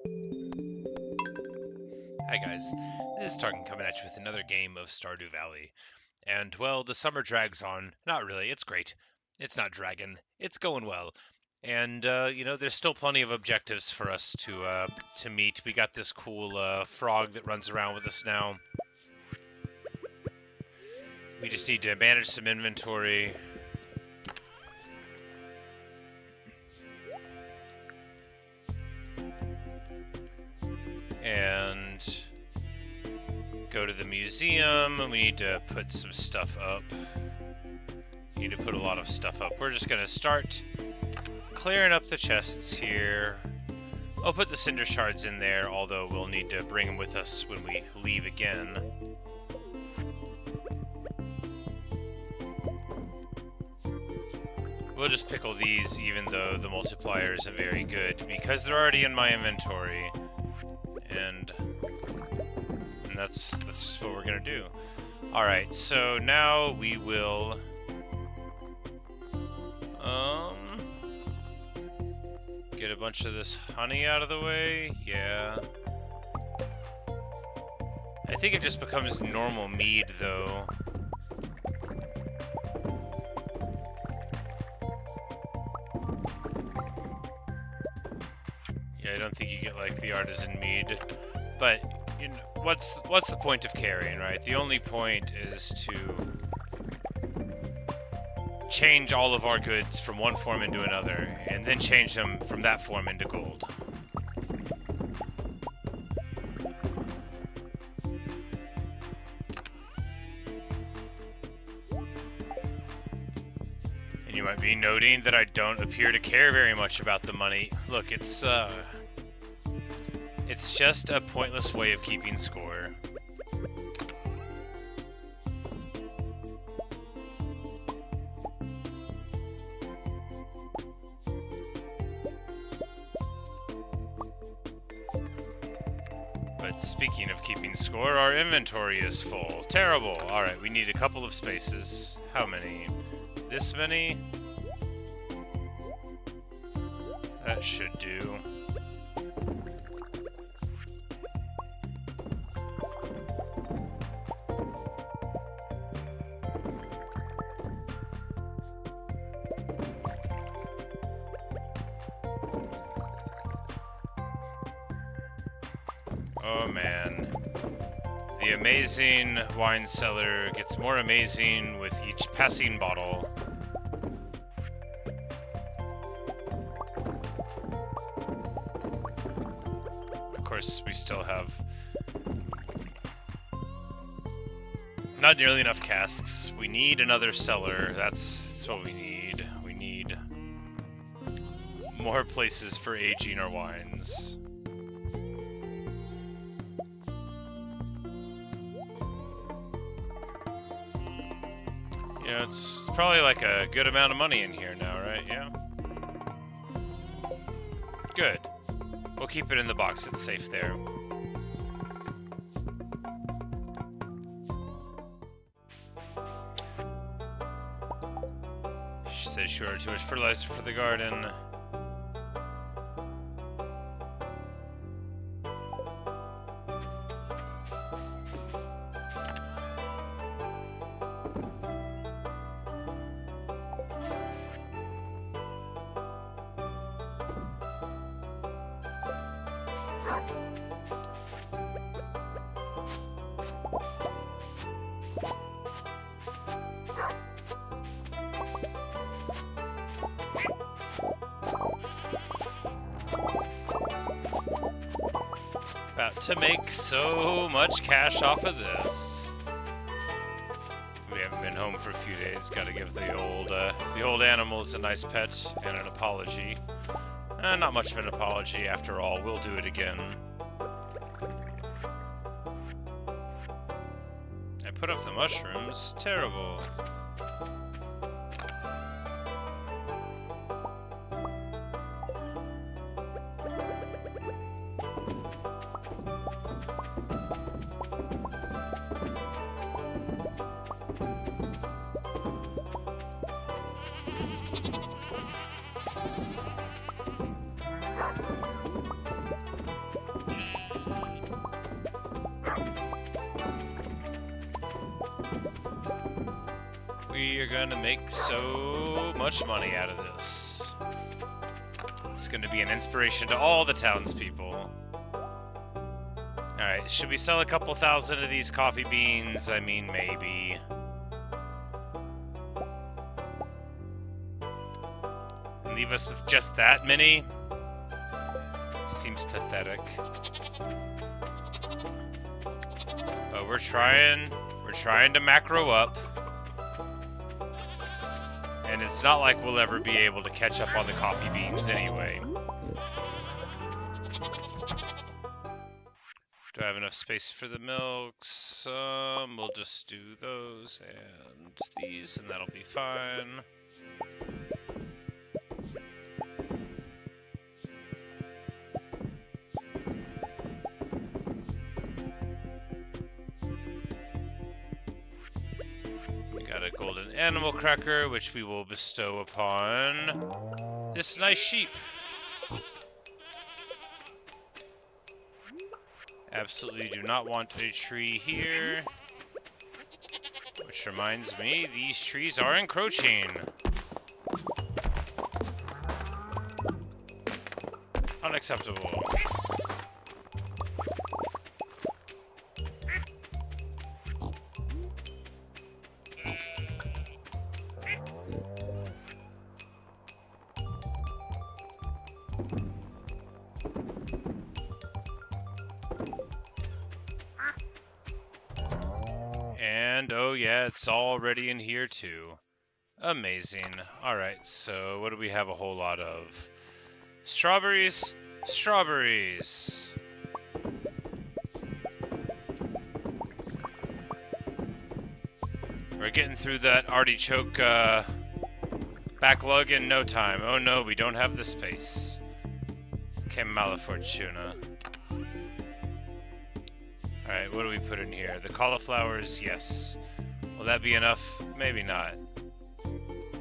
Hi guys, this is Tarkin coming at you with another game of Stardew Valley. And well, the summer drags on. Not really, it's great. It's not dragging, it's going well. And there's still plenty of objectives for us to meet. We got this cool frog that runs around with us now. We just need to manage some inventory. And go to the museum, and we need to put some stuff up. We need to put a lot of stuff up. We're just gonna start clearing up the chests here. I'll put the cinder shards in there, although we'll need to bring them with us when we leave again. We'll just pickle these, even though the multiplier isn't very good, because they're already in my inventory. And that's just what we're gonna do. Alright, so now we will get a bunch of this honey out of the way. Yeah. I think it just becomes normal mead though. Yeah, I don't think you get like the artisan mead, but you know, what's the point of carrying, right? The only point is to change all of our goods from one form into another, and then change them from that form into gold. And you might be noting that I don't appear to care very much about the money. Look, it's just a pointless way of keeping score. But speaking of keeping score, our inventory is full. Terrible. Alright, we need a couple of spaces. How many? This many? That should do. Oh man. The amazing wine cellar gets more amazing with each passing bottle. Of course, we still have not nearly enough casks. We need another cellar. That's what we need. We need more places for aging our wines. Yeah, it's probably like a good amount of money in here now, right? Yeah. Good. We'll keep it in the box. It's safe there. She says she ordered too much fertilizer for the garden. About to make so much cash off of this. We haven't been home for a few days. Got to give the old animals a nice pet and an apology. Not much of an apology after all. We'll do it again. I put up the mushrooms. Terrible. gonna make so much money out of this. It's gonna be an inspiration to all the townspeople. Alright, should we sell a couple thousand of these coffee beans? I mean, maybe. Leave us with just that many? Seems pathetic. But we're trying to macro up. And it's not like we'll ever be able to catch up on the coffee beans anyway. Do I have enough space for the milks? We'll just do those and these, and that'll be fine. We got a golden animal cracker, which we will bestow upon this nice sheep. Absolutely do not want a tree here. Which reminds me, these trees are encroaching. Unacceptable. And, oh yeah, it's already in here too. Amazing. Alright, so what do we have a whole lot of? Strawberries? Strawberries! We're getting through that artichoke backlog in no time. Oh no, we don't have the space. Que mala fortuna. Alright, what do we put in here? The cauliflowers, yes. Will that be enough? Maybe not.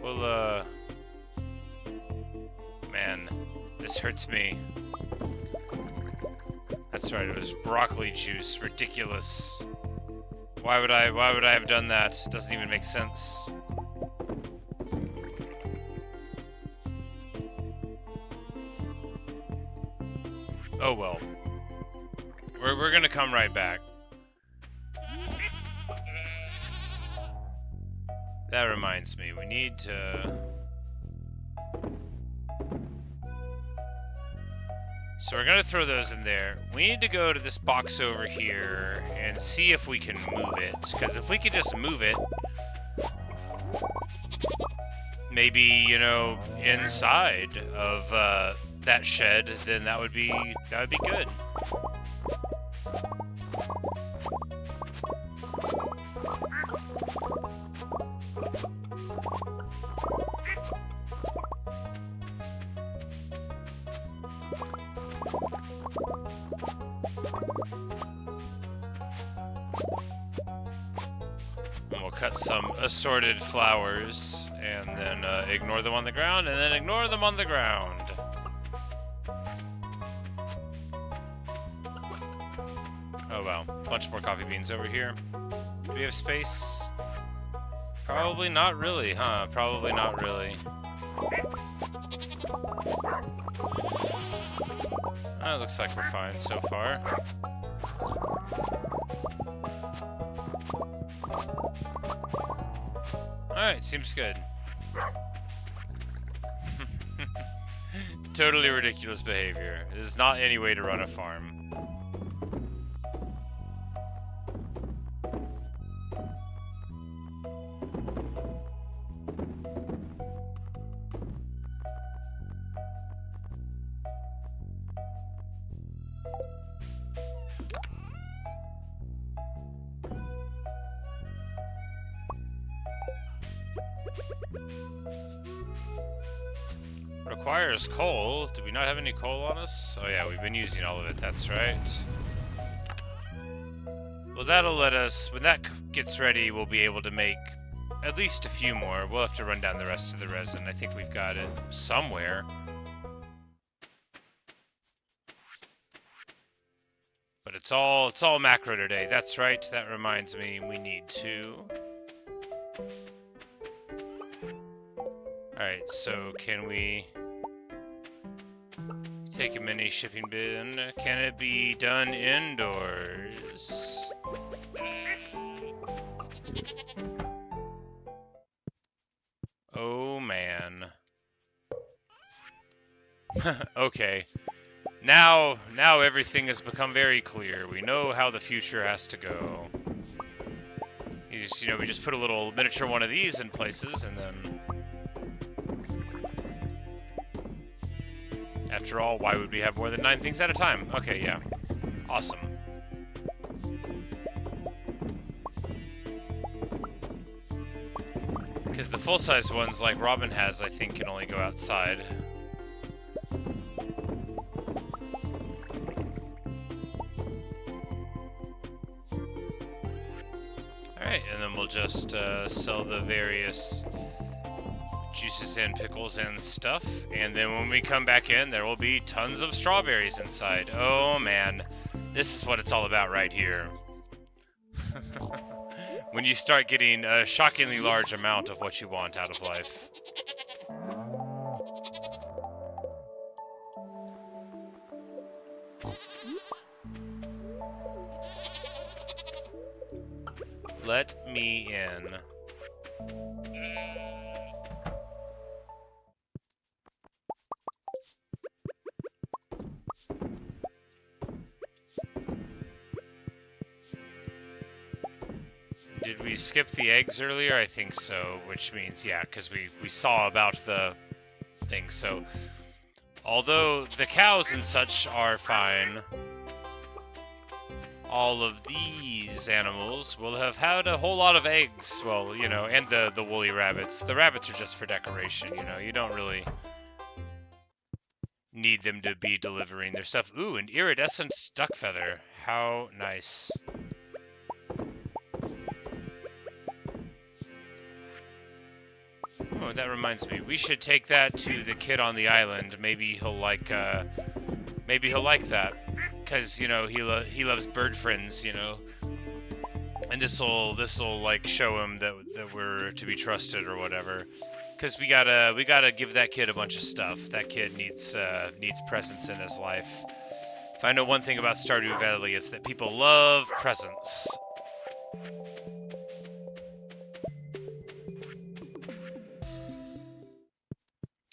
Well, man, this hurts me. That's right, it was broccoli juice. Ridiculous. Why would I have done that? It doesn't even make sense. Oh well. We're gonna come right back. That reminds me, we need to... So we're gonna throw those in there. We need to go to this box over here and see if we can move it. Because if we could just move it, maybe, you know, inside of that shed, then that would be good. And we'll cut some assorted flowers and then ignore them on the ground and then ignore them on the ground. Oh wow, bunch more coffee beans over here. Do we have space? Probably not really, huh? Probably not really. It looks like we're fine so far. Alright, seems good. Totally ridiculous behavior. This is not any way to run a farm. Requires coal. Do we not have any coal on us? Oh yeah, we've been using all of it, that's right. Well, that'll let us, when that gets ready, we'll be able to make at least a few more. We'll have to run down the rest of the resin. I think we've got it somewhere. But it's all macro today. That's right, that reminds me, we need to Alright, so can we take a mini shipping bin? Can it be done indoors? Oh man. Okay. Now everything has become very clear. We know how the future has to go. We just put a little miniature one of these in places, and then... After all, why would we have more than 9 things at a time? Okay, yeah. Awesome. Because the full-size ones, like Robin has, I think, can only go outside. Alright, and then we'll just sell the various juices and pickles and stuff, and then when we come back in, there will be tons of strawberries inside. Oh man, this is what it's all about right here. When you start getting a shockingly large amount of what you want out of life. Let me in. Did we skip the eggs earlier? I think so, which means, yeah, because we saw about the thing. So, although the cows and such are fine, all of these animals will have had a whole lot of eggs. Well, you know, and the woolly rabbits. The rabbits are just for decoration, you know. You don't really need them to be delivering their stuff. Ooh, an iridescent duck feather. How nice. Oh, that reminds me. We should take that to the kid on the island. Maybe he'll like that. Because, you know, he loves bird friends, you know. And this'll like show him that we're to be trusted or whatever. Because we gotta give that kid a bunch of stuff. That kid needs presents in his life. If I know one thing about Stardew Valley, it's that people love presents.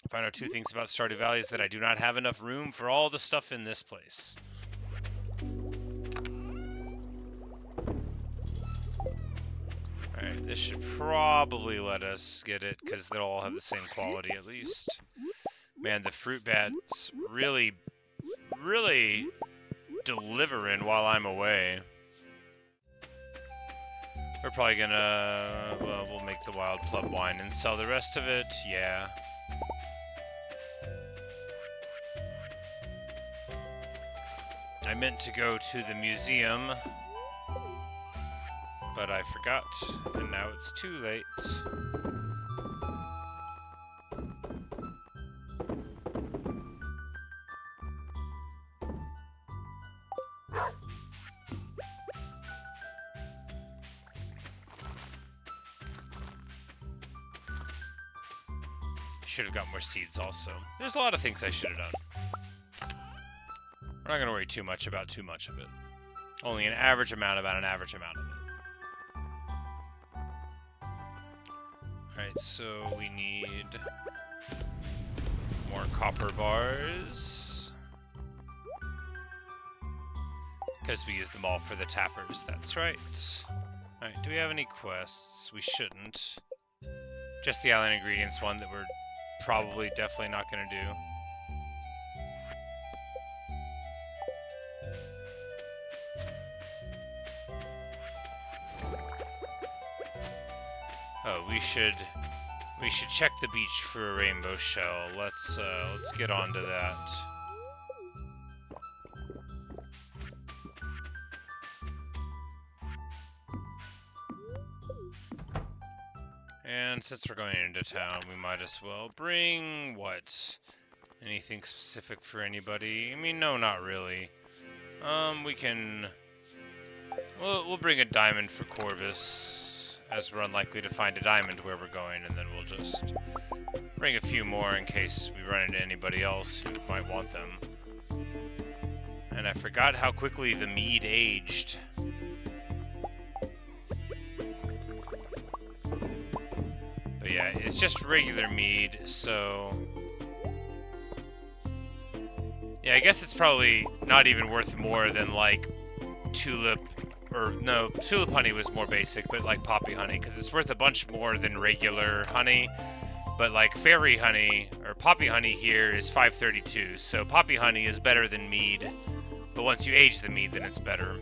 If I know 2 things about Stardew Valley, is that I do not have enough room for all the stuff in this place. Alright, this should probably let us get it, because they'll all have the same quality at least. Man, the fruit bats really delivering while I'm away. We're probably gonna, well, we'll make the wild plum wine and sell the rest of it, yeah. I meant to go to the museum, but I forgot, and now it's too late. Should have got more seeds also. There's a lot of things I should have done. We're not going to worry too much about too much of it. Only an average amount about an average amount of it. Alright, so we need more copper bars. Because we used them all for the tappers, that's right. Alright, do we have any quests? We shouldn't. Just the island ingredients one that we're probably definitely not going to do. Oh, we should check the beach for a rainbow shell. Let's get on to that. And since we're going into town, we might as well bring what? Anything specific for anybody? I mean, no, not really. We can. We'll bring a diamond for Corvus, as we're unlikely to find a diamond where we're going, and then we'll just Bring a few more in case we run into anybody else who might want them. And I forgot how quickly the mead aged. But yeah, it's just regular mead, so... Yeah, I guess it's probably not even worth more than, like, tulip... Or, no, tulip honey was more basic, but, like, poppy honey, because it's worth a bunch more than regular honey. But, like, fairy honey, or poppy honey here is 532, so poppy honey is better than mead. But once you age the mead, then it's better.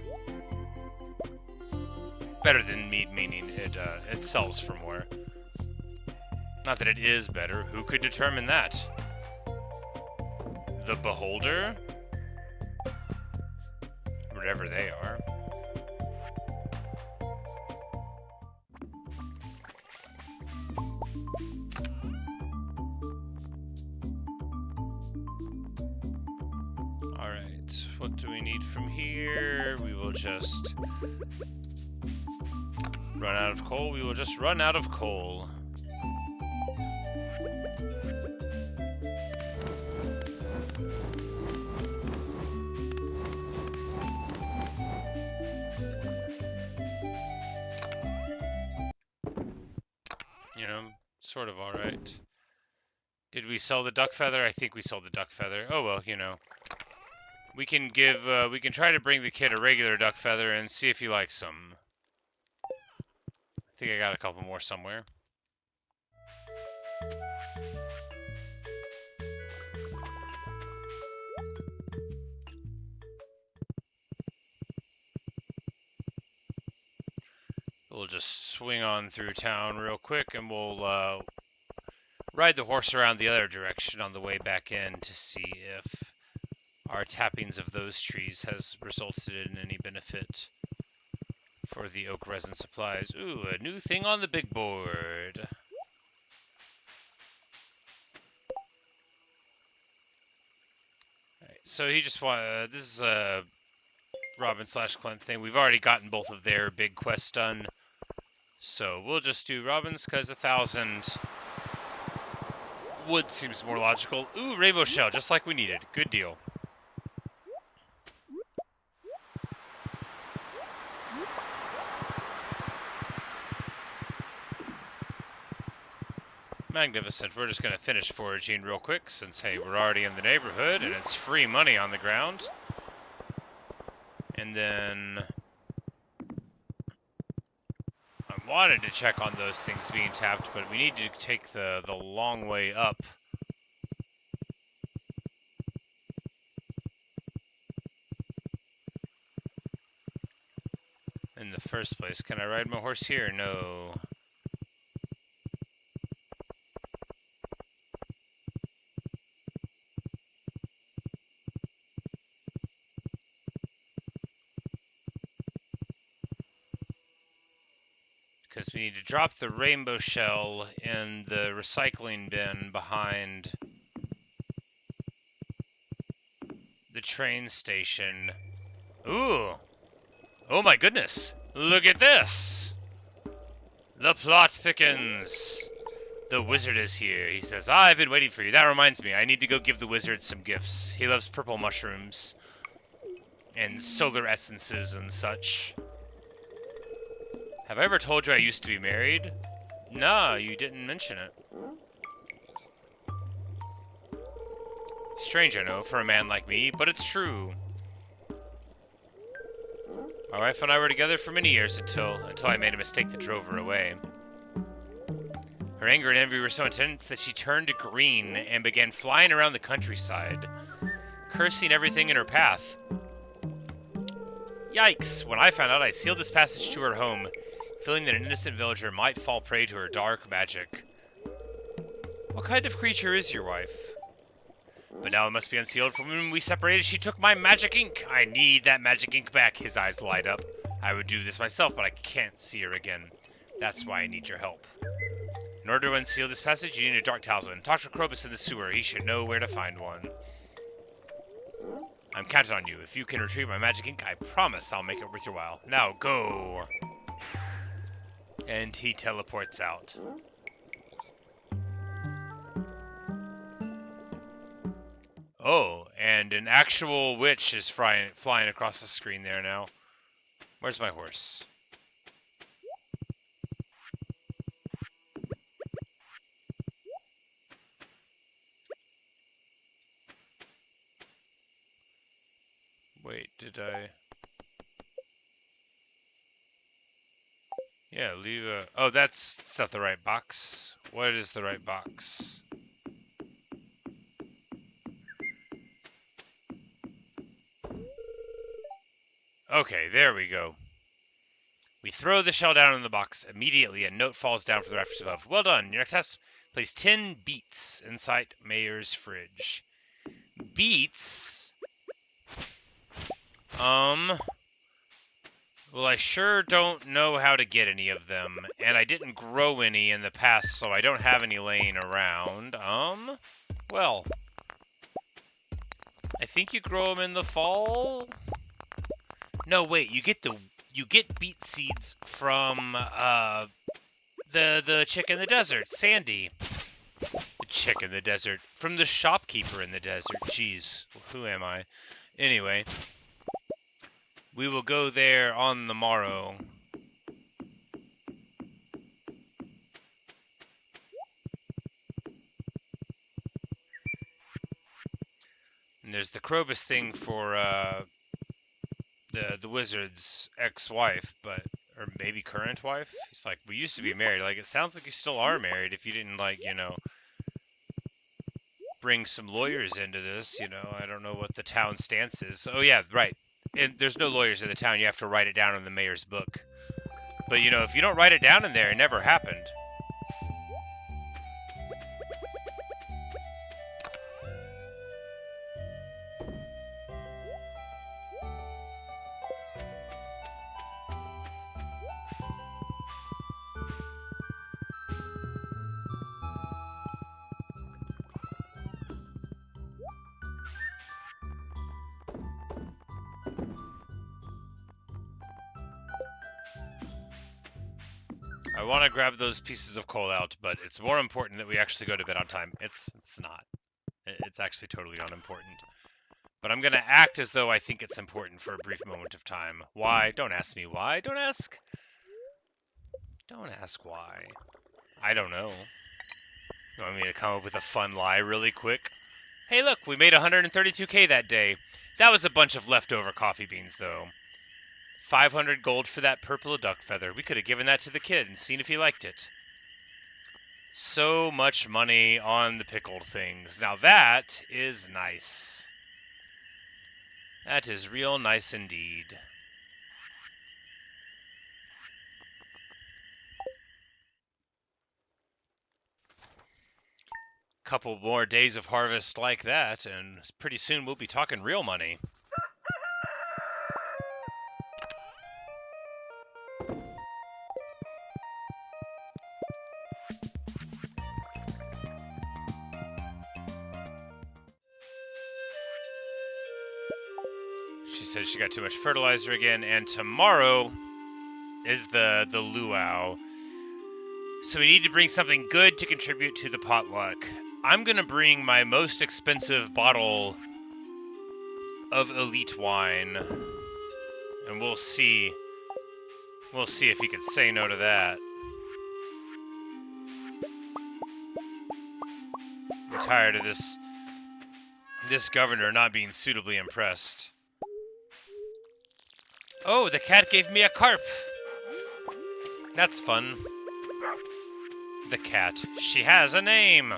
Better than mead, meaning it sells for more. Not that it is better. Who could determine that? The beholder? Whatever they are. Alright, what do we need from here? We will just run out of coal. We will just run out of coal. You know, sort of alright. Did we sell the duck feather? I think we sold the duck feather. Oh well, you know. We can give, we can try to bring the kid a regular duck feather and see if he likes them. I think I got a couple more somewhere. We'll just swing on through town real quick and we'll ride the horse around the other direction on the way back in to see if our tappings of those trees has resulted in any benefit for the oak resin supplies. Ooh, a new thing on the big board. Alright, so he just want this is a Robin/Clint thing. We've already gotten both of their big quests done. So we'll just do Robin's because 1,000 wood seems more logical. Ooh, rainbow shell, just like we needed. Good deal. Magnificent. We're just going to finish foraging real quick since, hey, we're already in the neighborhood and it's free money on the ground. And then I wanted to check on those things being tapped, but we need to take the long way up. In the first place. Can I ride my horse here? No. Because we need to drop the rainbow shell in the recycling bin behind the train station. Ooh! Oh my goodness! Look at this! The plot thickens! The wizard is here. He says, I've been waiting for you. That reminds me, I need to go give the wizard some gifts. He loves purple mushrooms and solar essences and such. Have I ever told you I used to be married? No, you didn't mention it. Strange, I know, for a man like me, but it's true. My wife and I were together for many years until I made a mistake that drove her away. Her anger and envy were so intense that she turned green and began flying around the countryside, cursing everything in her path. Yikes! When I found out, I sealed this passage to her home, feeling that an innocent villager might fall prey to her dark magic. What kind of creature is your wife? But now it must be unsealed. From when we separated, she took my magic ink. I need that magic ink back. His eyes light up. I would do this myself, but I can't see her again. That's why I need your help. In order to unseal this passage, you need a dark talisman. Talk to Krobus in the sewer. He should know where to find one. I'm counting on you. If you can retrieve my magic ink, I promise I'll make it worth your while. Now, go! And he teleports out. Oh, and an actual witch is flying across the screen there now. Where's my horse? Wait, did I... Yeah, leave a... Oh, that's not the right box. What is the right box? Okay, there we go. We throw the shell down in the box. Immediately, a note falls down from the rafters above. Well done. Your next task, place 10 beets inside Mayor's fridge. Beets? Well, I sure don't know how to get any of them, and I didn't grow any in the past, so I don't have any laying around. Well, I think you grow them in the fall? No, wait, you get beet seeds from, the chick in the desert, Sandy. The chick in the desert. From the shopkeeper in the desert. Jeez, who am I? Anyway, we will go there on the morrow. And there's the Krobus thing for, the wizard's ex-wife, but... Or maybe current wife? He's like, we used to be married. Like, it sounds like you still are married if you didn't, like, you know, bring some lawyers into this, you know. I don't know what the town stance is. Oh, yeah, right. And there's no lawyers in the town. You have to write it down in the mayor's book. But, you know, if you don't write it down in there, it never happened. I want to grab those pieces of coal out, but it's more important that we actually go to bed on time. It's not. It's actually totally unimportant. But I'm going to act as though I think it's important for a brief moment of time. Why? Don't ask me why. Don't ask why. I don't know. You want me to come up with a fun lie really quick? Hey, look, we made 132K that day. That was a bunch of leftover coffee beans, though. 500 gold for that purple duck feather. We could have given that to the kid and seen if he liked it. So much money on the pickled things. Now that is nice. That is real nice indeed. Couple more days of harvest like that, and pretty soon we'll be talking real money. She said she got too much fertilizer again, and tomorrow is the luau. So we need to bring something good to contribute to the potluck. I'm going to bring my most expensive bottle of elite wine. And we'll see. We'll see if he can say no to that. I'm tired of this governor not being suitably impressed. Oh, the cat gave me a carp. That's fun. The cat. She has a name.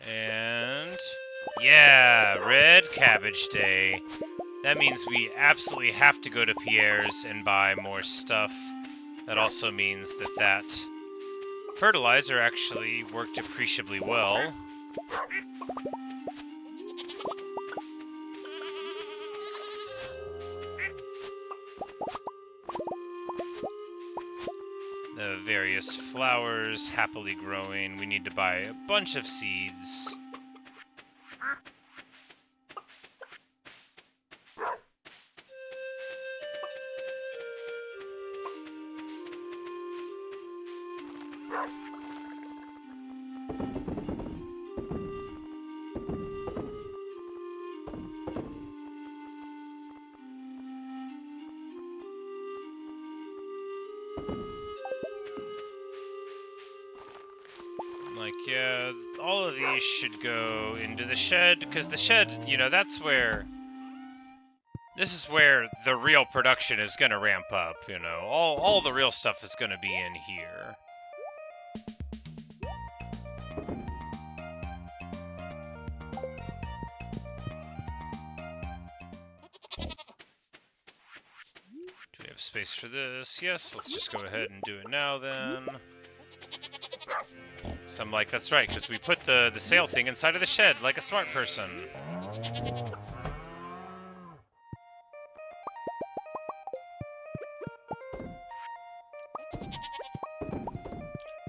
And yeah, Red Cabbage Day. That means we absolutely have to go to Pierre's and buy more stuff. That also means that fertilizer actually worked appreciably well. The various flowers happily growing. We need to buy a bunch of seeds. Like, yeah, all of these should go into the shed, because the shed, you know, that's where... This is where the real production is going to ramp up, you know. All the real stuff is going to be in here. Do we have space for this? Yes, let's just go ahead and do it now, then. So I'm like, that's right, because we put the sail thing inside of the shed, like a smart person.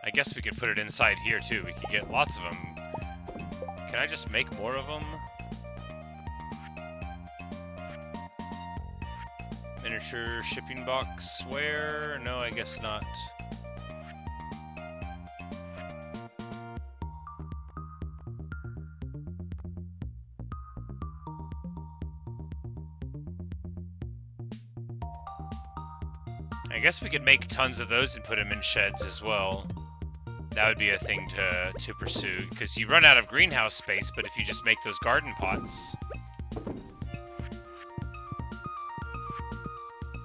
I guess we could put it inside here, too. We could get lots of them. Can I just make more of them? Miniature shipping box. Where? No, I guess not. I guess we could make tons of those and put them in sheds as well. That would be a thing to pursue, because you run out of greenhouse space, but if you just make those garden pots...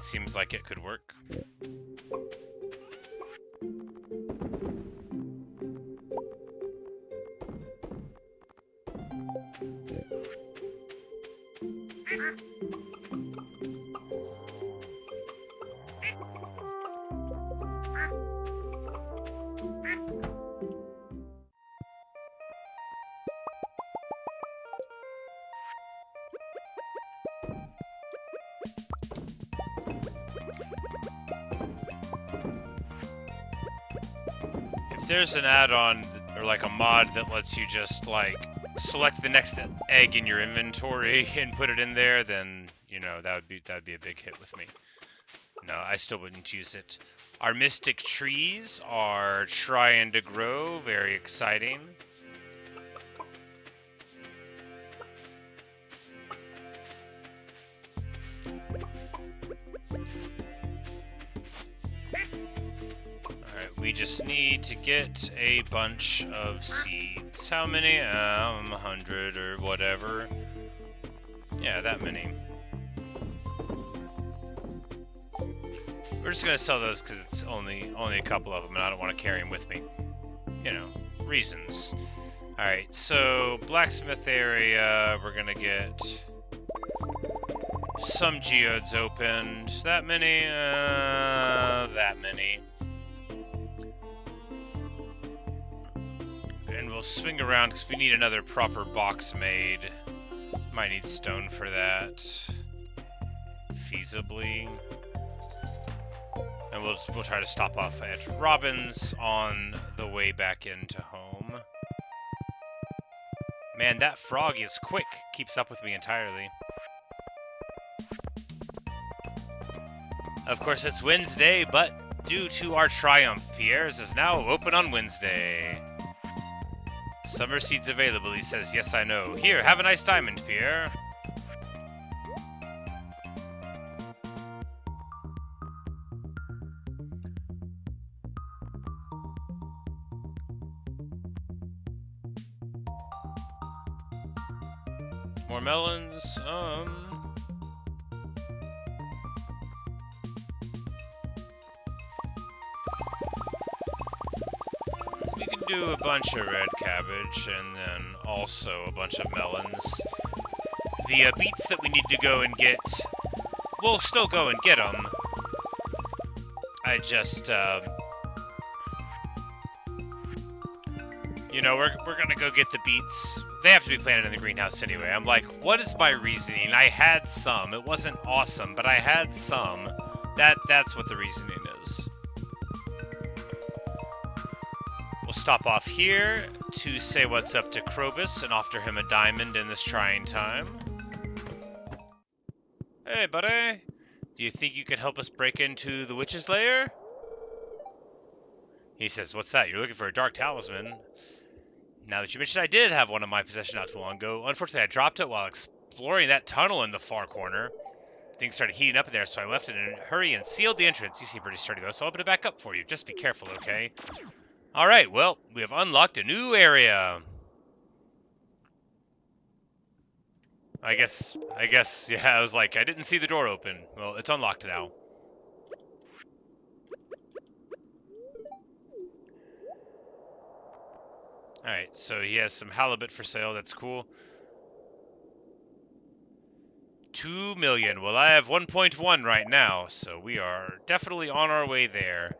Seems like it could work. There's an add-on or like a mod that lets you just like select the next egg in your inventory and put it in there, then you know that would be a big hit with me. No, I still wouldn't use it. Our mystic trees are trying to grow, very exciting. We just need to get a bunch of seeds. How many? 100 or whatever. Yeah, that many. We're just gonna sell those because it's only a couple of them, and I don't want to carry them with me. You know, reasons. All right, so blacksmith area, we're gonna get some geodes opened. That many? That many. And we'll swing around because we need another proper box made. Might need stone for that. Feasibly. And we'll try to stop off at Robin's on the way back into home. Man, that frog is quick. Keeps up with me entirely. Of course, it's Wednesday, but due to our triumph, Pierre's is now open on Wednesday. Summer seeds available, he says. Yes, I know. Here, have a nice diamond, Pierre. More melons. Do a bunch of red cabbage and then also a bunch of melons. The beets that we need to go and get, we'll still go and get them. I just, you know, we're gonna go get the beets. They have to be planted in the greenhouse anyway. I'm like, what is my reasoning? I had some. It wasn't awesome, but I had some. That's what the reasoning is. stop off here to say what's up to Krobus and offer him a diamond in this trying time. Hey, buddy. Do you think you could help us break into the witch's lair? He says, what's that? You're looking for a dark talisman. Now that you mentioned, I did have one in my possession not too long ago. Unfortunately, I dropped it while exploring that tunnel in the far corner. Things started heating up in there, so I left it in a hurry and sealed the entrance. You seem pretty sturdy, though, so I'll open it back up for you. Just be careful, okay? Alright, well, we have unlocked a new area. I guess, yeah, I was like, I didn't see the door open. Well, it's unlocked now. Alright, so he has some halibut for sale, that's cool. 2 million, well, I have 1.1 right now, so we are definitely on our way there.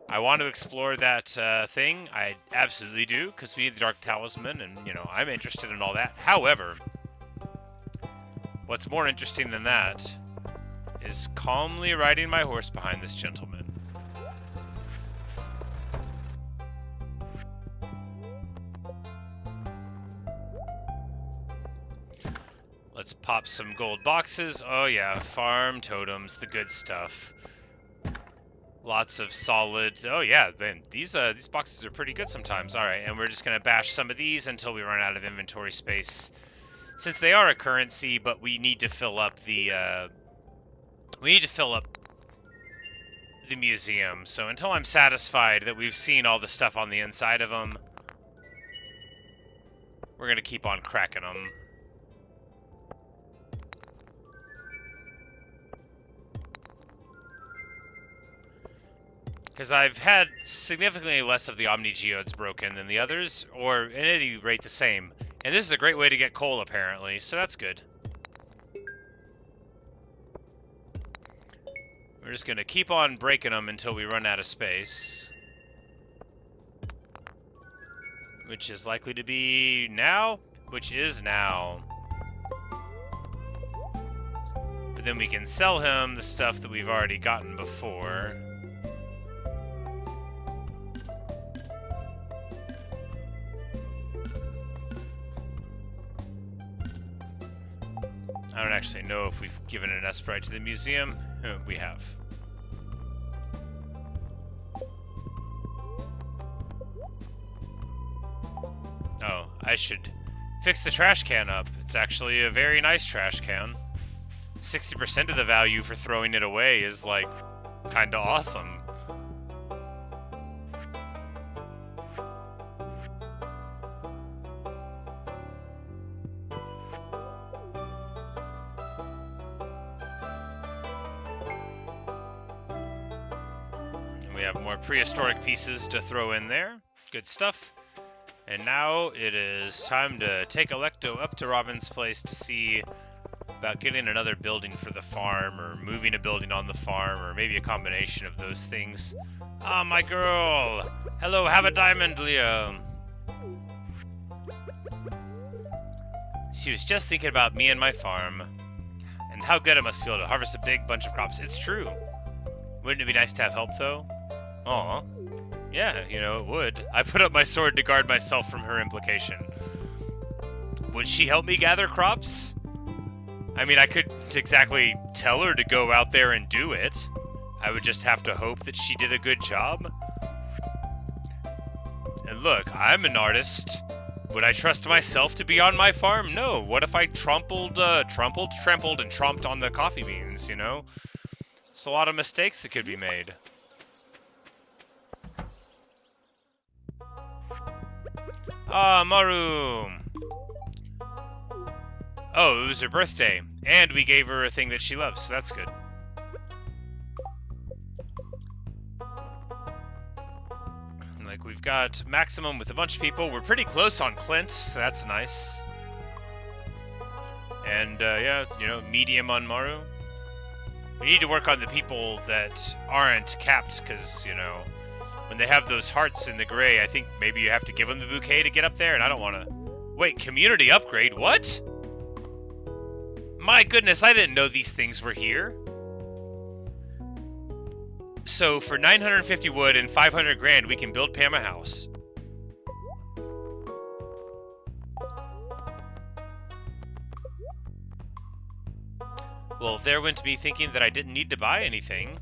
I want to explore that thing, I absolutely do, because we need the Dark Talisman, and, you know, I'm interested in all that. However, what's more interesting than that is calmly riding my horse behind this gentleman. Let's pop some gold boxes. Oh yeah, farm totems, the good stuff. Lots of solid. Oh yeah, man, these boxes are pretty good sometimes. All right, and we're just gonna bash some of these until we run out of inventory space, since they are a currency. But we need to fill up the museum. So until I'm satisfied that we've seen all the stuff on the inside of them, we're gonna keep on cracking them. Because I've had significantly less of the Omni Geodes broken than the others, or at any rate the same. And this is a great way to get coal, apparently, so that's good. We're just going to keep on breaking them until we run out of space. Which is likely to be now? Which is now. But then we can sell him the stuff that we've already gotten before. I don't actually know if we've given an Esperite to the museum. We have. Oh, I should fix the trash can up. It's actually a very nice trash can. 60% of the value for throwing it away is, like, kinda awesome. Prehistoric pieces to throw in there. Good stuff. And now it is time to take Electo up to Robin's place to see about getting another building for the farm, or moving a building on the farm, or maybe a combination of those things. Ah, my girl! Hello, have a diamond, Liam! She was just thinking about me and my farm, and how good it must feel to harvest a big bunch of crops. It's true. Wouldn't it be nice to have help, though? Aw. Yeah, you know, it would. I put up my sword to guard myself from her implication. Would she help me gather crops? I mean, I couldn't exactly tell her to go out there and do it. I would just have to hope that she did a good job. And look, I'm an artist. Would I trust myself to be on my farm? No. What if I trampled, and tromped on the coffee beans, you know? There's a lot of mistakes that could be made. Ah, Maru! Oh, it was her birthday, and we gave her a thing that she loves, so that's good. Like, we've got maximum with a bunch of people. We're pretty close on Clint, so that's nice. And, yeah, you know, medium on Maru. We need to work on the people that aren't capped, because, you know, when they have those hearts in the gray, I think maybe you have to give them the bouquet to get up there, and I don't want to... Wait, community upgrade? What? My goodness, I didn't know these things were here. So for 950 wood and 500 grand, we can build Pam a house. Well, there went me thinking that I didn't need to buy anything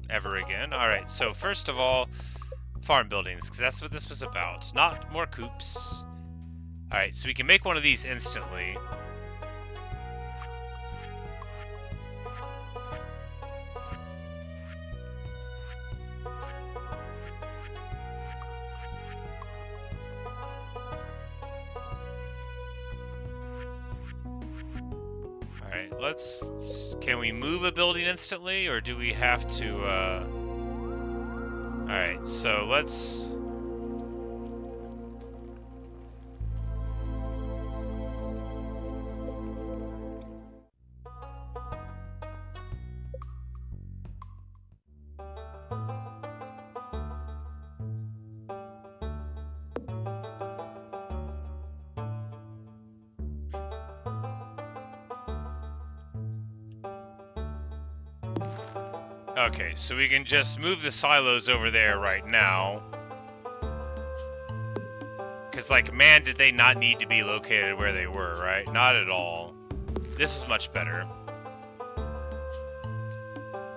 ever again. Alright, so first of all, farm buildings, because that's what this was about. Not more coops. Alright, so we can make one of these instantly. Can we move a building instantly, or do we have to, Alright, so let's... Okay, so we can just move the silos over there right now. Because, like, man, did they not need to be located where they were, right? Not at all. This is much better.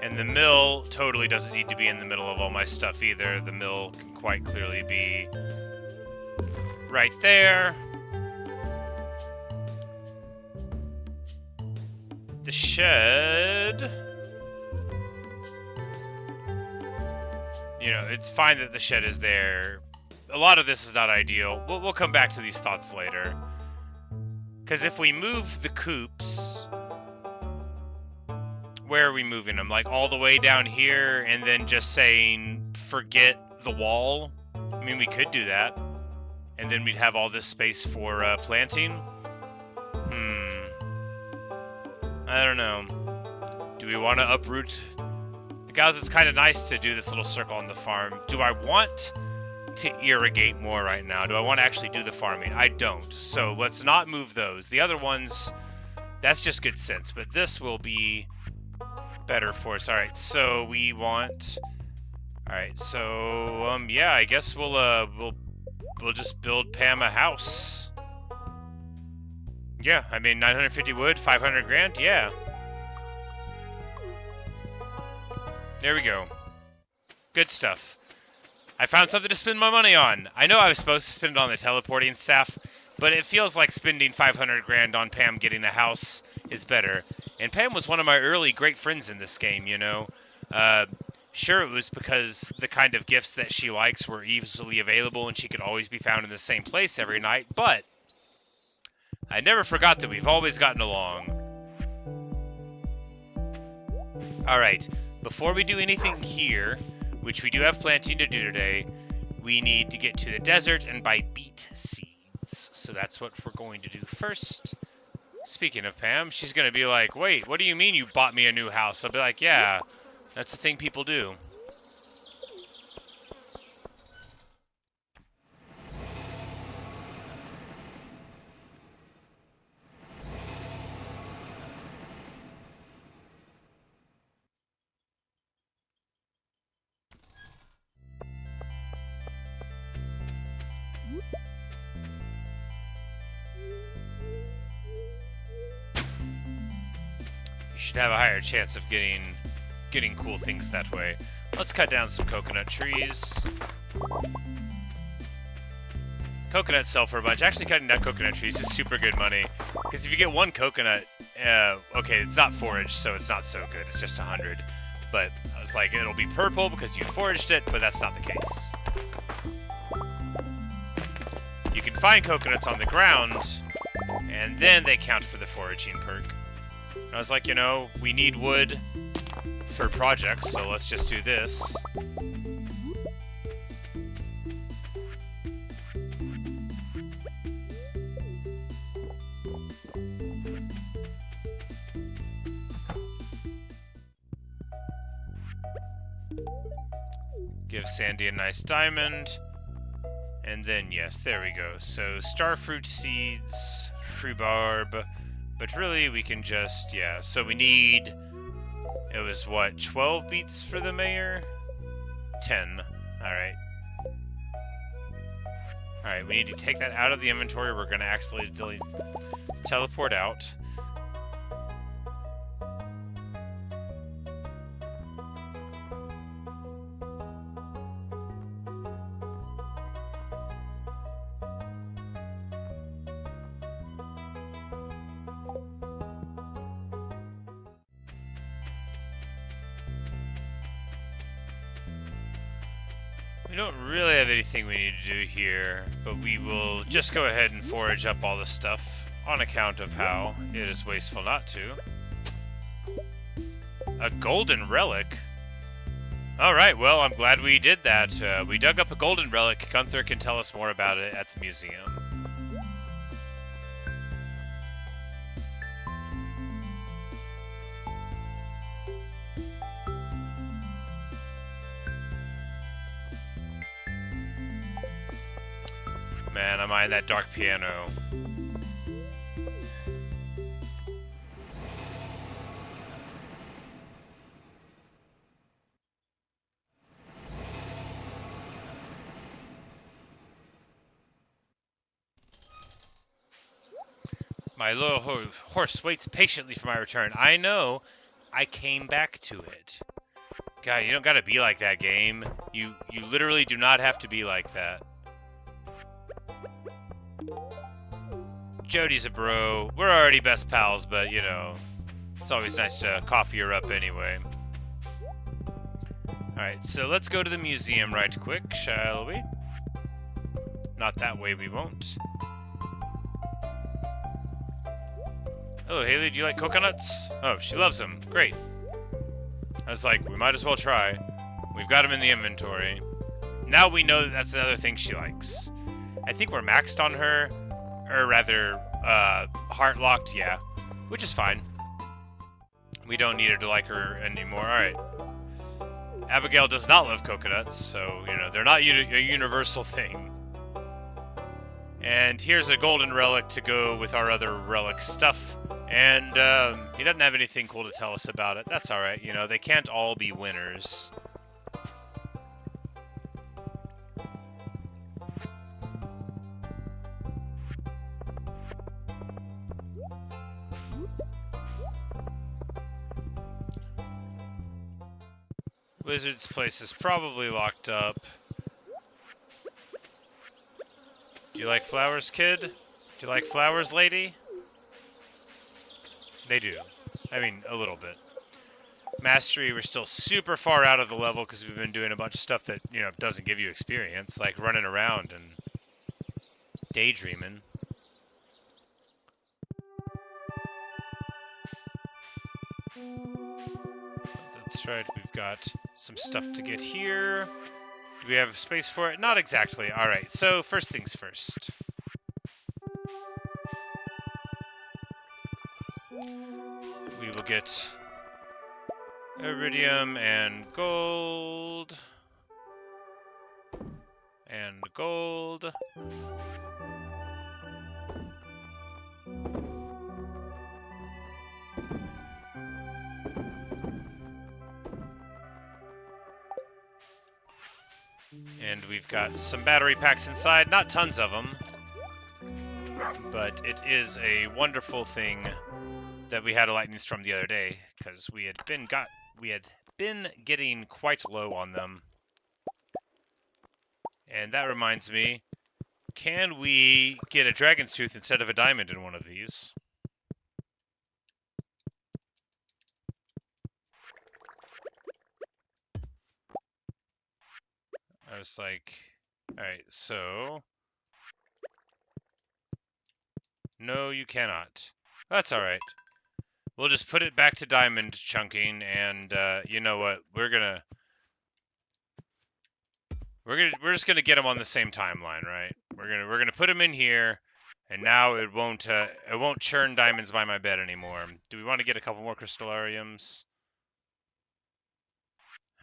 And the mill totally doesn't need to be in the middle of all my stuff either. The mill can quite clearly be right there. The shed... You know, it's fine that the shed is there. A lot of this is not ideal. We'll come back to these thoughts later. Because if we move the coops... Where are we moving them? Like, all the way down here and then just saying, forget the wall? I mean, we could do that. And then we'd have all this space for planting. I don't know. Do we want to uproot... Guys, it's kind of nice to do this little circle on the farm. Do I want to irrigate more right now? Do I want to actually do the farming? I don't. So let's not move those. The other ones, that's just good sense. But this will be better for us. All right, so we want... All right, so, yeah, I guess we'll just build Pam a house. Yeah, I mean, 950 wood, 500 grand, yeah. There we go. Good stuff. I found something to spend my money on. I know I was supposed to spend it on the teleporting staff, but it feels like spending 500 grand on Pam getting a house is better. And Pam was one of my early great friends in this game, you know. Sure, it was because the kind of gifts that she likes were easily available and she could always be found in the same place every night, but I never forgot that we've always gotten along. Alright. Before we do anything here, which we do have planting to do today, we need to get to the desert and buy beet seeds. So that's what we're going to do first. Speaking of Pam, she's going to be like, wait, what do you mean you bought me a new house? I'll be like, yeah, that's the thing people do. Should have a higher chance of getting cool things that way. Let's cut down some coconut trees. Coconuts sell for a bunch. Actually, cutting down coconut trees is super good money. Because if you get one coconut, okay, it's not foraged, so it's not so good. It's just 100. But I was like, it'll be purple because you foraged it, but that's not the case. You can find coconuts on the ground, and then they count for the foraging perk. I was like, you know, we need wood for projects, so let's just do this. Give Sandy a nice diamond. And then, yes, there we go. So, starfruit seeds, rhubarb. But really, we can just, yeah. So we need, it was what, 12 beets for the mayor? 10. Alright. Alright, we need to take that out of the inventory. We're going to accidentally teleport out. We don't really have anything we need to do here, but we will just go ahead and forage up all the stuff on account of how it is wasteful not to. A golden relic? Alright, well, I'm glad we did that. We dug up a golden relic. Gunther can tell us more about it at the museum. Man, I'm eyeing that dark piano. My little horse waits patiently for my return. I know. I came back to it. God, you don't gotta be like that, game. You literally do not have to be like that. Jody's a bro. We're already best pals, but, you know, it's always nice to coffee her up anyway. Alright, so let's go to the museum right quick, shall we? Not that way, we won't. Hello, Haley. Do you like coconuts? Oh, she loves them. Great. I was like, we might as well try. We've got them in the inventory. Now we know that that's another thing she likes. I think we're maxed on her. Or rather, heart-locked, yeah. Which is fine. We don't need her to like her anymore. Alright. Abigail does not love coconuts, so, you know, they're not a universal thing. And here's a golden relic to go with our other relic stuff. And he doesn't have anything cool to tell us about it. That's alright, you know, they can't all be winners. Wizard's place is probably locked up. Do you like flowers, kid? Do you like flowers, lady? They do. I mean, a little bit. Mastery, we're still super far out of the level because we've been doing a bunch of stuff that, you know, doesn't give you experience, like running around and daydreaming. That's right, we've got some stuff to get here. Do we have space for it? Not exactly. Alright, so first things first. We will get iridium and gold. And gold. And we've got some battery packs inside, not tons of them, but it is a wonderful thing that we had a lightning storm the other day, because we had been getting quite low on them. And that reminds me, can we get a dragon's tooth instead of a diamond in one of these? I was like, alright, so... No, you cannot. That's alright. We'll just put it back to diamond chunking, and, you know what? We're just gonna get them on the same timeline, right? We're gonna put them in here, and now it won't churn diamonds by my bed anymore. Do we want to get a couple more crystallariums?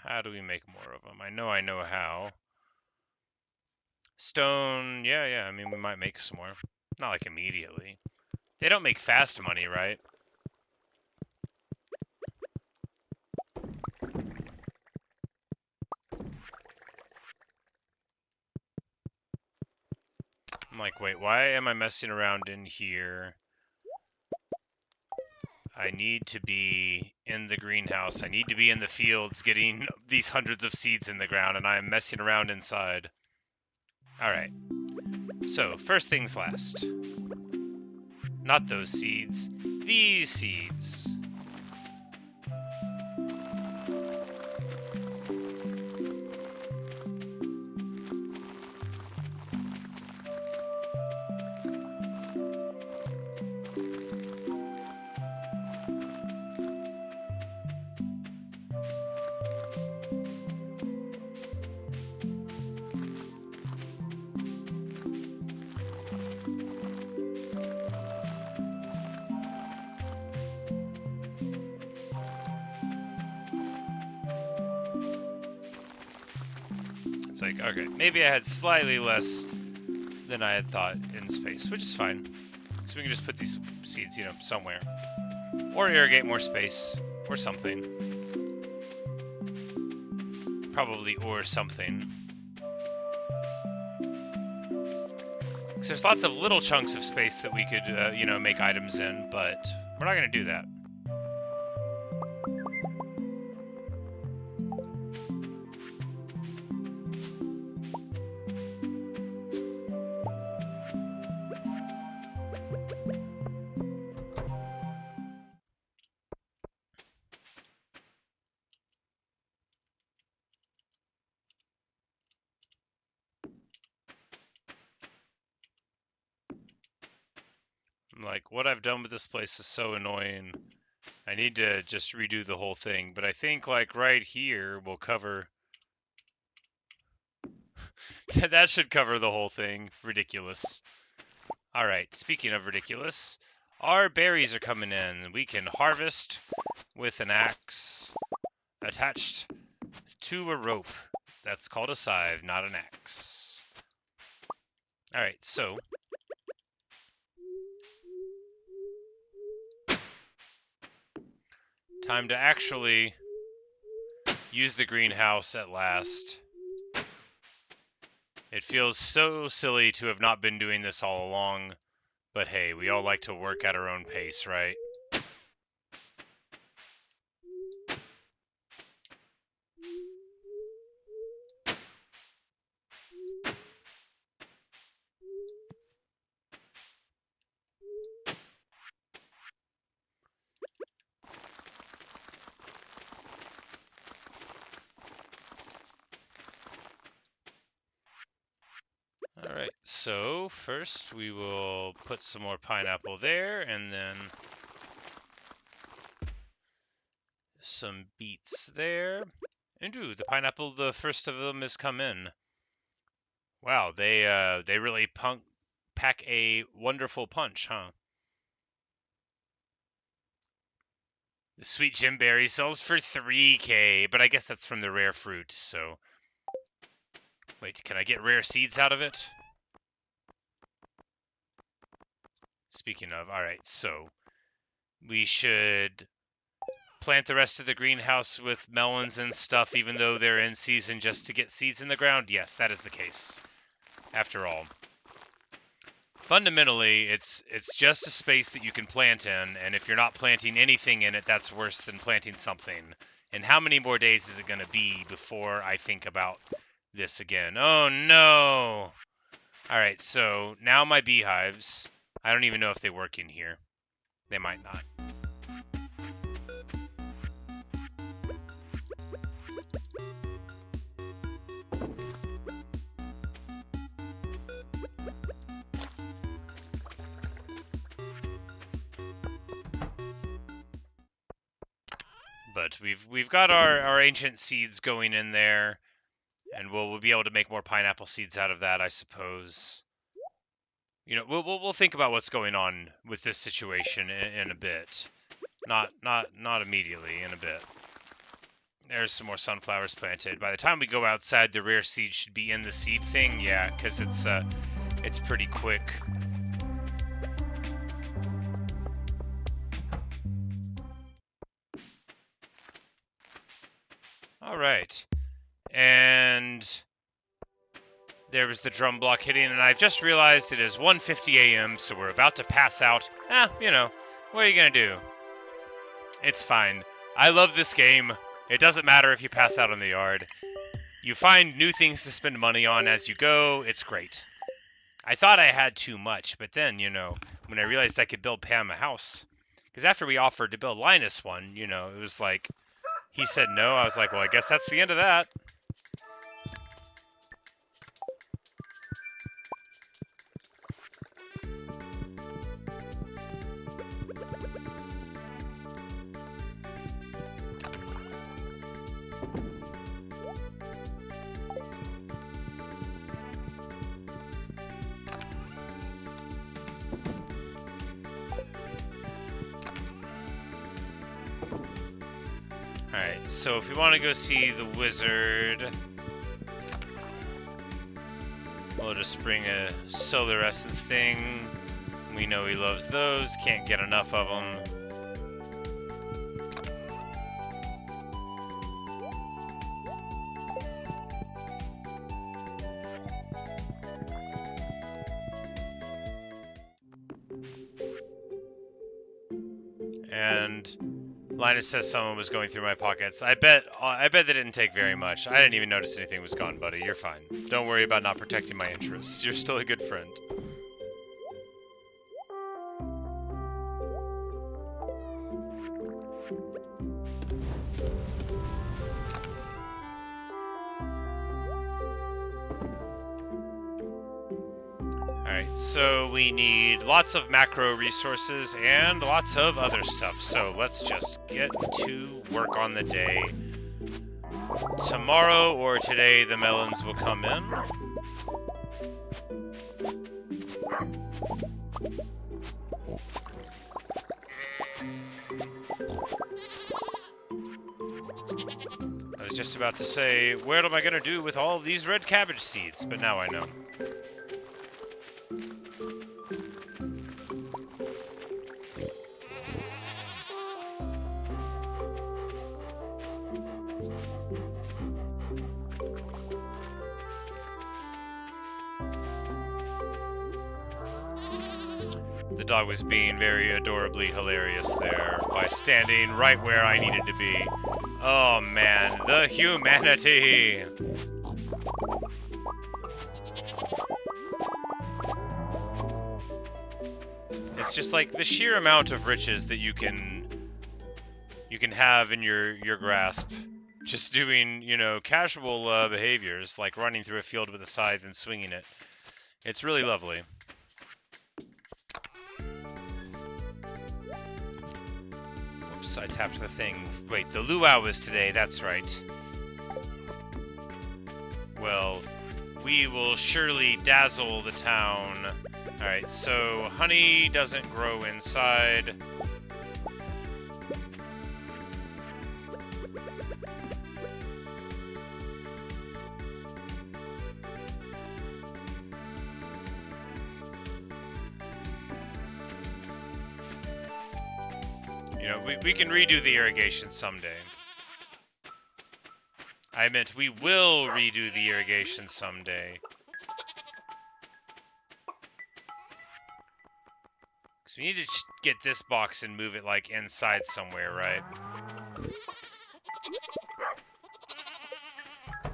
How do we make more of them? I know how. Stone, yeah, I mean, we might make some more. Not like immediately. They don't make fast money, right? I'm like, wait, why am I messing around in here? I need to be in the greenhouse. I need to be in the fields getting these hundreds of seeds in the ground, and I am messing around inside. Alright. So, first things last. Not those seeds. These seeds. It's like, okay, maybe I had slightly less than I had thought in space, which is fine. So we can just put these seeds, you know, somewhere. Or irrigate more space, or something. Probably or something. Because there's lots of little chunks of space that we could, you know, make items in, but we're not going to do that. Like, what I've done with this place is so annoying. I need to just redo the whole thing, but I think, like, right here will cover... that should cover the whole thing. Ridiculous. Alright, speaking of ridiculous, our berries are coming in. We can harvest with an axe attached to a rope. That's called a scythe, not an axe. Alright, so... time to actually use the greenhouse at last. It feels so silly to have not been doing this all along, but hey, we all like to work at our own pace, right? Alright, so first we will put some more pineapple there, and then some beets there. And ooh, the pineapple, the first of them has come in. Wow, they really pack a wonderful punch, huh? The sweet gemberry sells for 3K, but I guess that's from the rare fruit, so... Wait, can I get rare seeds out of it? Speaking of, alright, so... we should plant the rest of the greenhouse with melons and stuff, even though they're in season, just to get seeds in the ground? Yes, that is the case. After all. Fundamentally, it's just a space that you can plant in, and if you're not planting anything in it, that's worse than planting something. And how many more days is it going to be before I think about this again? Oh, no! Alright, so now my beehives, I don't even know if they work in here. They might not. But we've got our ancient seeds going in there, and we'll be able to make more pineapple seeds out of that, I suppose. You know, we'll think about what's going on with this situation in a bit. Not immediately, in a bit. There's some more sunflowers planted. By the time we go outside, the rare seed should be in the seed thing. Yeah, because it's pretty quick. All right, and there was the drum block hitting, and I've just realized it is 1:50 a.m., so we're about to pass out. You know, what are you gonna do? It's fine. I love this game. It doesn't matter if you pass out in the yard. You find new things to spend money on as you go. It's great. I thought I had too much, but then, you know, when I realized I could build Pam a house, because after we offered to build Linus one, you know, it was like, he said no. I was like, well, I guess that's the end of that. Alright, so if we want to go see the wizard, We'll just bring a solar essence thing. We know he loves those. Can't get enough of them. And Linus says someone was going through my pockets. I bet that didn't take very much. I didn't even notice anything was gone, buddy. You're fine. Don't worry about not protecting my interests. You're still a good friend. Alright, so we need lots of macro resources and lots of other stuff. So let's just get to work on the day. Tomorrow or today, the melons will come in. I was just about to say, what am I going to do with all of these red cabbage seeds? But now I know. The dog was being very adorably hilarious there by standing right where I needed to be. Oh man, the humanity! It's just like the sheer amount of riches that you can have in your grasp. Just doing, you know, casual behaviors like running through a field with a scythe and swinging it. It's really lovely. I tapped the thing. Wait, the luau is today, that's right. Well, we will surely dazzle the town. Alright, so honey doesn't grow inside. You know, we can redo the irrigation someday. I meant we will redo the irrigation someday. So we need to get this box and move it, like, inside somewhere, right?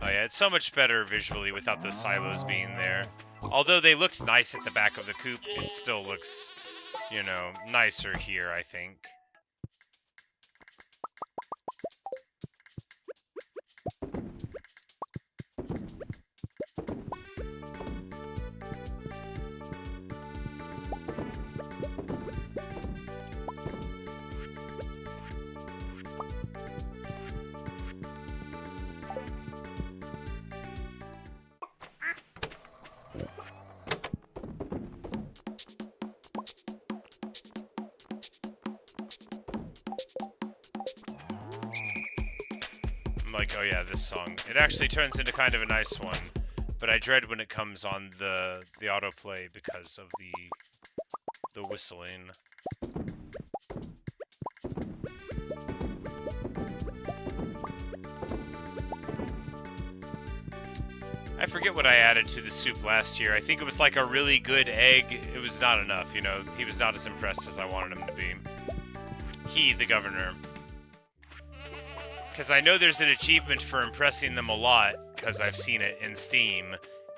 Oh yeah, it's so much better visually without those silos being there. Although they looked nice at the back of the coop, it still looks, you know, nicer here, I think. Like, oh yeah, this song. It actually turns into kind of a nice one, but I dread when it comes on the autoplay because of the whistling. I forget what I added to the soup last year. I think it was like a really good egg. It was not enough, you know. He was not as impressed as I wanted him to be. He, the governor. Because I know there's an achievement for impressing them a lot, because I've seen it in Steam,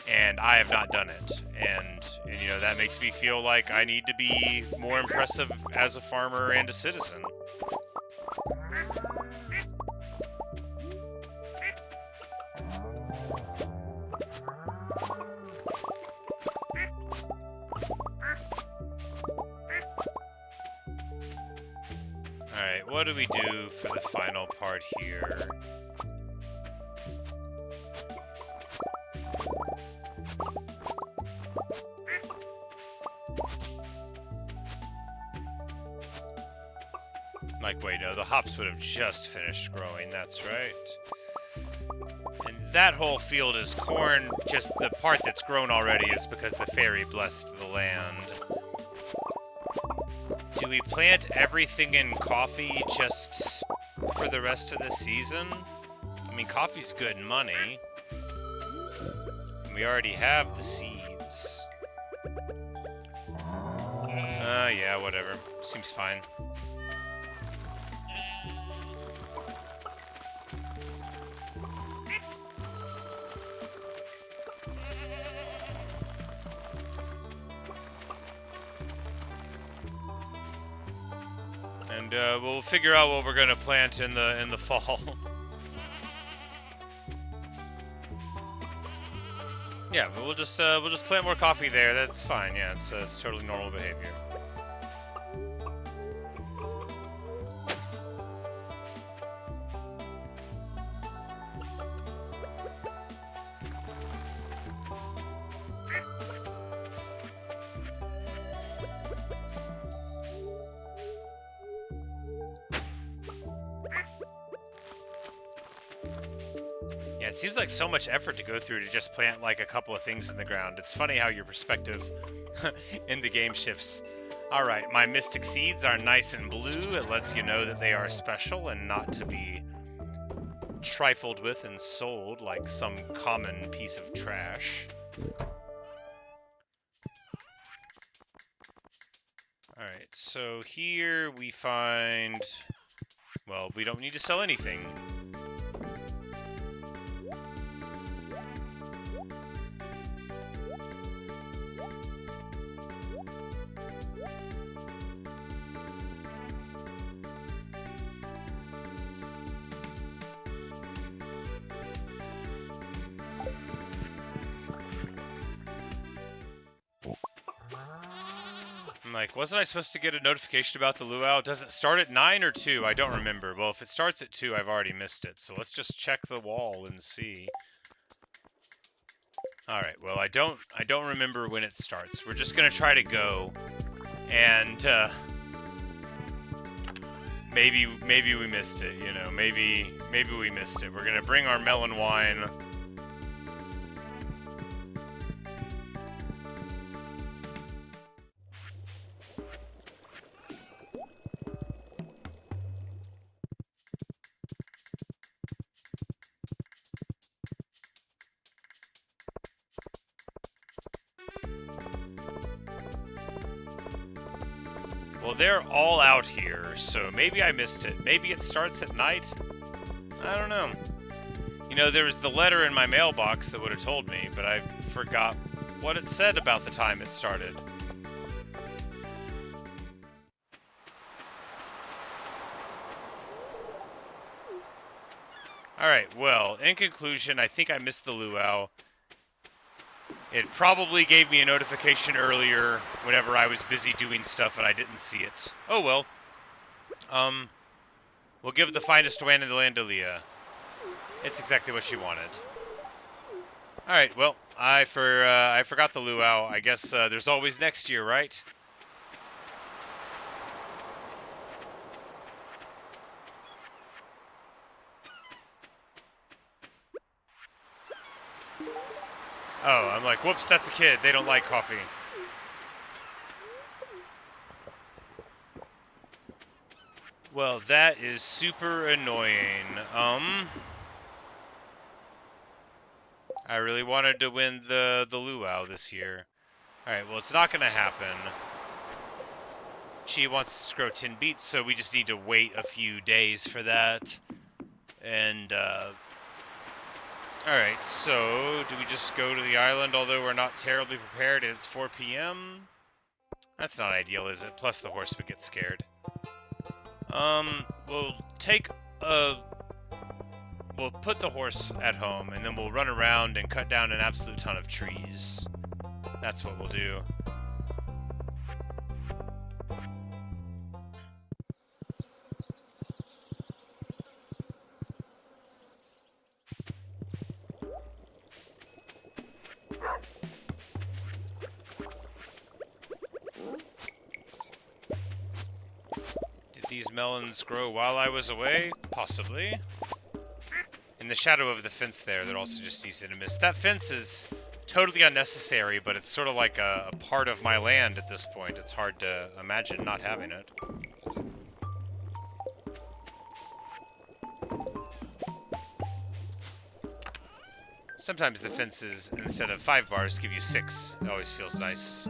and I have not done it. And, you know, that makes me feel like I need to be more impressive as a farmer and a citizen. Alright, what do we do for the final part here? Like, wait, no, the hops would have just finished growing, that's right. And that whole field is corn. Just the part that's grown already is because the fairy blessed the land. Do we plant everything in coffee just for the rest of the season? I mean, coffee's good money. We already have the seeds. Yeah, whatever. Seems fine. And we'll figure out what we're gonna plant in the fall. Yeah, but we'll just plant more coffee there. That's fine. Yeah, it's totally normal behavior. Yeah, it seems like so much effort to go through to just plant like a couple of things in the ground. It's funny how your perspective in the game shifts. Alright, my mystic seeds are nice and blue. It lets you know that they are special and not to be trifled with and sold like some common piece of trash. Alright, so here we find... Well, we don't need to sell anything. Like, wasn't I supposed to get a notification about the luau? Does it start at 9 or 2? I don't remember. Well, if it starts at 2, I've already missed it. So let's just check the wall and see. All right. Well, I don't remember when it starts. We're just gonna try to go, and maybe we missed it. You know, maybe we missed it. We're gonna bring our melon wine. Well, they're all out here, so maybe I missed it. Maybe it starts at night? I don't know. You know, there was the letter in my mailbox that would have told me, but I forgot what it said about the time it started. Alright, well, in conclusion, I think I missed the luau. It probably gave me a notification earlier whenever I was busy doing stuff and I didn't see it. Oh well. We'll give the finest wine in the land to Leah. It's exactly what she wanted. Alright, well, I forgot the luau. I guess there's always next year, right? Oh, I'm like, whoops, that's a kid. They don't like coffee. Well, that is super annoying. I really wanted to win the luau this year. Alright, well, it's not going to happen. She wants us to grow 10 beets, so we just need to wait a few days for that. And, alright, so do we just go to the island, although we're not terribly prepared and it's 4 p.m.? That's not ideal, is it? Plus the horse would get scared. We'll put the horse at home, and then we'll run around and cut down an absolute ton of trees. That's what we'll do. Did these melons grow while I was away? Possibly. In the shadow of the fence there, they're also just easy to miss. That fence is totally unnecessary, but it's sort of like a part of my land at this point. It's hard to imagine not having it. Sometimes the fences, instead of 5 bars, give you 6. It always feels nice.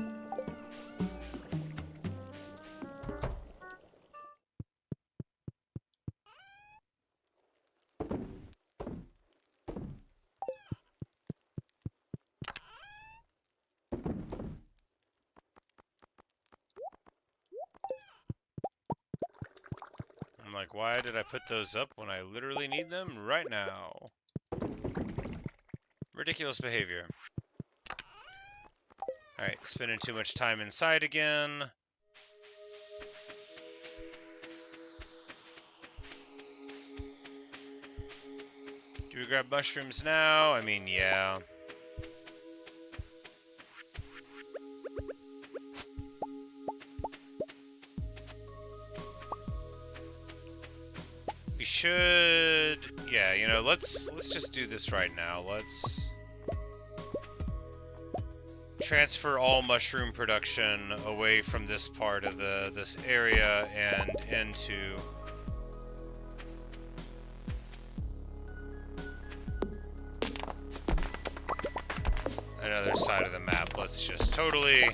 I'm like, why did I put those up when I literally need them right now? Ridiculous behavior. Alright, spending too much time inside again. Do we grab mushrooms now? I mean, yeah. We should... Yeah, you know, let's just do this right now. Let's transfer all mushroom production away from this part of this area and into another side of the map. Let's just totally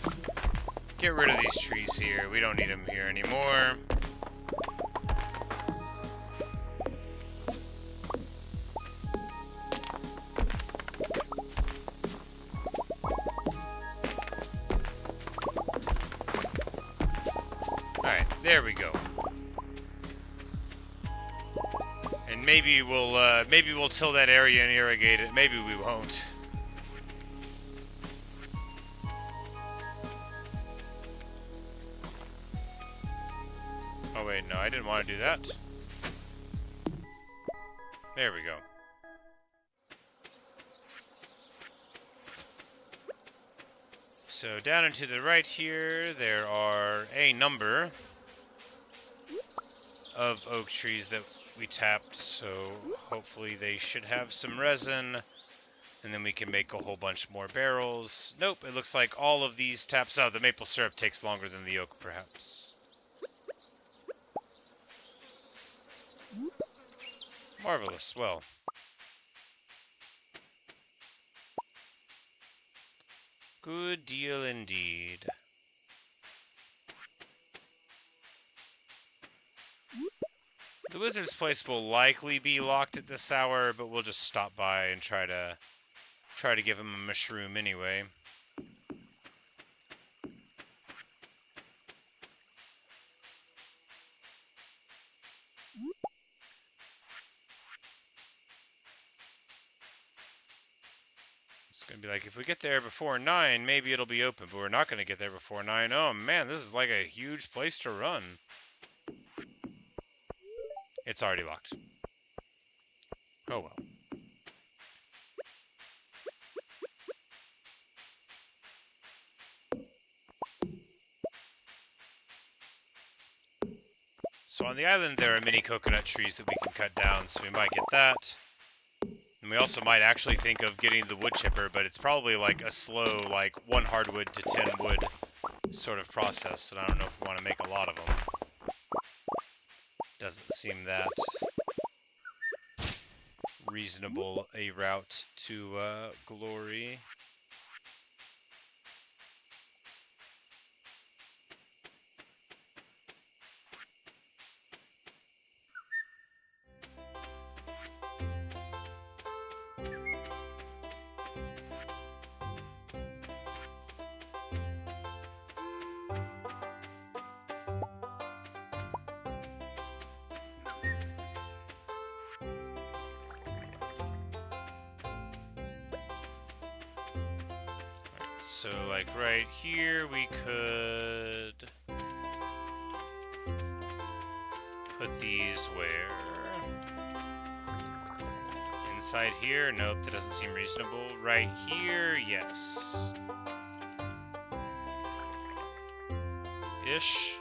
get rid of these trees here. We don't need them here anymore. Alright, there we go. And maybe we'll till that area and irrigate it. Maybe we won't. Oh wait, no, I didn't want to do that. There we go. So down and to the right here, there are a number of oak trees that we tapped, so hopefully they should have some resin, and then we can make a whole bunch more barrels. Nope, it looks like all of these taps out. The maple syrup takes longer than the oak, perhaps. Marvelous. Well, good deal indeed. The wizard's place will likely be locked at this hour, but we'll just stop by and try to give him a mushroom anyway. It's gonna be like, if we get there before 9, maybe it'll be open, but we're not gonna get there before 9. Oh man, this is like a huge place to run. It's already locked. Oh well. So on the island there are many coconut trees that we can cut down, so we might get that. And we also might actually think of getting the wood chipper, but it's probably like a slow, like 1 hardwood to 10 wood sort of process, and I don't know if we want to make a lot of them. Doesn't seem that reasonable a route to glory. So, like, right here, we could put these where? Inside here? Nope, that doesn't seem reasonable. Right here? Yes. Ish.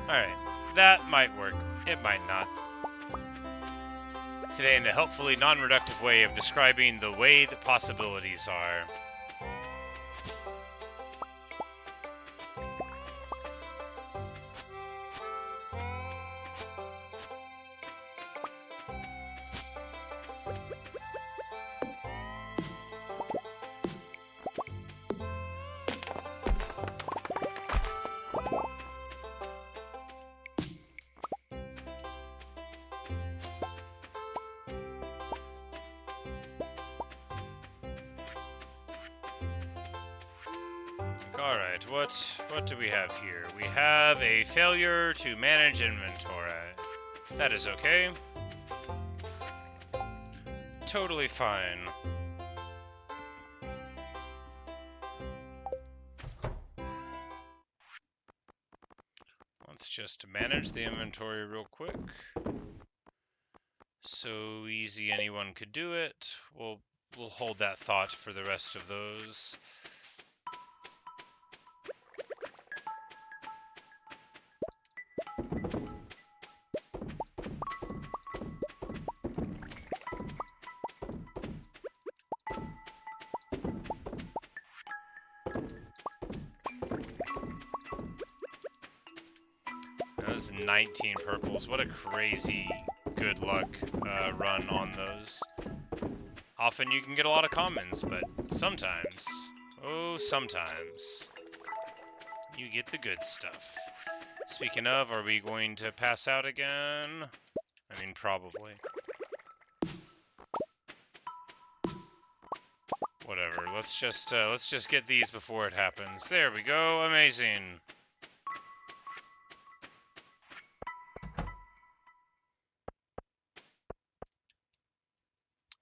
Alright, that might work. It might not. Today, in a helpfully non-reductive way of describing the way that possibilities are. Alright, what do we have here? We have a failure to manage inventory. That is okay. Totally fine. Let's just manage the inventory real quick. So easy anyone could do it. We'll hold that thought for the rest of those. That was 19 purples. What a crazy good luck run on those. Often you can get a lot of commons, but sometimes, oh, sometimes, you get the good stuff. Speaking of, are we going to pass out again? I mean, probably. Whatever, let's just get these before it happens. There we go, amazing.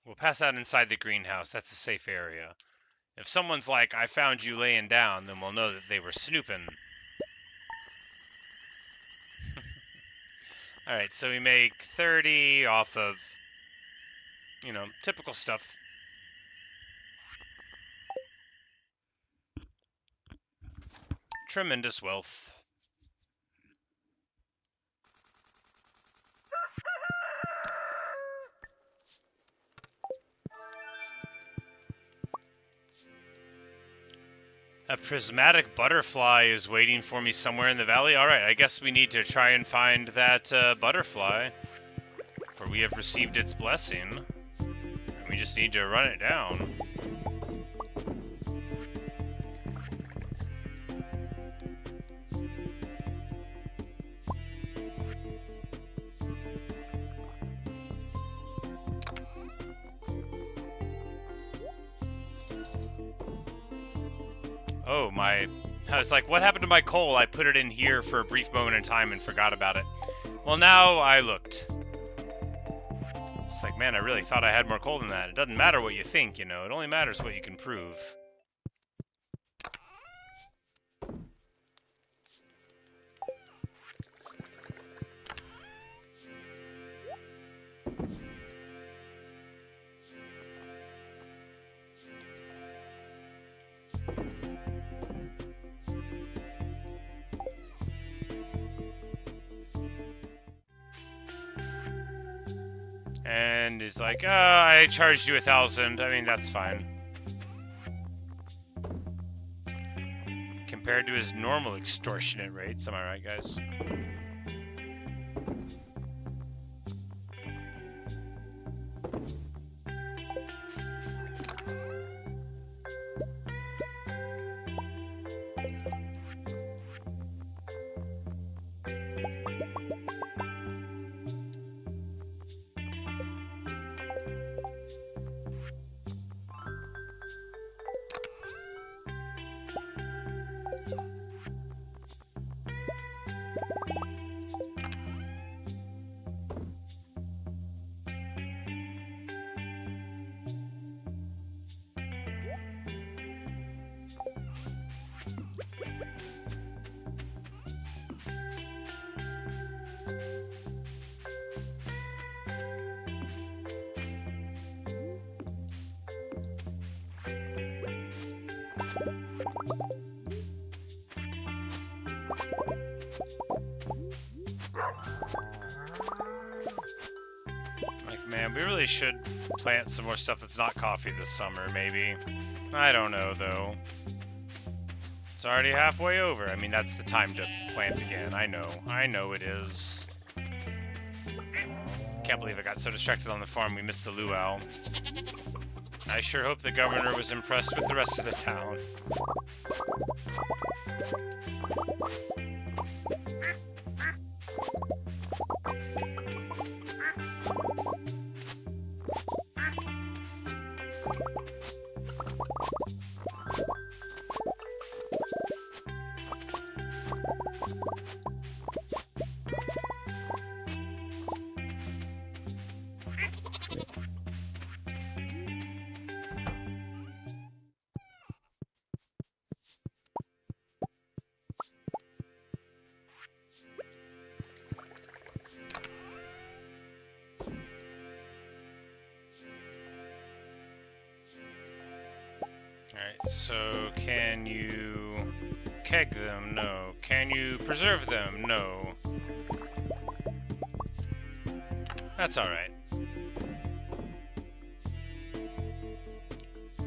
We'll pass out inside the greenhouse. That's a safe area. If someone's like, I found you laying down, then we'll know that they were snooping. Alright, so we make 30 off of, you know, typical stuff. Tremendous wealth. A prismatic butterfly is waiting for me somewhere in the valley. Alright, I guess we need to try and find that butterfly. For we have received its blessing. And we just need to run it down. Oh, I was like, what happened to my coal? I put it in here for a brief moment in time and forgot about it. Well, now I looked. It's like, man, I really thought I had more coal than that. It doesn't matter what you think, you know. It only matters what you can prove. And he's like, I charged you 1,000. I mean, that's fine. Compared to his normal extortionate rates, am I right, guys? We really should plant some more stuff that's not coffee this summer, maybe. I don't know, though. It's already halfway over. I mean, that's the time to plant again. I know it is. Can't believe I got so distracted on the farm we missed the luau. I sure hope the governor was impressed with the rest of the town. Alright, so can you keg them? No. Can you preserve them? No. That's alright.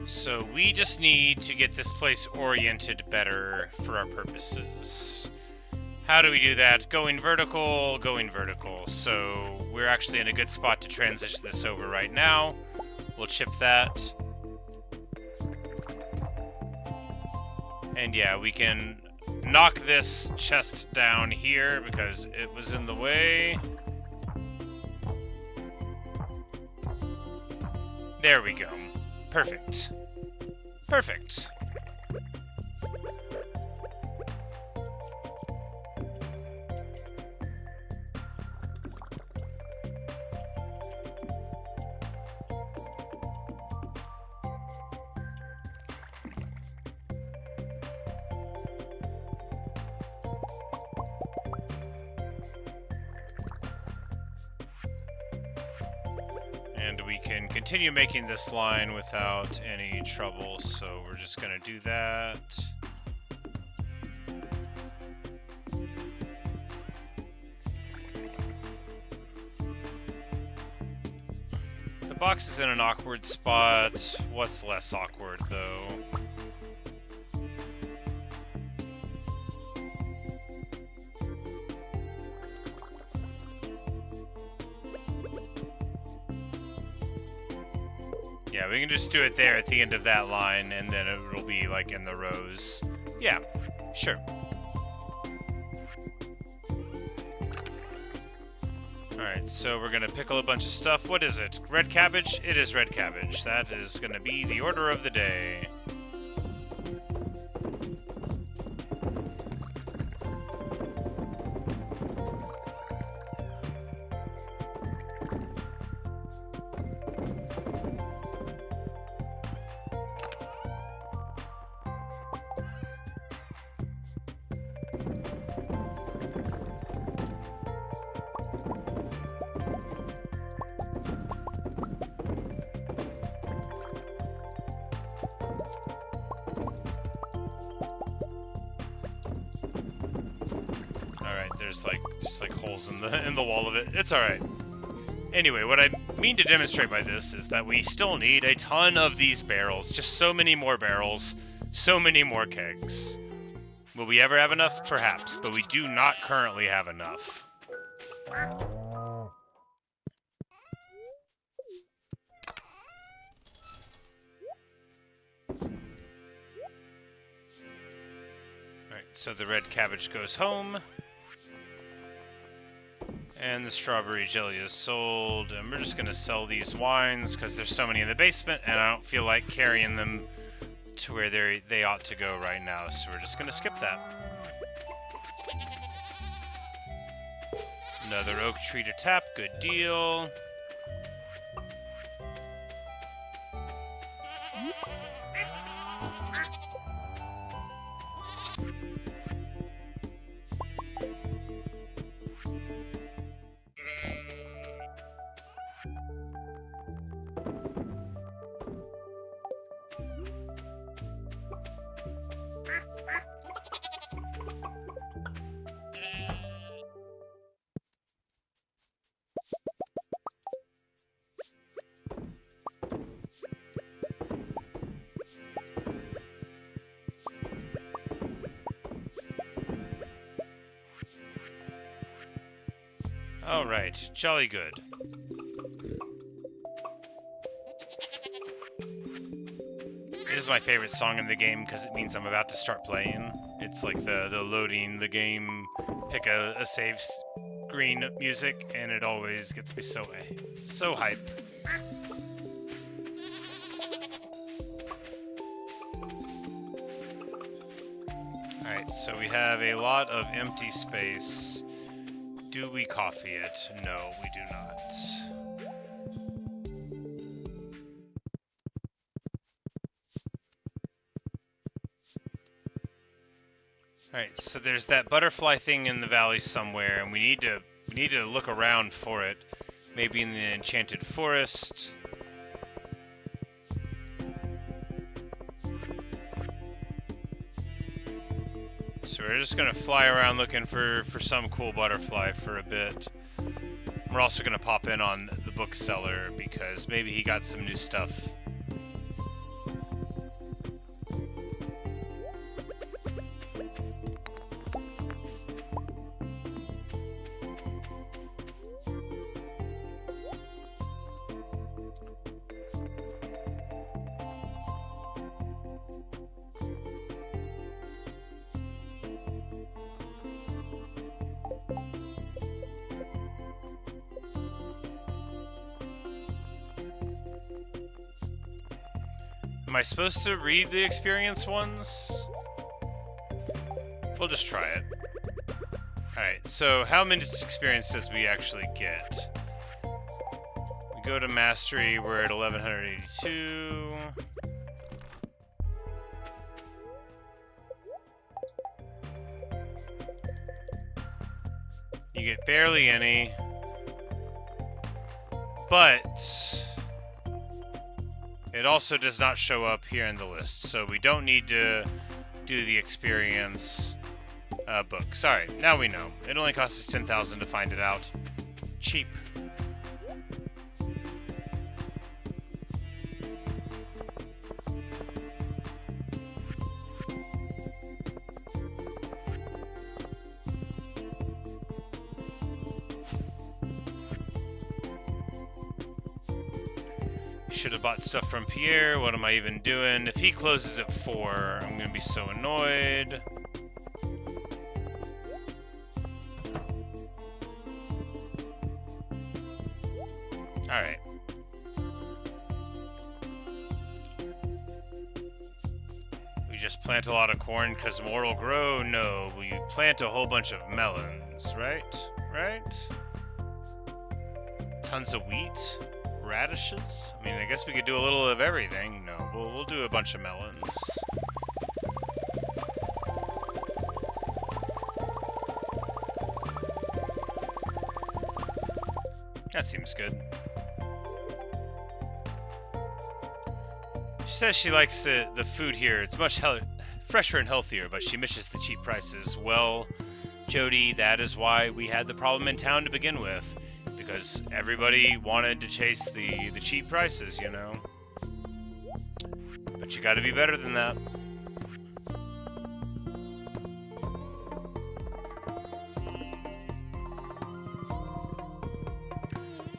So we just need to get this place oriented better for our purposes. How do we do that? Going vertical, going vertical. So we're actually in a good spot to transition this over right now. We'll chip that. And yeah, we can knock this chest down here because it was in the way. There we go. Perfect. Perfect. And we can continue making this line without any trouble, so we're just going to do that. The box is in an awkward spot. What's less awkward, though? Yeah, we can just do it there at the end of that line, and then it'll be, like, in the rows. Yeah, sure. Alright, so we're gonna pickle a bunch of stuff. What is it? Red cabbage? It is red cabbage. That is gonna be the order of the day. There's just like holes in the wall of it. It's alright. Anyway, what I mean to demonstrate by this is that we still need a ton of these barrels. Just so many more barrels, so many more kegs. Will we ever have enough? Perhaps, but we do not currently have enough. Alright, so the red cabbage goes home. And the strawberry jelly is sold, and we're just going to sell these wines because there's so many in the basement, and I don't feel like carrying them to where they ought to go right now, so we're just going to skip that. Another oak tree to tap, good deal. Alright, jolly good. It is my favorite song in the game because it means I'm about to start playing. It's like the loading the game, pick a save screen music, and it always gets me so hype. Alright, so we have a lot of empty space. Do we coffee it? No, we do not. Alright, so there's that butterfly thing in the valley somewhere, and we need to look around for it. Maybe in the enchanted forest. So we're just gonna fly around looking for some cool butterfly for a bit. We're also gonna pop in on the bookseller because maybe he got some new stuff. Am I supposed to read the experience ones? We'll just try it. Alright, so how many experience does we actually get? We go to mastery, we're at 1182. You get barely any. But it also does not show up here in the list, so we don't need to do the experience book. Sorry, now we know. It only costs us 10,000 to find it out. Cheap. Should have bought stuff from Pierre. What am I even doing? If he closes at 4, I'm going to be so annoyed. Alright. We just plant a lot of corn because more will grow? No, we plant a whole bunch of melons, right? Right? Tons of wheat? Radishes? I mean, I guess we could do a little of everything. No, we'll do a bunch of melons. That seems good. She says she likes the food here. It's much fresher and healthier, but she misses the cheap prices. Well, Jody, that is why we had the problem in town to begin with. Because everybody wanted to chase the cheap prices, you know. But you gotta be better than that.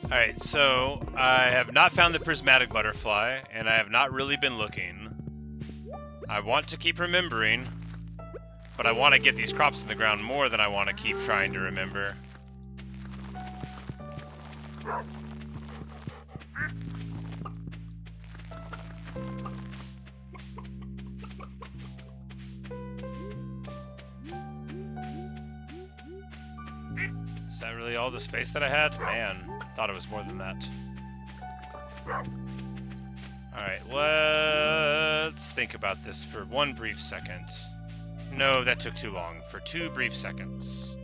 Alright, so I have not found the prismatic butterfly, and I have not really been looking. I want to keep remembering, but I want to get these crops in the ground more than I want to keep trying to remember. Is that really all the space that I had? Man, thought it was more than that. Alright, let's think about this for one brief second. No, that took too long. For 2 brief seconds.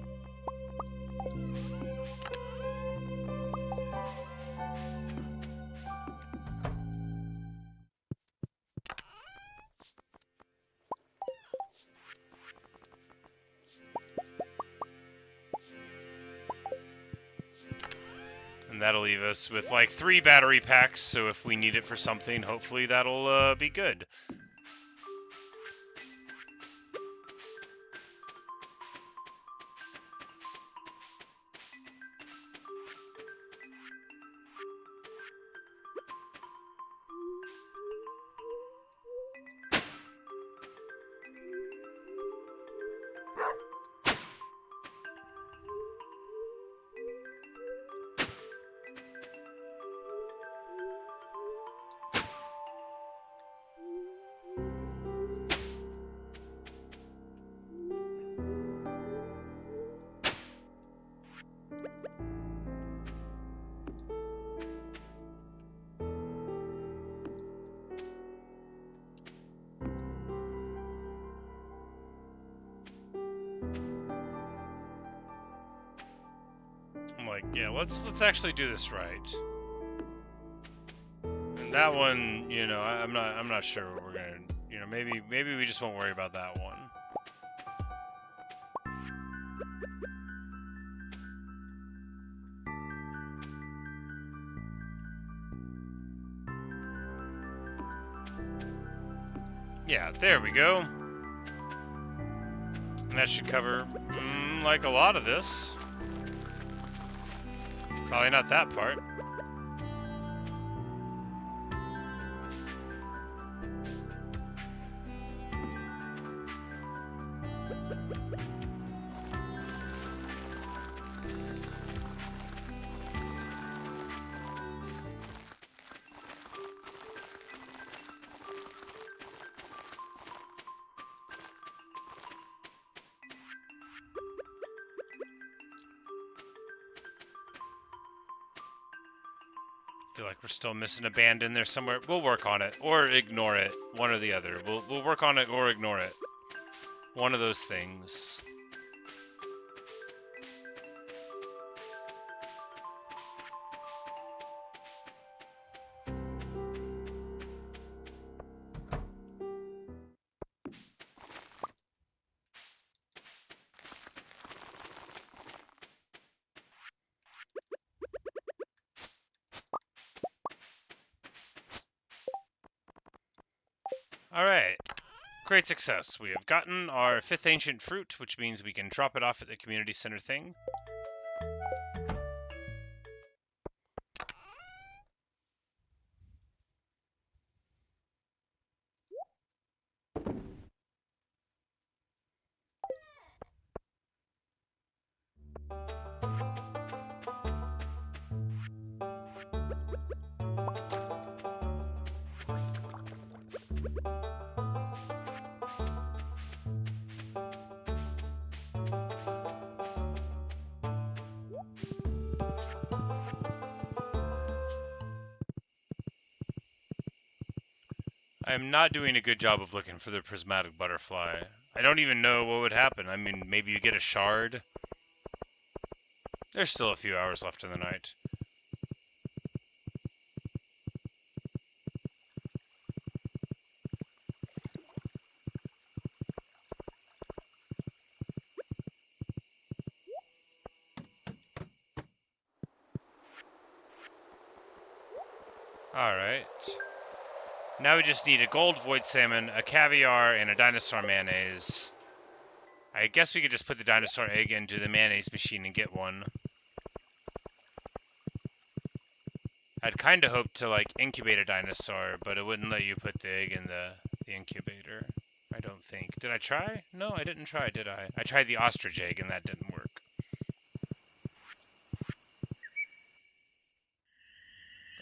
And that'll leave us with like 3 battery packs, so if we need it for something, hopefully that'll be good. Yeah, let's actually do this right. And that one, you know, I'm not sure what we're gonna, you know, maybe we just won't worry about that one. Yeah, there we go. And that should cover, like, a lot of this. Probably not that part. I feel like we're still missing a band in there somewhere. We'll work on it, or ignore it. One or the other. We'll work on it or ignore it. One of those things. Alright. Great success. We have gotten our 5th ancient fruit, which means we can drop it off at the community center thing. I'm not doing a good job of looking for the prismatic butterfly. I don't even know what would happen. I mean, maybe you get a shard. There's still a few hours left in the night. Alright. Now we just need a gold void salmon, a caviar, and a dinosaur mayonnaise. I guess we could just put the dinosaur egg into the mayonnaise machine and get one. I'd kind of hoped to, like, incubate a dinosaur, but it wouldn't let you put the egg in the incubator. I don't think. Did I try? No, I didn't try, did I? I tried the ostrich egg, and that didn't work.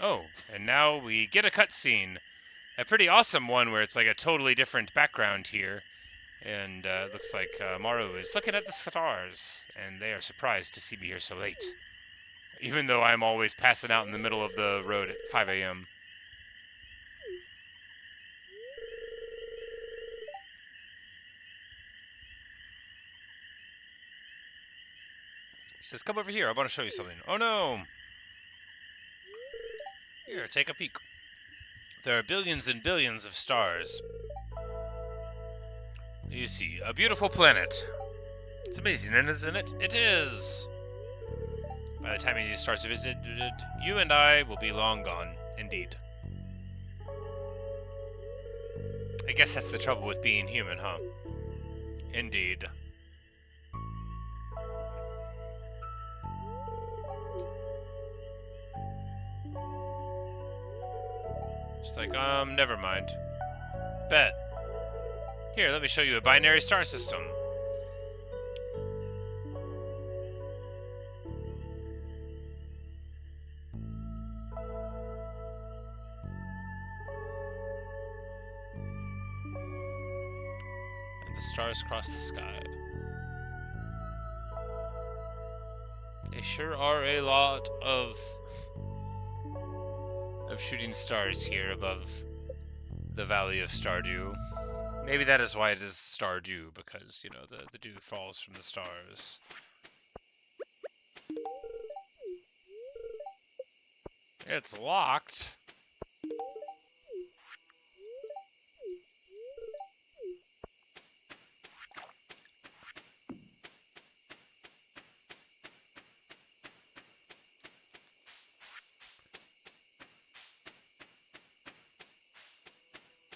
Oh, and now we get a cutscene. A pretty awesome one where it's like a totally different background here. And it looks like Maru is looking at the stars, and they are surprised to see me here so late. Even though I'm always passing out in the middle of the road at 5 a.m. She says, come over here, I want to show you something. Oh no! Here, take a peek. There are billions and billions of stars. You see, a beautiful planet. It's amazing, isn't it? It is! By the time these stars are visited, you and I will be long gone, indeed. I guess that's the trouble with being human, huh? Indeed. She's like, never mind. Bet. Here, let me show you a binary star system. And the stars cross the sky. They sure are a lot of shooting stars here above the valley of Stardew. Maybe that is why it is Stardew, because, you know, the dew falls from the stars. It's locked.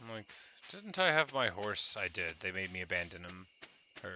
I'm like, didn't I have my horse? I did. They made me abandon him. Her.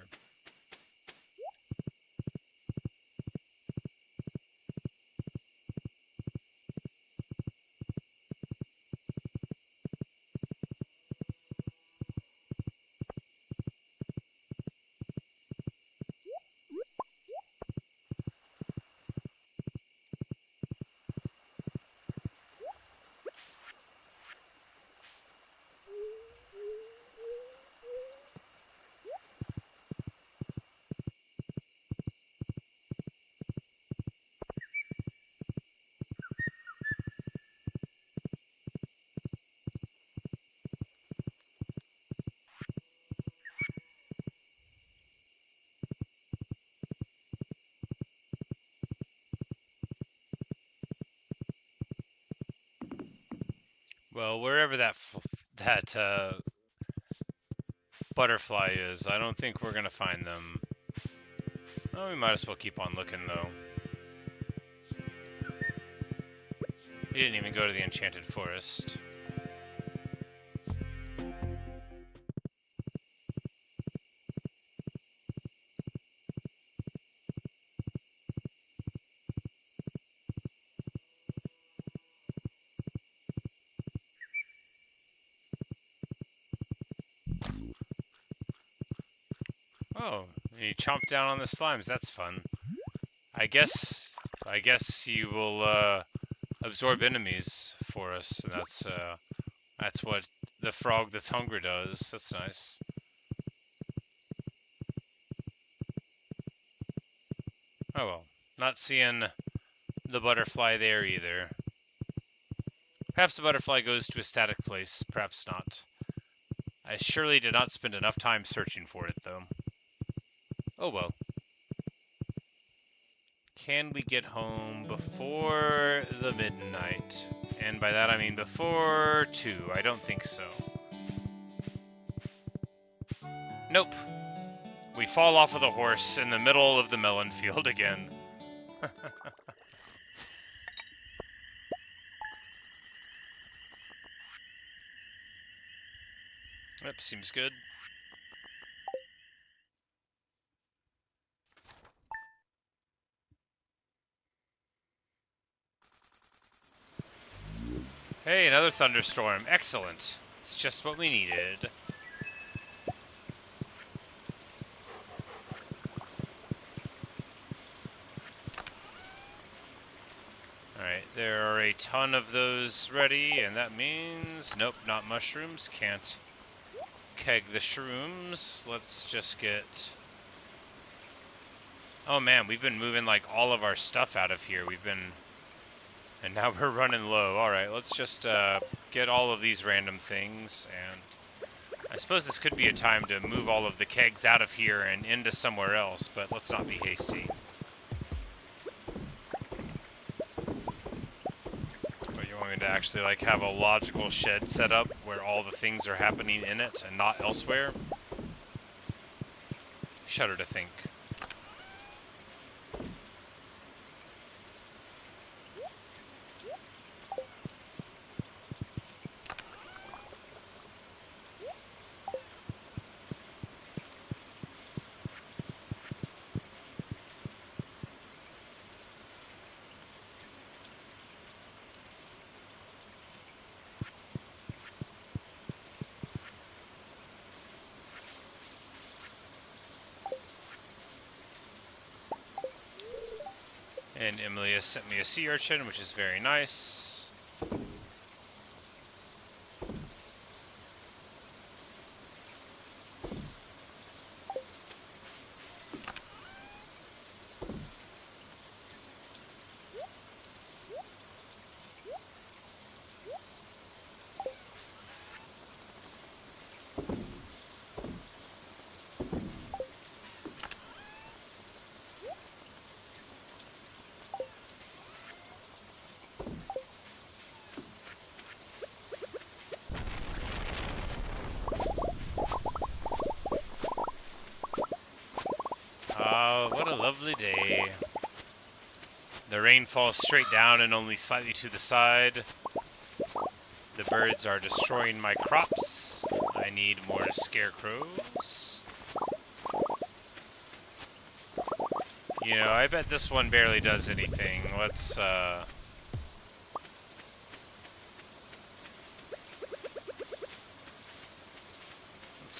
Well, wherever that butterfly is, I don't think we're gonna find them. Oh, we might as well keep on looking though. He didn't even go to the enchanted forest. Oh, he chomped down on the slimes. That's fun. I guess he will absorb enemies for us, and that's what the frog that's hungry does. That's nice. Oh well, not seeing the butterfly there either. Perhaps the butterfly goes to a static place, perhaps not. I surely did not spend enough time searching for it, though. Oh well. Can we get home before the midnight? And by that I mean before 2. I don't think so. Nope. We fall off of the horse in the middle of the melon field again. Yep, seems good. Hey, another thunderstorm. Excellent. It's just what we needed. Alright, there are a ton of those ready, and that means... Nope, not mushrooms. Can't keg the shrooms. Let's just get... Oh man, we've been moving like all of our stuff out of here. And now we're running low. Alright, let's just get all of these random things, and I suppose this could be a time to move all of the kegs out of here and into somewhere else, but let's not be hasty. But you want me to actually like have a logical shed set up where all the things are happening in it and not elsewhere? Shudder to think. And Emily has sent me a sea urchin, which is very nice. Wow, what a lovely day. The rain falls straight down and only slightly to the side. The birds are destroying my crops. I need more scarecrows. You know, I bet this one barely does anything. Let's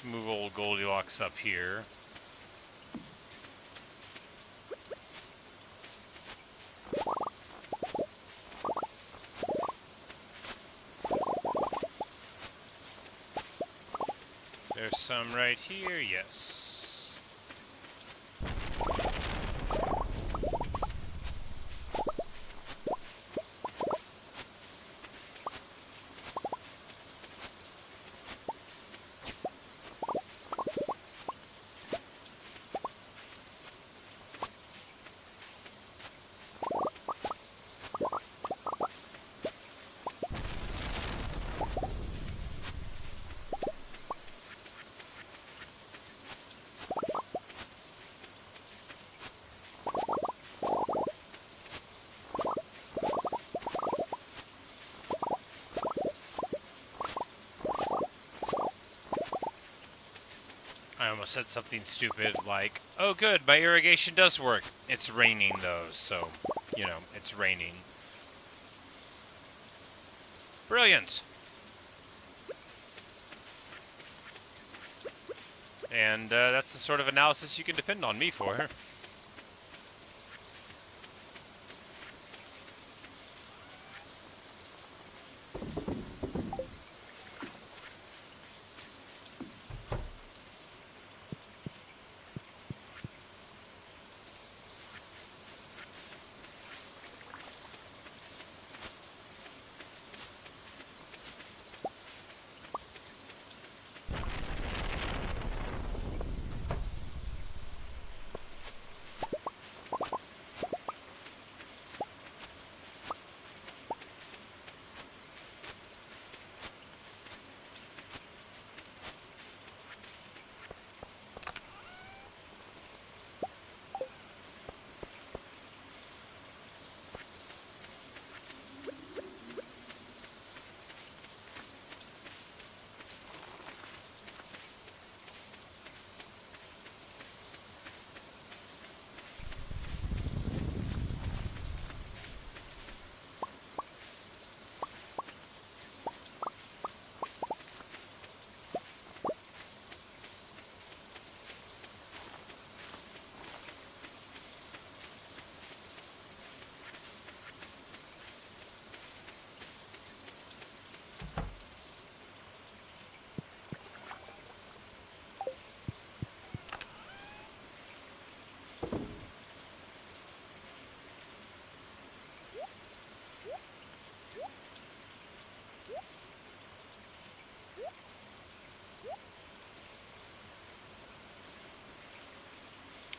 move old Goldilocks up here. There's some right here, yes. I almost said something stupid like, oh good, my irrigation does work. It's raining though, so, you know, it's raining. Brilliant! And that's the sort of analysis you can depend on me for.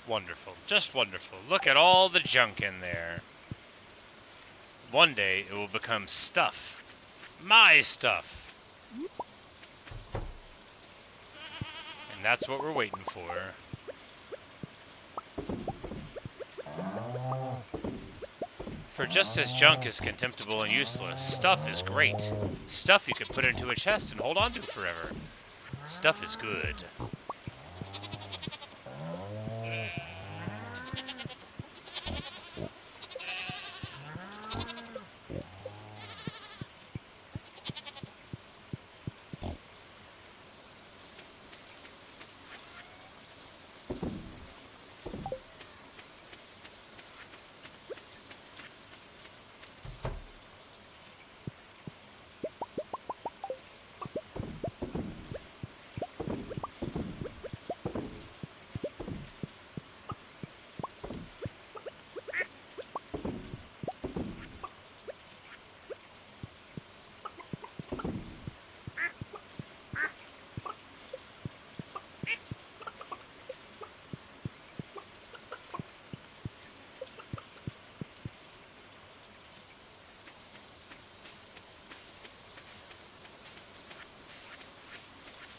Wonderful. Just wonderful. Look at all the junk in there. One day it will become stuff. My stuff. And that's what we're waiting for. For just as junk is contemptible and useless, stuff is great. Stuff you can put into a chest and hold on to forever. Stuff is good.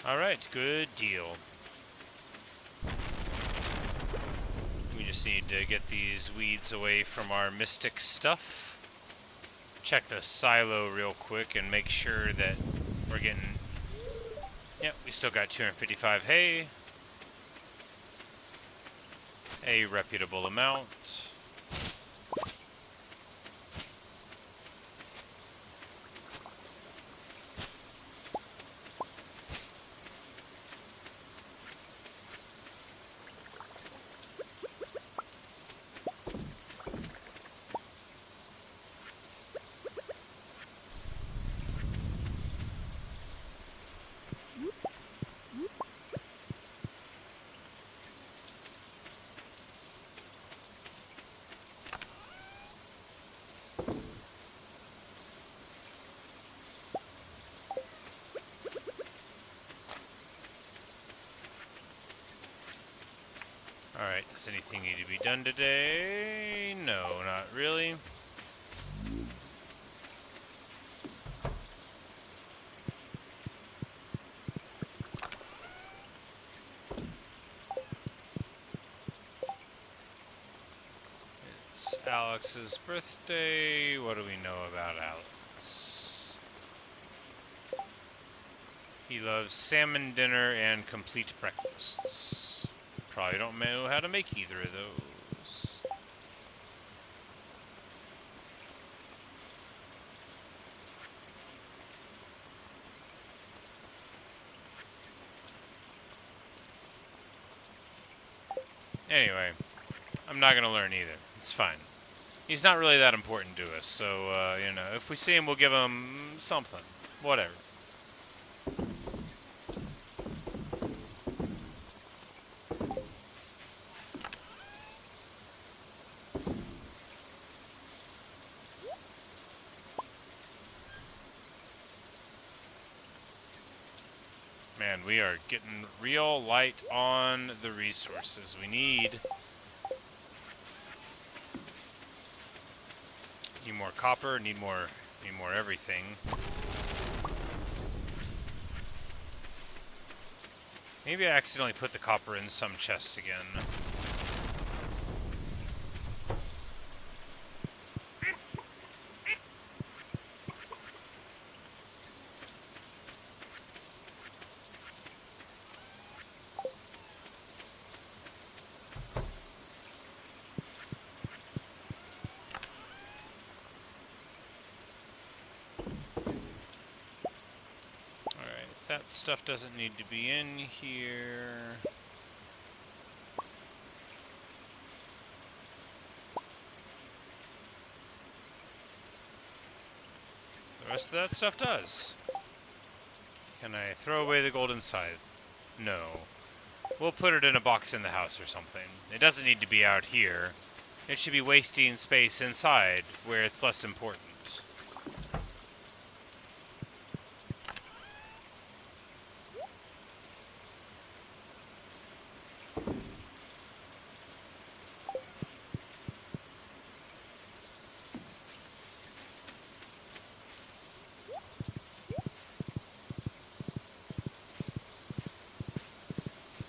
Alright, good deal. Let me Just need to get these weeds away from our mystic stuff. Check the silo real quick and make sure that we're getting... Yep, we still got 255 hay. A reputable amount. Alright, does anything need to be done today? No, not really. It's Alex's birthday. What do we know about Alex? He loves salmon dinner and complete breakfasts. Probably don't know how to make either of those. Anyway, I'm not going to learn either. It's fine. He's not really that important to us, so, you know, if we see him, we'll give him something. Whatever. Man, we are getting real light on the resources we need. Need more copper, need more everything. Maybe I accidentally put the copper in some chest again. That stuff doesn't need to be in here. The rest of that stuff does. Can I throw away the golden scythe? No. We'll put it in a box in the house or something. It doesn't need to be out here. It should be wasting space inside, where it's less important.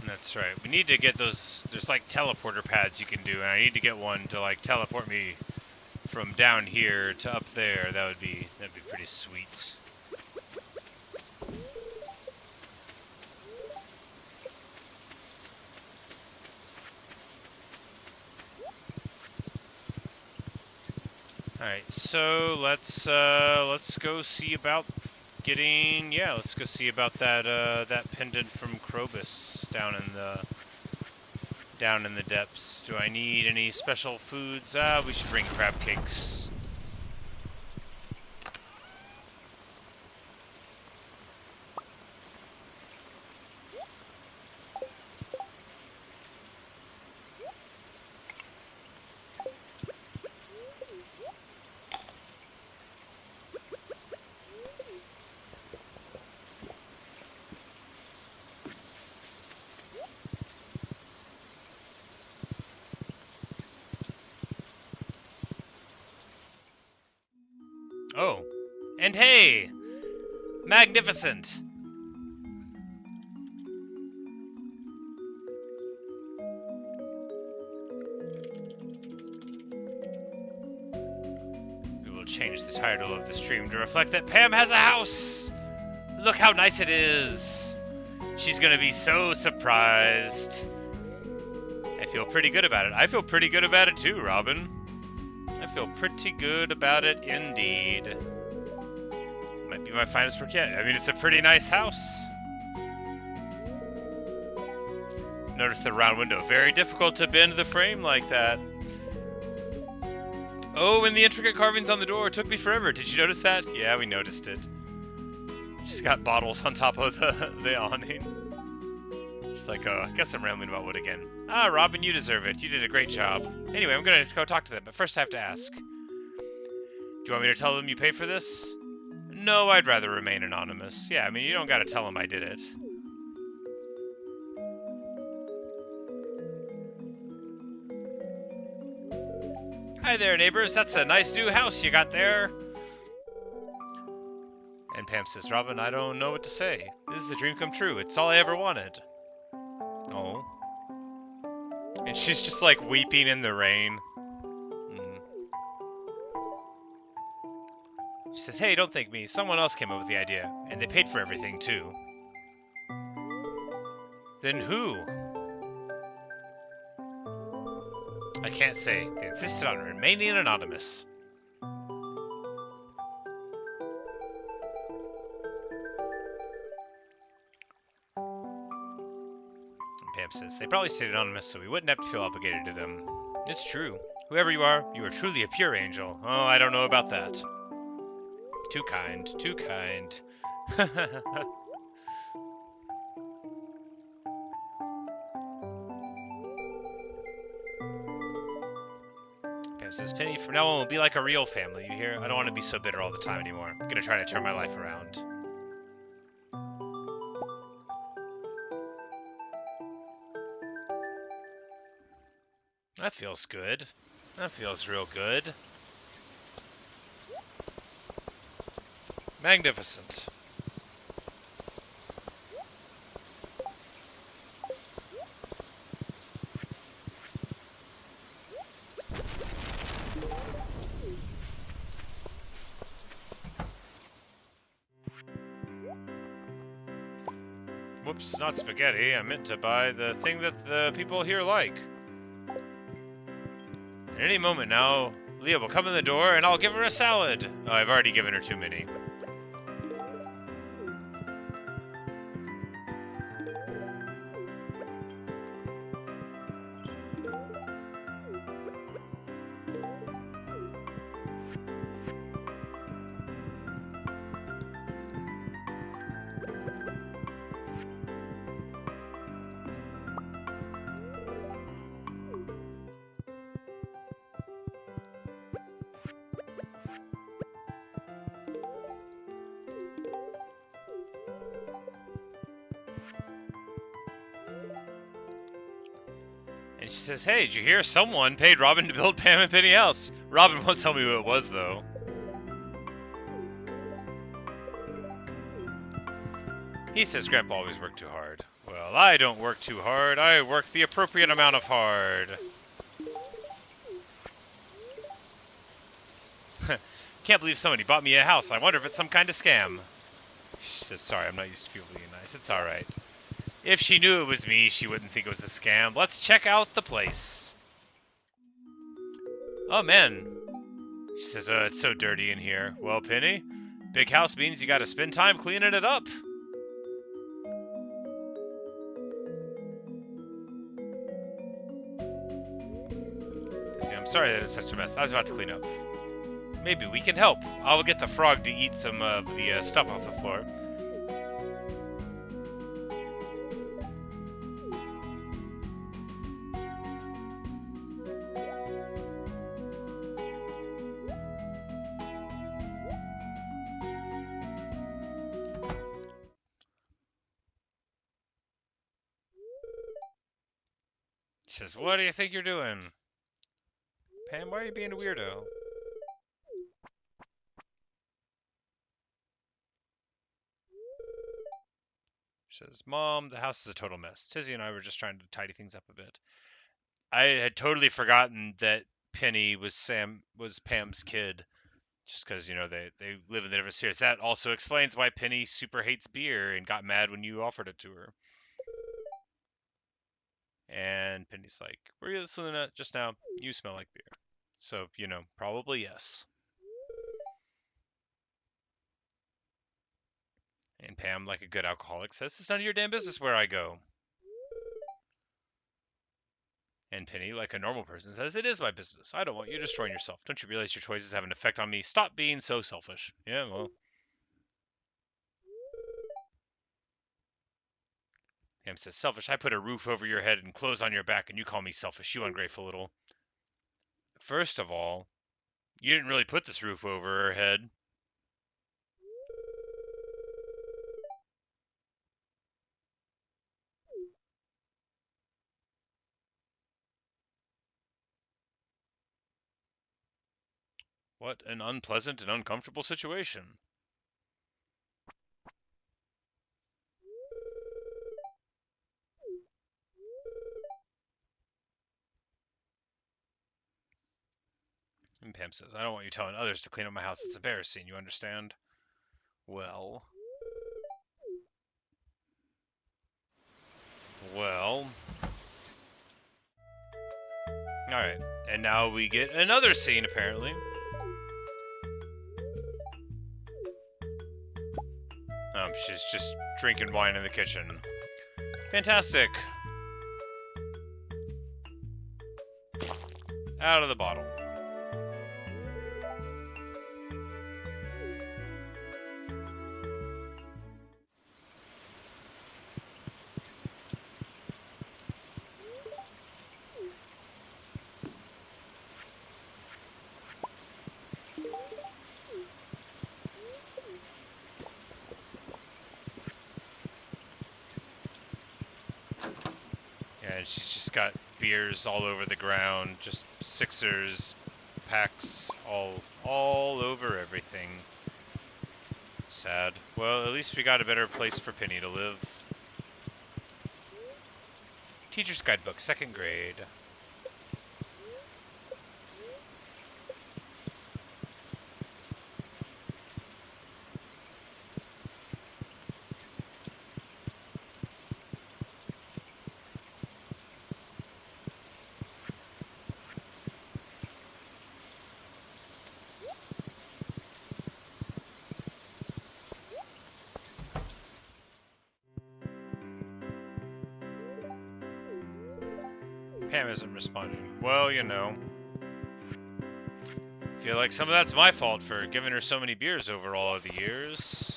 That's right. We need to get those. There's like teleporter pads you can do, and I need to get one to like teleport me from down here to up there. That'd be pretty sweet. All right, so let's go see about getting, yeah, let's go see about that that pendant from Krobus down in the depths. Do I need any special foods? We should bring crab cakes. Oh, and hey, magnificent. will change the title of the stream to reflect that Pam has a house! Look how nice it is! She's gonna be so surprised. I feel pretty good about it. I feel pretty good about it too, Robin. I feel pretty good about it indeed. Might be my finest work yet. I mean, it's a pretty nice house. Notice the round window. Very difficult to bend the frame like that. Oh, and the intricate carvings on the door. It took me forever. Did you notice that? Yeah, we noticed it. She's got bottles on top of the awning. She's like, I guess I'm rambling about wood again. Ah, Robin, you deserve it. You did a great job. Anyway, I'm going to go talk to them, but first I have to ask. Do you want me to tell them you paid for this? No, I'd rather remain anonymous. Yeah, I mean, you don't got to tell them I did it. Hi there, neighbors. That's a nice new house you got there. And Pam says, Robin, I don't know what to say. This is a dream come true. It's all I ever wanted. Oh. And she's just like weeping in the rain. She says, hey, don't thank me. Someone else came up with the idea. And they paid for everything, too. Then who? I can't say. They insisted on remaining anonymous. Pam says, they probably stayed anonymous so we wouldn't have to feel obligated to them. It's true. Whoever you are truly a pure angel. Oh, I don't know about that. Too kind, too kind. Pam says, Penny, from now on we'll be like a real family, you hear? I don't want to be so bitter all the time anymore. I'm gonna try to turn my life around. That feels good. That feels real good. Magnificent. Whoops, not spaghetti. I meant to buy the thing that the people here like. At any moment now, Leah will come in the door and I'll give her a salad. Oh, I've already given her too many. And she says, hey, did you hear? Someone paid Robin to build Pam and Penny house. Robin won't tell me who it was, though. He says Grandpa always worked too hard. Well, I don't work too hard. I work the appropriate amount of hard. Can't believe somebody bought me a house. I wonder if it's some kind of scam. She says, sorry, I'm not used to people being nice. It's alright. If she knew it was me, she wouldn't think it was a scam. Let's check out the place. Oh, man. She says, oh, it's so dirty in here. Well, Penny, big house means you gotta spend time cleaning it up. See, I'm sorry that it's such a mess. I was about to clean up. Maybe we can help. I'll get the frog to eat some of the stuff off the floor. She says, what do you think you're doing? Pam, why are you being a weirdo? She says, Mom, the house is a total mess. Tizzy and I were just trying to tidy things up a bit. I had totally forgotten that Penny was Pam's kid. Just because, you know, they live in the different spheres. That also explains why Penny super hates beer and got mad when you offered it to her. And Penny's like, were you listening to that just now? You smell like beer. So, you know, probably yes. And Pam, like a good alcoholic, says, it's none of your damn business where I go. And Penny, like a normal person, says, it is my business. I don't want you destroying yourself. Don't you realize your choices have an effect on me? Stop being so selfish. Yeah, well. Pam says, selfish? I put a roof over your head and clothes on your back, and you call me selfish, you ungrateful little. First of all, you didn't really put this roof over her head. What an unpleasant and uncomfortable situation. And Pam says, I don't want you telling others to clean up my house. It's embarrassing, you understand? Well. Well. Alright. And now we get another scene, apparently. She's just drinking wine in the kitchen. Fantastic. Out of the bottle. And she's just got beers all over the ground, just Sixers packs all over everything. Sad. Well, at least we got a better place for Penny to live. Teacher's Guidebook, 2nd grade. Pam isn't responding. Well, you know. Feel like some of that's my fault for giving her so many beers over all of the years.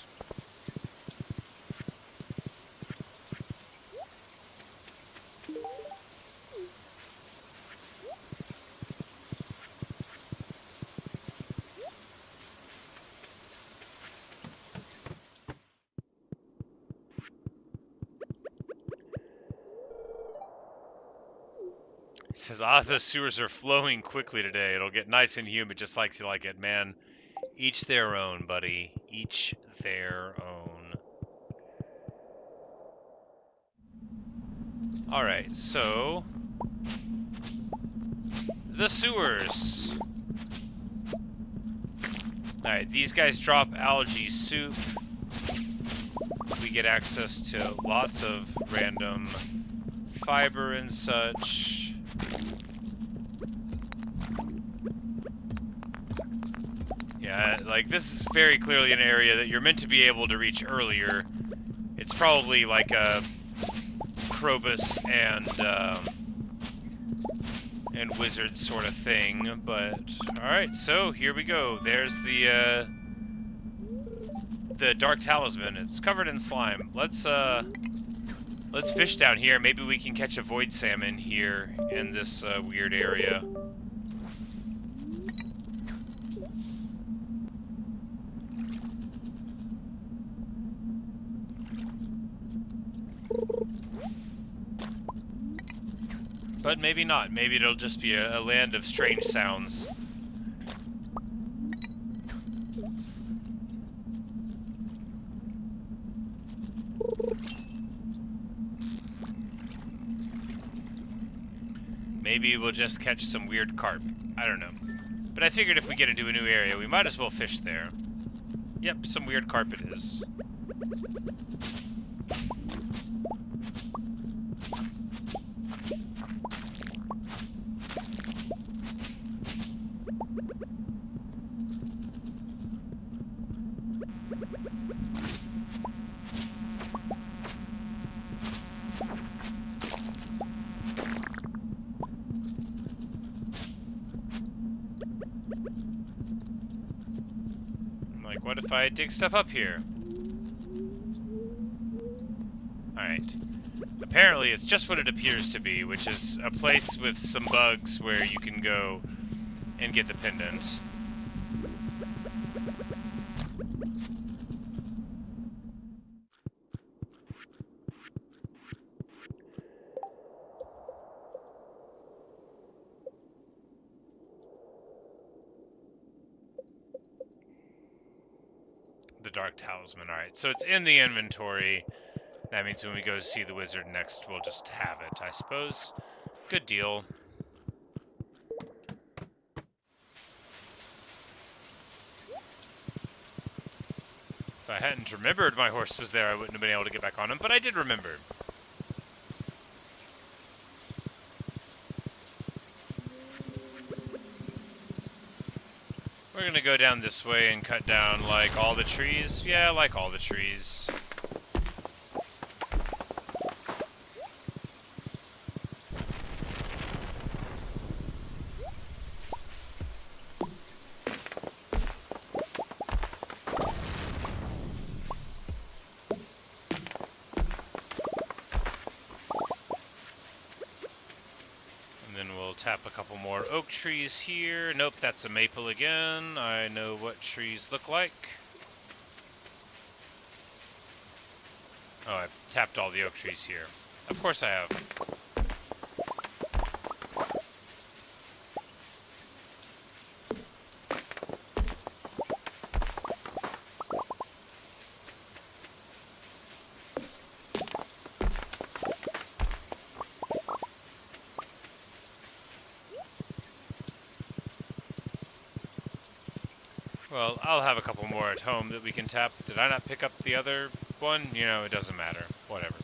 He says, the sewers are flowing quickly today. It'll get nice and humid just like you like it, man. Each their own, buddy. Each their own. Alright, so... the sewers. Alright, these guys drop algae soup. We get access to lots of random fiber and such. Yeah, like this is very clearly an area that you're meant to be able to reach earlier. It's probably like a Krobus and wizard sort of thing, but alright, so here we go. There's the Dark Talisman. It's covered in slime. Let's fish down here. Maybe we can catch a void salmon here in this weird area. But maybe not. Maybe it'll just be a land of strange sounds. Maybe we'll just catch some weird carp. I don't know. But I figured if we get into a new area, we might as well fish there. Yep, some weird carpet is. Like, what if I dig stuff up here? Alright. Apparently, it's just what it appears to be, which is a place with some bugs where you can go and get the pendant. The Dark Talisman. Alright, so it's in the inventory. That means when we go to see the wizard next, we'll just have it, I suppose. Good deal. If I hadn't remembered my horse was there, I wouldn't have been able to get back on him, but I did remember. We're gonna go down this way and cut down, like, all the trees. Yeah, like all the trees. Tap a couple more oak trees here. Nope, that's a maple again. I know what trees look like. Oh, I've tapped all the oak trees here. Of course I have. Well, I'll have a couple more at home that we can tap. Did I not pick up the other one? You know, it doesn't matter. Whatever.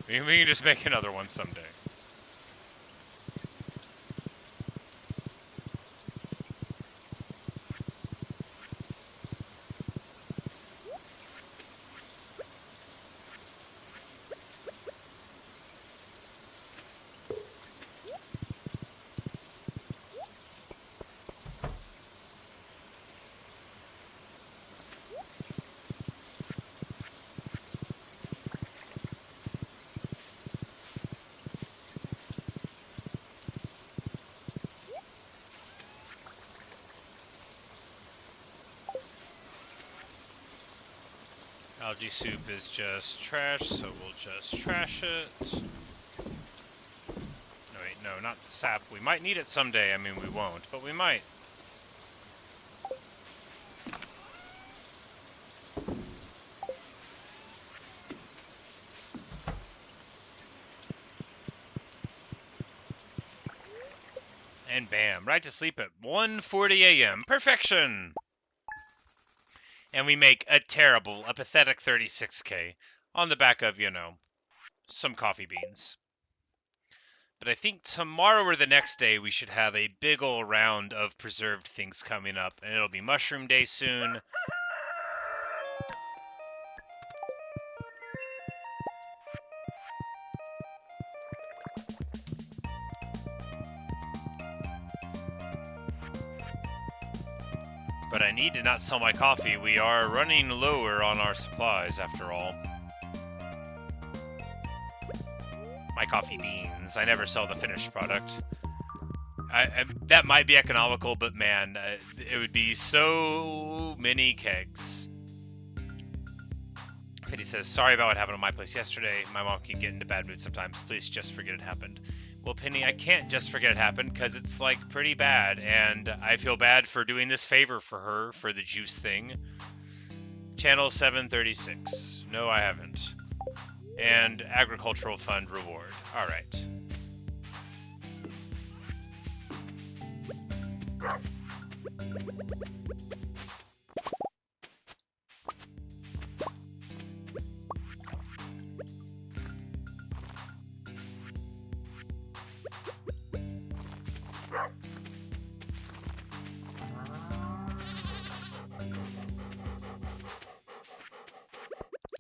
We can just make another one someday. Algae soup is just trash, so we'll just trash it. No, wait, no, not the sap. We might need it someday. I mean, we won't, but we might. And bam, right to sleep at 1:40 a.m. Perfection! And we make a pathetic 36k on the back of, you know, some coffee beans. But I think tomorrow or the next day we should have a big ol' round of preserved things coming up, and it'll be Mushroom Day soon. But I need to not sell my coffee. We are running lower on our supplies, after all. My coffee beans. I never sell the finished product. That might be economical, but man, it would be so many kegs. Penny says, sorry about what happened on my place yesterday. My mom can get into bad mood sometimes. Please just forget it happened. Well, Penny, I can't just forget it happened because it's, like, pretty bad, and I feel bad for doing this favor for her for the juice thing. Channel 736. No, I haven't. And Agricultural Fund reward. Alright.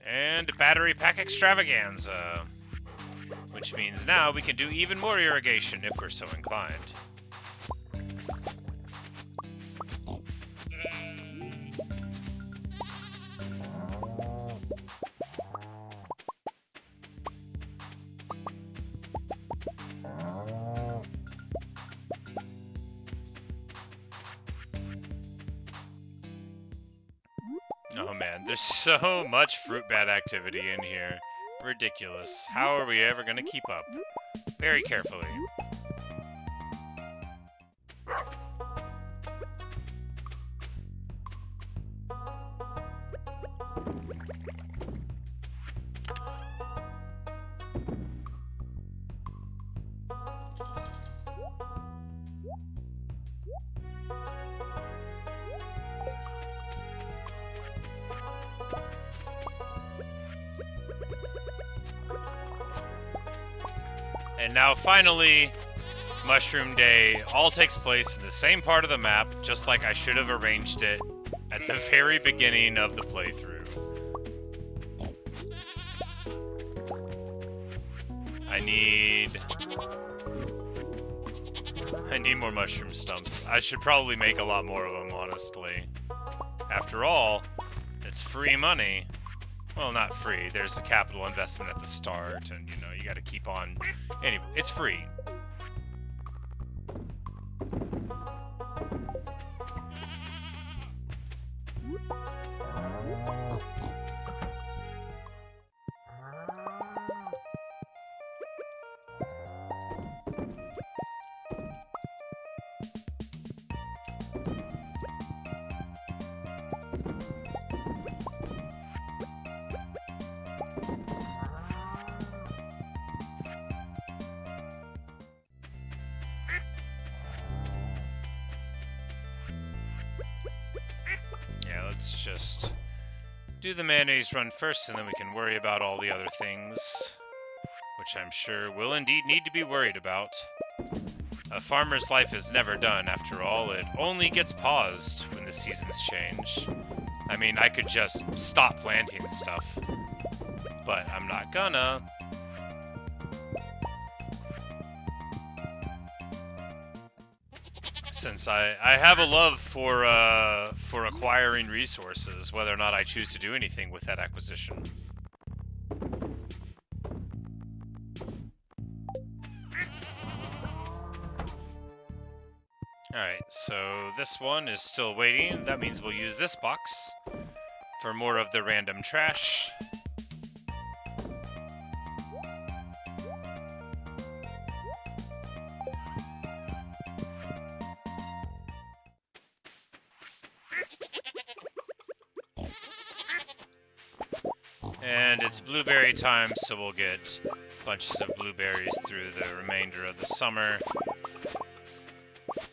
And battery pack extravaganza, which means now we can do even more irrigation if we're so inclined. Oh man, there's so much fruit bat activity in here. Ridiculous. How are we ever going to keep up? Very carefully. And now finally, Mushroom Day all takes place in the same part of the map, just like I should have arranged it at the very beginning of the playthrough. I need more mushroom stumps. I should probably make a lot more of them, honestly. After all, it's free money. Well, not free. There's a capital investment at the start, and, you know, you gotta keep on... Anyway, it's free. Let's just do the mayonnaise run first, and then we can worry about all the other things, which I'm sure will indeed need to be worried about. A farmer's life is never done, after all. It only gets paused when the seasons change. I mean, I could just stop planting stuff, but I'm not gonna. Since I have a love for acquiring resources, whether or not I choose to do anything with that acquisition. Alright, so this one is still waiting. That means we'll use this box for more of the random trash. And it's blueberry time, so we'll get bunches of blueberries through the remainder of the summer.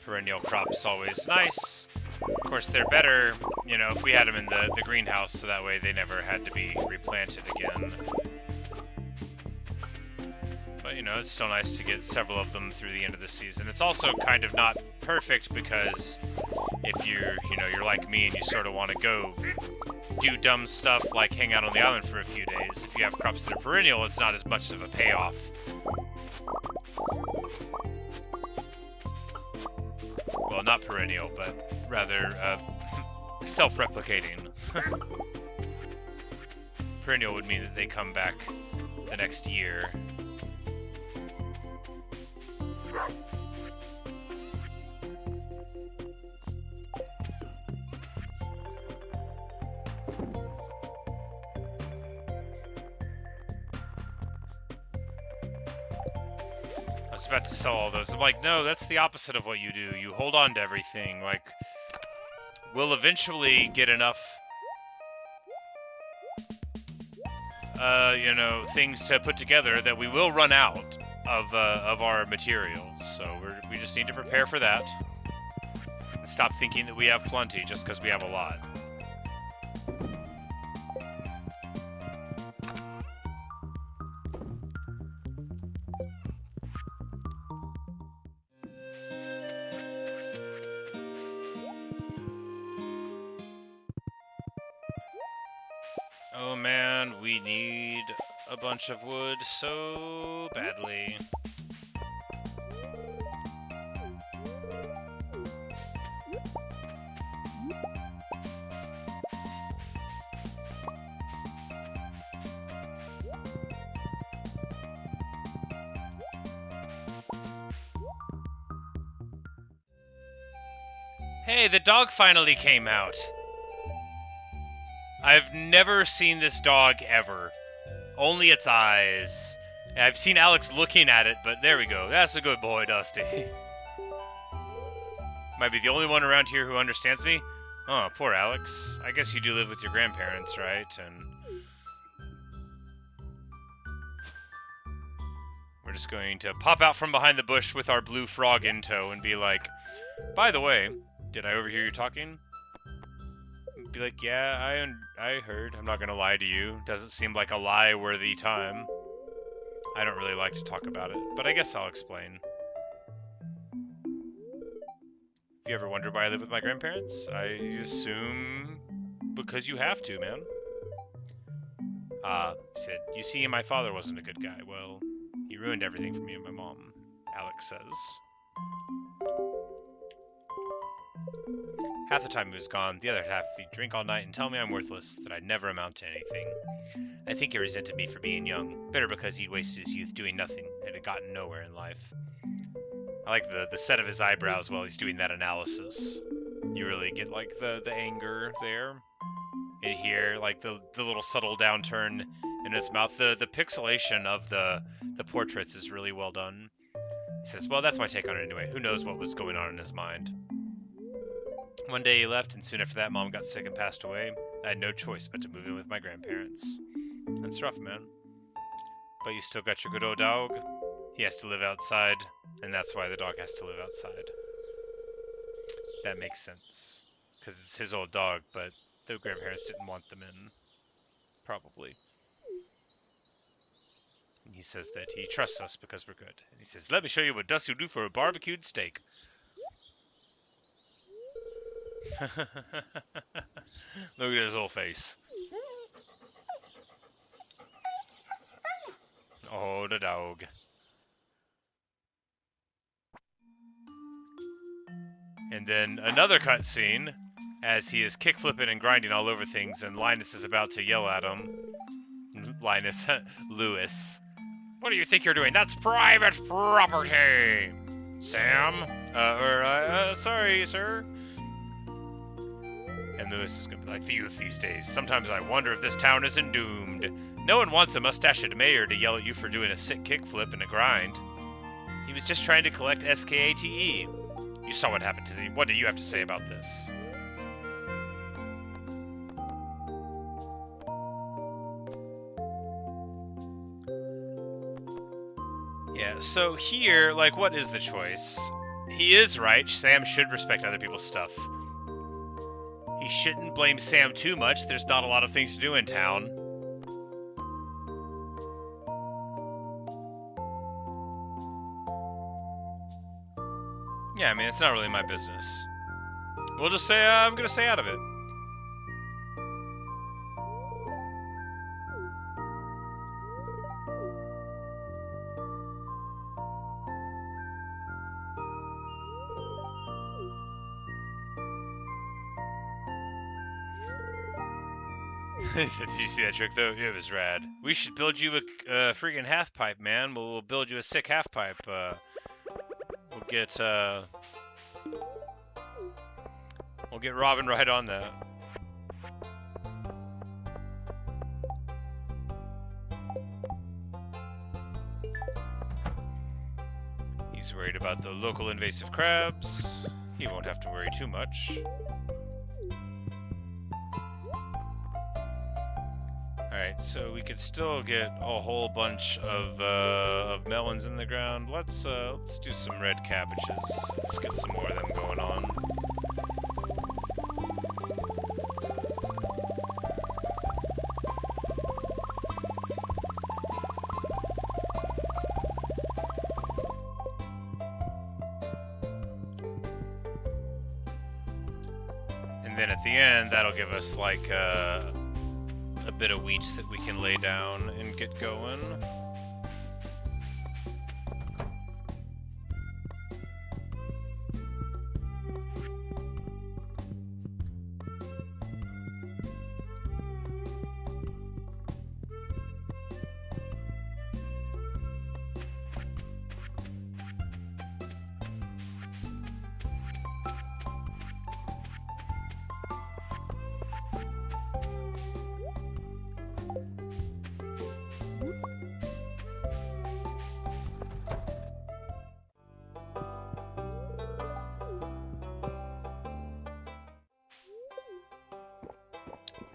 Perennial crops always nice. Of course, they're better, you know, if we had them in the greenhouse, so that way they never had to be replanted again. But, you know, it's still nice to get several of them through the end of the season. It's also kind of not perfect, because if you're like me and you sort of want to go do dumb stuff like hang out on the island for a few days, if you have crops that are perennial, it's not as much of a payoff. Well, not perennial, but rather self-replicating. Perennial would mean that they come back the next year. I was about to sell all those. I'm like, no, that's the opposite of what you do. You hold on to everything. Like, we'll eventually get enough, you know, things to put together that we will run out of our materials. So we just need to prepare for that. Stop thinking that we have plenty just because we have a lot. Oh man, we need a bunch of wood so badly. Hey, the dog finally came out. I've never seen this dog ever. Only its eyes. I've seen Alex looking at it, but there we go. That's a good boy, Dusty. Might be the only one around here who understands me. Oh, poor Alex. I guess you do live with your grandparents, right? And we're just going to pop out from behind the bush with our blue frog in tow and be like, by the way, did I overhear you talking? Be like, yeah, I heard. I'm not gonna lie to you. Doesn't seem like a lie-worthy time. I don't really like to talk about it, but I guess I'll explain. If you ever wonder why I live with my grandparents, I assume because you have to, man. He said, you see, my father wasn't a good guy. Well, he ruined everything for me and my mom, Alex says. Half the time he was gone, the other half he'd drink all night and tell me I'm worthless, that I'd never amount to anything. I think he resented me for being young, bitter because he'd wasted his youth doing nothing and had gotten nowhere in life. I like the set of his eyebrows while he's doing that analysis. You really get like the anger there. And here, like the little subtle downturn in his mouth. The pixelation of the portraits is really well done. He says, well, that's my take on it anyway. Who knows what was going on in his mind. One day he left, and soon after that, Mom got sick and passed away. I had no choice but to move in with my grandparents. That's rough, man. But you still got your good old dog. He has to live outside, and that's why the dog has to live outside. That makes sense. Because it's his old dog, but the grandparents didn't want them in. Probably. And he says that he trusts us because we're good. And he says, let me show you what Dusty will do for a barbecued steak. Look at his whole face. Oh, the dog. And then another cutscene as he is kick-flipping and grinding all over things, and Linus is about to yell at him. Lewis. What do you think you're doing? That's private property! Sam? Sorry, sir. And Lewis is going to be like, the youth these days. Sometimes I wonder if this town isn't doomed. No one wants a mustached mayor to yell at you for doing a sick kickflip and a grind. He was just trying to collect SKATE. You saw what happened to Tizzy. What do you have to say about this? Yeah, so here, like, what is the choice? He is right. Sam should respect other people's stuff. He shouldn't blame Sam too much. There's not a lot of things to do in town. Yeah, I mean, it's not really my business. We'll just say I'm gonna stay out of it. He said, did you see that trick, though? It was rad. We should build you a freaking half pipe, man. We'll build you a sick half pipe. We'll get Robin right on that. He's worried about the local invasive crabs. He won't have to worry too much. Alright, so we could still get a whole bunch of melons in the ground. Let's do some red cabbages. Let's get some more of them going on. And then at the end, that'll give us like a bit of wheat that we can lay down and get going.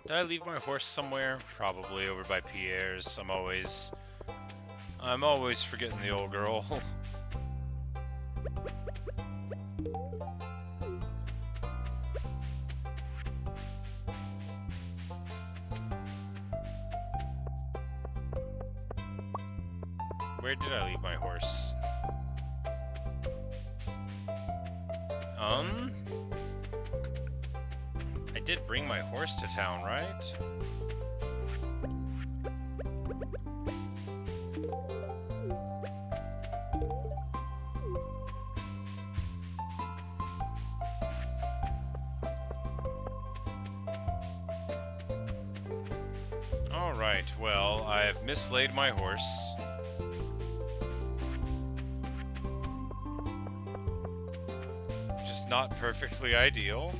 Did I leave my horse somewhere? Probably over by Pierre's. I'm always forgetting the old girl. Where did I leave my horse? I did bring my horse to town, right? Alright, well, I have mislaid my horse. Just not perfectly ideal.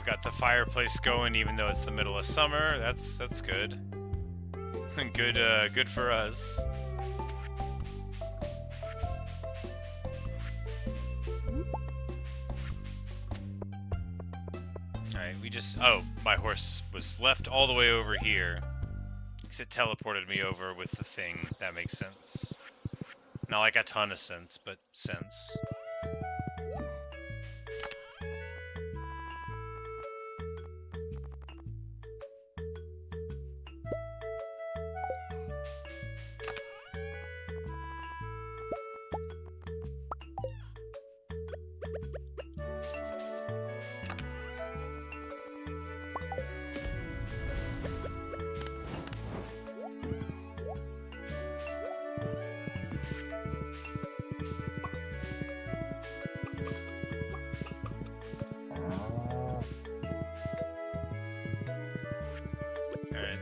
Got the fireplace going even though it's the middle of summer. That's good. Good for us. Alright, oh, my horse was left all the way over here. Because it teleported me over with the thing. That makes sense. Not like a ton of sense, but sense.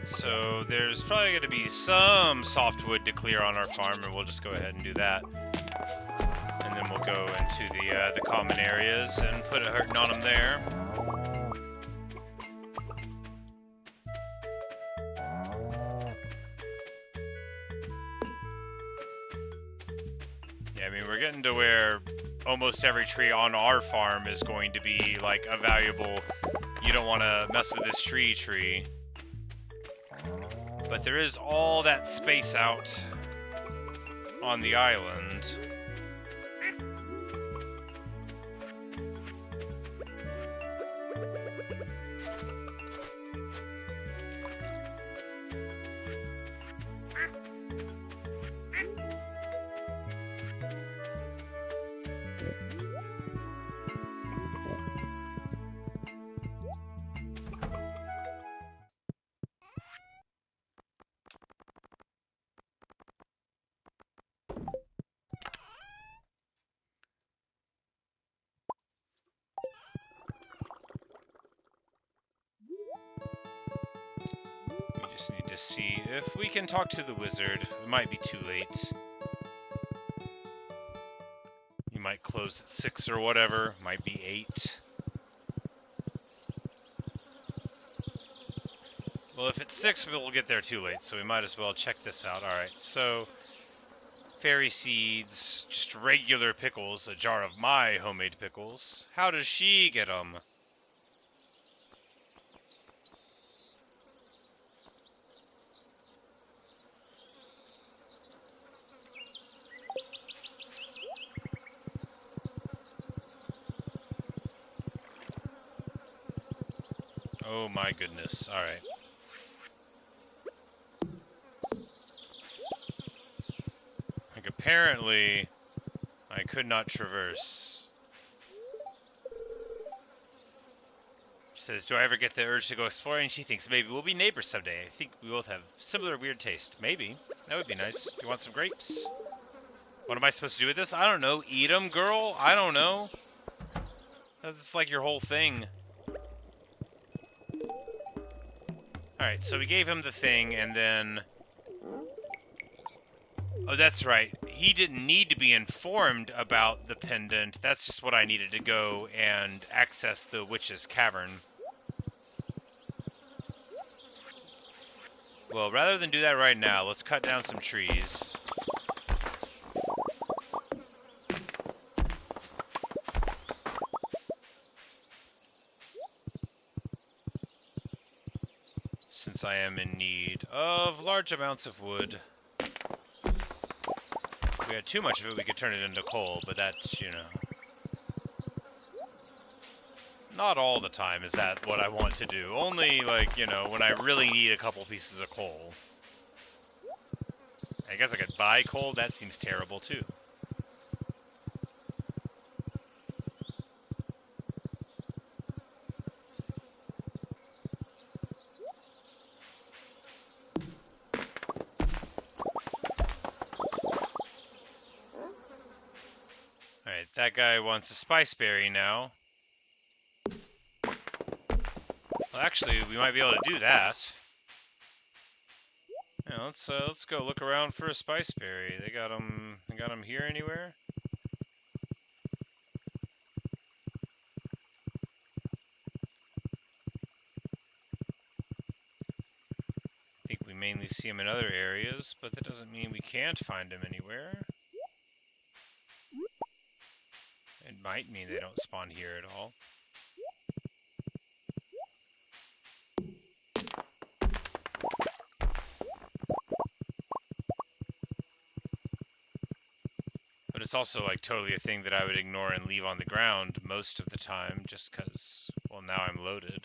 So there's probably going to be some softwood to clear on our farm, and we'll just go ahead and do that. And then we'll go into the common areas and put a hurting on them there. Yeah, I mean, we're getting to where almost every tree on our farm is going to be like a valuable, you don't want to mess with this tree. But there is all that space out on the island. Just need to see if we can talk to the wizard. It might be too late. He might close at 6 or whatever. Might be 8. Well, if it's 6, we'll get there too late, so we might as well check this out. Alright, so fairy seeds, just regular pickles, a jar of my homemade pickles. How does she get them? Oh my goodness. Alright. Like, apparently, I could not traverse. She says, do I ever get the urge to go exploring? She thinks maybe we'll be neighbors someday. I think we both have similar weird taste. Maybe. That would be nice. Do you want some grapes? What am I supposed to do with this? I don't know. Eat them, girl? I don't know. That's like your whole thing. Alright, so we gave him the thing, and then... Oh, that's right. He didn't need to be informed about the pendant. That's just what I needed to go and access the witch's cavern. Well, rather than do that right now, let's cut down some trees. Since I am in need of large amounts of wood. If we had too much of it, we could turn it into coal, but that's, you know... Not all the time is that what I want to do. Only, like, you know, when I really need a couple pieces of coal. I guess I could buy coal? That seems terrible, too. Alright, that guy wants a spice berry now. Well, actually, we might be able to do that. Yeah, let's go look around for a spice berry. They got them here anywhere? I think we mainly see them in other areas, but that doesn't mean we can't find them anywhere. It might mean they don't spawn here at all. But it's also like totally a thing that I would ignore and leave on the ground most of the time just because, well, now I'm loaded.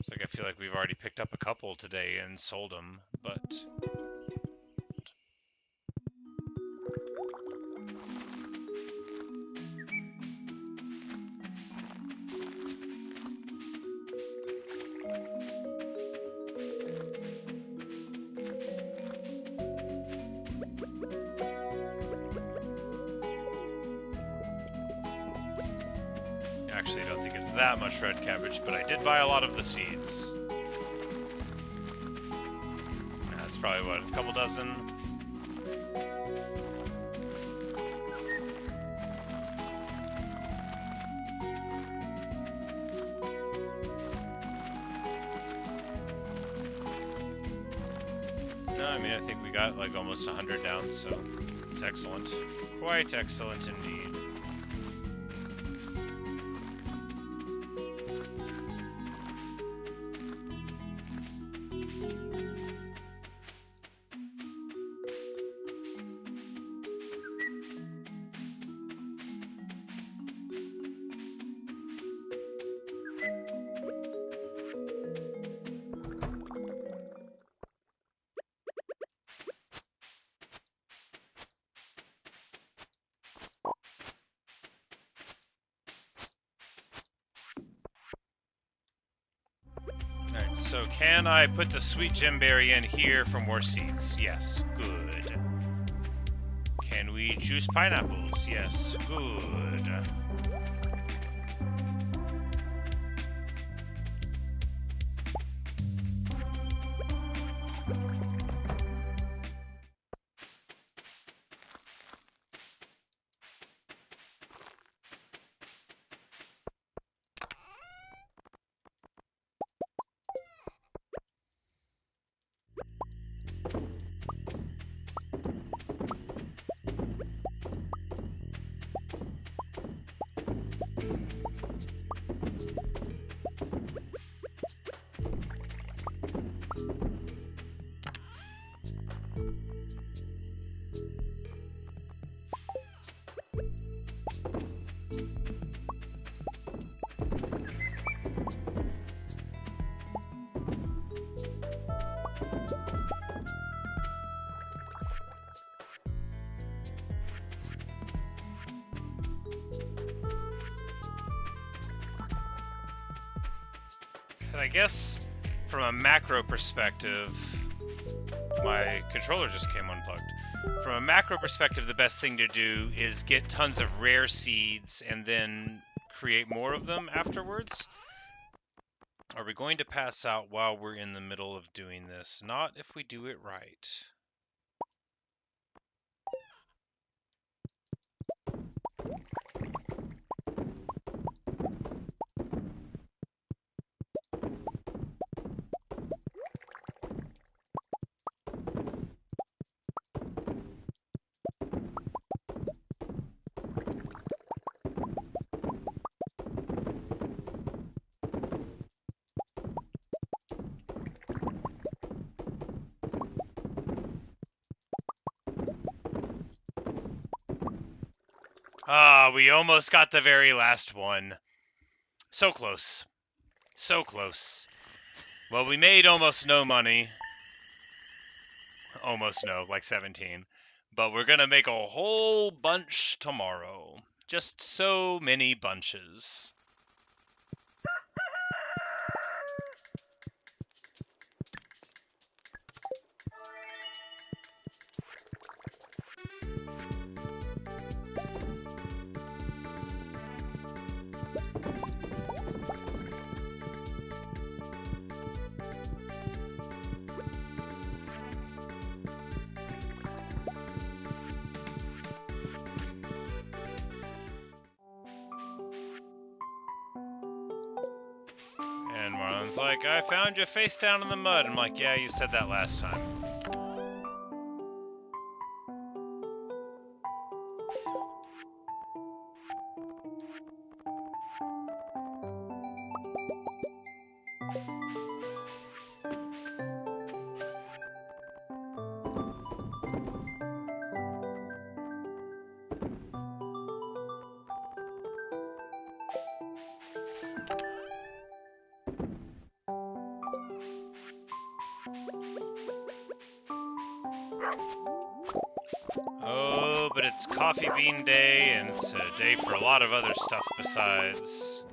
It's like I feel like we've already picked up a couple today and sold them, but... Actually, I don't think it's that much red cabbage, but I did buy a lot of the seeds. That's probably, what, a couple dozen? No, I mean, I think we got like almost 100 down, so it's excellent. Quite excellent indeed. Alright, so can I put the sweet gemberry in here for more seeds? Yes, good. Can we juice pineapples? Yes, good. And I guess from a macro perspective, my controller just came unplugged. From a macro perspective, the best thing to do is get tons of rare seeds and then create more of them afterwards. Are we going to pass out while we're in the middle of doing this? Not if we do it right. Ah, we almost got the very last one. So close. So close. Well, we made almost no money. Almost no, like 17. But we're gonna make a whole bunch tomorrow. Just so many bunches. And Marlon's like, I found you face down in the mud. I'm like, yeah, you said that last time. Oh, but it's coffee bean day, and it's a day for a lot of other stuff besides.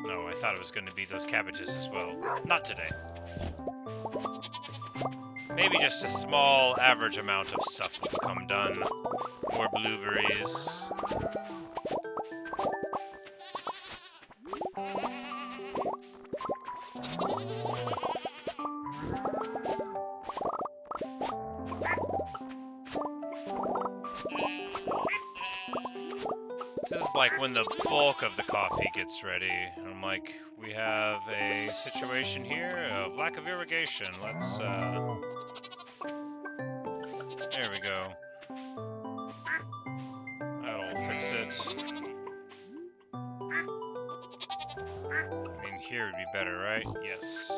No, I thought it was going to be those cabbages as well. Not today. Maybe just a small, average amount of stuff will become done. More blueberries. This is like when the bulk of the coffee gets ready. I'm like, we have a situation here of lack of irrigation. Let's, there we go. That'll fix it. I mean, here would be better, right? Yes.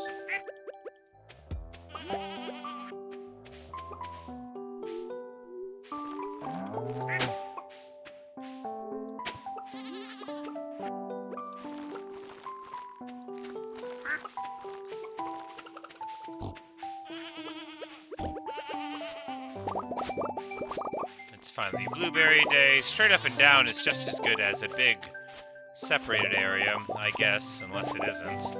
It's finally blueberry day. Straight up and down is just as good as a big separated area, I guess, unless it isn't.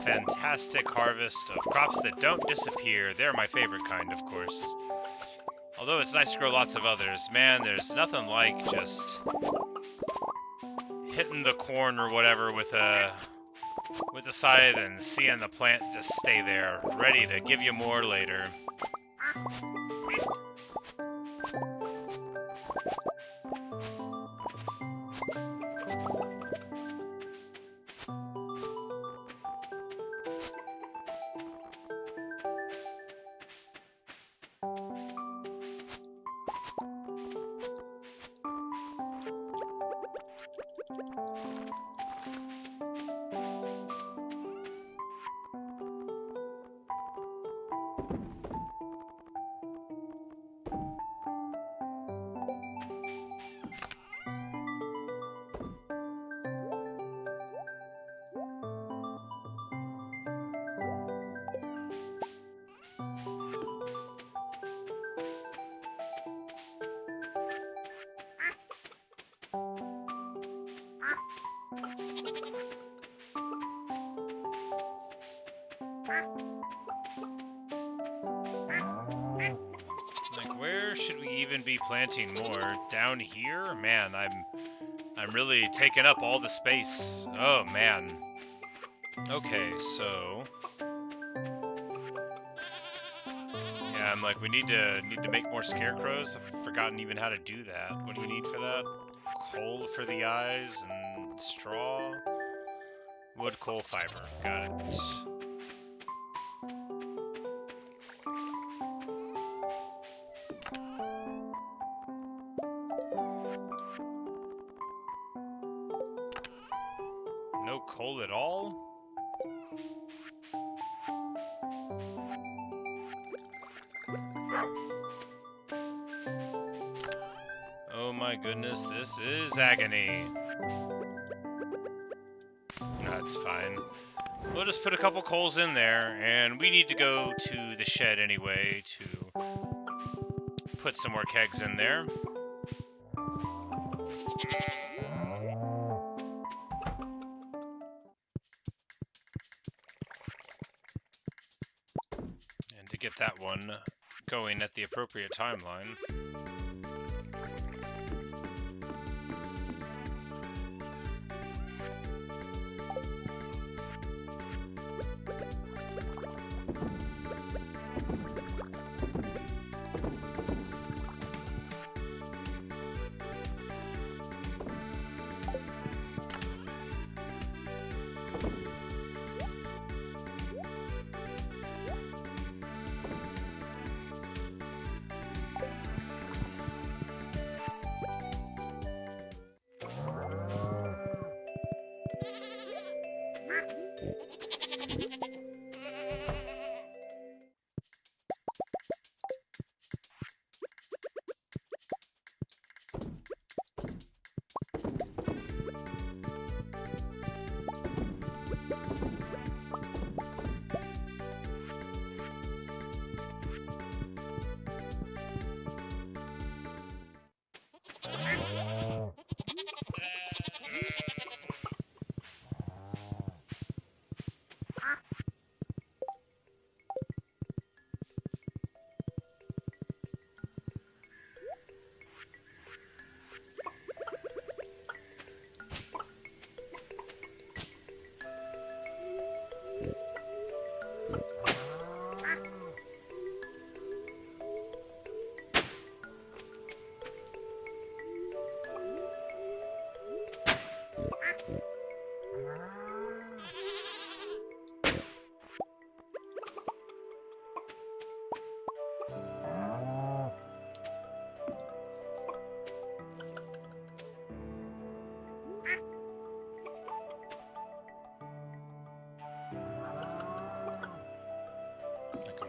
Fantastic harvest of crops that don't disappear. They're my favorite kind, of course. Although it's nice to grow lots of others. Man, there's nothing like just hitting the corn or whatever with a scythe and seeing the plant just stay there, ready to give you more later. Like, where should we even be planting more? Down here? Man, I'm really taking up all the space. Oh man. Okay, so yeah, I'm like, we need to make more scarecrows. I've forgotten even how to do that. What do you need for that? Coal for the eyes and straw. Wood, coal, fiber. Got it. No coal at all? Oh my goodness, this is agony. That's fine. We'll just put a couple coals in there, and we need to go to the shed anyway to put some more kegs in there. And to get that one going at the appropriate timeline.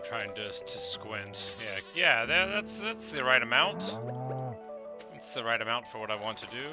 Trying to squint. Yeah, that's the right amount. It's the right amount for what I want to do.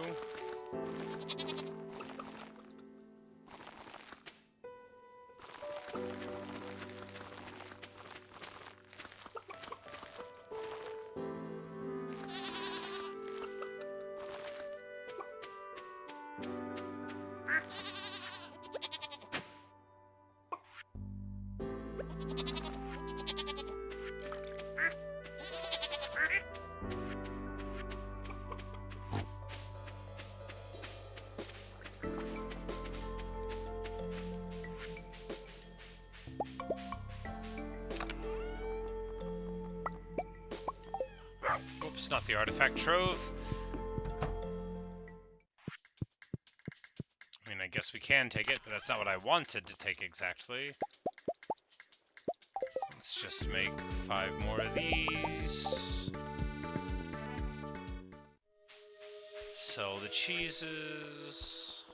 Oops, not the artifact trove. I mean, I guess we can take it, but that's not what I wanted to take exactly. Let's just make 5 more of these. Sell the cheeses.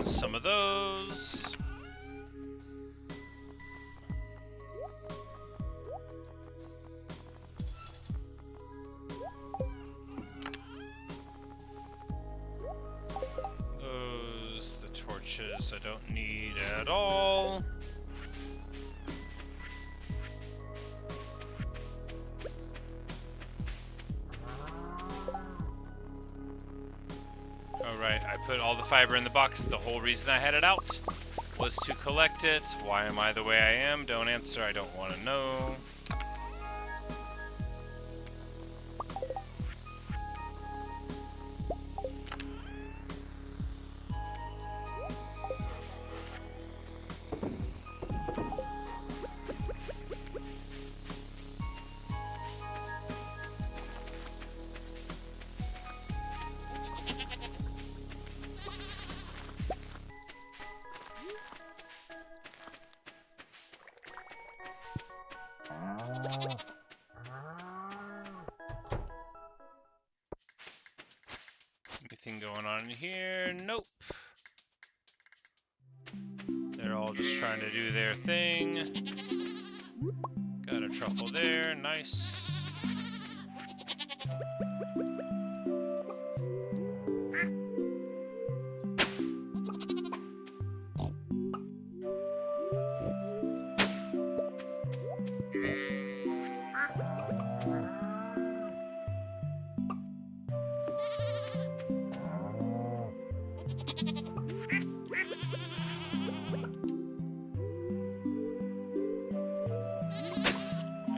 Some of those. Those don't need at all. Alright, I put all the fiber in the box. The whole reason I had it out was to collect it. Why am I the way I am? Don't answer, I don't want to know. Anything going on in here? Nope. They're all just trying to do their thing. Got a truffle there, nice.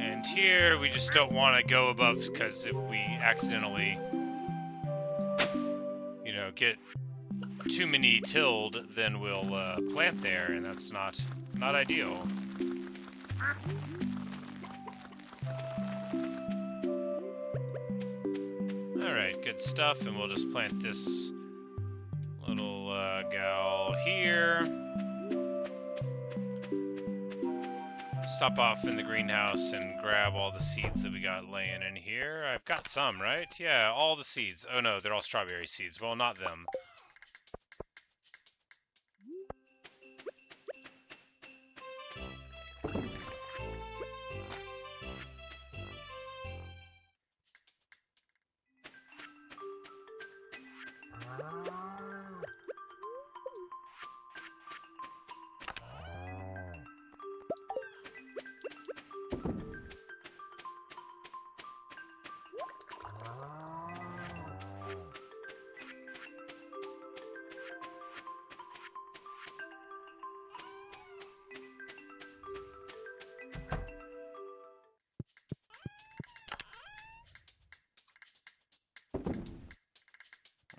And here we just don't want to go above, because if we accidentally, you know, get too many tilled, then we'll plant there, and that's not ideal. Alright, good stuff, and we'll just plant this little gal here. Stop off in the greenhouse and grab all the seeds that we got laying in here. I've got some, right? Yeah, all the seeds. Oh no, they're all strawberry seeds. Well, not them.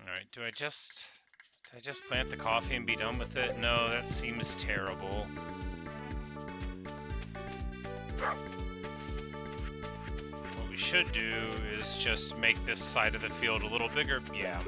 Alright, do I just plant the coffee and be done with it? No, that seems terrible. What we should do is just make this side of the field a little bigger. Yeah.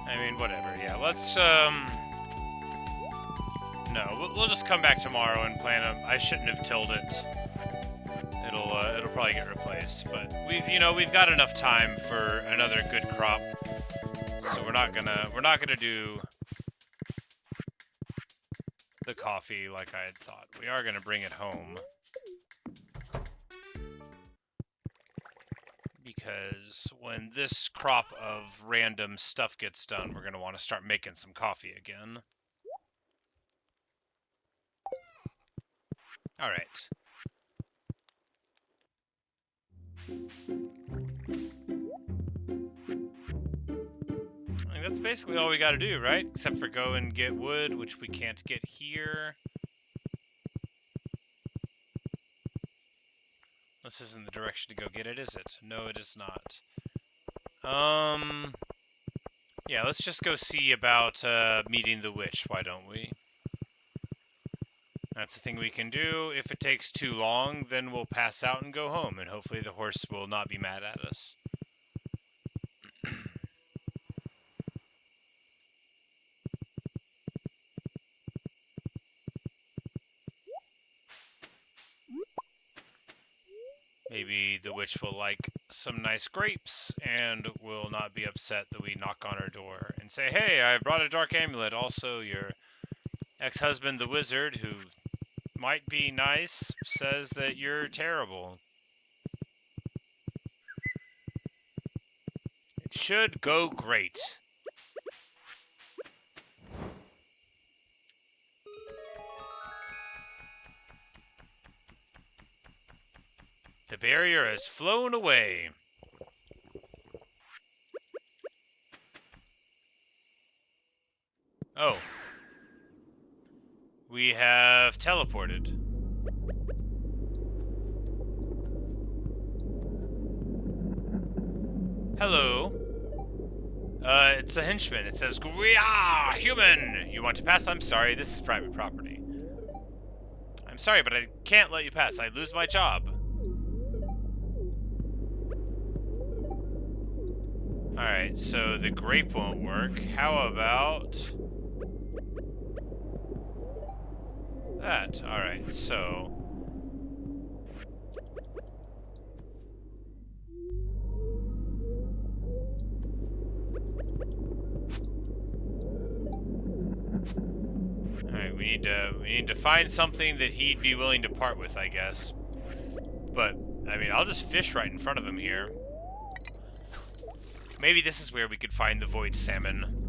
I mean, whatever, yeah, let's, no, we'll just come back tomorrow and plant them. I shouldn't have tilled it. It'll probably get replaced, but we've got enough time for another good crop, so we're not gonna do the coffee like I had thought. We are gonna bring it home. Because when this crop of random stuff gets done, we're going to want to start making some coffee again. Alright. I think that's basically all we got to do, right? Except for go and get wood, which we can't get here. This isn't the direction to go get it, is it? No, it is not. Yeah, let's just go see about meeting the witch, why don't we? That's the thing we can do. If it takes too long, then we'll pass out and go home, and hopefully the horse will not be mad at us. Maybe the witch will like some nice grapes and will not be upset that we knock on her door and say, hey, I brought a dark amulet. Also, your ex-husband, the wizard, who might be nice, says that you're terrible. It should go great. The barrier has flown away. Oh. We have teleported. Hello. It's a henchman. It says, "Gria, human! You want to pass? I'm sorry, this is private property." I'm sorry, but I can't let you pass. I'd lose my job. Alright, so the grape won't work. How about that? Alright, so alright, we need to find something that he'd be willing to part with, I guess. But I mean, I'll just fish right in front of him here. Maybe this is where we could find the void salmon.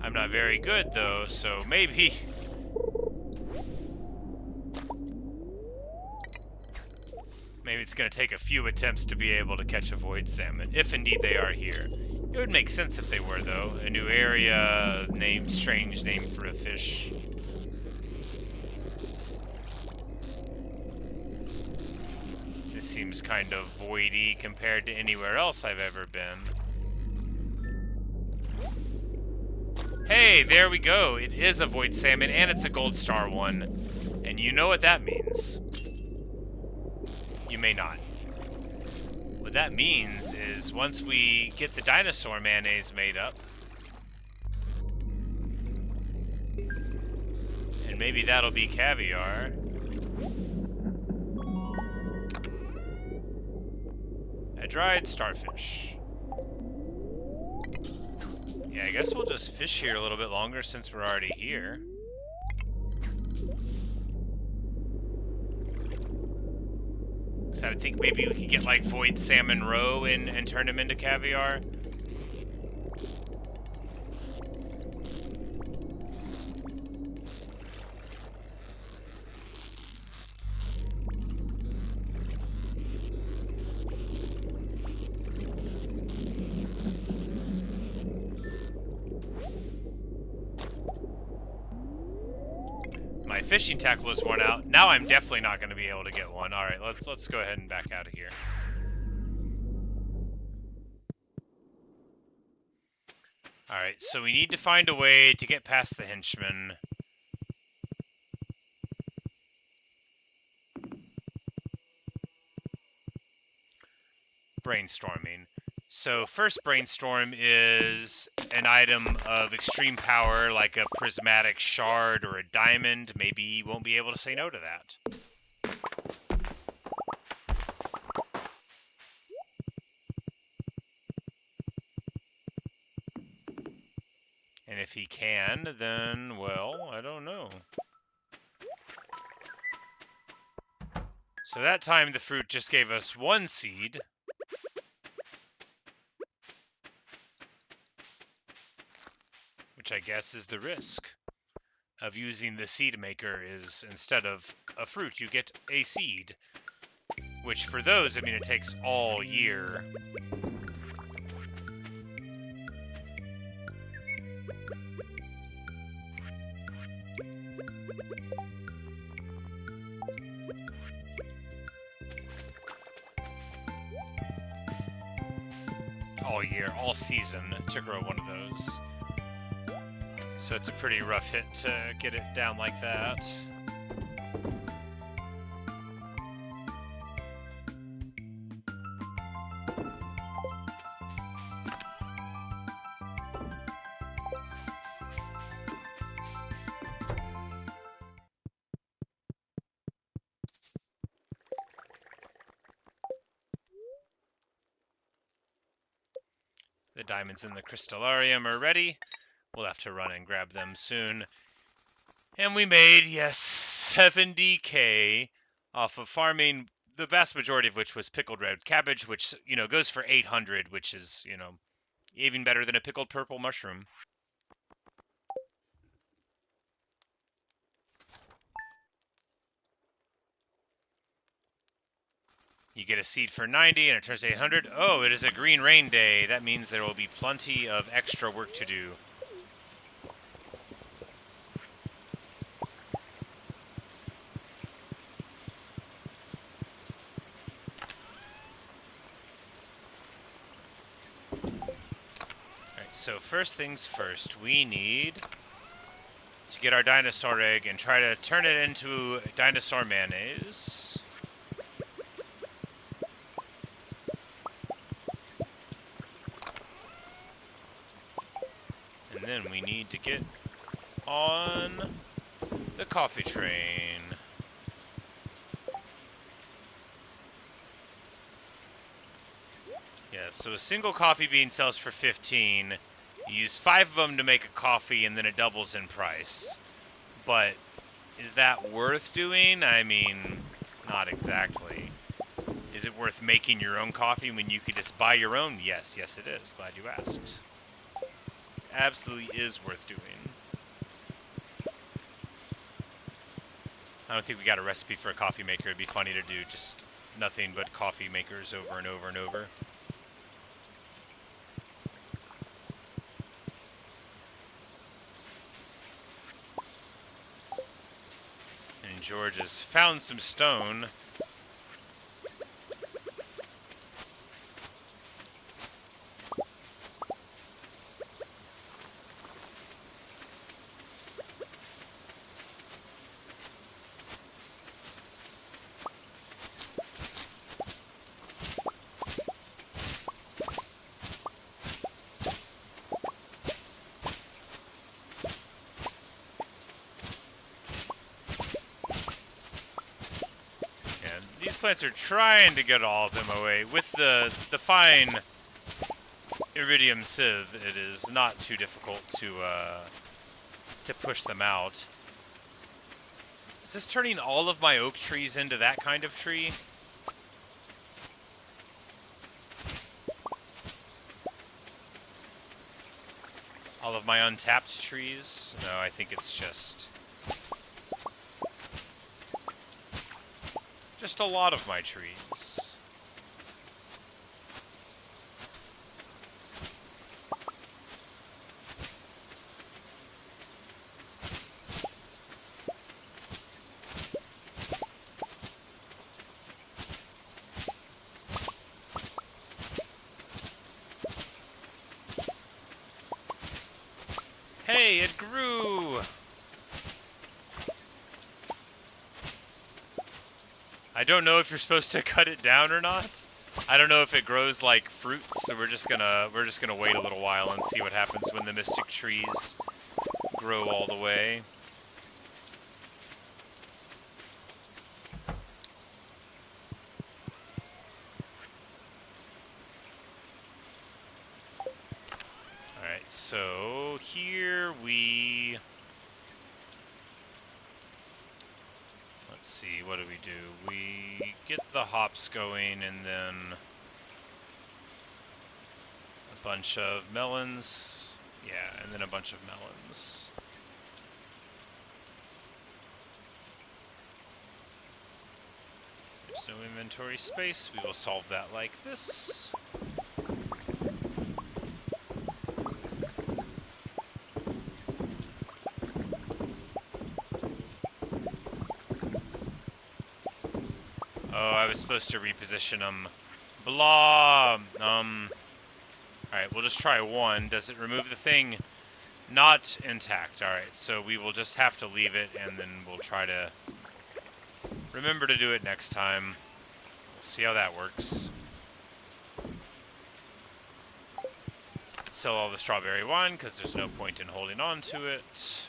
I'm not very good, though, so maybe... Maybe it's going to take a few attempts to be able to catch a void salmon, if indeed they are here. It would make sense if they were, though. A new area, strange name for a fish. This seems kind of voidy compared to anywhere else I've ever been. Hey, there we go. It is a void salmon, and it's a gold star one. And you know what that means. You may not. What that means is once we get the dinosaur mayonnaise made up, and maybe that'll be caviar. A dried starfish. Yeah, I guess we'll just fish here a little bit longer since we're already here. So I think maybe we could get like void salmon roe and turn him into caviar. My fishing tackle is worn out. Now I'm definitely not going to be able to get one. All right, let's go ahead and back out of here. All right, so we need to find a way to get past the henchman. Brainstorming. So first brainstorm is an item of extreme power, like a prismatic shard or a diamond. Maybe you won't be able to say no to that. And if he can, then, well, I don't know. So that time the fruit just gave us one seed. Which I guess is the risk of using the seed maker, is instead of a fruit, you get a seed. Which for those, I mean, it takes all year. all year, all season, to grow one of those. So it's a pretty rough hit to get it down like that. The diamonds in the crystallarium are ready. We'll have to run and grab them soon. And we made, yes, 70k off of farming, the vast majority of which was pickled red cabbage, which, you know, goes for 800, which is, you know, even better than a pickled purple mushroom. You get a seed for 90 and it turns to 800. Oh, it is a green rain day. That means there will be plenty of extra work to do. Alright, so first things first, we need to get our dinosaur egg and try to turn it into dinosaur mayonnaise. And then we need to get on the coffee train. Yeah, so a single coffee bean sells for 15. You use 5 of them to make a coffee and then it doubles in price. But is that worth doing? I mean, not exactly. Is it worth making your own coffee when you could just buy your own? Yes, yes it is. Glad you asked. Absolutely is worth doing. I don't think we got a recipe for a coffee maker. It'd be funny to do just nothing but coffee makers over and over and over. And George has found some stone. Plants are trying to get all of them away. With the fine iridium sieve, it is not too difficult to push them out. Is this turning all of my oak trees into that kind of tree? All of my untapped trees? No, I think it's just a lot of my trees. Hey, it grew! I don't know if you're supposed to cut it down or not. I don't know if it grows like fruits, so we're just gonna wait a little while and see what happens when the mystic trees grow all the way. Alright, so here we... Let's see, what do? We get the hops going and then a bunch of melons. Yeah, and then a bunch of melons. There's no inventory space. We will solve that like this. Oh, I was supposed to reposition them. Blah! Alright, we'll just try one. Does it remove the thing? Not intact. Alright, so we will just have to leave it, and then we'll try to remember to do it next time. We'll see how that works. Sell all the strawberry wine, because there's no point in holding on to it.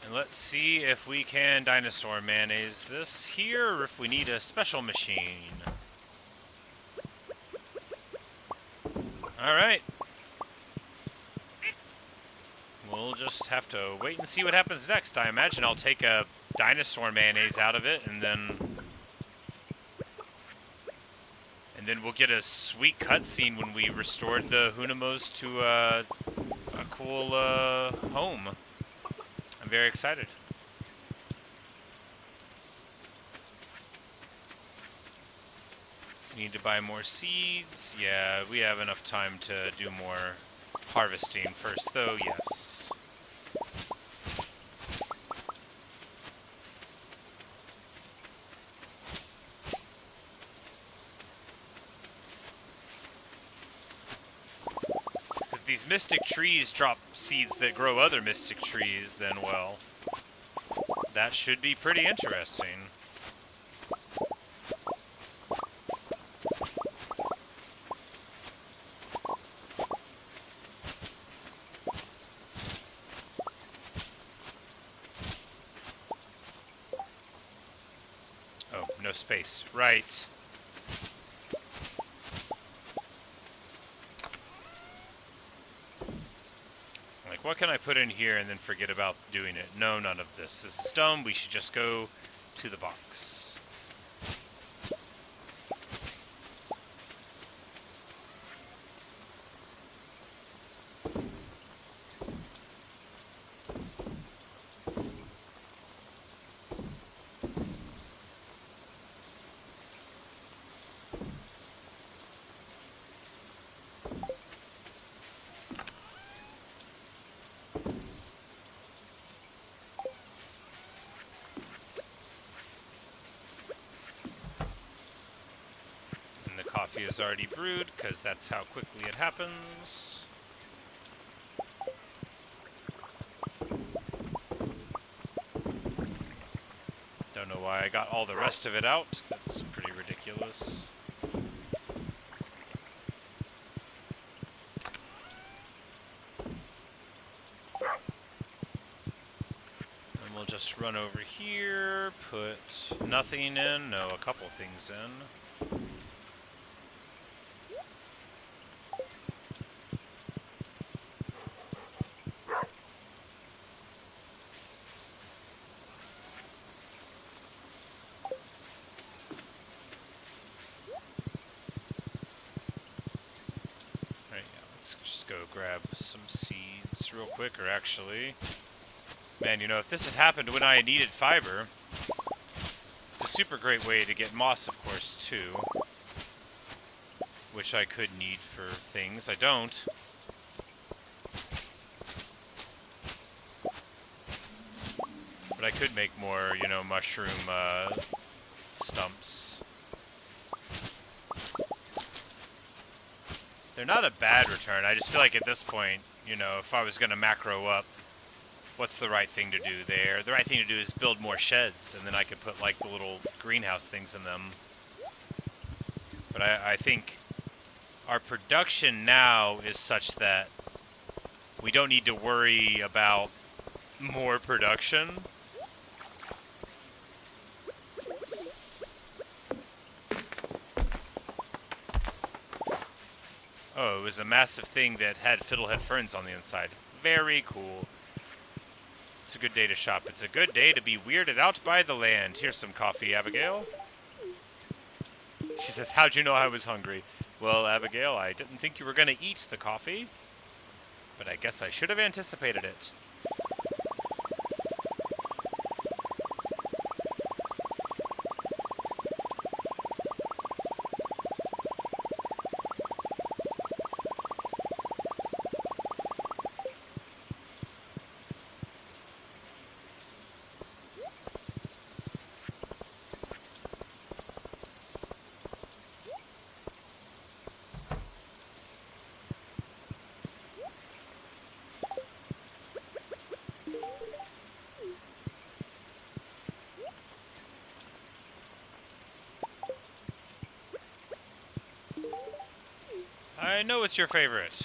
And let's see if we can dinosaur mayonnaise this here, or if we need a special machine. Alright. We'll just have to wait and see what happens next. I imagine I'll take a dinosaur mayonnaise out of it, and then we'll get a sweet cutscene when we restored the Junimos to a cool home. I'm very excited. Need to buy more seeds. Yeah, we have enough time to do more harvesting first, though, yes. If these mystic trees drop seeds that grow other mystic trees, then, well, that should be pretty interesting. Oh, no space. Right. Like, what can I put in here and then forget about doing it? No, none of this. This is dumb. We should just go to the box. Coffee is already brewed, because that's how quickly it happens. Don't know why I got all the rest of it out. That's pretty ridiculous. And we'll just run over here, put nothing in, no, a couple things in. Grab some seeds real quick, or actually, man, you know, if this had happened when I needed fiber, it's a super great way to get moss, of course, too, which I could need for things. I don't. But I could make more, you know, mushroom stumps. They're not a bad return. I just feel like at this point, you know, if I was going to macro up, what's the right thing to do there? The right thing to do is build more sheds, and then I could put, like, the little greenhouse things in them. But I think our production now is such that we don't need to worry about more production. Oh, it was a massive thing that had fiddlehead ferns on the inside. Very cool. It's a good day to shop. It's a good day to be weirded out by the land. Here's some coffee, Abigail. She says, how'd you know I was hungry? Well, Abigail, I didn't think you were going to eat the coffee, but I guess I should have anticipated it. I know it's your favorite.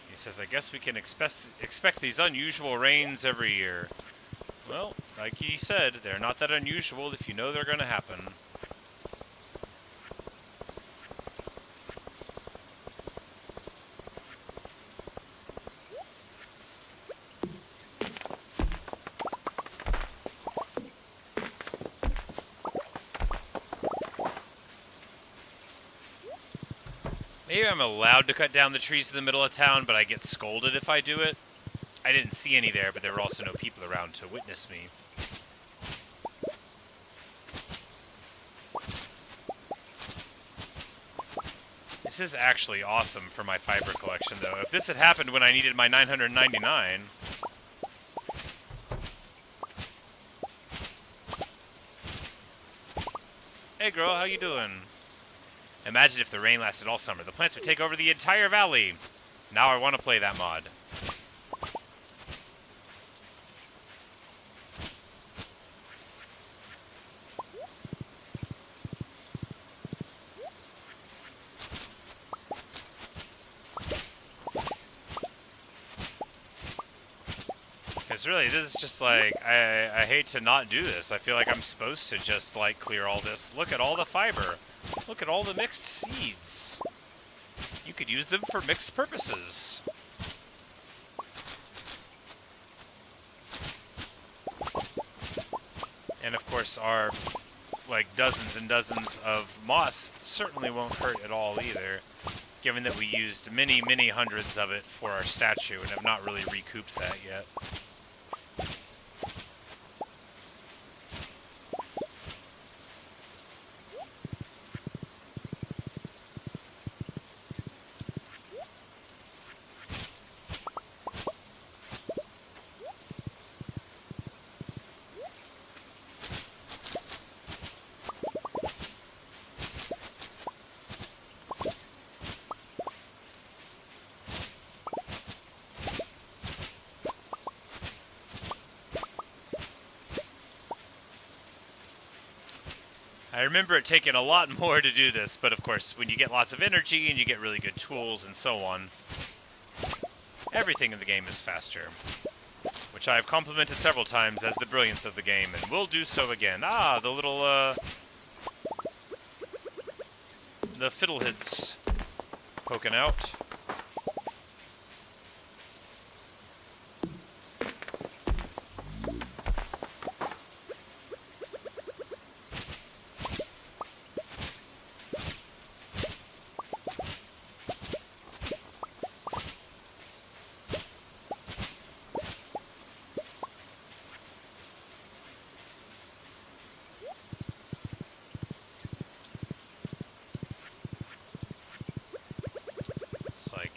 He says, I guess we can expect these unusual rains every year. Well, like he said, they're not that unusual if you know they're going to happen. Maybe I'm allowed to cut down the trees in the middle of town, but I get scolded if I do it. I didn't see any there, but there were also no people around to witness me. This is actually awesome for my fiber collection, though. If this had happened when I needed my 999... Hey girl, how you doing? Imagine if the rain lasted all summer. The plants would take over the entire valley. Now I want to play that mod. Because really, this is just like, I hate to not do this. I feel like I'm supposed to just like clear all this. Look at all the fiber. Look at all the mixed seeds. You could use them for mixed purposes. And of course, our like dozens and dozens of moss certainly won't hurt at all either, given that we used many, many hundreds of it for our statue and have not really recouped that yet. I remember it taking a lot more to do this, but of course, when you get lots of energy and you get really good tools and so on, everything in the game is faster. Which I have complimented several times as the brilliance of the game, and will do so again. Ah, the little, the fiddleheads poking out.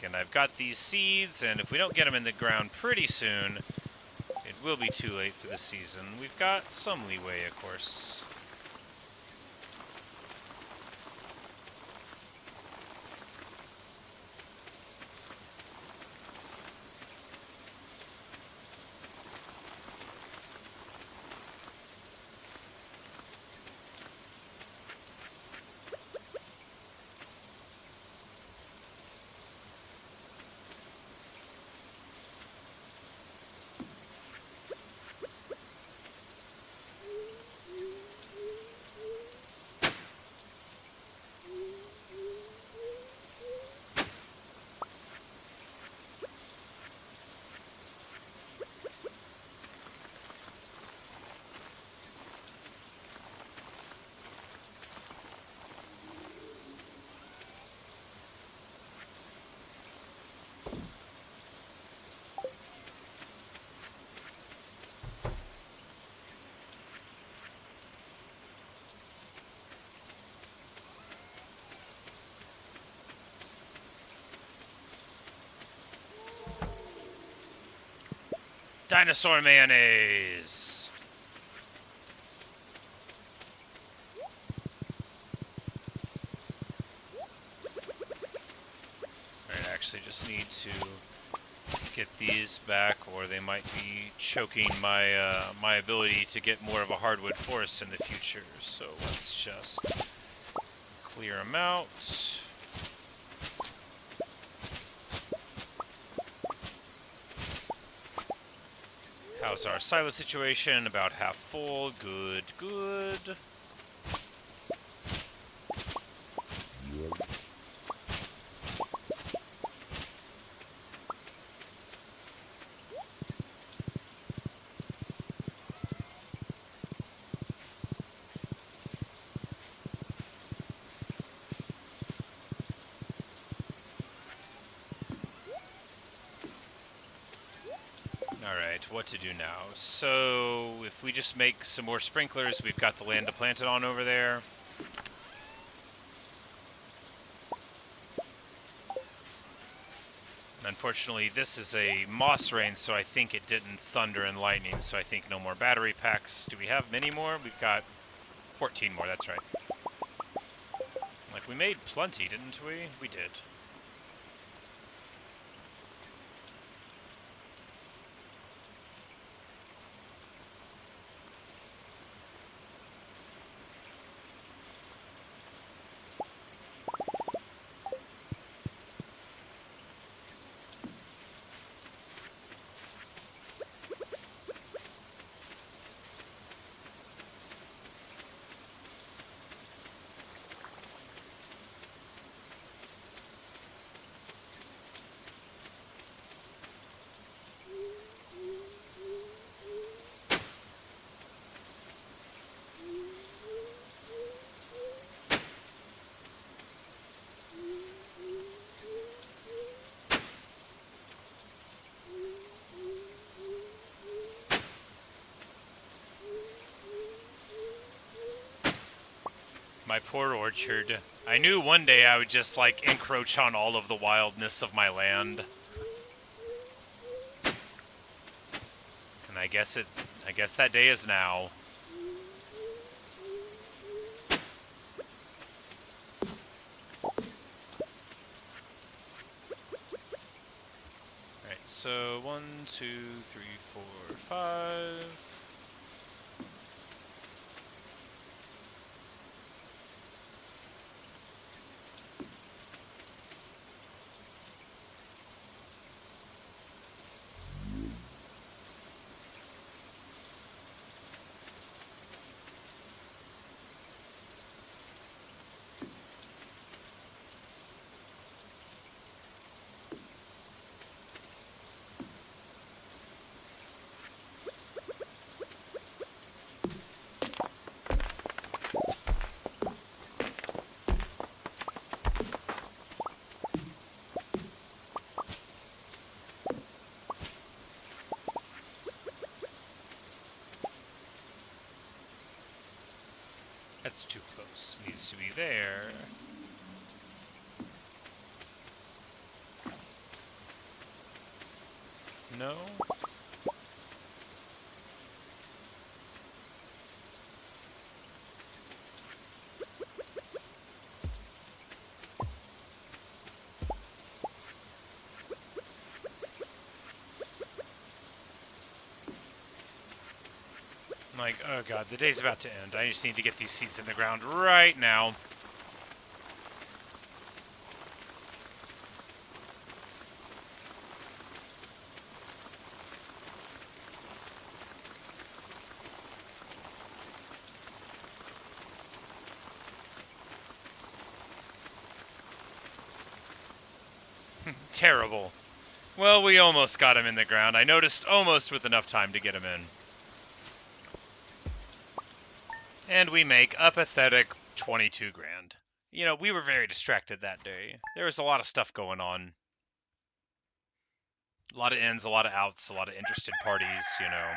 And I've got these seeds, and if we don't get them in the ground pretty soon, it will be too late for the season. We've got some leeway, of course. Dinosaur mayonnaise! I actually just need to get these back, or they might be choking my my ability to get more of a hardwood forest in the future. So let's just Clear them out. How's our silo situation? About half full. Good, good. Alright, what to do now? So, if we just make some more sprinklers, we've got the land to plant it on over there. Unfortunately, this is a moss rain, so I think it didn't thunder and lightning, so I think no more battery packs. Do we have many more? We've got 14 more, that's right. Like, we made plenty, didn't we? We did. My poor orchard. I knew one day I would just, like, encroach on all of the wildness of my land. And I guess that day is now. Alright, so 1, 2, 3, 4, 5. That's too close. Needs to be there. No? I'm like, oh god, the day's about to end. I just need to get these seeds in the ground right now. Terrible. Well, we almost got him in the ground. I noticed almost with enough time to get him in. And we make a pathetic 22 grand. You know, we were very distracted that day. There was a lot of stuff going on. A lot of ins, a lot of outs, a lot of interested parties, you know.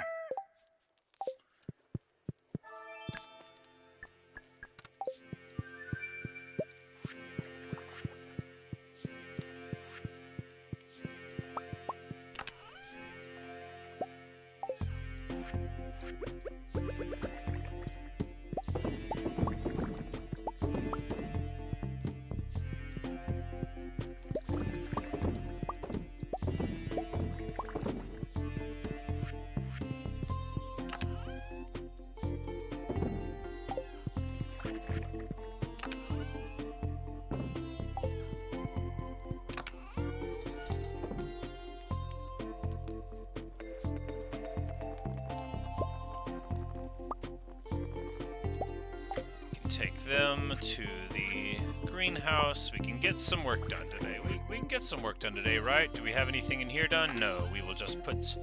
them to the greenhouse. We can get some work done today. We can get some work done today, right? Do we have anything in here done? No, we will just put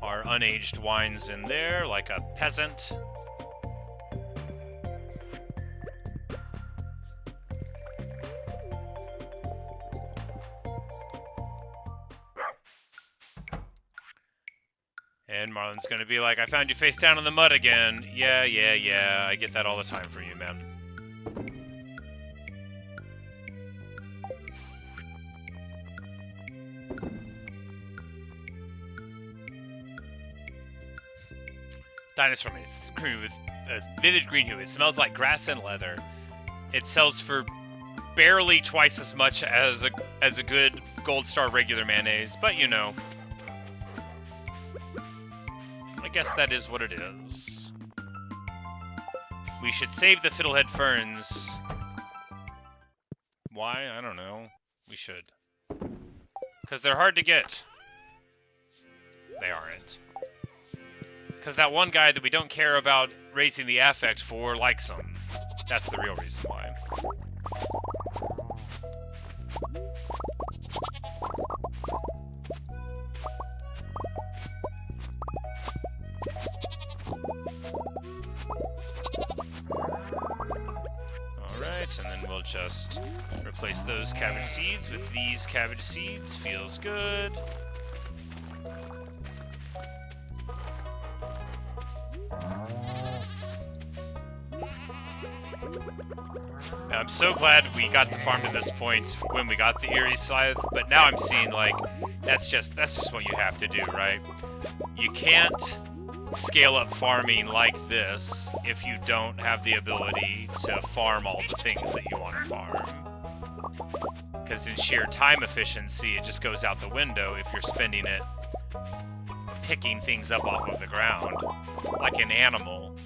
our unaged wines in there like a peasant. And Marlon's gonna be like, I found you face down in the mud again. Yeah, I get that all the time from you, man. Dinosaur meat. It's creamy with a vivid green hue. It smells like grass and leather. It sells for barely twice as much as a good Gold Star regular mayonnaise, but you know. I guess that is what it is. We should save the fiddlehead ferns. Why? I don't know. We should. Because they're hard to get. They aren't. Because that one guy that we don't care about raising the affect for likes them. That's the real reason why. Alright, and then we'll just replace those cabbage seeds with these cabbage seeds. Feels good. I'm so glad we got the farm to this point when we got the Erie Scythe, but now I'm seeing, like, that's just what you have to do, right? You can't scale up farming like this if you don't have the ability to farm all the things that you want to farm. Because in sheer time efficiency, it just goes out the window if you're spending it picking things up off of the ground, like an animal.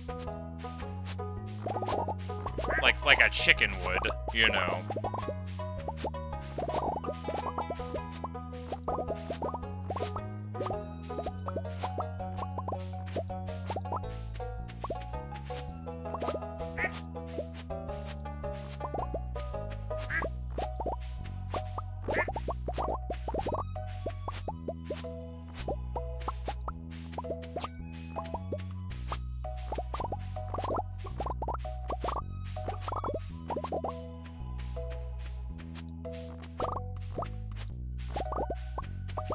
Like a chicken would, you know.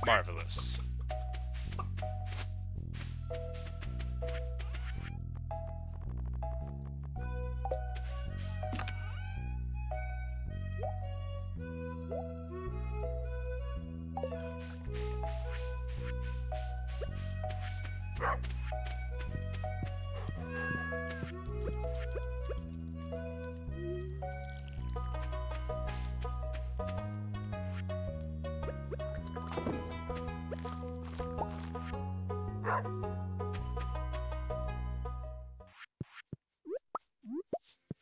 Marvelous.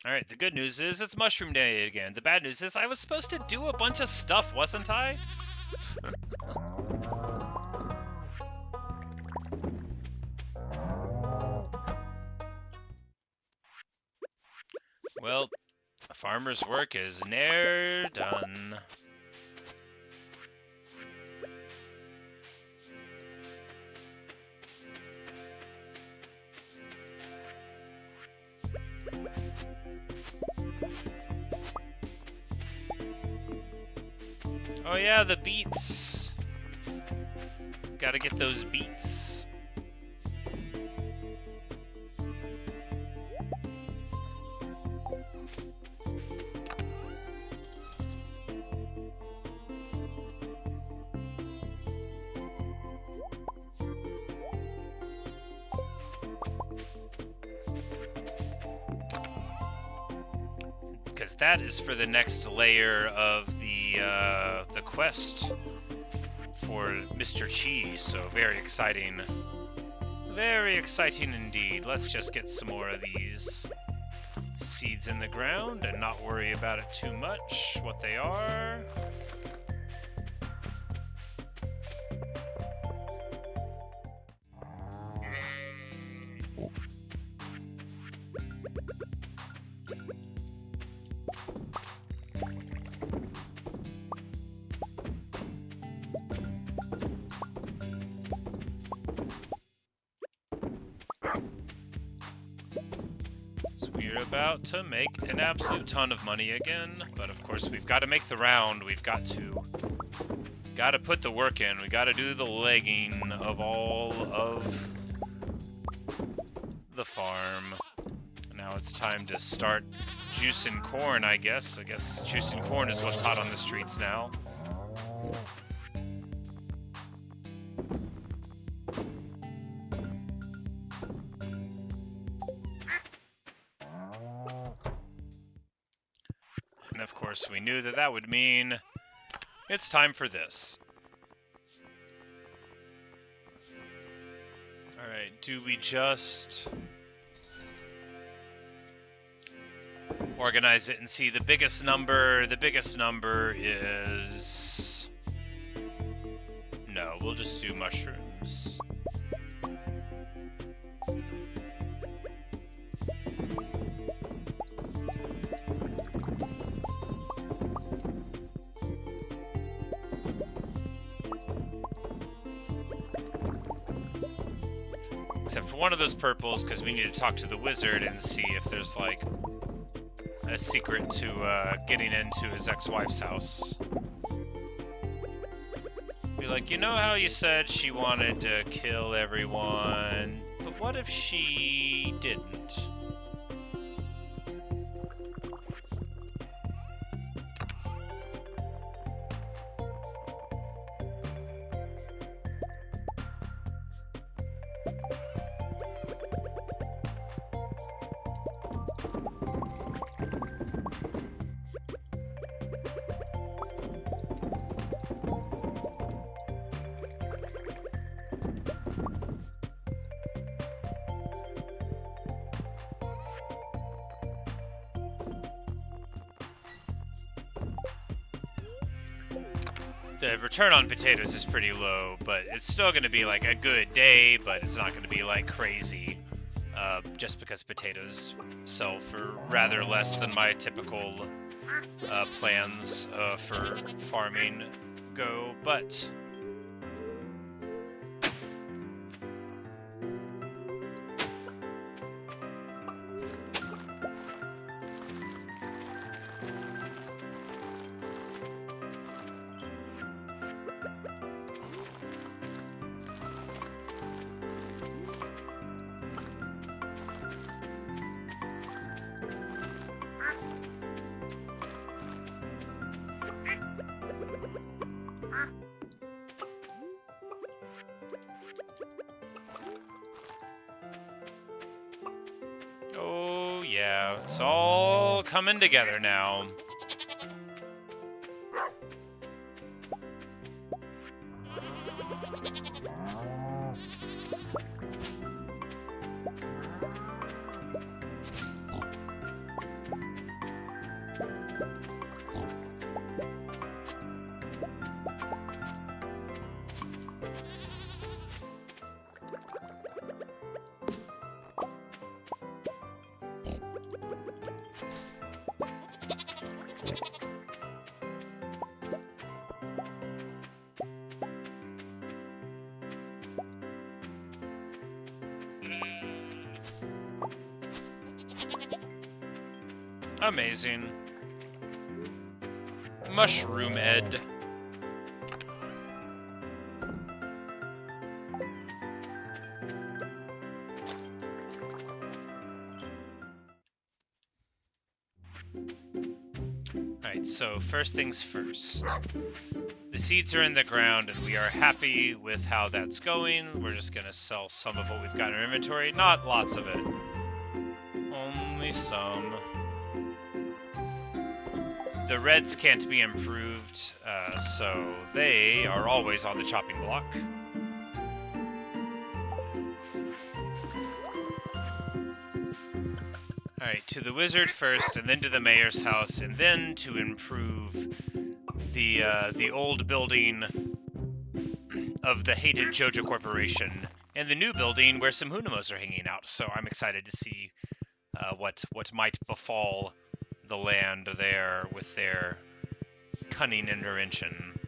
Alright, the good news is it's mushroom day again. The bad news is I was supposed to do a bunch of stuff, wasn't I? Well, a farmer's work is ne'er done. Oh yeah, the beets. Gotta get those beets. Because that is for the next layer of the quest for Mr. Chi, so very exciting. Very exciting indeed. Let's just get some more of these seeds in the ground and not worry about it too much, what they are. about to make an absolute ton of money again, but of course we've got to make the round. We've got to put the work in. We got to do the legging of all of the farm. Now it's time to start juicing corn, I guess. I guess juicing corn is what's hot on the streets now. And of course we knew that that would mean it's time for this. Alright, do we just organize it and see the biggest number? The biggest number is... No, we'll just do mushrooms. Except for one of those purples, because we need to talk to the wizard and see if there's, like, a secret to getting into his ex-wife's house. Be like, you know how you said she wanted to kill everyone, but what if she didn't? The return on potatoes is pretty low, but it's still going to be like a good day, but it's not going to be like crazy, just because potatoes sell for rather less than my typical plans for farming go, but... Oh, yeah, it's all coming together now. Amazing. Mushroom Ed. Alright, so first things first. The seeds are in the ground and we are happy with how that's going. We're just gonna sell some of what we've got in our inventory. Not lots of it. Only some. The reds can't be improved, so they are always on the chopping block. Alright, to the wizard first, and then to the mayor's house, and then to improve the old building of the hated Jojo Corporation, and the new building where some Junimos are hanging out. So I'm excited to see what might befall the land there with their cunning intervention.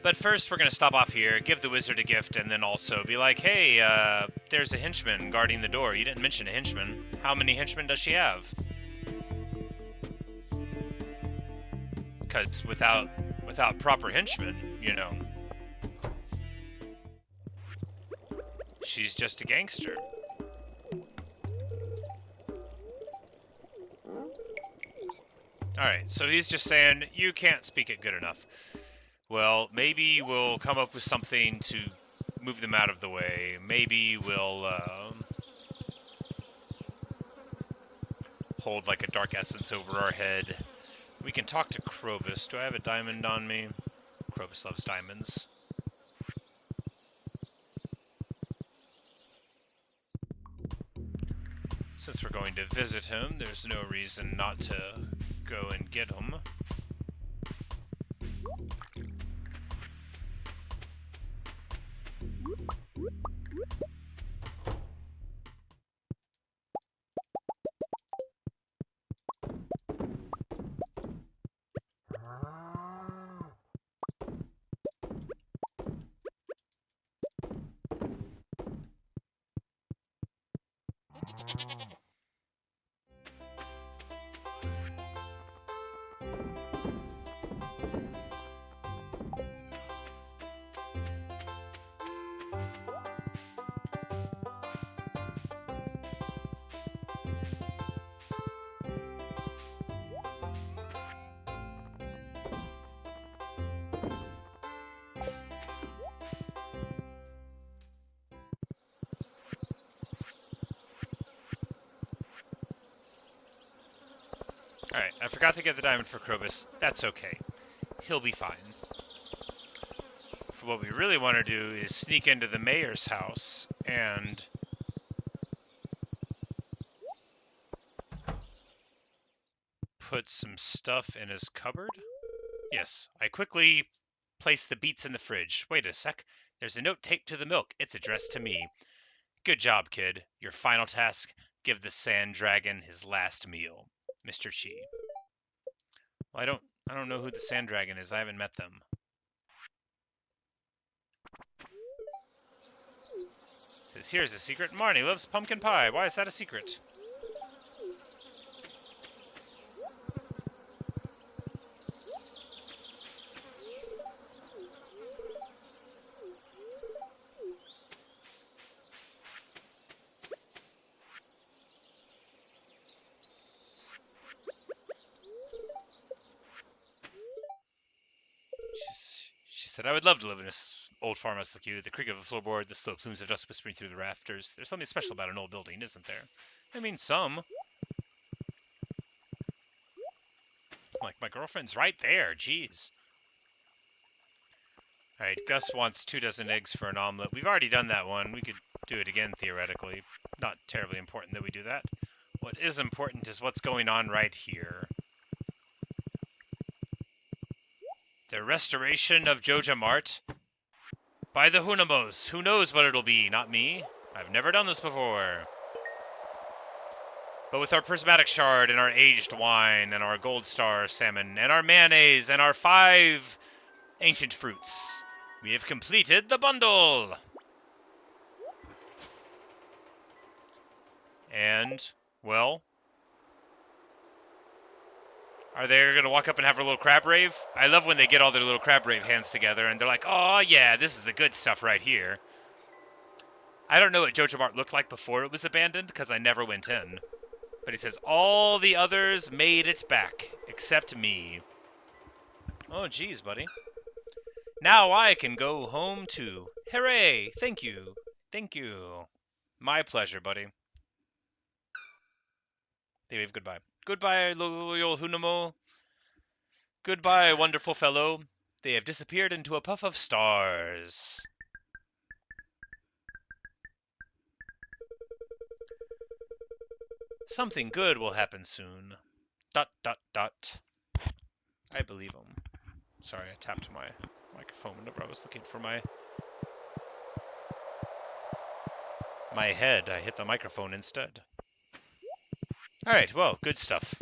But first we're going to stop off here, give the wizard a gift, and then also be like, hey, there's a henchman guarding the door. You didn't mention a henchman. How many henchmen does she have? Because without proper henchmen, you know, she's just a gangster. Alright, so he's just saying, you can't speak it good enough. Well, maybe we'll come up with something to move them out of the way. Maybe we'll hold like a dark essence over our head. We can talk to Krobus. Do I have a diamond on me? Krobus loves diamonds. Since we're going to visit him, there's no reason not to go and get him. Alright, I forgot to get the diamond for Krobus. That's okay. He'll be fine. For what we really want to do is sneak into the mayor's house and put some stuff in his cupboard. Yes, I quickly placed the beets in the fridge. Wait a sec. There's a note taped to the milk. It's addressed to me. Good job, kid. Your final task, give the sand dragon his last meal. Mr. Chi. Well, I don't know who the sand dragon is. I haven't met them. It says, here's a secret. Marnie loves pumpkin pie. Why is that a secret? She said, I would love to live in this old farmhouse like you. The creak of a floorboard, the slow plumes of dust whispering through the rafters. There's something special about an old building, isn't there? I mean, some. Like, my girlfriend's right there. Jeez. Alright, Gus wants 24 eggs for an omelet. We've already done that one. We could do it again, theoretically. Not terribly important that we do that. What is important is what's going on right here. The restoration of Joja Mart by the Junimos. Who knows what it'll be? Not me. I've never done this before. But with our prismatic shard and our aged wine and our gold star salmon and our mayonnaise and our 5 ancient fruits, we have completed the bundle. And, well, are they going to walk up and have a little crab rave? I love when they get all their little crab rave hands together and they're like, oh yeah, this is the good stuff right here. I don't know what Joja Mart looked like before it was abandoned because I never went in. But he says, all the others made it back, except me. Oh, geez, buddy. Now I can go home too. Hooray! Thank you. Thank you. My pleasure, buddy. They wave goodbye. Goodbye, loyal Junimo. Goodbye, wonderful fellow. They have disappeared into a puff of stars. Something good will happen soon. ... I believe him. Sorry, I tapped my microphone whenever I was looking for my head. I hit the microphone instead. Alright, well, good stuff.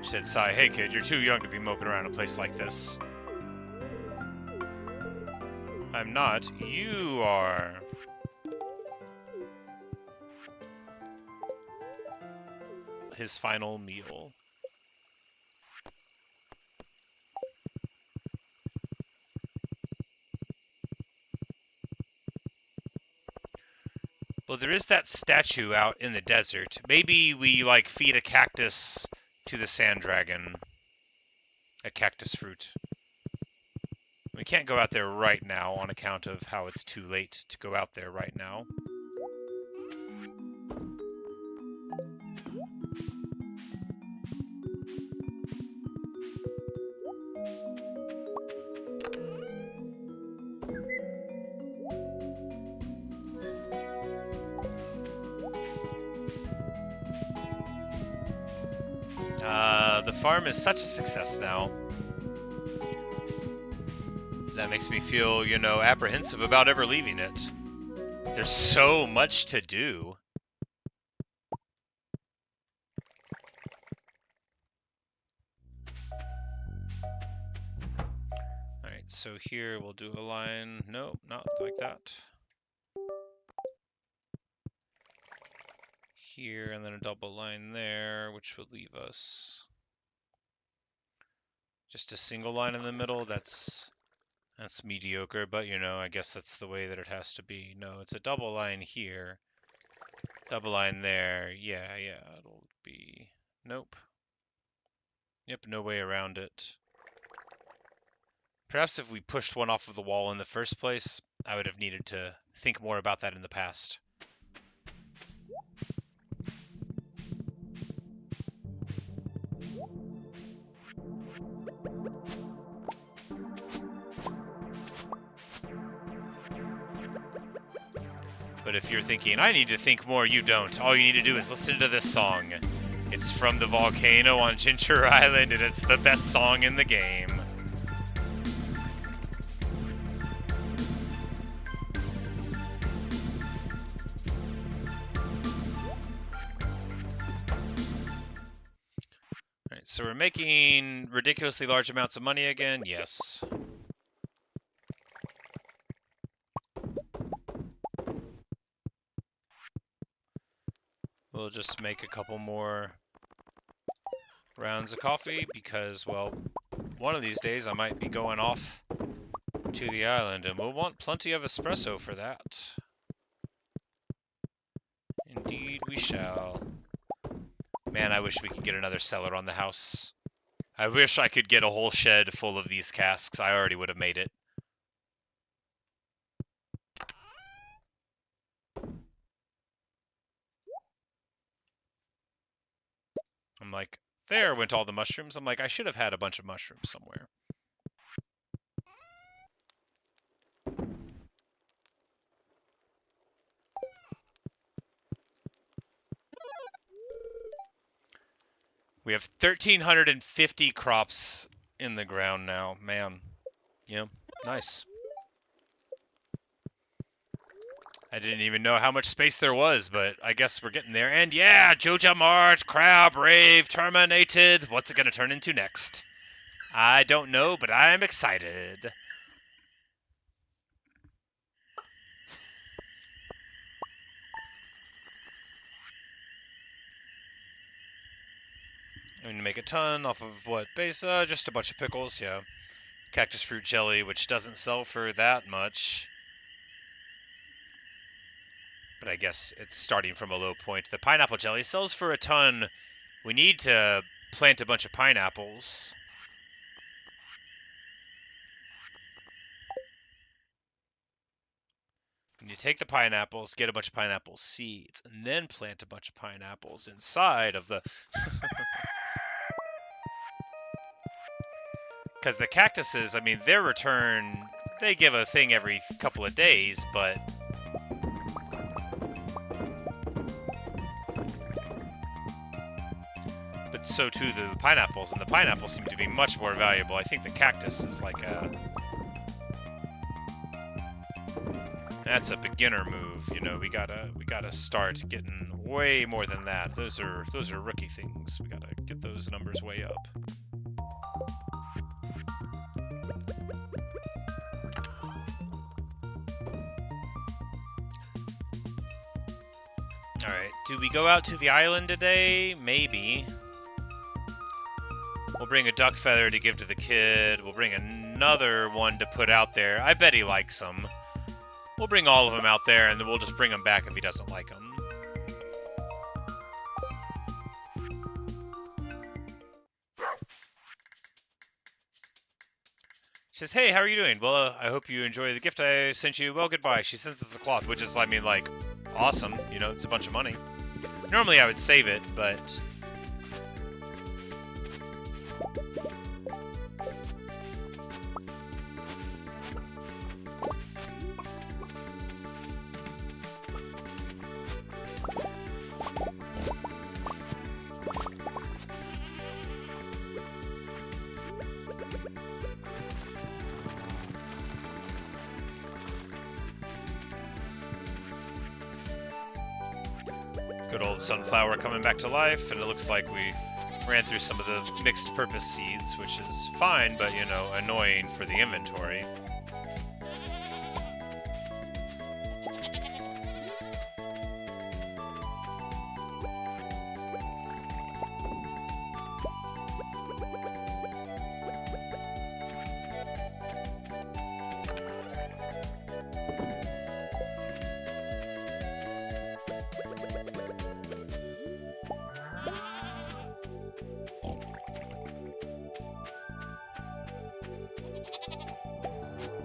She said, "Sigh, hey kid, you're too young to be moping around a place like this." I'm not. You are. His final meal. Well, there is that statue out in the desert. Maybe we, like, feed a cactus to the sand dragon. A cactus fruit. We can't go out there right now on account of how it's too late to go out there right now. The farm is such a success now. That makes me feel, you know, apprehensive about ever leaving it. There's so much to do. Alright, so here we'll do a line. Nope, not like that. Here, and then a double line there, which would leave us just a single line in the middle. That's mediocre, but you know, I guess that's the way that it has to be. No, it's a double line here, double line there. Yeah, it'll be... Nope. Yep, no way around it. Perhaps if we pushed one off of the wall in the first place, I would have needed to think more about that in the past. But if you're thinking, I need to think more, you don't. All you need to do is listen to this song. It's from the volcano on Ginger Island, and it's the best song in the game. Alright, so we're making ridiculously large amounts of money again? Yes. We'll just make a couple more rounds of coffee because, well, one of these days I might be going off to the island and we'll want plenty of espresso for that. Indeed we shall. Man, I wish we could get another cellar on the house. I wish I could get a whole shed full of these casks. I already would have made it. I'm like, there went all the mushrooms. I'm like, I should have had a bunch of mushrooms somewhere. We have 1,350 crops in the ground now. Man, yeah, nice. I didn't even know how much space there was, but I guess we're getting there. And yeah, Joja March, Crab, Rave, Terminated. What's it going to turn into next? I don't know, but I'm excited. I'm going to make a ton off of what base? Just a bunch of pickles, yeah. Cactus fruit jelly, which doesn't sell for that much. But I guess it's starting from a low point. The pineapple jelly sells for a ton. We need to plant a bunch of pineapples. And you take the pineapples, get a bunch of pineapple seeds, and then plant a bunch of pineapples inside of the... Because the cactuses, I mean, their return, they give a thing every couple of days, but... But so too the pineapples, and the pineapples seem to be much more valuable. I think the cactus is like a... That's a beginner move, you know. We gotta start getting way more than that. Those are rookie things. We gotta get those numbers way up. Alright, do we go out to the island today? Maybe. We'll bring a duck feather to give to the kid. We'll bring another one to put out there. I bet he likes them. We'll bring all of them out there, and then we'll just bring them back if he doesn't like them. She says, hey, how are you doing? Well, I hope you enjoy the gift I sent you. Well, goodbye. She sends us a cloth, which is, I mean, like, awesome. You know, it's a bunch of money. Normally I would save it, but... Good old sunflower coming back to life, and it looks like we ran through some of the mixed purpose seeds, which is fine, but, you know, annoying for the inventory.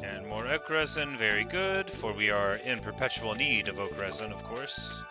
And more oak resin, very good, for we are in perpetual need of oak resin, of course.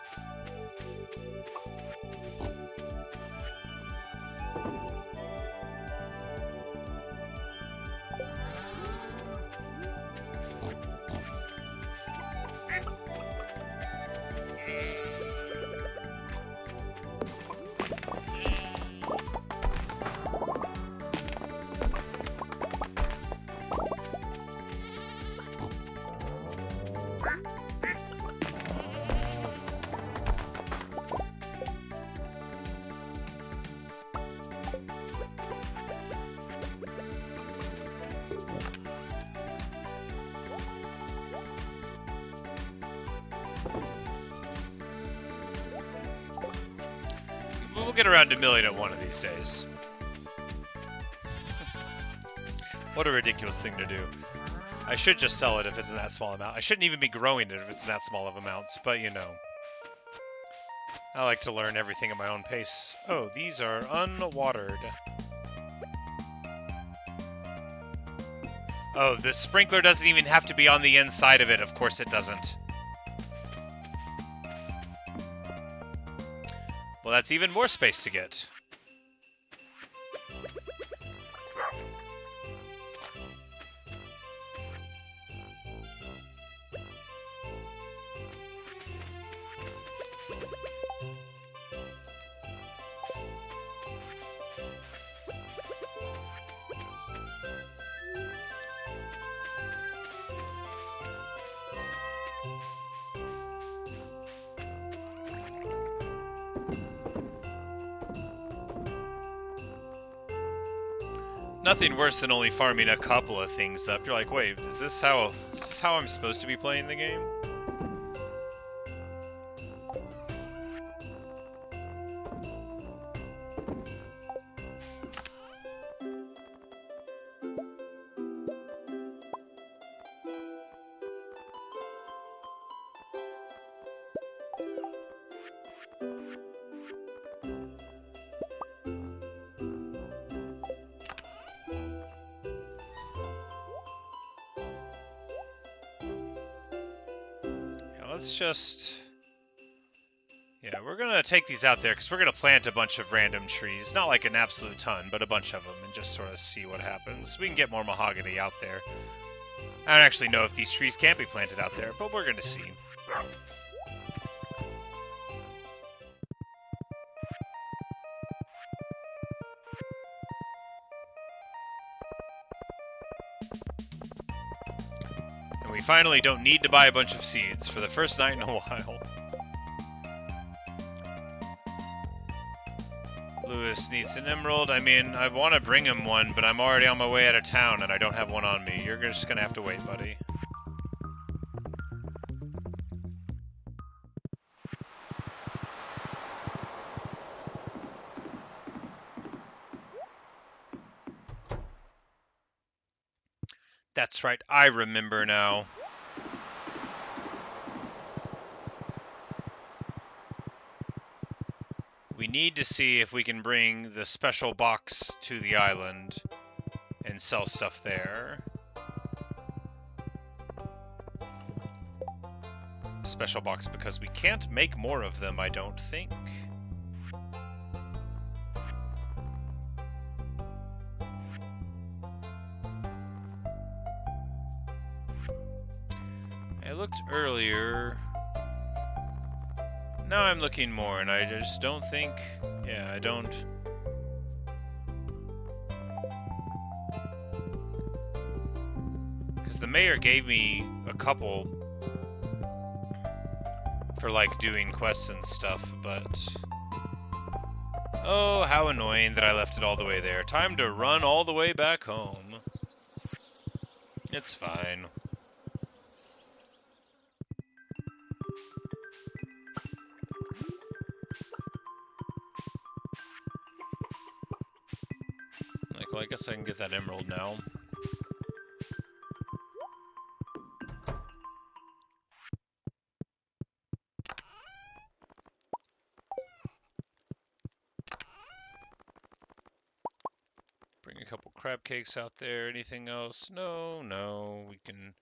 We'll get around to 1,000,000 at one of these days. What a ridiculous thing to do. I should just sell it if it's in that small amount. I shouldn't even be growing it if it's in that small of amounts, but you know. I like to learn everything at my own pace. Oh, these are unwatered. Oh, the sprinkler doesn't even have to be on the inside of it. Of course it doesn't. Well, that's even more space to get. Nothing worse than only farming a couple of things up. You're like, wait, is this how I'm supposed to be playing the game? Let's just... Yeah, we're going to take these out there because we're going to plant a bunch of random trees. Not like an absolute ton, but a bunch of them, and just sort of see what happens. We can get more mahogany out there. I don't actually know if these trees can be planted out there, but we're going to see. And we finally don't need to buy a bunch of seeds for the first night in a while. Lewis needs an emerald. I mean, I want to bring him one, but I'm already on my way out of town and I don't have one on me. You're just gonna have to wait, buddy. That's right, I remember now. We need to see if we can bring the special box to the island and sell stuff there. Special box because we can't make more of them, I don't think. I looked earlier. Now I'm looking more, and I just don't think... Yeah, I don't... Because the mayor gave me a couple for, like, doing quests and stuff, but... Oh, how annoying that I left it all the way there. Time to run all the way back home. It's fine. Like, well, I guess I can get that emerald now. Bring a couple crab cakes out there. Anything else? No, no. We can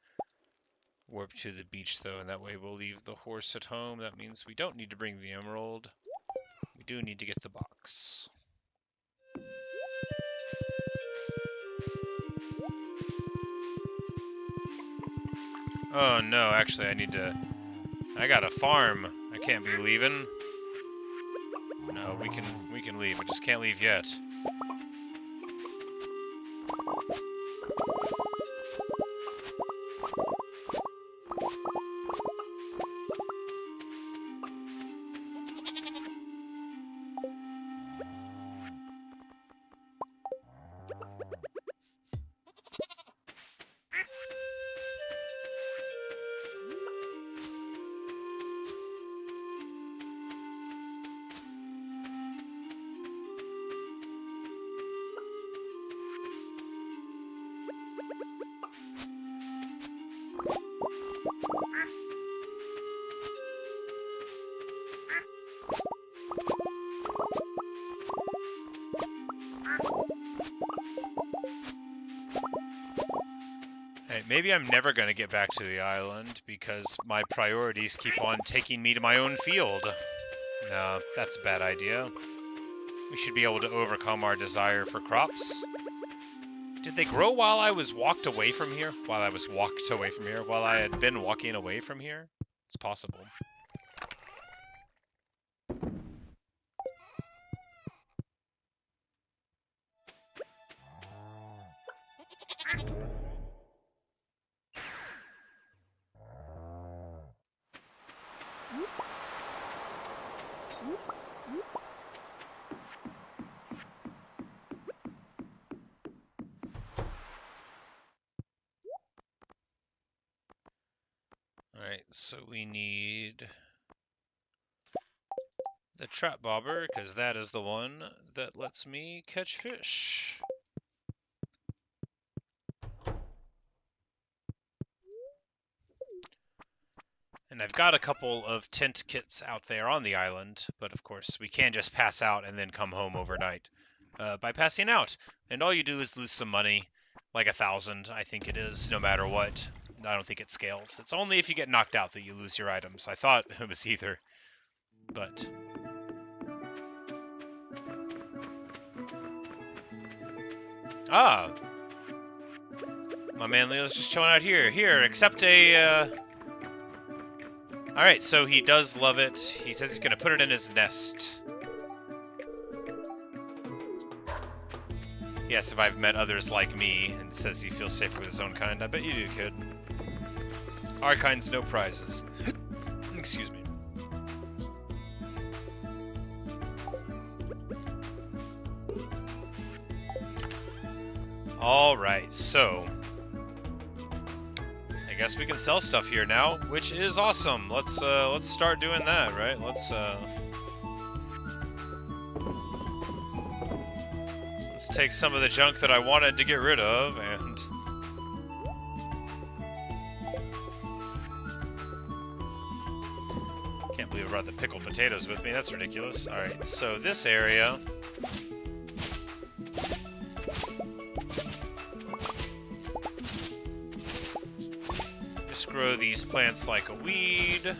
warp to the beach, though, and that way we'll leave the horse at home. That means we don't need to bring the emerald. We do need to get the box. Oh, no, actually, I need to... I got a farm. I can't be leaving. No, we can leave. We just can't leave yet. Maybe I'm never going to get back to the island because my priorities keep on taking me to my own field. No, that's a bad idea. We should be able to overcome our desire for crops. Did they grow while I was walked away from here? While I was walked away from here? While I had been walking away from here? It's possible. Alright, so we need the trap bobber, because that is the one that lets me catch fish. And I've got a couple of tent kits out there on the island, but of course we can't just pass out and then come home overnight by passing out. And all you do is lose some money, like 1,000, I think it is, no matter what. I don't think it scales. It's only if you get knocked out that you lose your items. I thought it was either, but... Ah! My man Leo's just chilling out here. Here, accept a, Alright, so he does love it. He says he's gonna put it in his nest. Yes, if I've met others like me, and says he feels safer with his own kind, I bet you do, kid. Our kind's no prizes. Excuse me. Alright, so I guess we can sell stuff here now, which is awesome. Let's start doing that, right? Let's take some of the junk that I wanted to get rid of and can't believe I brought the pickled potatoes with me. That's ridiculous. Alright, so this area just grow these plants like a weed.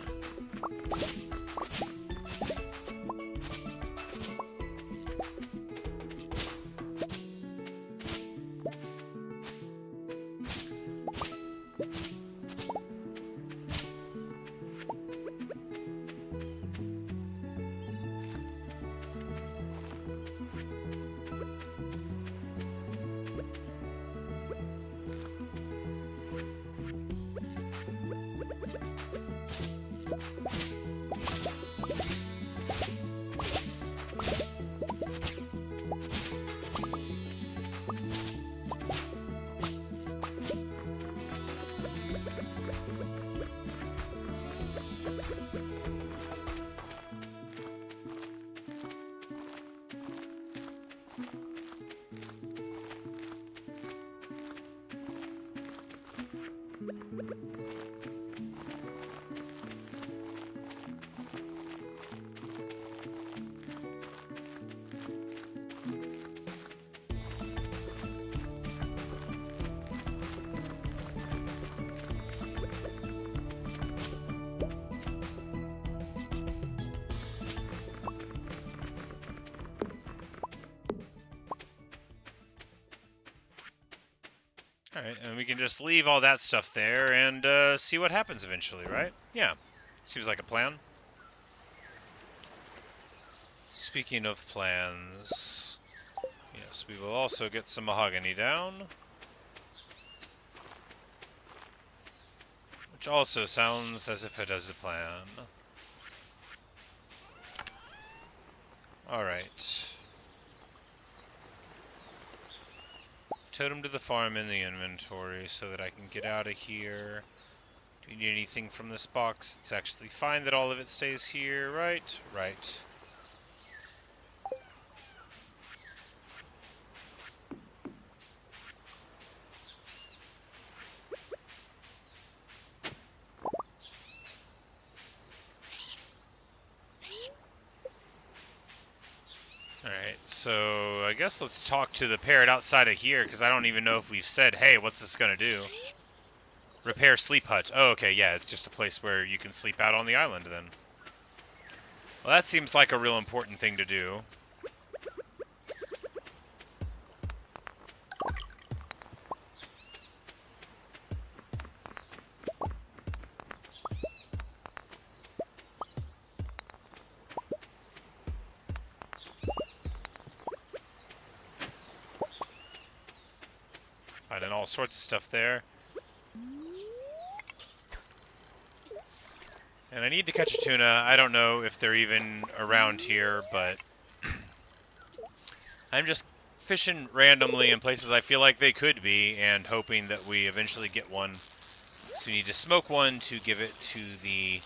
Alright, and we can just leave all that stuff there and see what happens eventually, right? Yeah, seems like a plan. Speaking of plans, yes, we will also get some mahogany down. Which also sounds as if it has a plan. Alright. Totem to the farm in the inventory so that I can get out of here. Do we need anything from this box? It's actually fine that all of it stays here, right? Right. Alright, so I guess let's talk to the parrot outside of here, because I don't even know if we've said, hey, what's this gonna do? Repair sleep hut. Oh, okay, yeah, it's just a place where you can sleep out on the island, then. Well, that seems like a real important thing to do. Finding all sorts of stuff there. And I need to catch a tuna. I don't know if they're even around here, but I'm just fishing randomly in places I feel like they could be and hoping that we eventually get one. So we need to smoke one to give it to the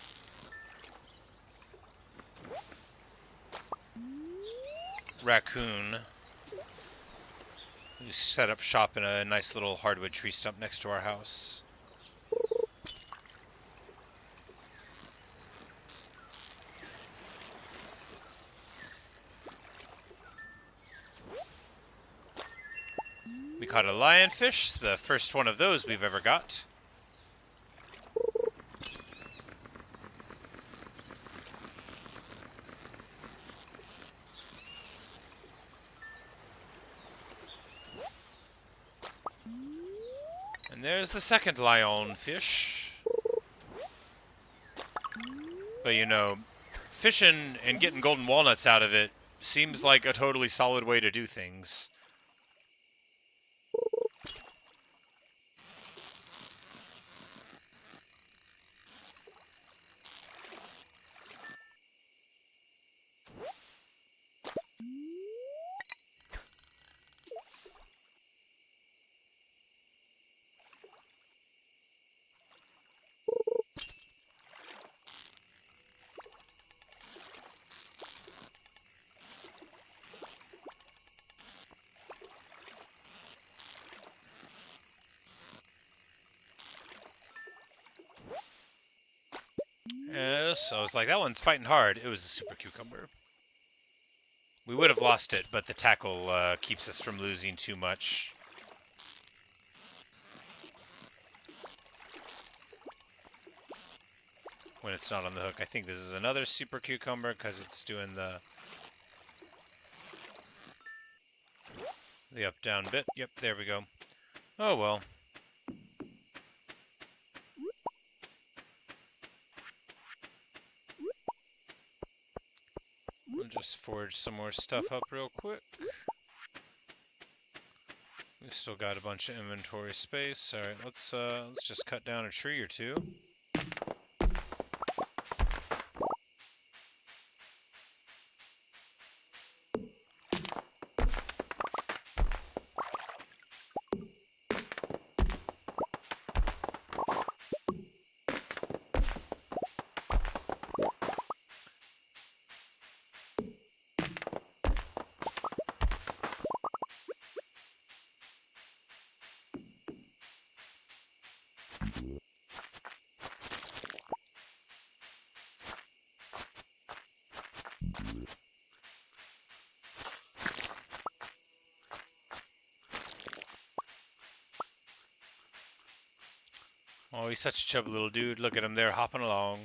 raccoon who set up shop in a nice little hardwood tree stump next to our house. We caught a lionfish, the first one of those we've ever got. And there's the second lionfish. But you know, fishing and getting golden walnuts out of it seems like a totally solid way to do things. Junimos. I was like, that one's fighting hard. It was a super cucumber. We would have lost it, but the tackle keeps us from losing too much. When it's not on the hook. I think this is another super cucumber because it's doing the up-down bit. Yep, there we go. Oh well. We'll just forge some more stuff up real quick. We've still got a bunch of inventory space. All right, let's just cut down a tree or two. Oh, he's such a chubby little dude. Look at him there, hopping along.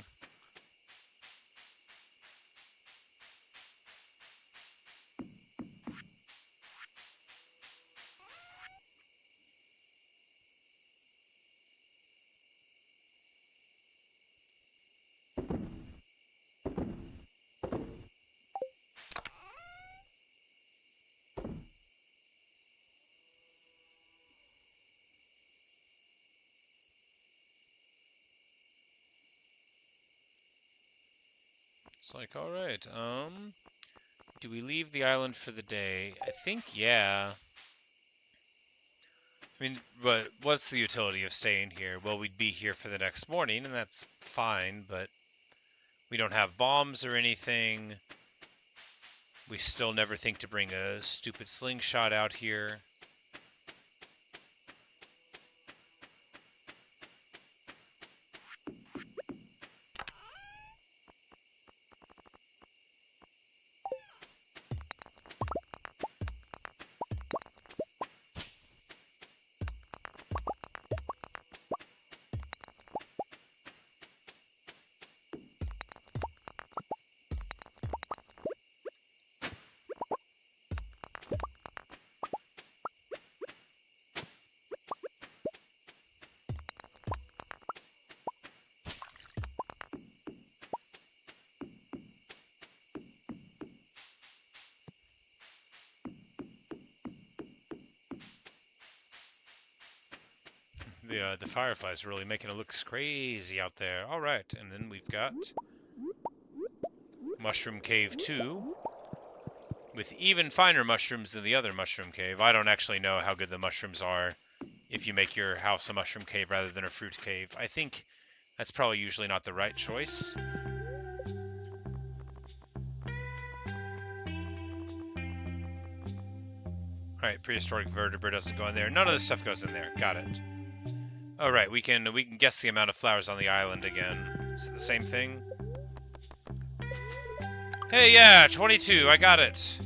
It's like, all right, do we leave the island for the day? I think, yeah. I mean, but what's the utility of staying here? Well, we'd be here for the next morning, and that's fine, but we don't have bombs or anything. We still never think to bring a stupid slingshot out here. The fireflies are really making it look crazy out there. All right, and then we've got Mushroom Cave 2, with even finer mushrooms than the other mushroom cave. I don't actually know how good the mushrooms are if you make your house a mushroom cave rather than a fruit cave. I think that's probably usually not the right choice. Alright, prehistoric vertebrate doesn't go in there. None of this stuff goes in there. Got it. Alright, we can guess the amount of flowers on the island again. Is it the same thing? Hey, yeah, 22. I got it.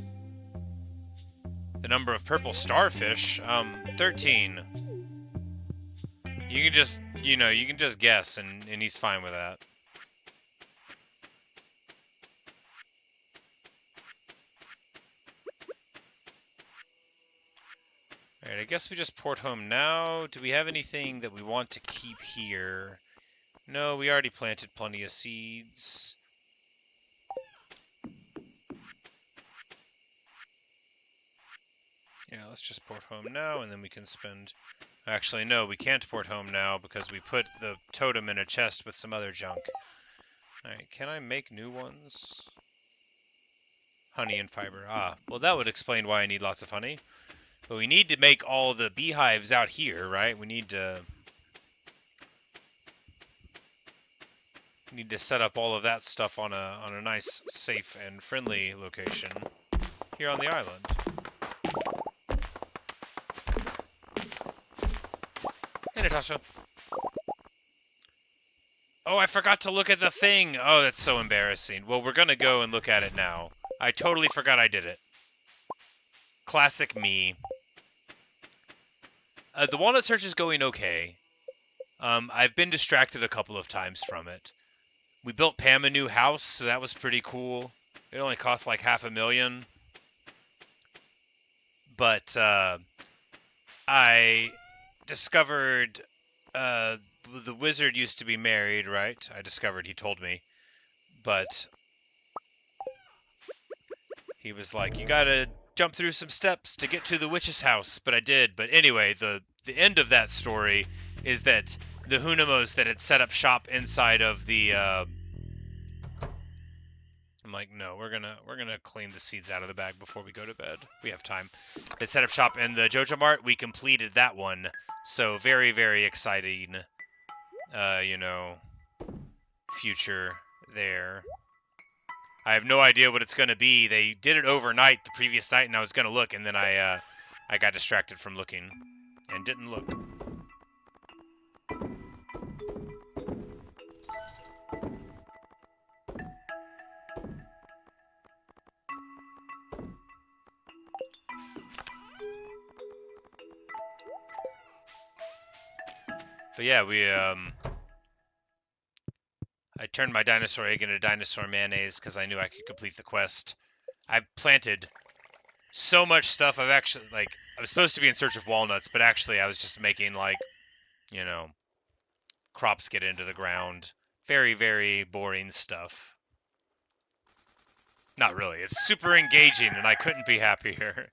The number of purple starfish, 13. You can just, you can just guess, and he's fine with that. Alright, I guess we just port home now. Do we have anything that we want to keep here? No, we already planted plenty of seeds. Yeah, let's just port home now, and then we can spend... Actually, no, we can't port home now because we put the totem in a chest with some other junk. Alright, can I make new ones? Honey and fiber. Ah, well that would explain why I need lots of honey. But we need to make all the beehives out here, right? We need to set up all of that stuff on a nice, safe, and friendly location here on the island. Hey, Natasha. Oh, I forgot to look at the thing. Oh, that's so embarrassing. Well, we're gonna go and look at it now. I totally forgot I did it. Classic me. The walnut search is going okay. I've been distracted a couple of times from it. We built Pam a new house, so that was pretty cool. It only cost like $500,000. But I discovered the wizard used to be married, right? I discovered, he told me. But he was like, you gotta jump through some steps to get to the witch's house. But I did. But anyway, the end of that story is that the Junimos that had set up shop inside of the I'm like, no, we're gonna clean the seeds out of the bag before we go to bed. We have time. They set up shop in the JoJo Mart. We completed that one, so very, very exciting. You know, future there. I have no idea what it's gonna be. They did it overnight the previous night, and I was gonna look, and then I got distracted from looking and didn't look. But yeah, I turned my dinosaur egg into dinosaur mayonnaise because I knew I could complete the quest. I planted so much stuff. I was supposed to be in search of walnuts, but actually I was just making, like, you know, crops get into the ground. Very, very boring stuff. Not really. It's super engaging, and I couldn't be happier.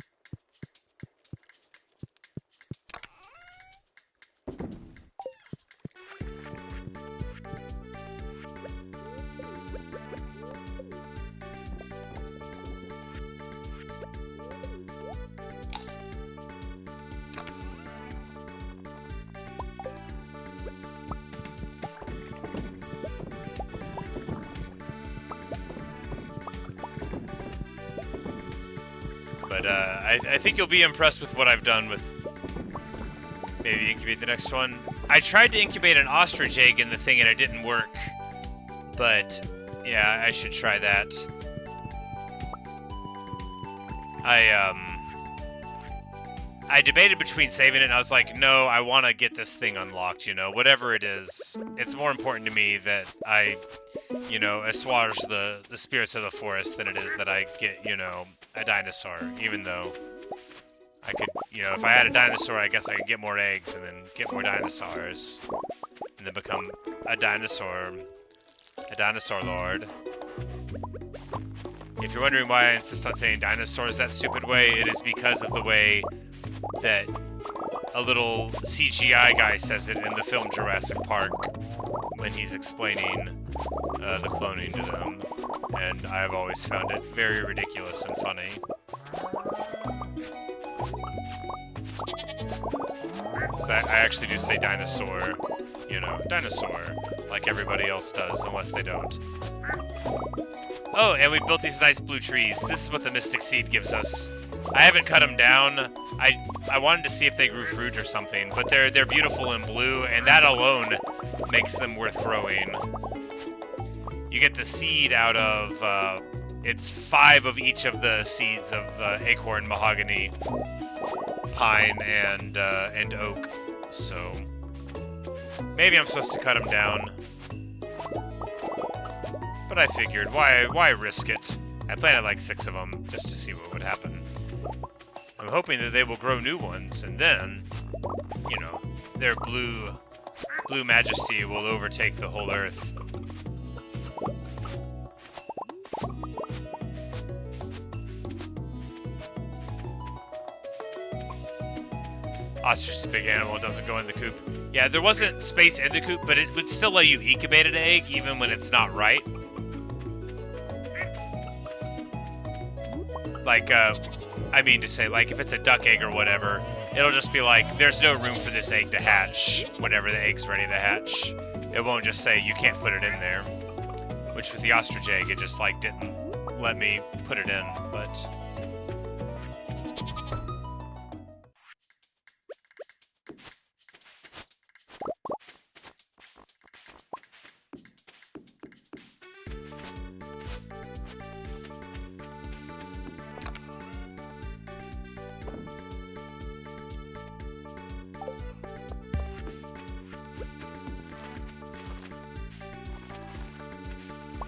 But I think you'll be impressed with what I've done with maybe incubate the next one. I tried to incubate an ostrich egg in the thing and it didn't work. But yeah, I should try that. I debated between saving it, and I was like, no, I want to get this thing unlocked, you know, whatever it is. It's more important to me that I, you know, assuage the spirits of the forest than it is that I get, you know, a dinosaur, even though I could, you know, if I had a dinosaur, I guess I could get more eggs and then get more dinosaurs and then become a dinosaur lord. If you're wondering why I insist on saying dinosaurs that stupid way, it is because of the way that a little CGI guy says it in the film Jurassic Park when he's explaining the cloning to them, and I've always found it very ridiculous and funny. So I actually do say dinosaur, you know, dinosaur, like everybody else does, unless they don't. Oh, and we built these nice blue trees. This is what the Mystic Seed gives us. I haven't cut them down. I wanted to see if they grew fruit or something, but they're beautiful and blue, and that alone makes them worth growing. You get the seed out of, it's 5 of each of the seeds of acorn, mahogany, pine, and oak. So maybe I'm supposed to cut them down. But I figured, why risk it? I planted like 6 of them just to see what would happen. I'm hoping that they will grow new ones, and then, you know, their blue majesty will overtake the whole earth. Ostrich is a big animal, it doesn't go in the coop. Yeah, there wasn't space in the coop, but it would still let you incubate an egg even when it's not right. Like, I mean to say, like, if it's a duck egg or whatever, it'll just be like, there's no room for this egg to hatch whenever the egg's ready to hatch. It won't just say, you can't put it in there. Which with the ostrich egg, it just, like, didn't let me put it in, but...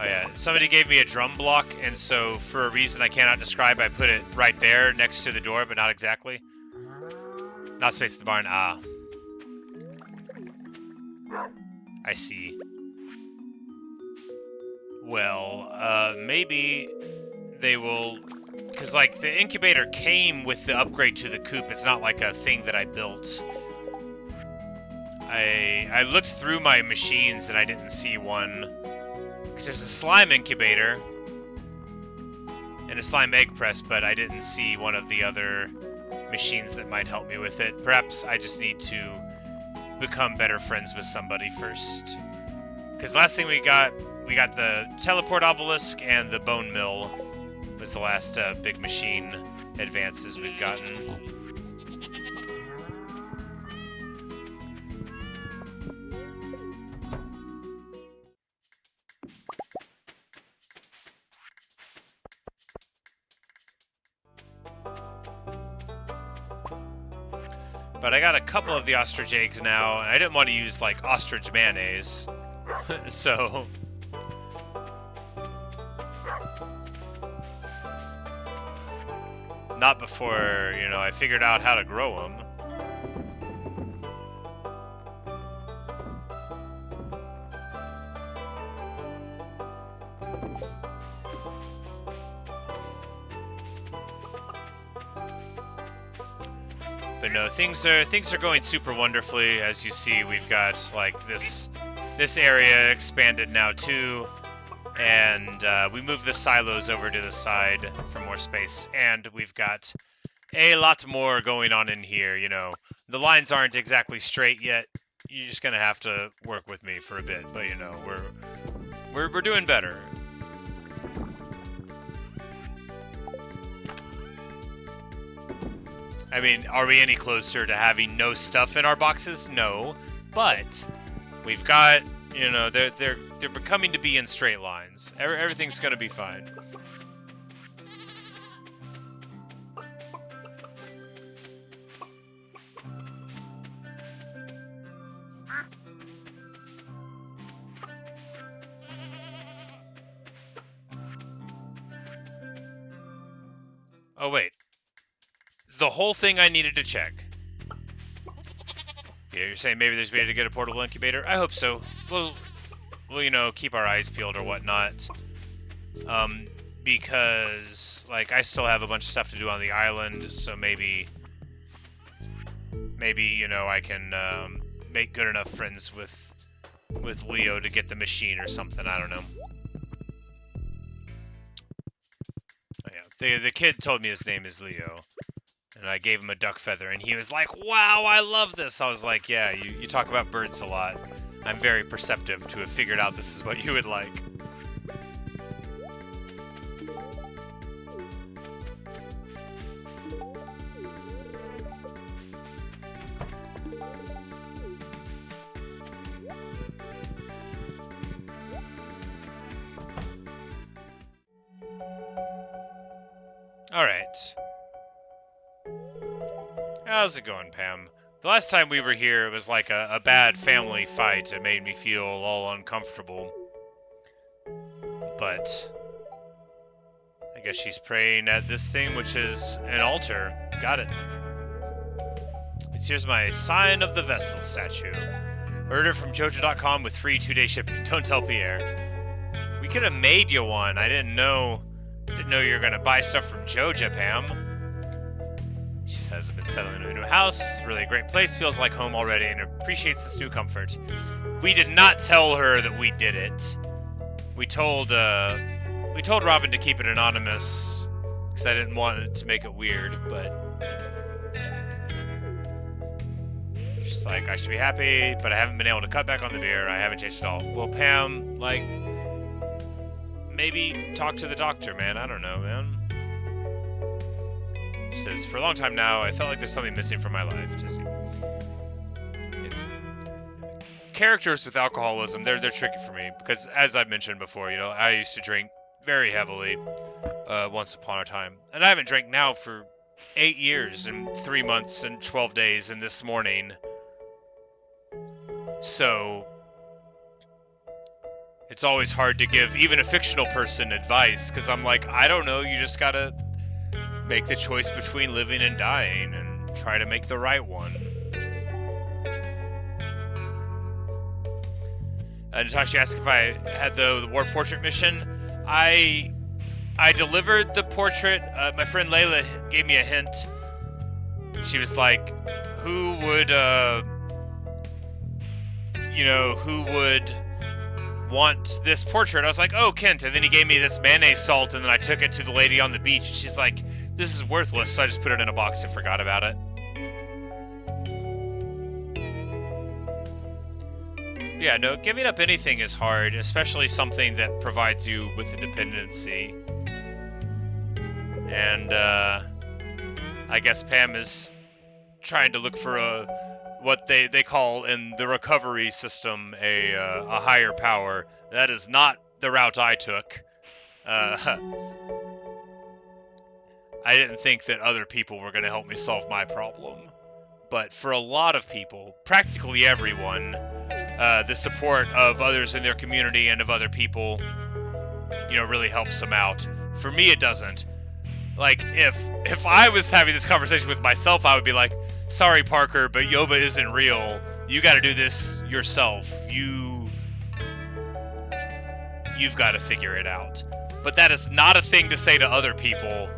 Oh yeah, somebody gave me a drum block, and so for a reason I cannot describe, I put it right there next to the door, but not exactly. Not space at the barn. Ah. I see. Well, maybe they will... Because, like, the incubator came with the upgrade to the coop. It's not like a thing that I built. I looked through my machines and I didn't see one. Because there's a slime incubator and a slime egg press, but I didn't see one of the other machines that might help me with it. Perhaps I just need to become better friends with somebody first. Because last thing we got the teleport obelisk and the bone mill was the last big machine advances we've gotten. But I got a couple of the ostrich eggs now, and I didn't want to use, like, ostrich mayonnaise. So... Not before, you know, I figured out how to grow them. But no, things are going super wonderfully. As you see, we've got like this area expanded now too, and we moved the silos over to the side for more space, and we've got a lot more going on in here. You know, the lines aren't exactly straight yet. You're just gonna have to work with me for a bit, but you know, we're doing better. I mean, are we any closer to having no stuff in our boxes? No, but we've got, you know, they're becoming to be in straight lines. Everything's gonna be fine. Oh wait. The whole thing I needed to check. Yeah, you're saying maybe there's a way to get a portable incubator? I hope so. We'll you know, keep our eyes peeled or whatnot. Because, like, I still have a bunch of stuff to do on the island, so maybe, you know, I can make good enough friends with Leo to get the machine or something. I don't know. Oh, yeah, the kid told me his name is Leo. And I gave him a duck feather, and he was like, wow, I love this. I was like, yeah, you talk about birds a lot. I'm very perceptive to have figured out this is what you would like. Alright. How's it going, Pam? The last time we were here, it was like a bad family fight. It made me feel all uncomfortable. But I guess she's praying at this thing, which is an altar. Got it. Here's my Sign of the Vessel statue. Ordered from Jojo.com with free 2-day shipping. Don't tell Pierre. We could have made you one. I didn't know you were gonna buy stuff from Joja, Pam. She says, I've been settling into a new house. It's really a great place. Feels like home already and appreciates this new comfort. We did not tell her that we did it. We told Robin to keep it anonymous because I didn't want it to make it weird, but she's like, I should be happy, but I haven't been able to cut back on the beer. I haven't changed at all. Well, Pam, like, maybe talk to the doctor, man. I don't know, man. She says, for a long time now, I felt like there's something missing from my life. Just, it's characters with alcoholism. They're tricky for me because, as I've mentioned before, you know, I used to drink very heavily once upon a time, and I haven't drank now for 8 years and 3 months and 12 days, and this morning. So It's always hard to give even a fictional person advice, because I'm like, I don't know, you just gotta make the choice between living and dying and try to make the right one. Natasha asked if I had the war portrait mission. I delivered the portrait. My friend Layla gave me a hint. She was like, who would want this portrait? I was like, oh, Kent. And then he gave me this mayonnaise salt, and then I took it to the lady on the beach, and she's like, this is worthless, so I just put it in a box and forgot about it. Yeah, no, giving up anything is hard, especially something that provides you with independency. And I guess Pam is trying to look for what they call in the recovery system a higher power. That is not the route I took. I didn't think that other people were going to help me solve my problem. But for a lot of people, practically everyone, the support of others in their community and of other people, really helps them out. For me, it doesn't. Like, if I was having this conversation with myself, I would be like, sorry, Parker, but Yoba isn't real. You got to do this yourself. You've got to figure it out. But that is not a thing to say to other people.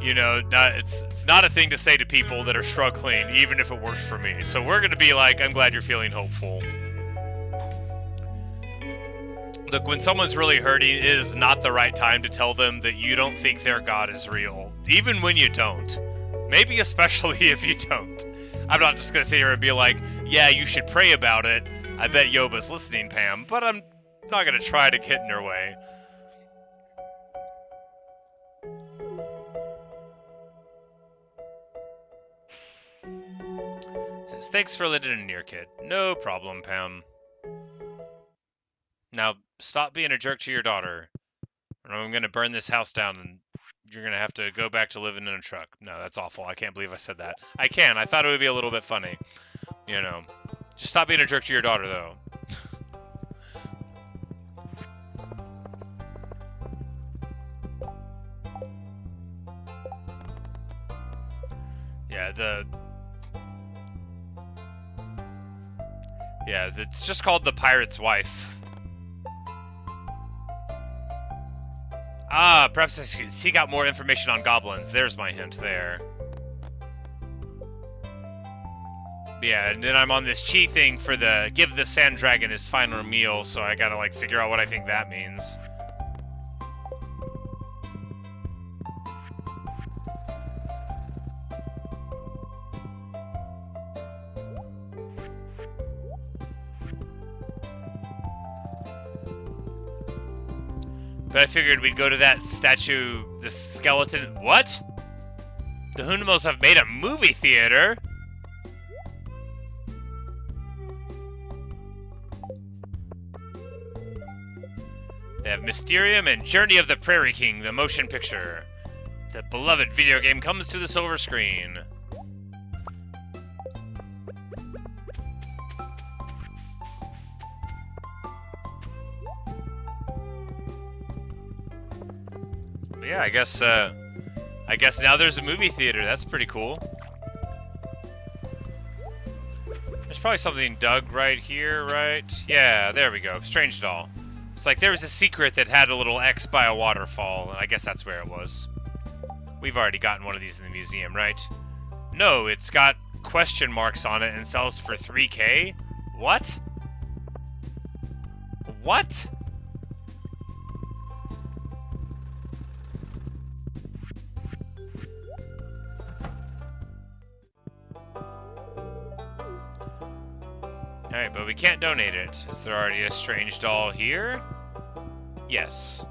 It's not a thing to say to people that are struggling, even if it works for me. So we're going to be like, I'm glad you're feeling hopeful. Look, when someone's really hurting, it is not the right time to tell them that you don't think their God is real. Even when you don't. Maybe especially if you don't. I'm not just going to sit here and be like, yeah, you should pray about it. I bet Yoba's listening, Pam. But I'm not going to try to get in her way. Says, thanks for letting in here, kid. No problem, Pam. Now, stop being a jerk to your daughter, or I'm going to burn this house down, and you're going to have to go back to living in a truck. No, that's awful. I can't believe I said that. I can. I thought it would be a little bit funny. Just stop being a jerk to your daughter, though. It's just called The Pirate's Wife. Ah, perhaps I should seek out more information on goblins. There's my hint there. Yeah, and then I'm on this chi thing for the give the sand dragon his final meal, so I gotta figure out what I think that means. But I figured we'd go to that statue, the skeleton. What? The Junimos have made a movie theater? They have Mysterium and Journey of the Prairie King, the motion picture. The beloved video game comes to the silver screen. Yeah, I guess now there's a movie theater. That's pretty cool. There's probably something dug right here, right? Yeah, there we go. Strange doll. It's like there was a secret that had a little X by a waterfall, and I guess that's where it was. We've already gotten one of these in the museum, right? No, it's got question marks on it and sells for 3K? What? What? Alright, but we can't donate it. Is there already a strange doll here? Yes.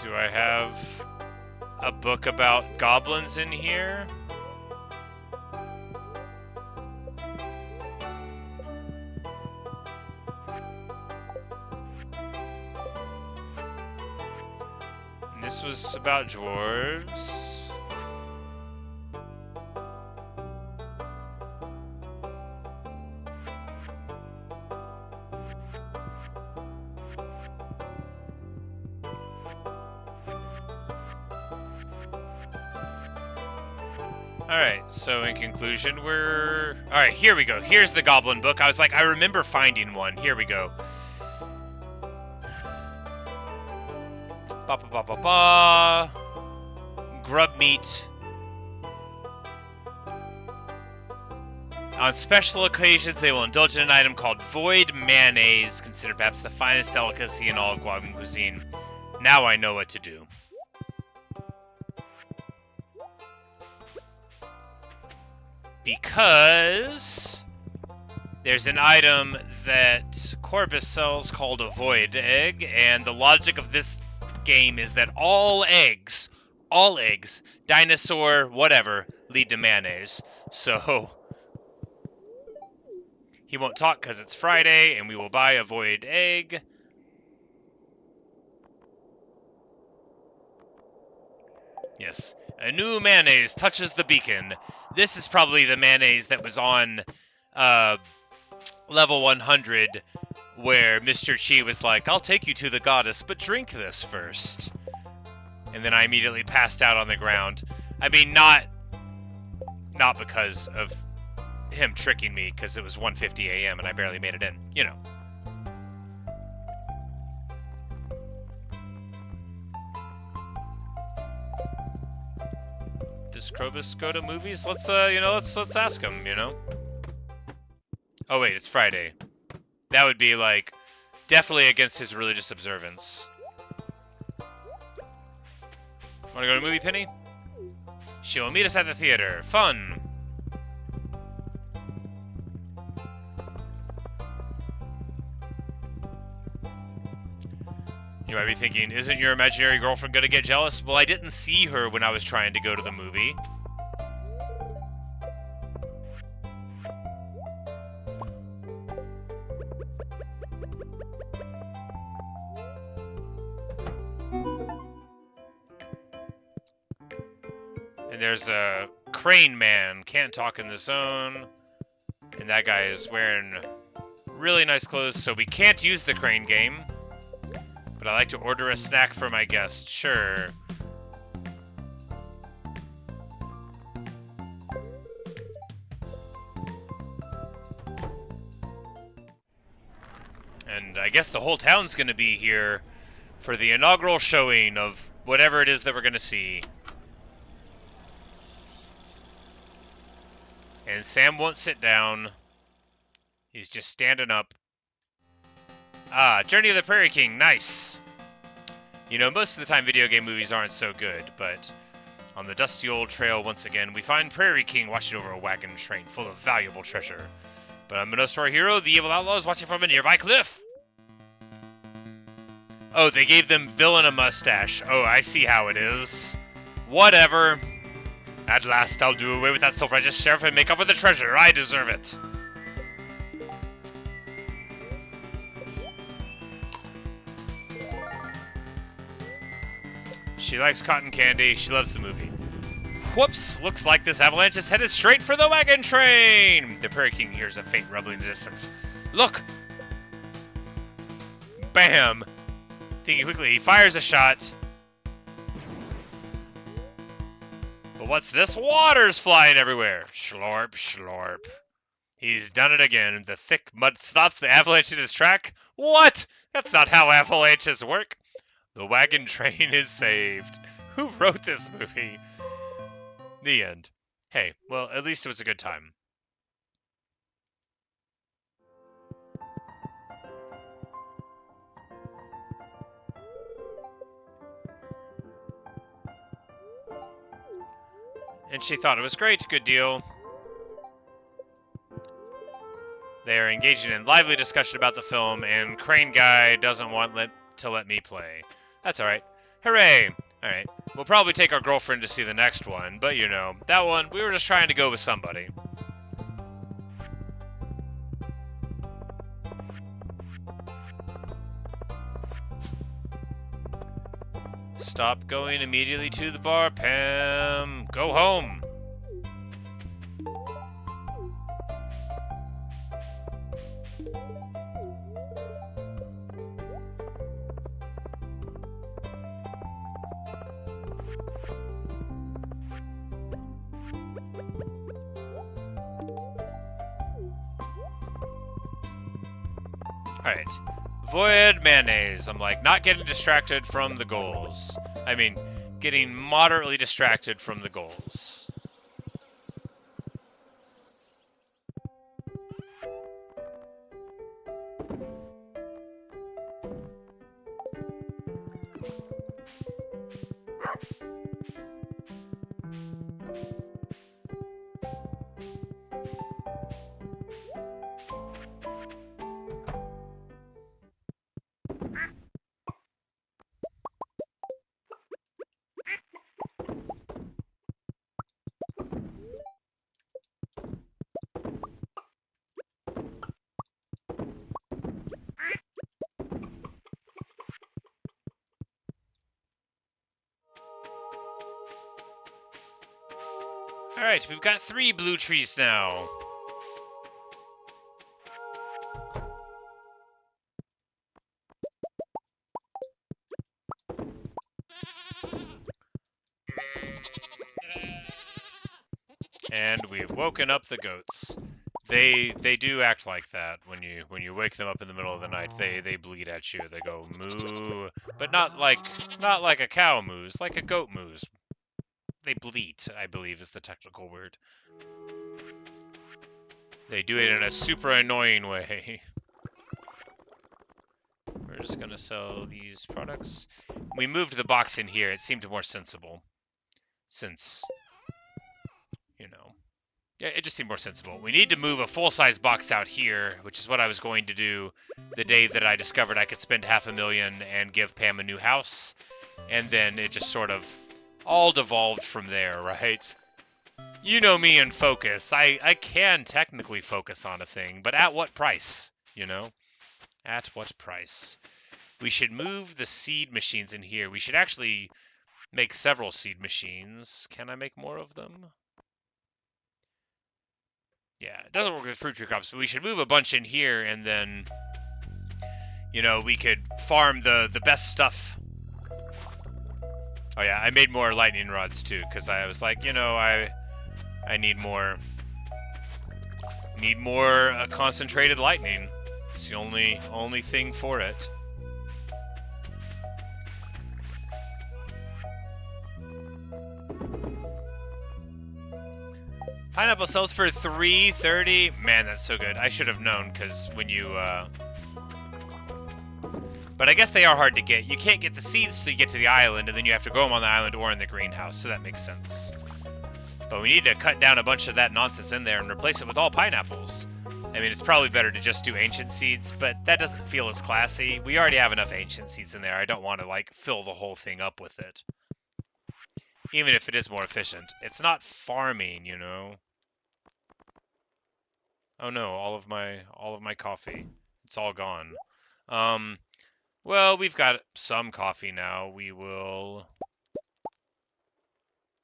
Do I have... a book about goblins in here. And this was about dwarves. Alright, so in conclusion, we're... Alright, here we go. Here's the goblin book. I was like, I remember finding one. Here we go. Ba ba ba ba ba. Grub meat. On special occasions, they will indulge in an item called void mayonnaise, considered perhaps the finest delicacy in all of Guadeloupe cuisine. Now I know what to do. Because there's an item that Corvus sells called a void egg, and the logic of this game is that all eggs, dinosaur, whatever, lead to mayonnaise. So he won't talk because it's Friday, and we will buy a void egg. Yes. A new mayonnaise touches the beacon. This is probably the mayonnaise that was on level 100, where Mr. Chi was like, I'll take you to the goddess, but drink this first. And then I immediately passed out on the ground. I mean, not because of him tricking me, because it was 1:50 a.m. and I barely made it in. You know. Does Krobus go to movies? Let's ask him, you know? Oh wait, it's Friday. That would be, like, definitely against his religious observance. Wanna go to a movie, Penny? She will meet us at the theater. Fun! You might be thinking, isn't your imaginary girlfriend gonna get jealous? Well, I didn't see her when I was trying to go to the movie. And there's a crane man, can't talk in the zone. And that guy is wearing really nice clothes, so we can't use the crane game. But I like to order a snack for my guest, sure. And I guess the whole town's gonna be here for the inaugural showing of whatever it is that we're gonna see. And Sam won't sit down. He's just standing up. Ah, Journey of the Prairie King, nice! You know, most of the time video game movies aren't so good, but on the dusty old trail once again, we find Prairie King watching over a wagon train full of valuable treasure. But unbeknownst to our hero, the evil outlaw is watching from a nearby cliff! Oh, they gave them villain a mustache. Oh, I see how it is. Whatever. At last, I'll do away with that self-righteous sheriff and make up for the treasure. I deserve it. She likes cotton candy. She loves the movie. Whoops! Looks like this avalanche is headed straight for the wagon train! The Prairie King hears a faint rumbling in the distance. Look! Bam! Thinking quickly, he fires a shot. But what's this? Water's flying everywhere. Schlorp, schlorp. He's done it again. The thick mud stops the avalanche in his track. What? That's not how avalanches work. The wagon train is saved. Who wrote this movie? The end. Hey, well, at least it was a good time. And she thought it was great. Good deal. They are engaging in lively discussion about the film, and Crane Guy doesn't want to let me play. That's alright. Hooray! Alright. We'll probably take our girlfriend to see the next one, but you know, that one, we were just trying to go with somebody. Stop going immediately to the bar, Pam. Go home. Alright. Void mayonnaise. I'm like, not getting distracted from the goals. I mean, getting moderately distracted from the goals. Alright, we've got 3 blue trees now. And we've woken up the goats. They do act like that when you wake them up in the middle of the night. They bleat at you. They go moo, but not like a cow moos, like a goat moos. They bleat, I believe is the technical word. They do it in a super annoying way. We're just gonna sell these products. We moved the box in here. It seemed more sensible, since, you know, yeah, it just seemed more sensible. We need to move a full-size box out here, which is what I was going to do the day that I discovered I could spend $500,000 and give Pam a new house, and then it just sort of all devolved from there, right? You know me and focus. I can technically focus on a thing, but at what price, you know? At what price? We should move the seed machines in here. We should actually make several seed machines. Can I make more of them? Yeah, it doesn't work with fruit tree crops, but we should move a bunch in here, and then, you know, we could farm the best stuff. Oh yeah, I made more lightning rods too, because I was like, you know, I need more concentrated lightning. It's the only thing for it. Pineapple sells for $3.30. Man, that's so good. I should have known, because when you but I guess they are hard to get. You can't get the seeds till you get to the island, and then you have to grow them on the island or in the greenhouse, so that makes sense. But we need to cut down a bunch of that nonsense in there and replace it with all pineapples. I mean, it's probably better to just do ancient seeds, but that doesn't feel as classy. We already have enough ancient seeds in there. I don't want to, like, fill the whole thing up with it. Even if it is more efficient. It's not farming, you know? Oh no, all of my coffee. It's all gone. Well, we've got some coffee now. We will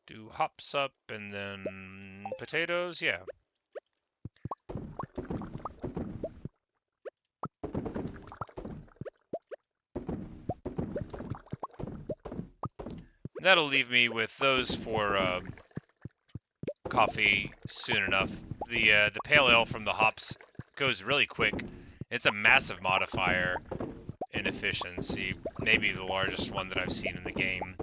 do hops up and then potatoes, yeah. That'll leave me with those for coffee soon enough. The pale ale from the hops goes really quick. It's a massive modifier in efficiency, maybe the largest one that I've seen in the game.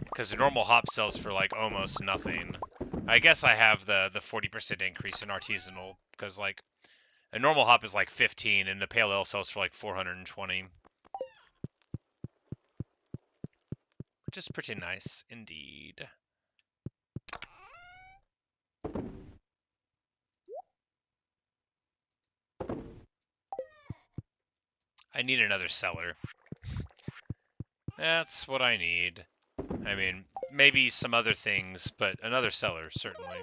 Because the normal hop sells for like almost nothing. I guess I have the 40% increase in artisanal, because like a normal hop is like 15 and the pale ale sells for like 420. Which is pretty nice indeed. I need another cellar. That's what I need. I mean, maybe some other things, but another seller, certainly.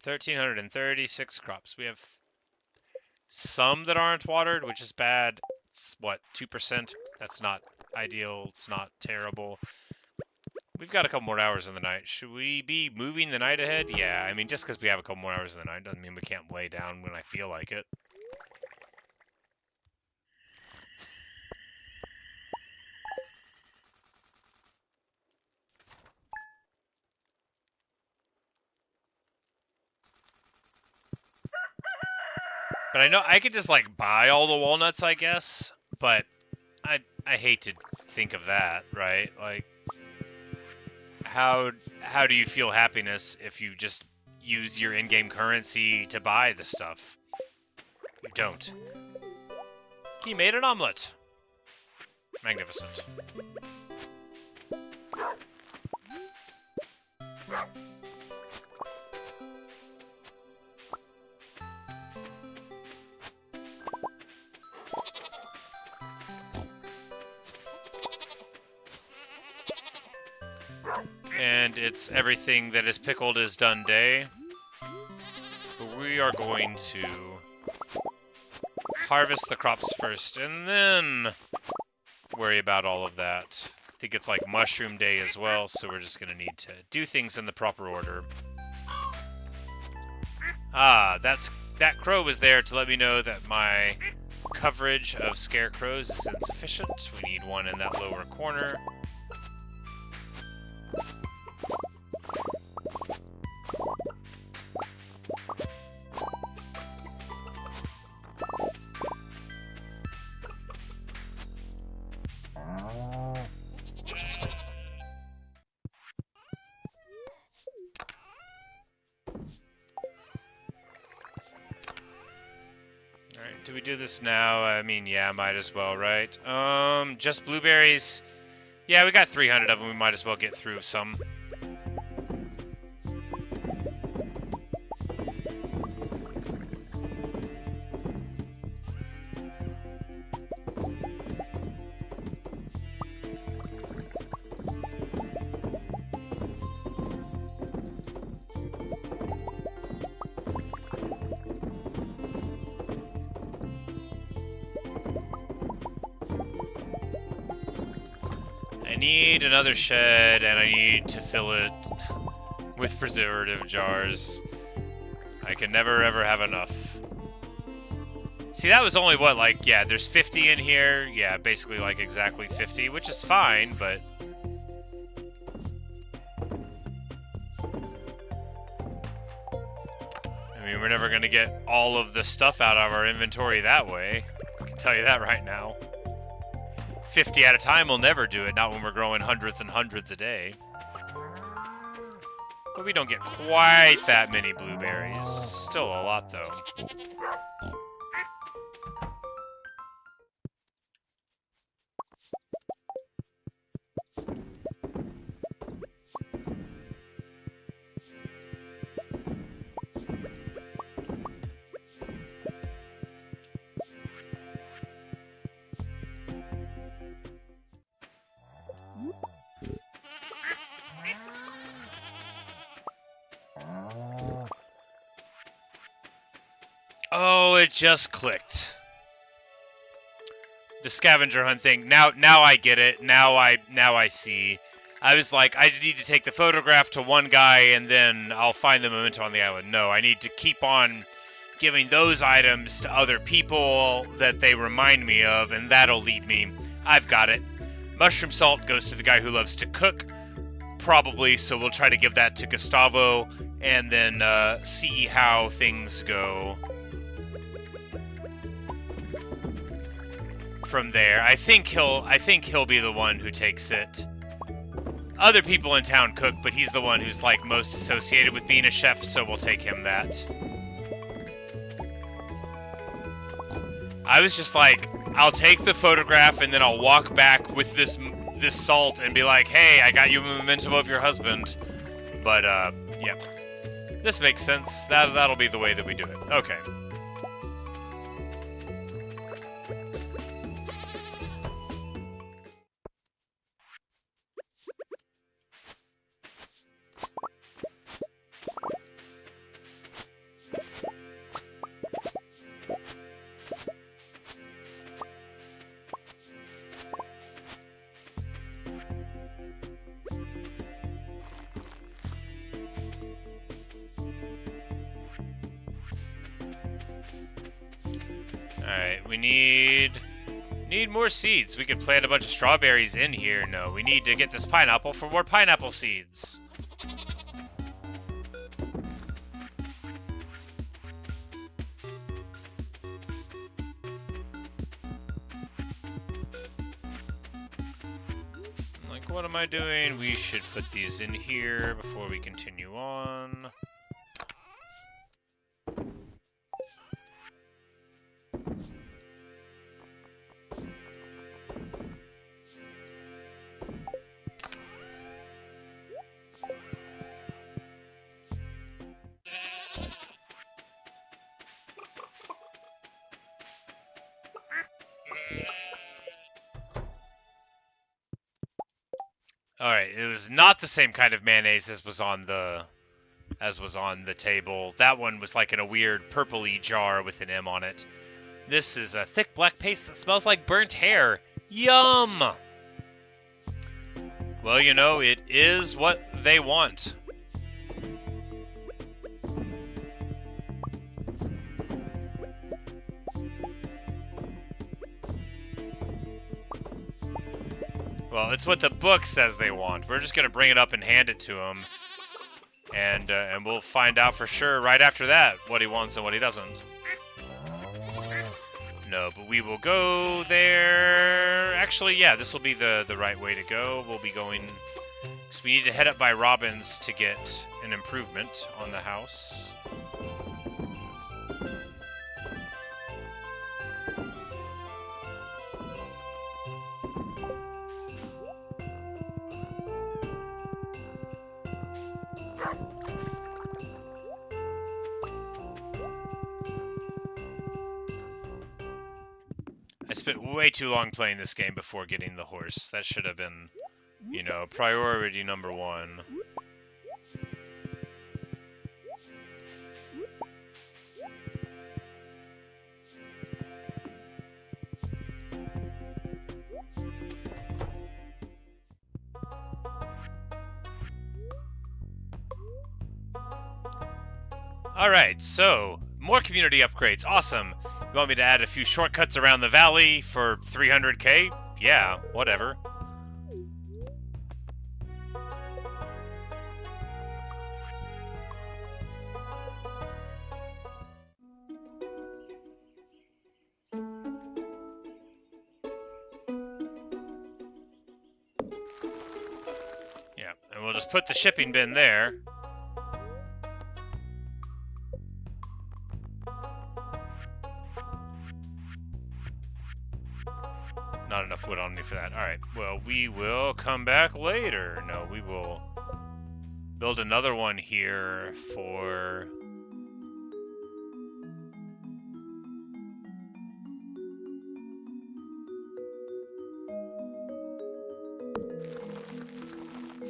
1,336 crops. We have some that aren't watered, which is bad. It's, what, 2%? That's not ideal. It's not terrible. We've got a couple more hours in the night. Should we be moving the night ahead? Yeah, I mean, just because we have a couple more hours in the night doesn't mean we can't lay down when I feel like it. But I know I could just, like, buy all the walnuts, I guess. But I hate to think of that, right? Like, how do you feel happiness if you just use your in-game currency to buy the stuff? You don't. He made an omelet. Magnificent. And it's everything that is pickled is done day. But we are going to harvest the crops first and then worry about all of that. I think it's like mushroom day as well, so we're just going to need to do things in the proper order. Ah, that crow was there to let me know that my coverage of scarecrows is insufficient. We need one in that lower corner. Do we do this now? I mean, yeah, might as well, right? Just blueberries. Yeah, we got 300 of them. We might as well get through some. I need another shed, and I need to fill it with preservative jars. I can never ever have enough. See, that was only what, like, yeah, there's 50 in here. Yeah, basically like exactly 50, which is fine, but... I mean, we're never gonna get all of the stuff out of our inventory that way. I can tell you that right now. 50 at a time will never do it, not when we're growing hundreds and hundreds a day. But we don't get quite that many blueberries. Still a lot, though. Oh, it just clicked. The scavenger hunt thing. Now I get it. Now I see. I was like, I need to take the photograph to one guy and then I'll find the memento on the island. No, I need to keep on giving those items to other people that they remind me of, and that'll lead me. I've got it. Mushroom salt goes to the guy who loves to cook, probably, so we'll try to give that to Gustavo and then see how things go from there. I think he'll be the one who takes it. Other people in town cook, but he's the one who's like most associated with being a chef, so we'll take him that. I was just like, I'll take the photograph and then I'll walk back with this salt and be like, hey, I got you a memento of your husband. But yeah, this makes sense. That'll be the way that we do it. Okay. we need more seeds. We could plant a bunch of strawberries in here. No, we need to get this pineapple for more pineapple seeds. Like, what am I doing? We should put these in here before we continue on. Alright, it was not the same kind of mayonnaise as was on the table. That one was like in a weird purpley jar with an M on it. This is a thick black paste that smells like burnt hair. Yum! Well, you know, it is what they want. Well, it's what the book says they want. We're just gonna bring it up and hand it to him, and we'll find out for sure right after that what he wants and what he doesn't. No, but we will go there. Actually, yeah, this will be the right way to go. We'll be going, because we need to head up by Robin's to get an improvement on the house. I spent way too long playing this game before getting the horse. That should have been, you know, priority number one. Alright, so, more community upgrades. Awesome. You want me to add a few shortcuts around the valley for 300k? Yeah, whatever. Yeah, and we'll just put the shipping bin there. Not enough wood on me for that. Alright, well, we will come back later. No, we will build another one here for...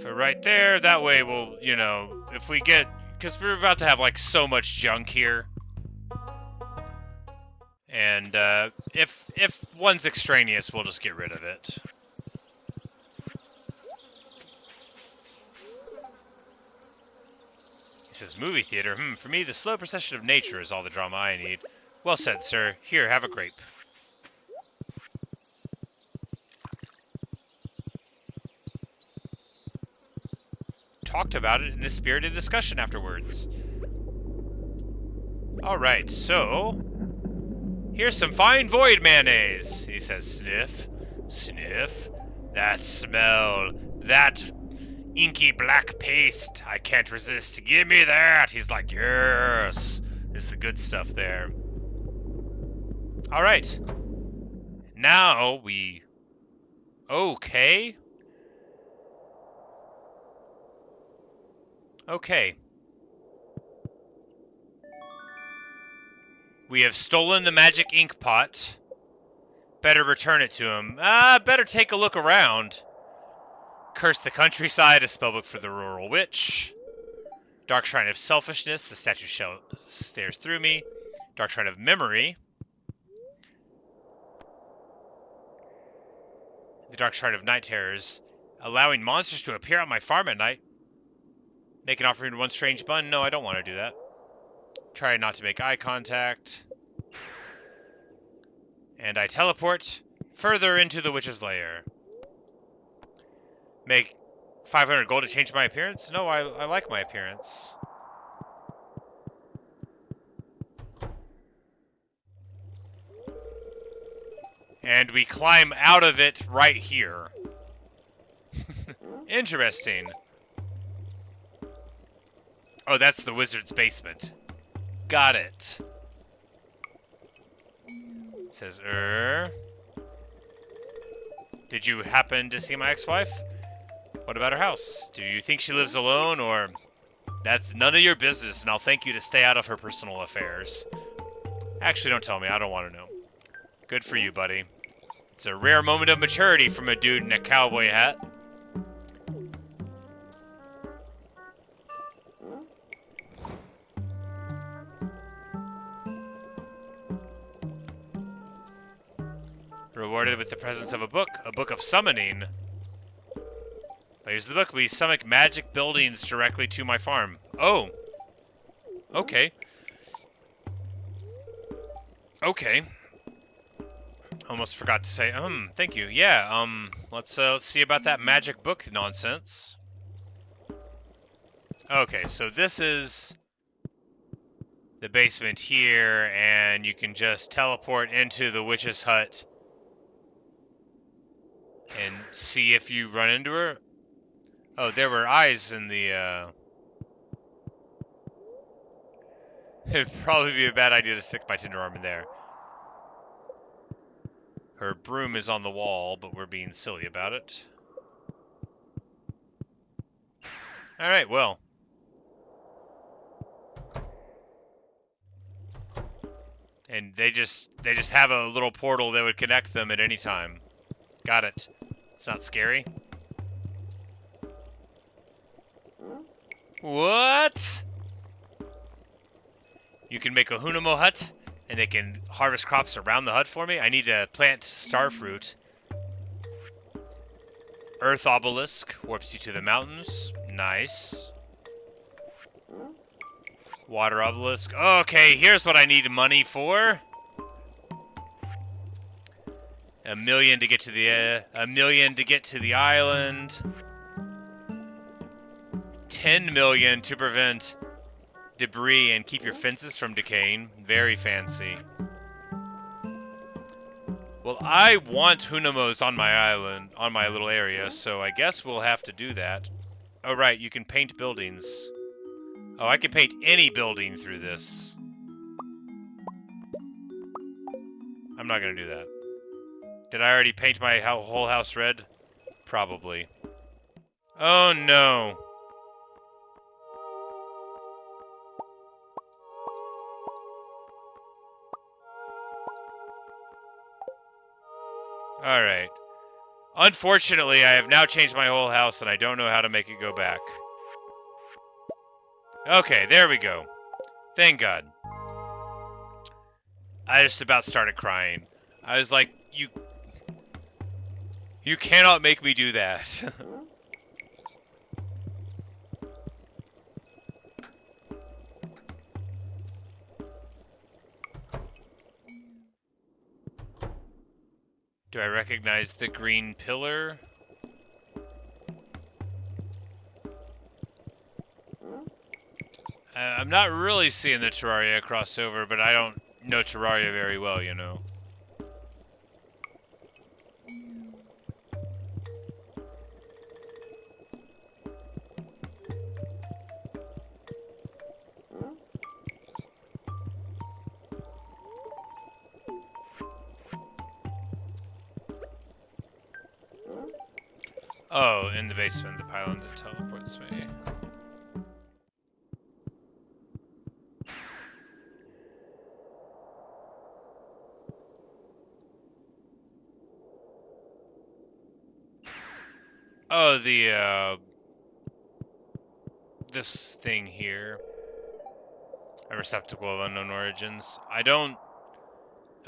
for right there. That way we'll, you know, if we get... because we're about to have, like, so much junk here. And if one's extraneous, we'll just get rid of it. He says, movie theater. For me, the slow procession of nature is all the drama I need. Well said, sir. Here, have a grape. Talked about it in a spirited discussion afterwards. Alright, so... here's some fine void mayonnaise, he says, sniff, sniff. That smell, that inky black paste, I can't resist. Give me that. He's like, yes, it's the good stuff there. All right, now we, okay. We have stolen the magic ink pot. Better return it to him. Better take a look around. Curse the countryside, a spellbook for the rural witch. Dark Shrine of Selfishness, the statue shell stares through me. Dark Shrine of Memory. The Dark Shrine of Night Terrors, allowing monsters to appear on my farm at night. Make an offering to one strange bun. No, I don't want to do that. Try not to make eye contact. And I teleport further into the witch's lair. Make 500 gold to change my appearance? No, I like my appearance. And we climb out of it right here. Interesting. Oh, that's the wizard's basement. Got it. It says, did you happen to see my ex-wife? What about her house? Do you think she lives alone, or... That's none of your business, and I'll thank you to stay out of her personal affairs. Actually, don't tell me. I don't want to know. Good for you, buddy. It's a rare moment of maturity from a dude in a cowboy hat. Rewarded with the presence of a book of summoning. If I use the book, we summon magic buildings directly to my farm. Oh. Okay. Okay. Almost forgot to say, thank you. Yeah, let's see about that magic book nonsense. Okay, so this is the basement here, and you can just teleport into the witch's hut and see if you run into her. Oh, there were eyes in the, It'd probably be a bad idea to stick my Tinder arm in there. Her broom is on the wall, but we're being silly about it. Alright, well. And they just have a little portal that would connect them at any time. Got it. It's not scary. What? You can make a Junimo hut, and they can harvest crops around the hut for me. I need to plant starfruit. Earth obelisk warps you to the mountains. Nice. Water obelisk. Okay, here's what I need money for. $1 million to get to the $1 million to get to the island. 10 million to prevent debris and keep your fences from decaying. Very fancy. Well, I want Junimos on my island, on my little area, so I guess we'll have to do that. Oh, right, you can paint buildings. Oh, I can paint any building through this. I'm not gonna do that. Did I already paint my whole house red? Probably. Oh, no. Alright. Unfortunately, I have now changed my whole house, and I don't know how to make it go back. Okay, there we go. Thank God. I just about started crying. I was like, you cannot make me do that. Do I recognize the green pillar? I'm not really seeing the Terraria crossover, but I don't know Terraria very well, you know. Oh, in the basement, the pylon that teleports me. Oh, this thing here. A receptacle of unknown origins. I don't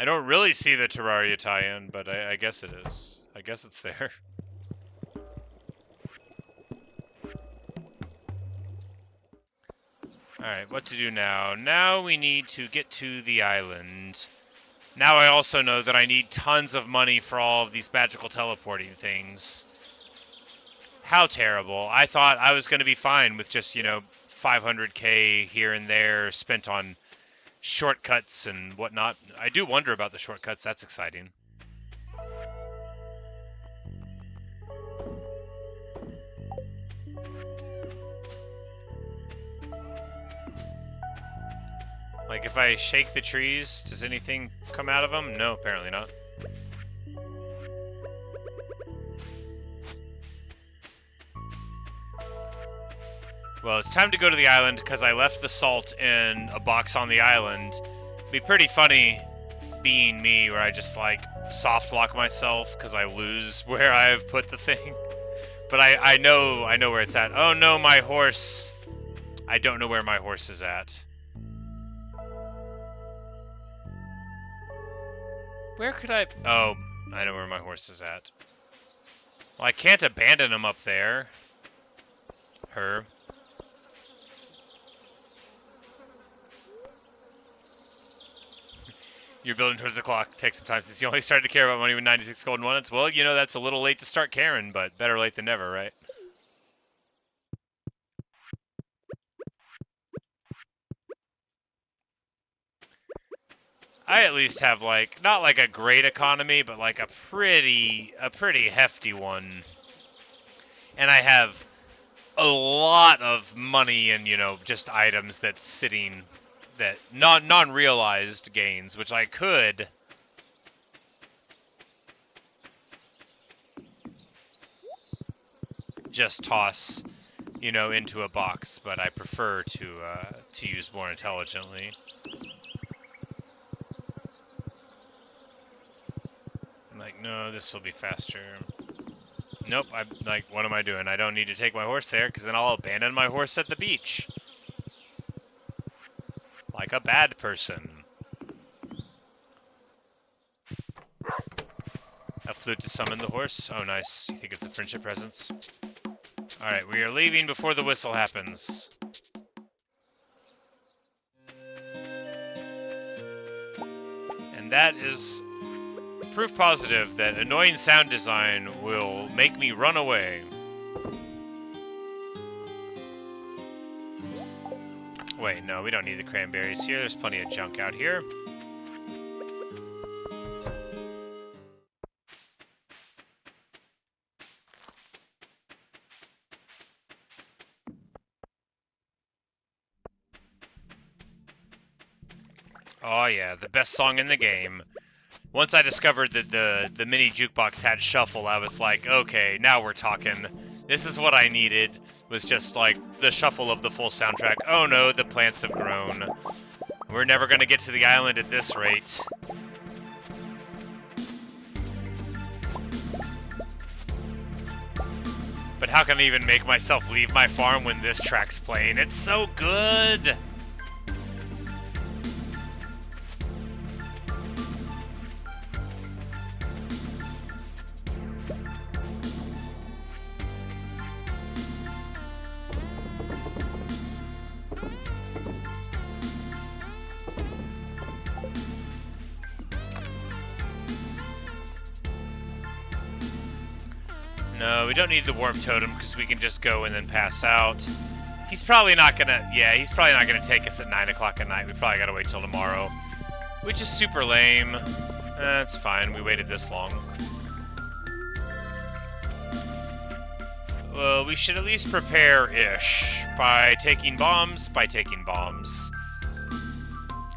really see the Terraria tie-in, but I guess it is. I guess it's there. Alright, what to do now? Now we need to get to the island. Now I also know that I need tons of money for all of these magical teleporting things. How terrible. I thought I was going to be fine with just, 500k here and there spent on shortcuts and whatnot. I do wonder about the shortcuts. That's exciting. Like, if I shake the trees, does anything come out of them? No, apparently not. Well, it's time to go to the island because I left the salt in a box on the island. It'd be pretty funny being me where I just, like, soft lock myself because I lose where I've put the thing. But I know where it's at. Oh no, my horse. I don't know where my horse is at. Where could I... Oh, I know where my horse is at. Well, I can't abandon him up there. Her. You're building towards the clock. Takes some time since you only started to care about money with 96 golden walnuts. Well, that's a little late to start caring, but better late than never, right? I at least have, like, not like a great economy, but like a pretty hefty one. And I have a lot of money and, just items that's sitting, that non-realized gains, which I could just toss, into a box, but I prefer to use more intelligently. I'm like, no, this will be faster. Nope, I'm like, what am I doing? I don't need to take my horse there, because then I'll abandon my horse at the beach. Like a bad person. A flute to summon the horse. Oh, nice. You think it's a friendship presence? Alright, we are leaving before the whistle happens. And that is proof positive that annoying sound design will make me run away. Wait, no, we don't need the cranberries here. There's plenty of junk out here. Oh yeah, the best song in the game. Once I discovered that the mini jukebox had shuffle, I was like, okay, now we're talking. This is what I needed, was just like the shuffle of the full soundtrack. Oh no, the plants have grown. We're never gonna get to the island at this rate. But how can I even make myself leave my farm when this track's playing? It's so good! No, we don't need the warp totem because we can just go and then pass out. He's probably not gonna, he's probably not gonna take us at 9 o'clock at night. We probably gotta wait till tomorrow, which is super lame. It's fine, we waited this long. Well, we should at least prepare-ish by taking bombs,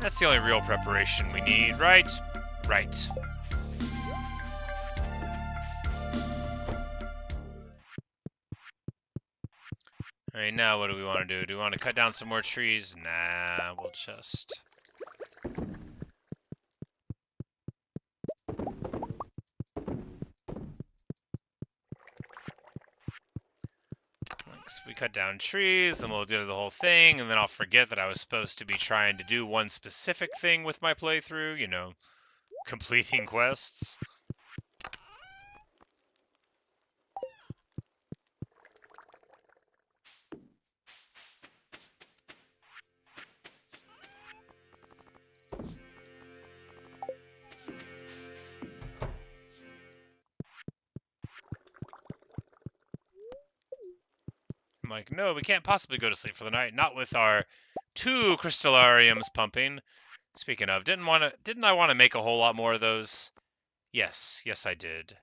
That's the only real preparation we need, right? Right. Alright, now what do we want to do? Do we want to cut down some more trees? Nah, we'll just... So we cut down trees, then we'll do the whole thing, and then I'll forget that I was supposed to be trying to do one specific thing with my playthrough, completing quests. I'm like, no, we can't possibly go to sleep for the night. Not with our 2 crystallariums pumping. Speaking of, didn't I want to make a whole lot more of those? Yes, I did.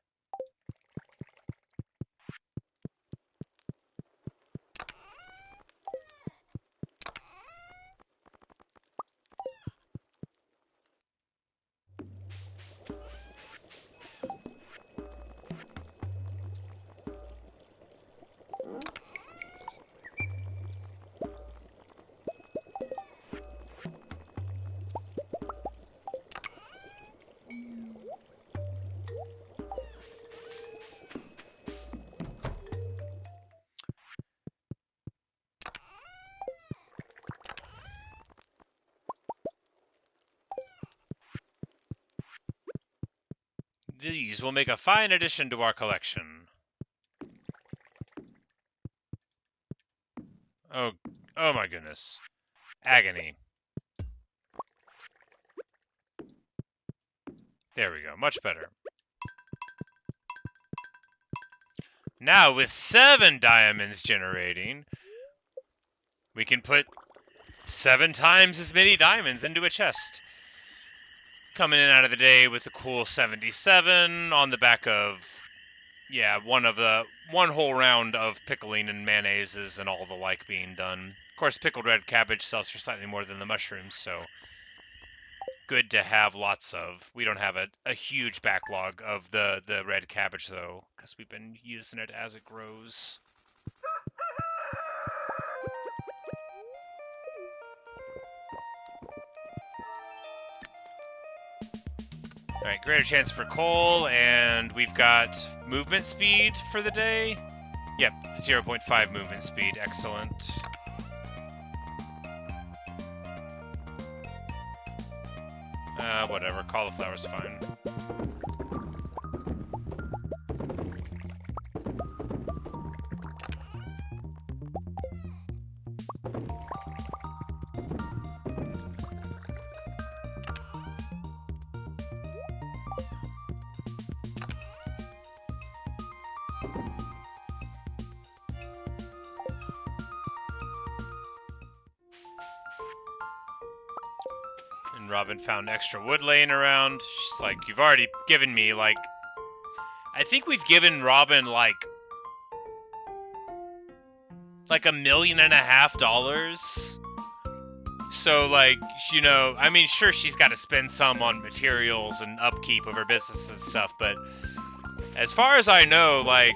These will make a fine addition to our collection. Oh my goodness. Agony. There we go, much better. Now, with 7 diamonds generating, we can put 7 times as many diamonds into a chest. Coming in out of the day with a cool 77 on the back of, yeah, one whole round of pickling and mayonnaises and all the like being done. Of course, pickled red cabbage sells for slightly more than the mushrooms, so good to have lots of. We don't have a huge backlog of the red cabbage, though, because we've been using it as it grows. Alright, greater chance for coal, and we've got movement speed for the day. Yep, 0.5 movement speed, excellent. Whatever, cauliflower's fine. And Robin found extra wood laying around. She's like, you've already given me, like... I think we've given Robin, like $1.5 million. So, like, you know, I mean, sure, she's got to spend some on materials and upkeep of her business and stuff, but as far as I know, like,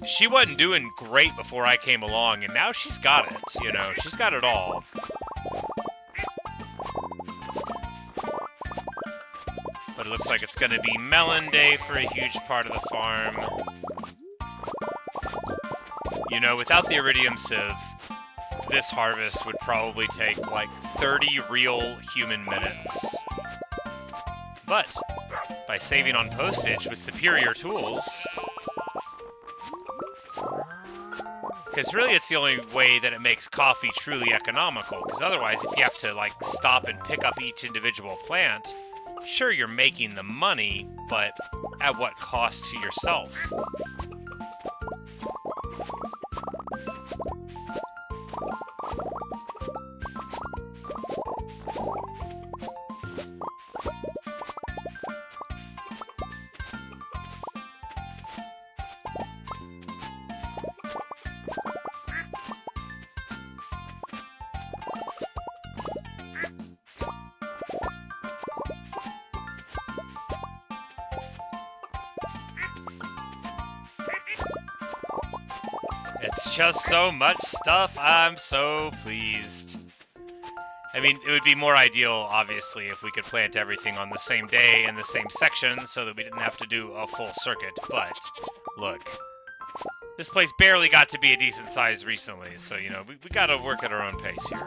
she wasn't doing great before I came along, and now she's got it, you know, she's got it all. But it looks like it's going to be melon day for a huge part of the farm. You know, without the iridium sieve, this harvest would probably take like 30 real human minutes. But by saving on postage with superior tools, because really it's the only way that it makes coffee truly economical, because otherwise if you have to like stop and pick up each individual plant, sure, you're making the money, but at what cost to yourself? It's just so much stuff. I'm so pleased. I mean, it would be more ideal, obviously, if we could plant everything on the same day in the same section so that we didn't have to do a full circuit. But, look, this place barely got to be a decent size recently, so, you know, we gotta work at our own pace here.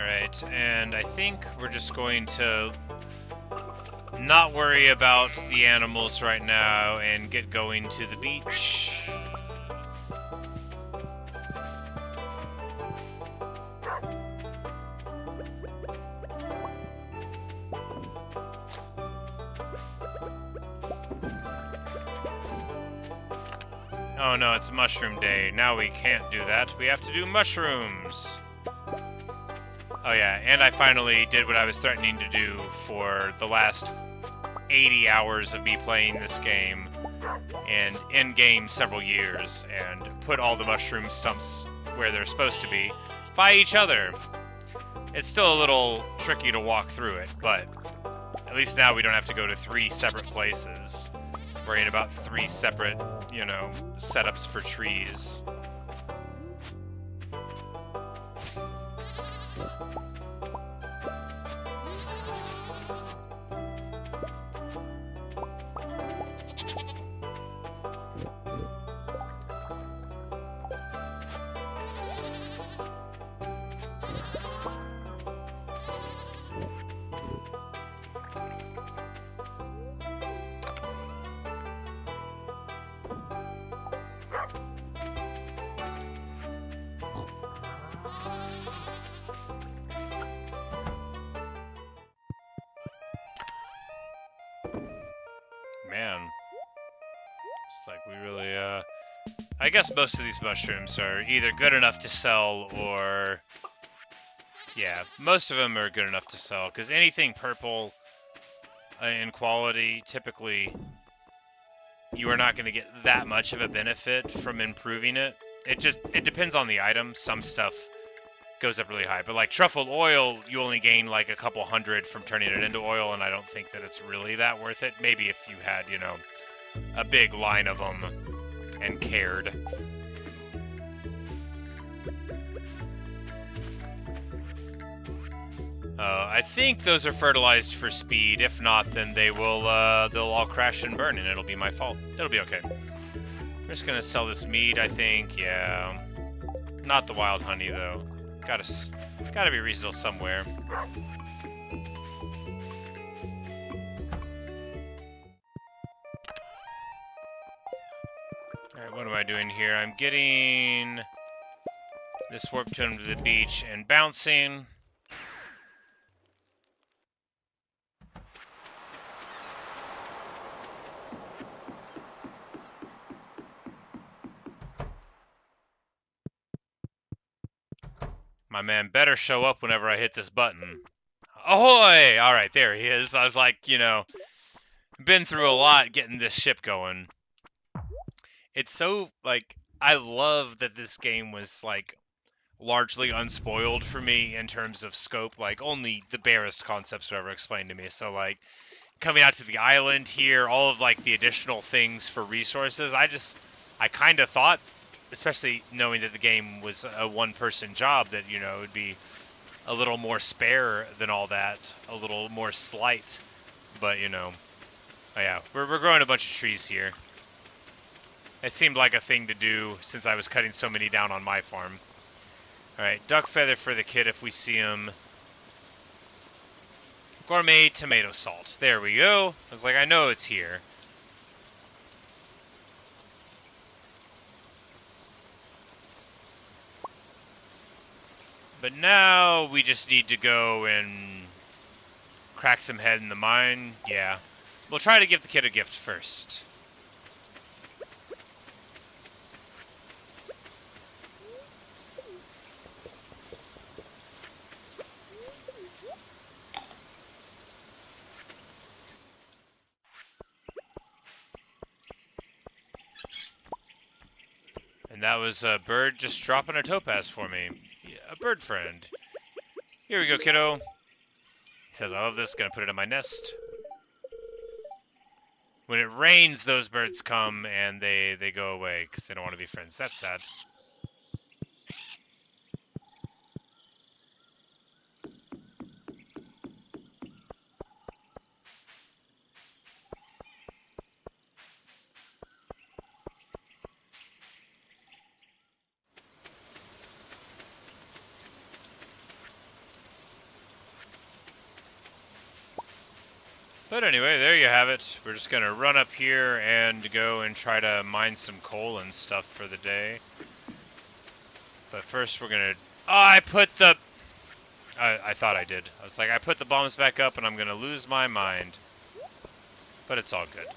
Alright, and I think we're just going to not worry about the animals right now and get going to the beach. Oh no, it's mushroom day. Now we can't do that. We have to do mushrooms. Oh yeah, and I finally did what I was threatening to do for the last 80 hours of me playing this game and in-game several years, and put all the mushroom stumps where they're supposed to be by each other. It's still a little tricky to walk through it, but at least now we don't have to go to 3 separate places, worrying about 3 separate, you know, setups for trees. Man, it's like we really, I guess most of these mushrooms are either good enough to sell or, yeah, most of them are good enough to sell, because anything purple in quality, typically, you are not going to get that much of a benefit from improving it. It depends on the item. Some stuff goes up really high, but like truffle oil, you only gain like a couple hundred from turning it into oil, and I don't think that it's really that worth it. Maybe if you had, you know, a big line of them and cared. I think those are fertilized for speed. If not, then they'll all crash and burn, and it'll be my fault. It'll be okay. I'm just gonna sell this meat, I think. Yeah, not the wild honey though. Gotta be reasonable somewhere. Alright, what am I doing here? I'm getting this warp tune to the beach and bouncing. My man better show up whenever I hit this button. Ahoy! Alright, there he is. I was like, you know, been through a lot getting this ship going. It's so, like, I love that this game was, like, largely unspoiled for me in terms of scope. Like, only the barest concepts were ever explained to me. So, like, coming out to the island here, all of, like, the additional things for resources, I kind of thought, especially knowing that the game was a one-person job, that, you know, it would be a little more spare than all that, a little more slight. But, you know, oh yeah, we're growing a bunch of trees here. It seemed like a thing to do since I was cutting so many down on my farm. Alright, duck feather for the kid if we see him. Gourmet tomato salt. There we go. I was like, I know it's here. But now we just need to go and crack some head in the mine. Yeah. We'll try to give the kid a gift first. And that was a bird just dropping a topaz for me. Yeah, a bird friend. Here we go, kiddo. He says, I love this. Gonna put it in my nest. When it rains, those birds come and they go away because they don't want to be friends. That's sad. But anyway, there you have it. We're just gonna run up here and go and try to mine some coal and stuff for the day. But first we're gonna... Oh, I put the... I thought I did. I was like, I put the bombs back up and I'm gonna lose my mind. But it's all good.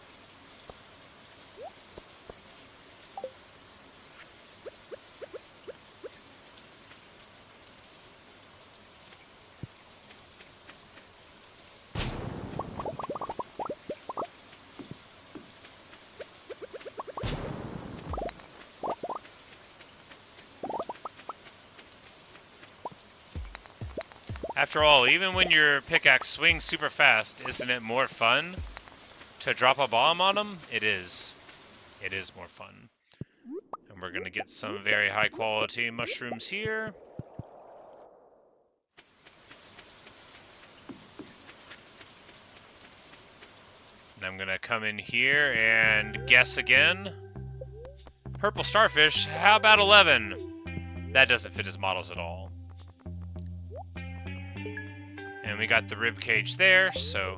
After all, even when your pickaxe swings super fast, isn't it more fun to drop a bomb on them? It is. It is more fun. And we're going to get some very high quality mushrooms here. And I'm going to come in here and guess again. Purple starfish, how about 11? That doesn't fit his models at all. And we got the rib cage there, so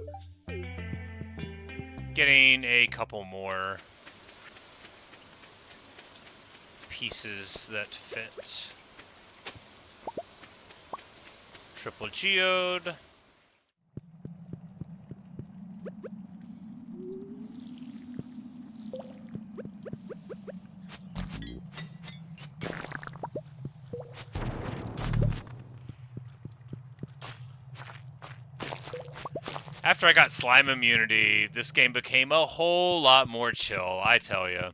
getting a couple more pieces that fit. Triple geode. After I got slime immunity, this game became a whole lot more chill, I tell ya.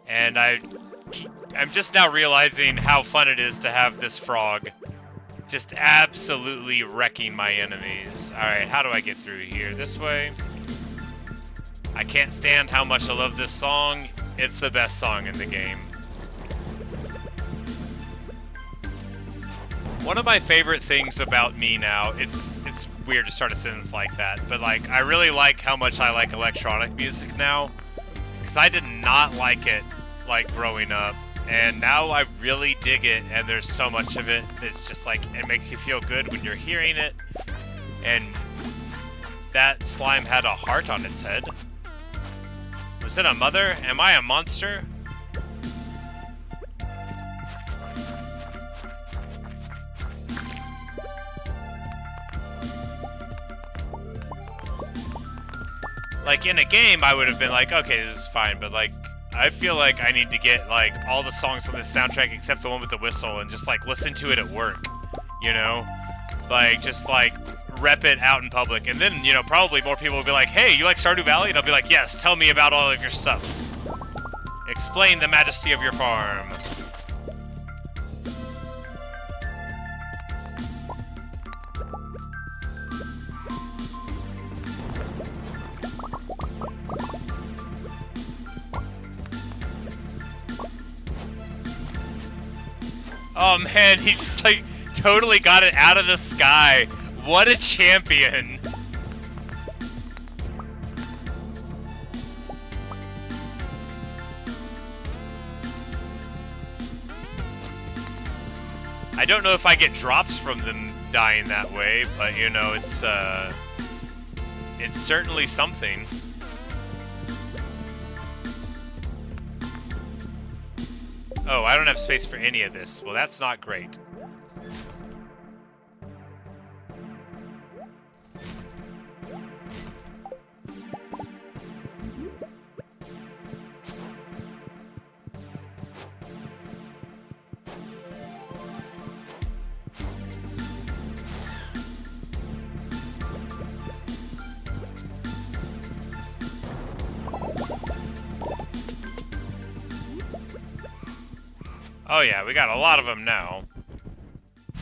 And I'm just now realizing how fun it is to have this frog just absolutely wrecking my enemies. Alright, how do I get through here? This way? I can't stand how much I love this song. It's the best song in the game. One of my favorite things about me now, it's weird to start a sentence like that, but like I really like how much I like electronic music now, because I did not like it like growing up, and now I really dig it, and there's so much of it. It's just like, it makes you feel good when you're hearing it. And that slime had a heart on its head. Was it a mother? Am I a monster? Like, in a game, I would have been like, okay, this is fine, but, like, I feel like I need to get, like, all the songs on this soundtrack except the one with the whistle and just, like, listen to it at work, you know? Like, just, like, rep it out in public. And then, you know, probably more people will be like, hey, you like Stardew Valley? And I'll be like, yes, tell me about all of your stuff. Explain the majesty of your farm. Oh man, he just like totally got it out of the sky. What a champion. I don't know if I get drops from them dying that way, but you know, it's certainly something. Oh, I don't have space for any of this. Well, that's not great. Oh yeah, we got a lot of them now.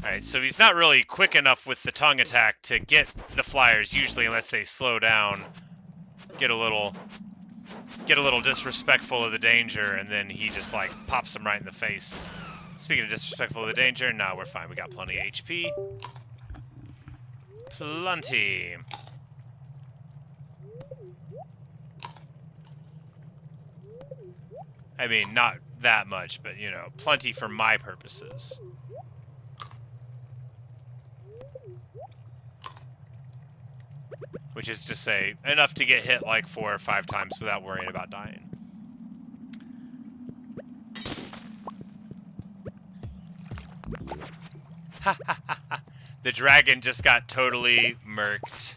Alright, so he's not really quick enough with the tongue attack to get the flyers, usually, unless they slow down. Get a little disrespectful of the danger, and then he just, like, pops them right in the face. Speaking of disrespectful of the danger, no, we're fine. We got plenty of HP. Plenty. I mean, not that much, but, you know, plenty for my purposes. Which is to say, enough to get hit like 4 or 5 times without worrying about dying. Ha ha ha ha. The dragon just got totally murked.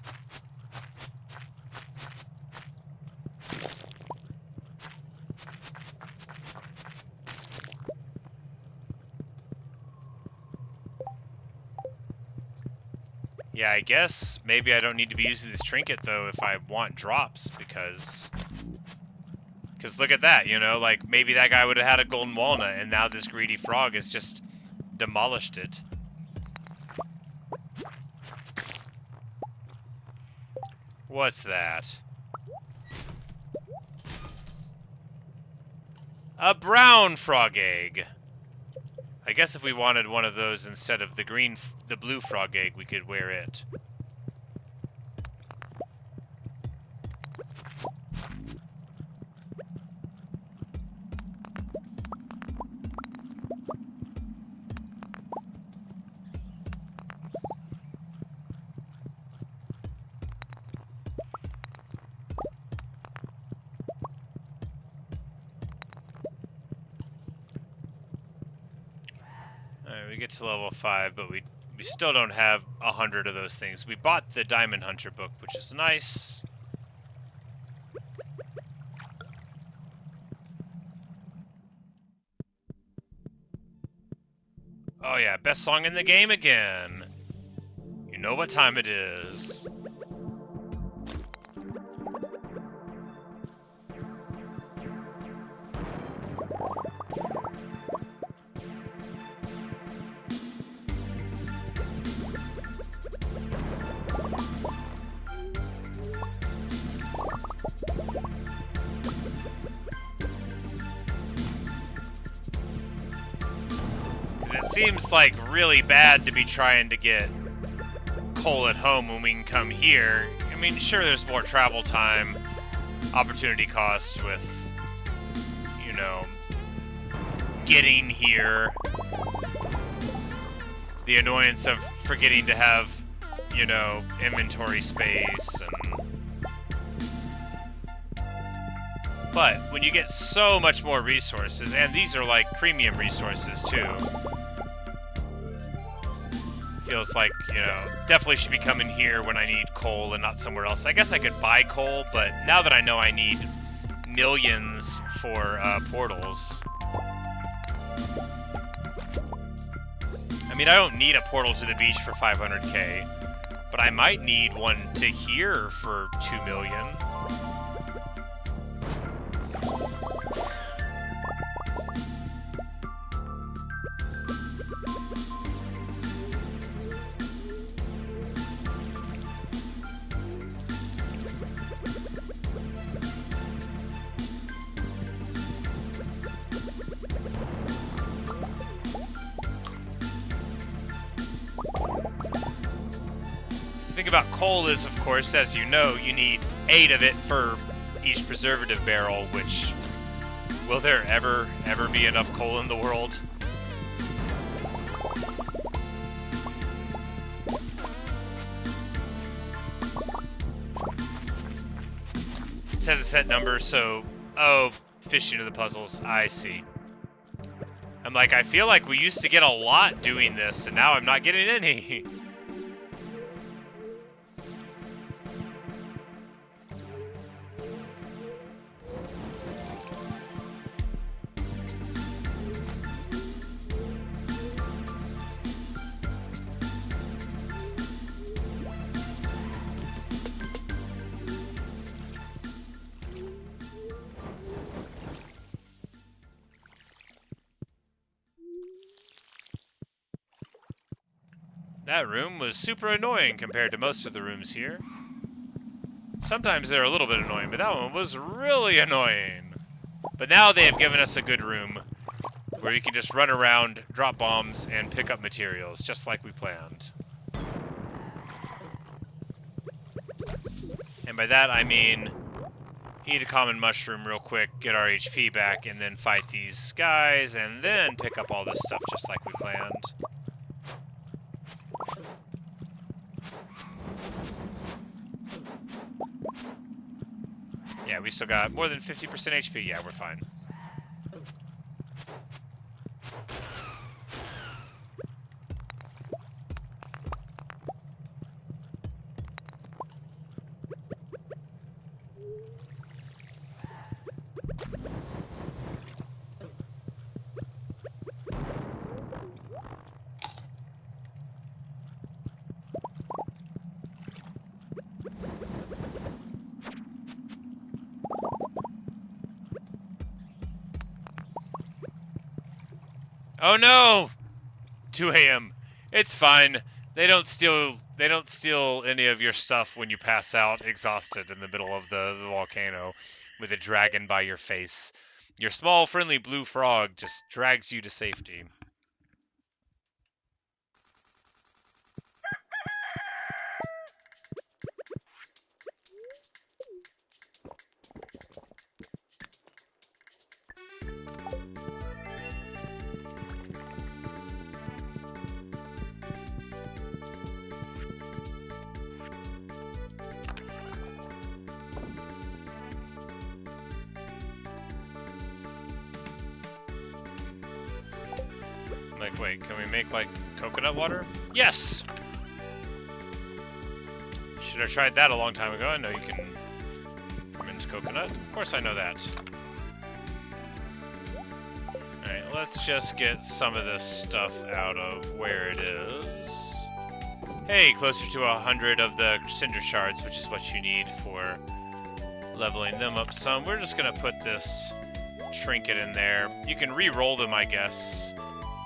Yeah, I guess maybe I don't need to be using this trinket, though, if I want drops, because look at that, you know, like, maybe that guy would have had a golden walnut, and now this greedy frog has just demolished it. What's that? A brown frog egg. I guess if we wanted one of those instead of the blue frog egg, we could wear it. Alright, we get to level 5, but we still don't have 100 of those things. We bought the Diamond Hunter book, which is nice. Oh yeah, best song in the game again. You know what time it is. It seems like really bad to be trying to get coal at home when we can come here. I mean, sure, there's more travel time, opportunity cost with, you know, getting here. The annoyance of forgetting to have, you know, inventory space and... But when you get so much more resources, and these are like premium resources too, feels like, you know, definitely should be coming here when I need coal and not somewhere else. I guess I could buy coal, but now that I know I need millions for portals, I mean, I don't need a portal to the beach for 500k, but I might need one to here for 2 million. The thing about coal is, of course, as you know, you need 8 of it for each preservative barrel, which... Will there ever be enough coal in the world? It says a set number, so... Oh, fishing to the puzzles. I see. I'm like, I feel like we used to get a lot doing this, and now I'm not getting any. That room was super annoying compared to most of the rooms here. Sometimes they're a little bit annoying, but that one was really annoying. But now they have given us a good room where you can just run around, drop bombs, and pick up materials, just like we planned. And by that I mean eat a common mushroom real quick, get our HP back, and then fight these guys, and then pick up all this stuff just like we planned. Yeah, we still got more than 50% HP. Yeah, we're fine. Oh no! 2 a.m. It's fine. They don't steal any of your stuff when you pass out exhausted in the middle of the volcano with a dragon by your face. Your small friendly blue frog just drags you to safety. Like, wait, can we make, like, coconut water? Yes! Should have tried that a long time ago. I know you can ferment coconut. Of course I know that. Alright, let's just get some of this stuff out of where it is. Hey, closer to 100 of the cinder shards, which is what you need for leveling them up some. We're just gonna put this trinket in there. You can re-roll them, I guess.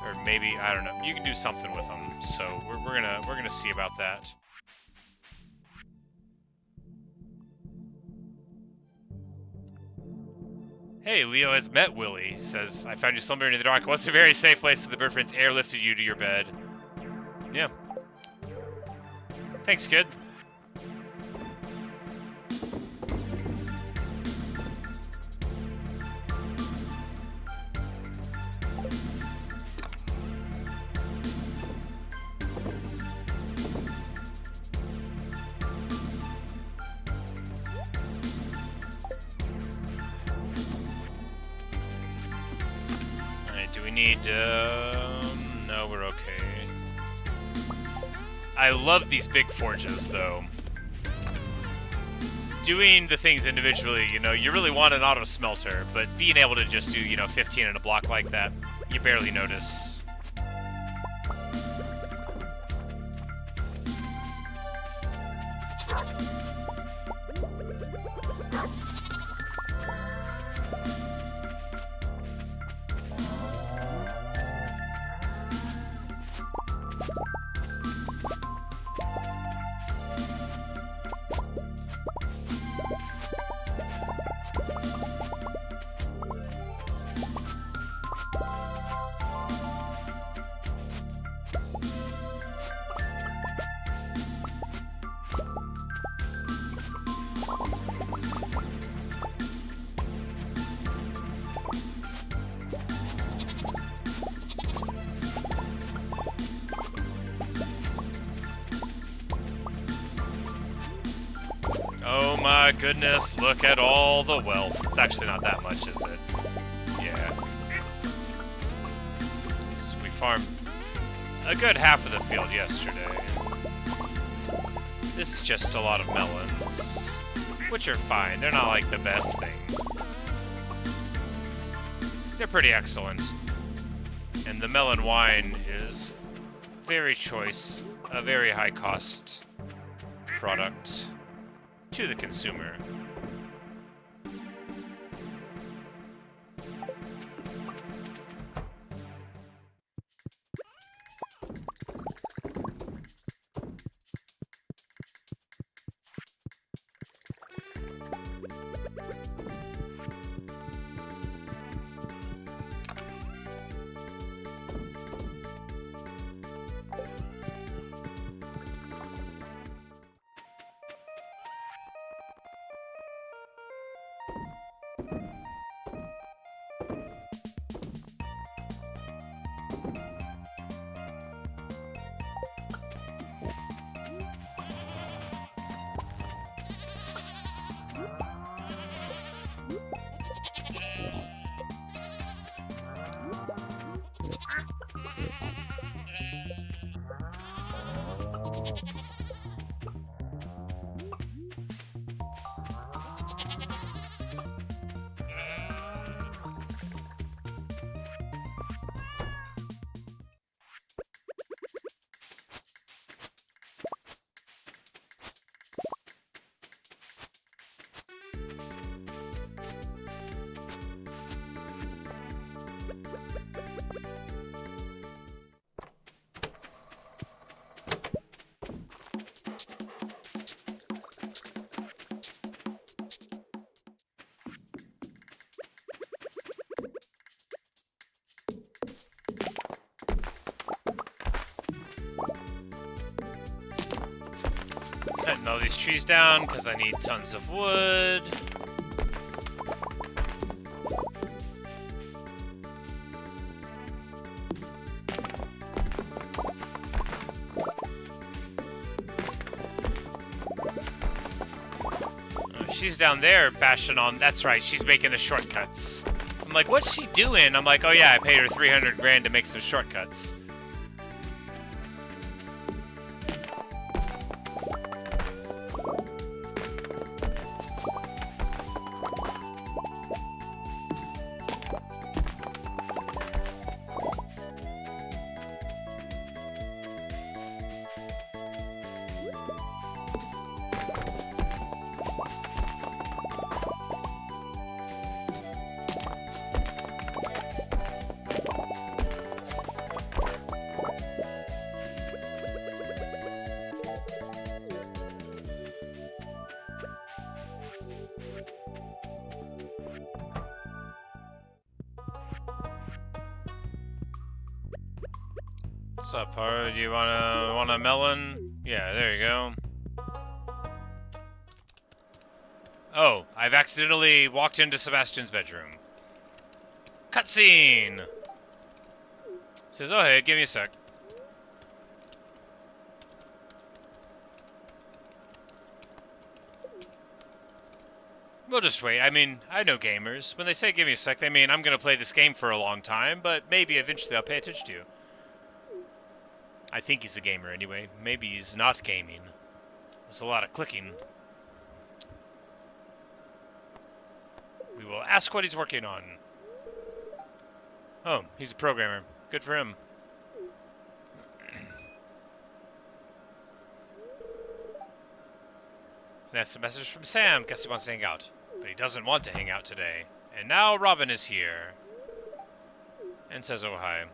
Or maybe, I don't know, you can do something with them. So we're gonna see about that. Hey, Leo has met Willie. He says, I found you slumbering in the dark. What's a very safe place so the bird friends airlifted you to your bed? Yeah. Thanks, kid. Need, no, we're okay. I love these big forges, though. Doing the things individually, you know, you really want an auto smelter, but being able to just do, you know, 15 in a block like that, you barely notice. Oh my goodness, look at all the wealth. It's actually not that much, is it? Yeah. So we farmed a good half of the field yesterday. This is just a lot of melons, which are fine. They're not like the best thing. They're pretty excellent. And the melon wine is very choice, a very high cost product to the consumer. Cutting all these trees down because I need tons of wood. She's down there bashing on. That's right, she's making the shortcuts. I'm like, what's she doing? I'm like, oh yeah, I paid her 300 grand to make some shortcuts. What's up, Haru? Do you want a melon? Yeah, there you go. Oh, I've accidentally walked into Sebastian's bedroom. Cutscene! Says, oh hey, give me a sec. We'll just wait. I mean, I know gamers. When they say give me a sec, they mean I'm gonna play this game for a long time, but maybe eventually I'll pay attention to you. I think he's a gamer anyway. Maybe he's not gaming. There's a lot of clicking. We will ask what he's working on. Oh, he's a programmer. Good for him. That's a message from Sam. Guess he wants to hang out. But he doesn't want to hang out today. And now Robin is here. And says, oh, hi.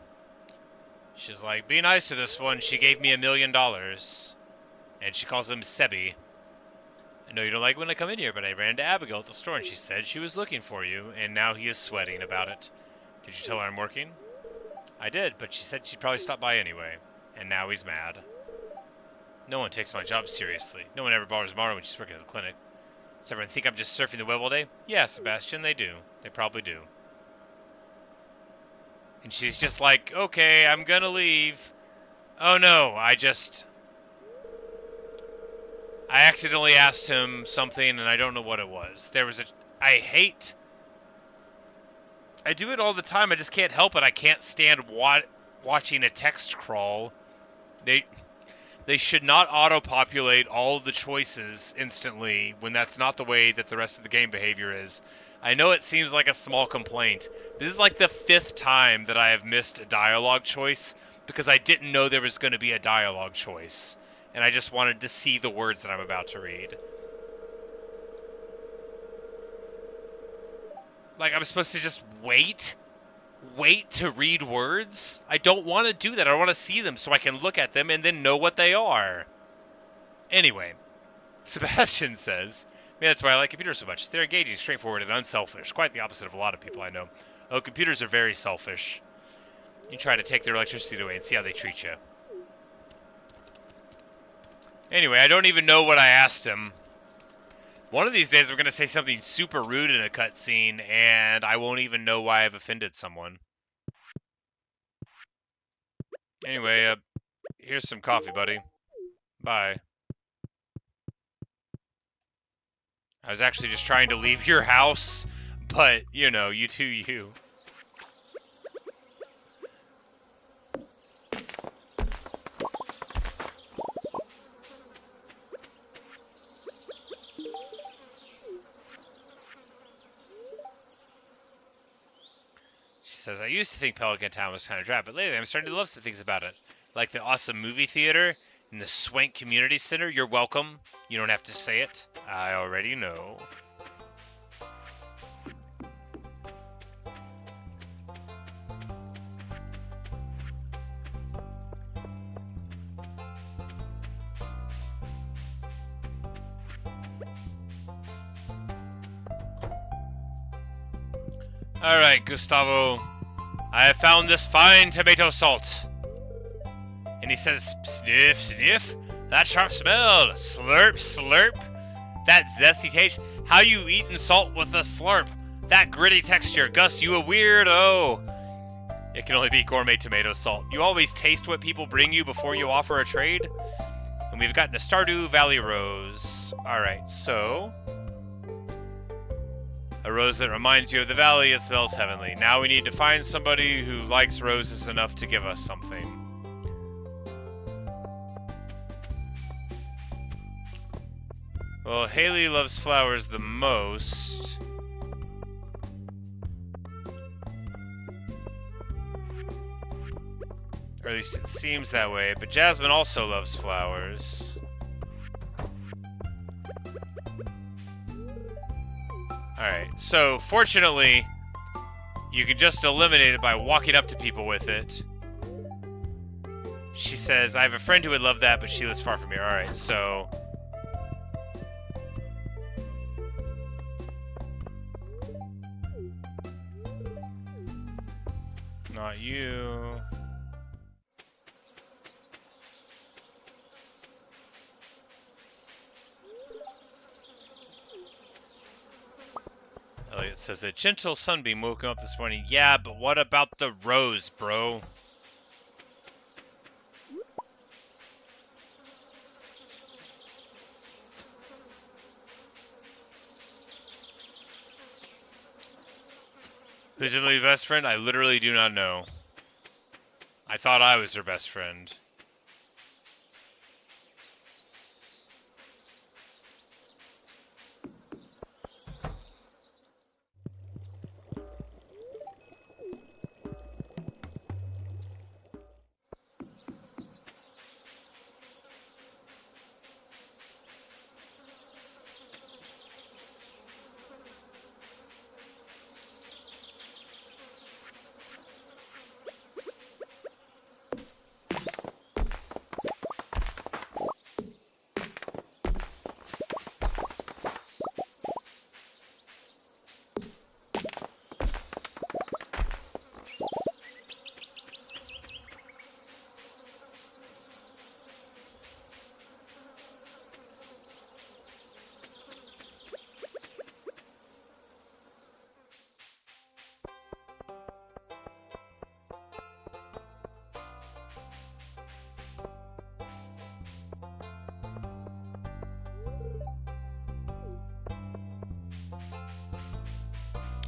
She's like, be nice to this one. She gave me $1 million. And she calls him Sebi. I know you don't like when I come in here, but I ran to Abigail at the store and she said she was looking for you. And now he is sweating about it. Did you tell her I'm working? I did, but she said she'd probably stop by anyway. And now he's mad. No one takes my job seriously. No one ever bothers Mara when she's working at the clinic. Does everyone think I'm just surfing the web all day? Yeah, Sebastian, they do. They probably do. And she's just like, okay, I'm gonna leave. Oh no, I accidentally asked him something and I don't know what it was. I do it all the time, I just can't help it. I can't stand watching a text crawl. They should not auto-populate all the choices instantly when that's not the way that the rest of the game behavior is. I know it seems like a small complaint. This is like the 5th time that I have missed a dialogue choice because I didn't know there was going to be a dialogue choice. And I just wanted to see the words that I'm about to read. Like, I'm supposed to just wait to read words? I don't want to do that. I want to see them so I can look at them and then know what they are. Anyway, Sebastian says, yeah, that's why I like computers so much. They're engaging, straightforward, and unselfish. Quite the opposite of a lot of people I know. Oh, computers are very selfish. You try to take their electricity away and see how they treat you. Anyway, I don't even know what I asked him. One of these days I'm going to say something super rude in a cutscene, and I won't even know why I've offended someone. Anyway, here's some coffee, buddy. Bye. I was actually just trying to leave your house, but, you know, you do you. She says, I used to think Pelican Town was kind of drab, but lately I'm starting to love some things about it. Like the awesome movie theater and the Swank Community Center. You're welcome. You don't have to say it. I already know. Alright, Gustavo. I have found this fine tomato salt. And he says, sniff, sniff. That sharp smell! Slurp, slurp! That zesty taste! How you eatin' salt with a slurp? That gritty texture! Gus, you a weirdo! It can only be gourmet tomato salt. You always taste what people bring you before you offer a trade? And we've gotten a Stardew Valley Rose. Alright, so... a rose that reminds you of the valley, it smells heavenly. Now we need to find somebody who likes roses enough to give us something. Well, Haley loves flowers the most. Or at least it seems that way, but Jasmine also loves flowers. Alright, so fortunately, you can just eliminate it by walking up to people with it. She says, I have a friend who would love that, but she lives far from here. Alright, so... not you. Elliot says, a gentle sunbeam woke him up this morning. Yeah, but what about the rose, bro? Who's Emily's best friend? I literally do not know. I thought I was her best friend.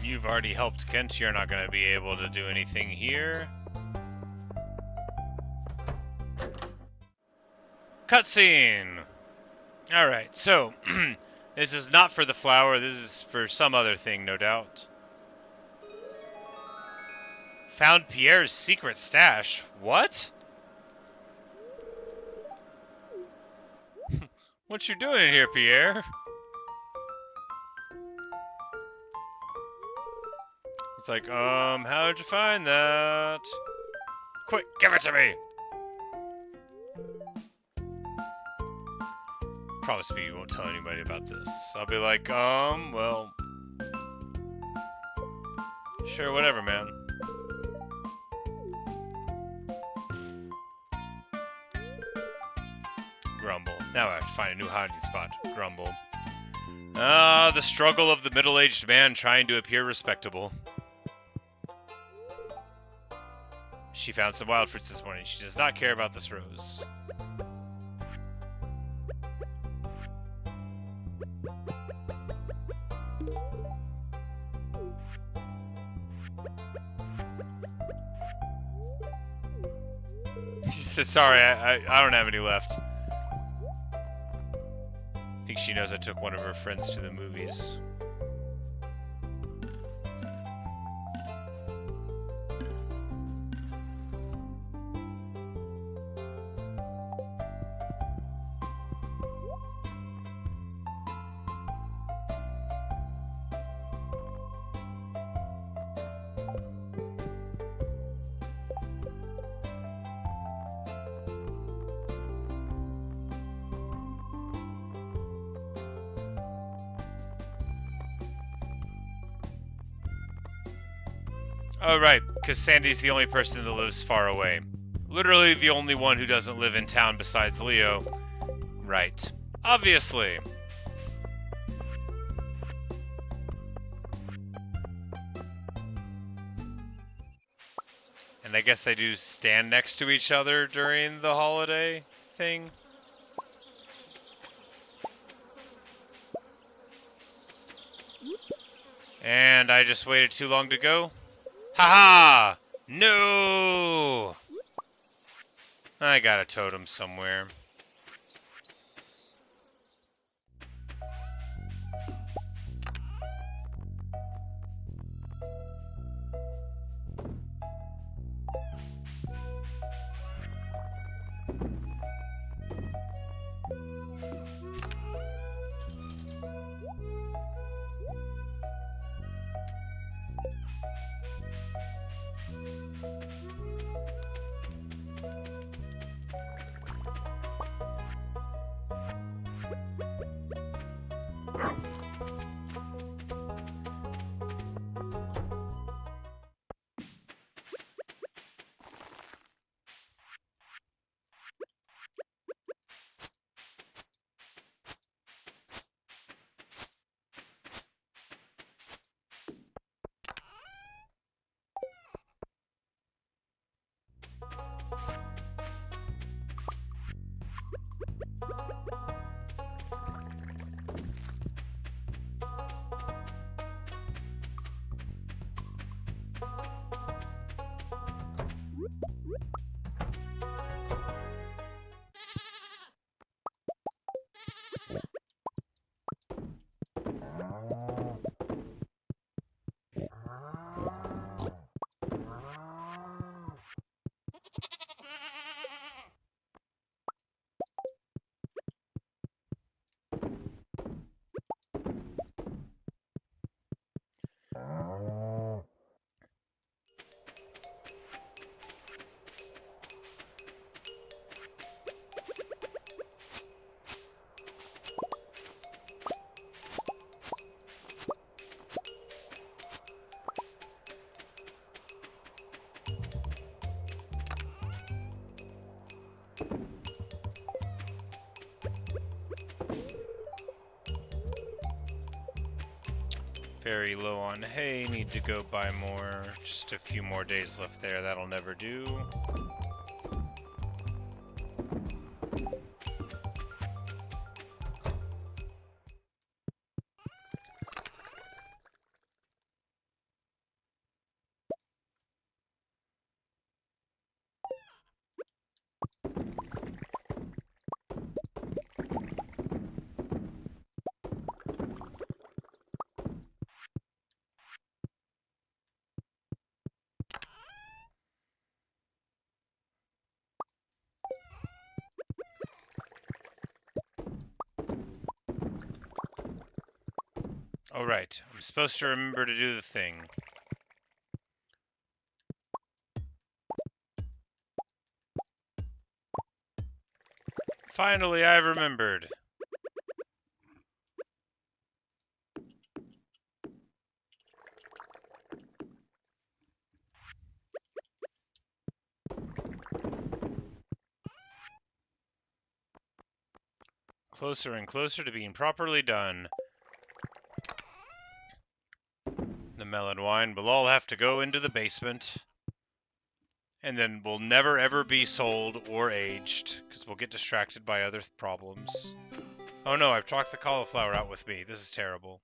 You've already helped Kent. You're not going to be able to do anything here. Cutscene! Alright, so, this is not for the flower. This is for some other thing, no doubt. Found Pierre's secret stash. What? What you doing here, Pierre? He's like, how'd you find that? Quick, give it to me! Promise me you won't tell anybody about this. I'll be like, well... sure, whatever, man. Grumble. Now I have to find a new hiding spot. Grumble. Ah, the struggle of the middle-aged man trying to appear respectable. She found some wild fruits this morning. She does not care about this rose. She says, sorry, I don't have any left. I think she knows I took one of her friends to the movies. Oh, right, because Sandy's the only person that lives far away. Literally the only one who doesn't live in town besides Leo. Right. Obviously. And I guess they do stand next to each other during the holiday thing. And I just waited too long to go. Haha! No! I got a totem somewhere. Very low on hay, need to go buy more. Just a few more days left there, that'll never do. Oh right, I'm supposed to remember to do the thing. Finally, I've remembered. Closer and closer to being properly done. The melon wine will all have to go into the basement. And then will never ever be sold or aged, because we'll get distracted by other problems. Oh no, I've talked the cauliflower out with me. This is terrible.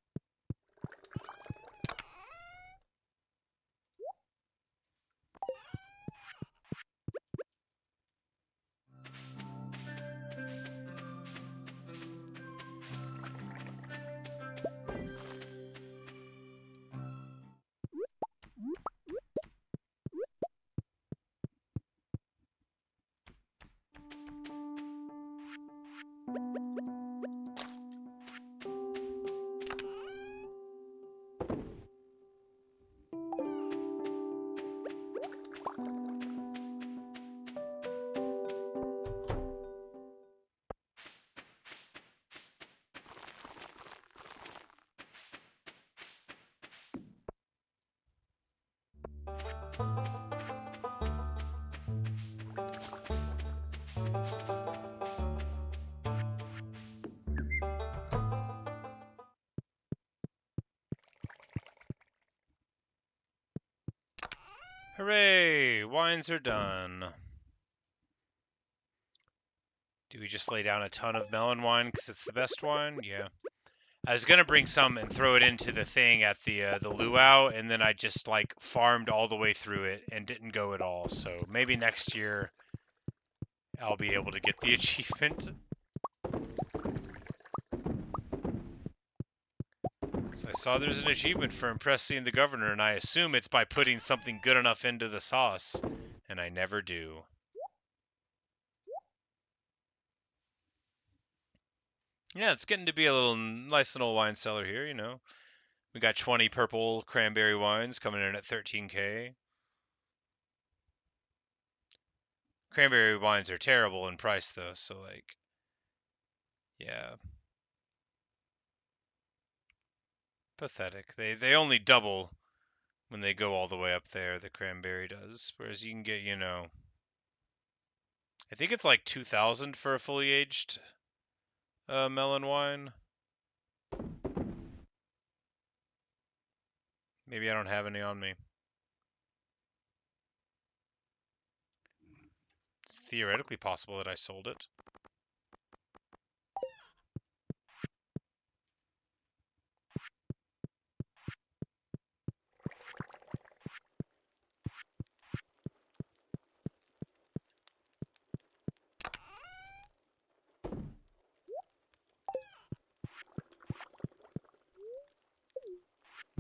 Hooray! Wines are done. Do we just lay down a ton of melon wine because it's the best wine? Yeah. I was gonna bring some and throw it into the thing at the luau, and then I just like farmed all the way through it and didn't go at all. So maybe next year I'll be able to get the achievement. So I saw there's an achievement for impressing the governor, and I assume it's by putting something good enough into the sauce, and I never do. Yeah, it's getting to be a little nice little wine cellar here, you know. We got 20 purple cranberry wines coming in at 13K. Cranberry wines are terrible in price though, so like, yeah, pathetic. They only double when they go all the way up there, the cranberry does. Whereas you can get, you know, I think it's like 2,000 for a fully aged melon wine. Maybe I don't have any on me. It's theoretically possible that I sold it.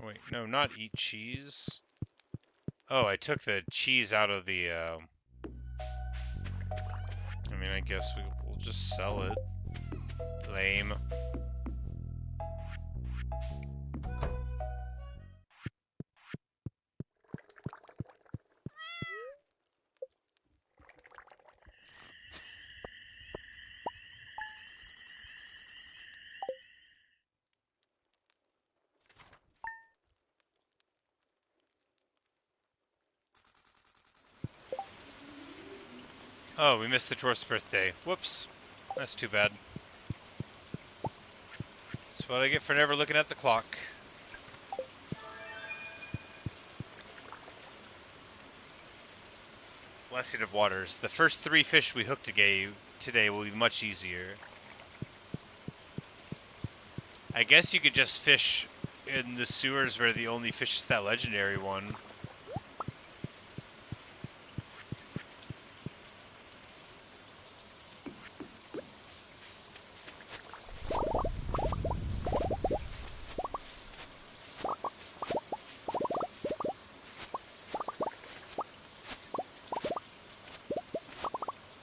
Wait, no, not eat cheese. Oh, I took the cheese out of the, I mean, I guess we'll just sell it. Lame. Oh, we missed the dwarf's birthday. Whoops. That's too bad. That's what I get for never looking at the clock. Blessing of Waters. The first 3 fish we hooked today will be much easier. I guess you could just fish in the sewers where the only fish is that legendary one.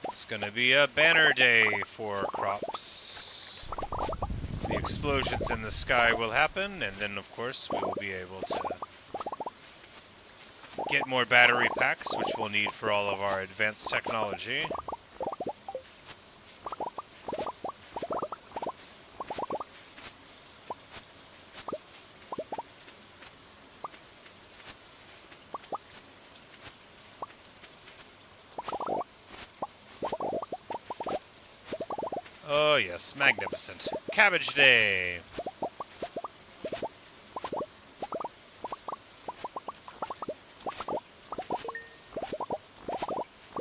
It's gonna be a banner day for crops. The explosions in the sky will happen, and then of course we will be able to get more battery packs, which we'll need for all of our advanced technology. Oh yes, magnificent. Cabbage Day!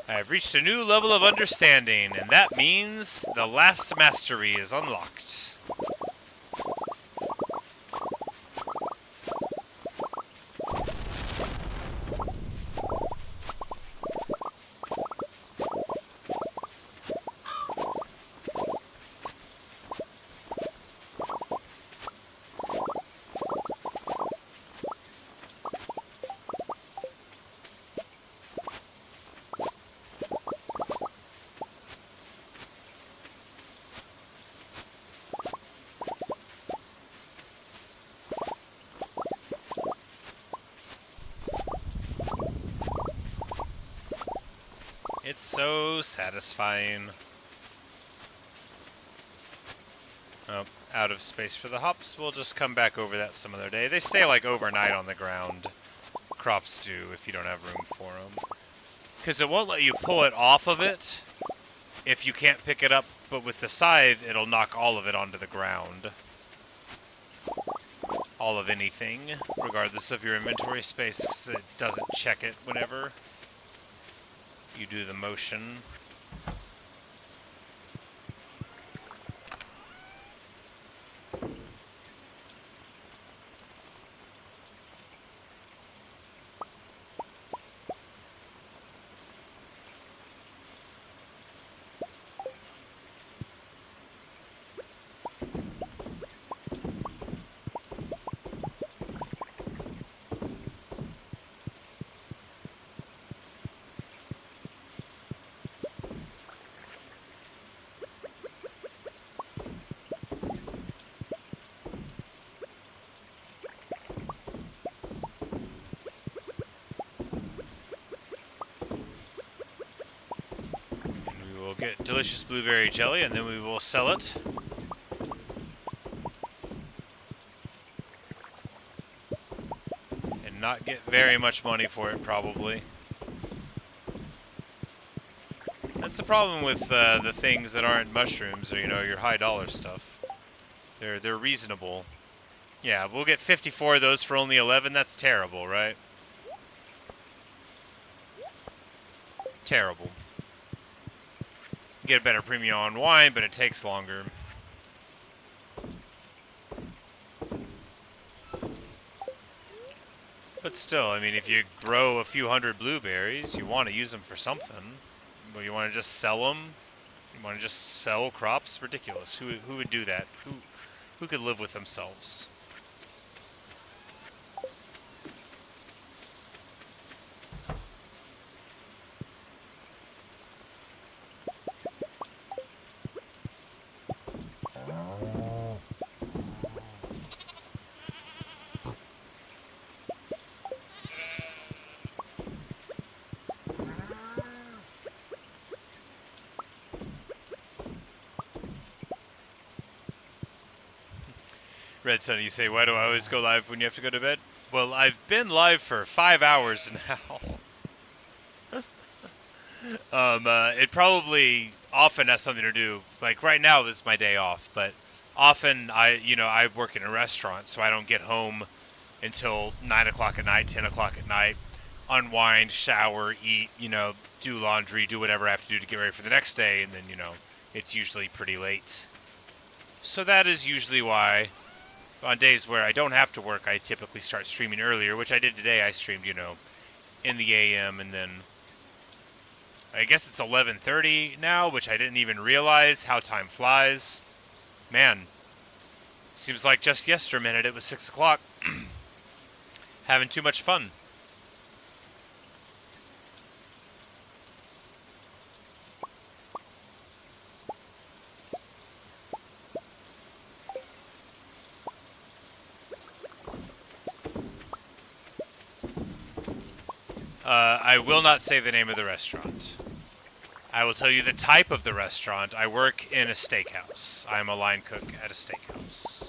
I have reached a new level of understanding, and that means the last mastery is unlocked. It's so satisfying. Oh, out of space for the hops. We'll just come back over that some other day. They stay like overnight on the ground. Crops do if you don't have room for them. Because it won't let you pull it off of it if you can't pick it up, but with the scythe, it'll knock all of it onto the ground. all of anything, regardless of your inventory space, because it doesn't check it whenever you do the motion. Get delicious blueberry jelly, and then we will sell it. And not get very much money for it, probably. That's the problem with the things that aren't mushrooms, or, you know, your high dollar stuff. They're reasonable. Yeah, we'll get 54 of those for only 11. That's terrible, right? Terrible. Get a better premium on wine, but it takes longer. But still, I mean, if you grow a few hundred blueberries, you want to use them for something. But you want to just sell them? You want to just sell crops? Ridiculous. Who would do that? Who could live with themselves? Red Sun, you say, why do I always go live when you have to go to bed? Well, I've been live for 5 hours now. It probably often has something to do, like right now is my day off, but often I work in a restaurant, so I don't get home until 9 o'clock at night, 10 o'clock at night, unwind, shower, eat, do laundry, do whatever I have to do to get ready for the next day, and then, it's usually pretty late. So that is usually why on days where I don't have to work, I typically start streaming earlier, which I did today. I streamed, in the AM, and then I guess it's 11:30 now, which I didn't even realize how time flies. Man, seems like just yesterday it was 6 o'clock. Having too much fun. I will not say the name of the restaurant. I will tell you the type of the restaurant. I work in a steakhouse. I'm a line cook at a steakhouse.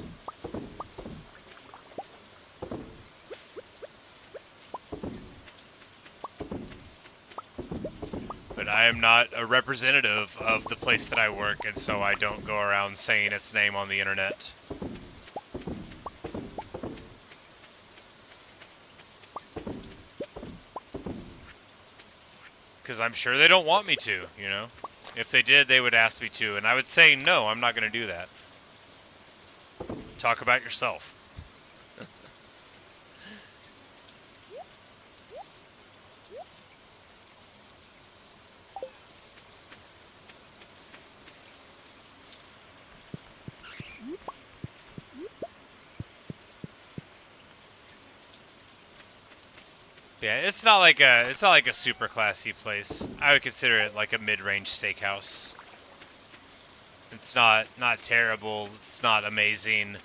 But I am not a representative of the place that I work, and so I don't go around saying its name on the internet. Because I'm sure they don't want me to, If they did, they would ask me to, and I would say, no, I'm not going to do that. Talk about yourself. Yeah, it's not like a super classy place. I would consider it like a mid-range steakhouse. It's not terrible. It's not amazing.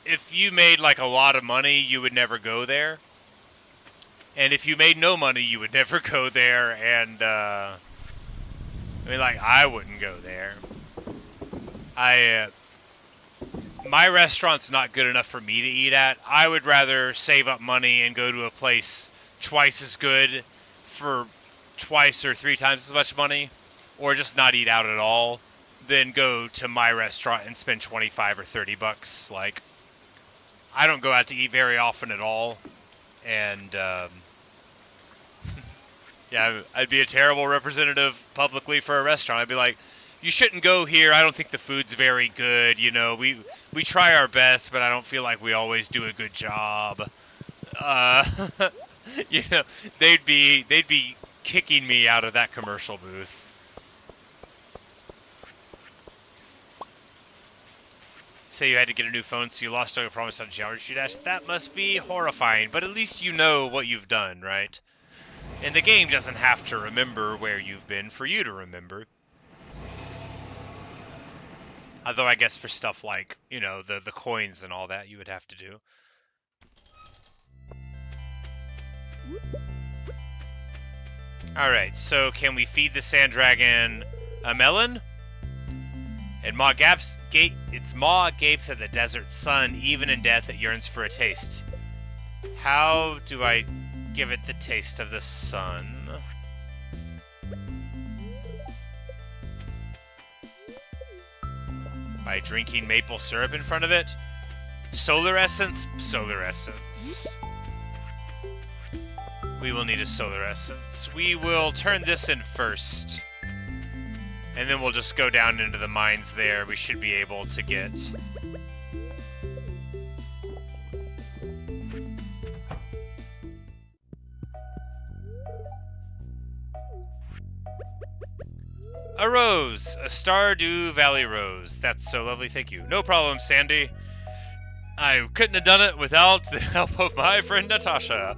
If you made like a lot of money, you would never go there. And if you made no money, you would never go there. And I wouldn't go there. My restaurant's not good enough for me to eat at. I would rather save up money and go to a place twice as good for twice or 3 times as much money, or just not eat out at all, than go to my restaurant and spend 25 or 30 bucks. Like, I don't go out to eat very often at all, and yeah, I'd be a terrible representative publicly for a restaurant. I'd be like, you shouldn't go here. I don't think the food's very good. You know, we try our best, but I don't feel like we always do a good job. You know, they'd be kicking me out of that commercial booth. Say you had to get a new phone, so you lost all your promise on Geometry Dash. That must be horrifying, but at least you know what you've done, right? And the game doesn't have to remember where you've been for you to remember. Although I guess for stuff like, you know, the coins and all that, you would have to do. Alright, so can we feed the sand dragon a melon? And its maw gapes at the desert sun, even in death it yearns for a taste. How do I give it the taste of the sun? By drinking maple syrup in front of it? Solar essence? Solar essence. We will need a solar essence. We will turn this in first. And then we'll just go down into the mines there. We should be able to get... A rose! A Stardew Valley rose. That's so lovely, thank you. No problem, Sandy. I couldn't have done it without the help of my friend Natasha.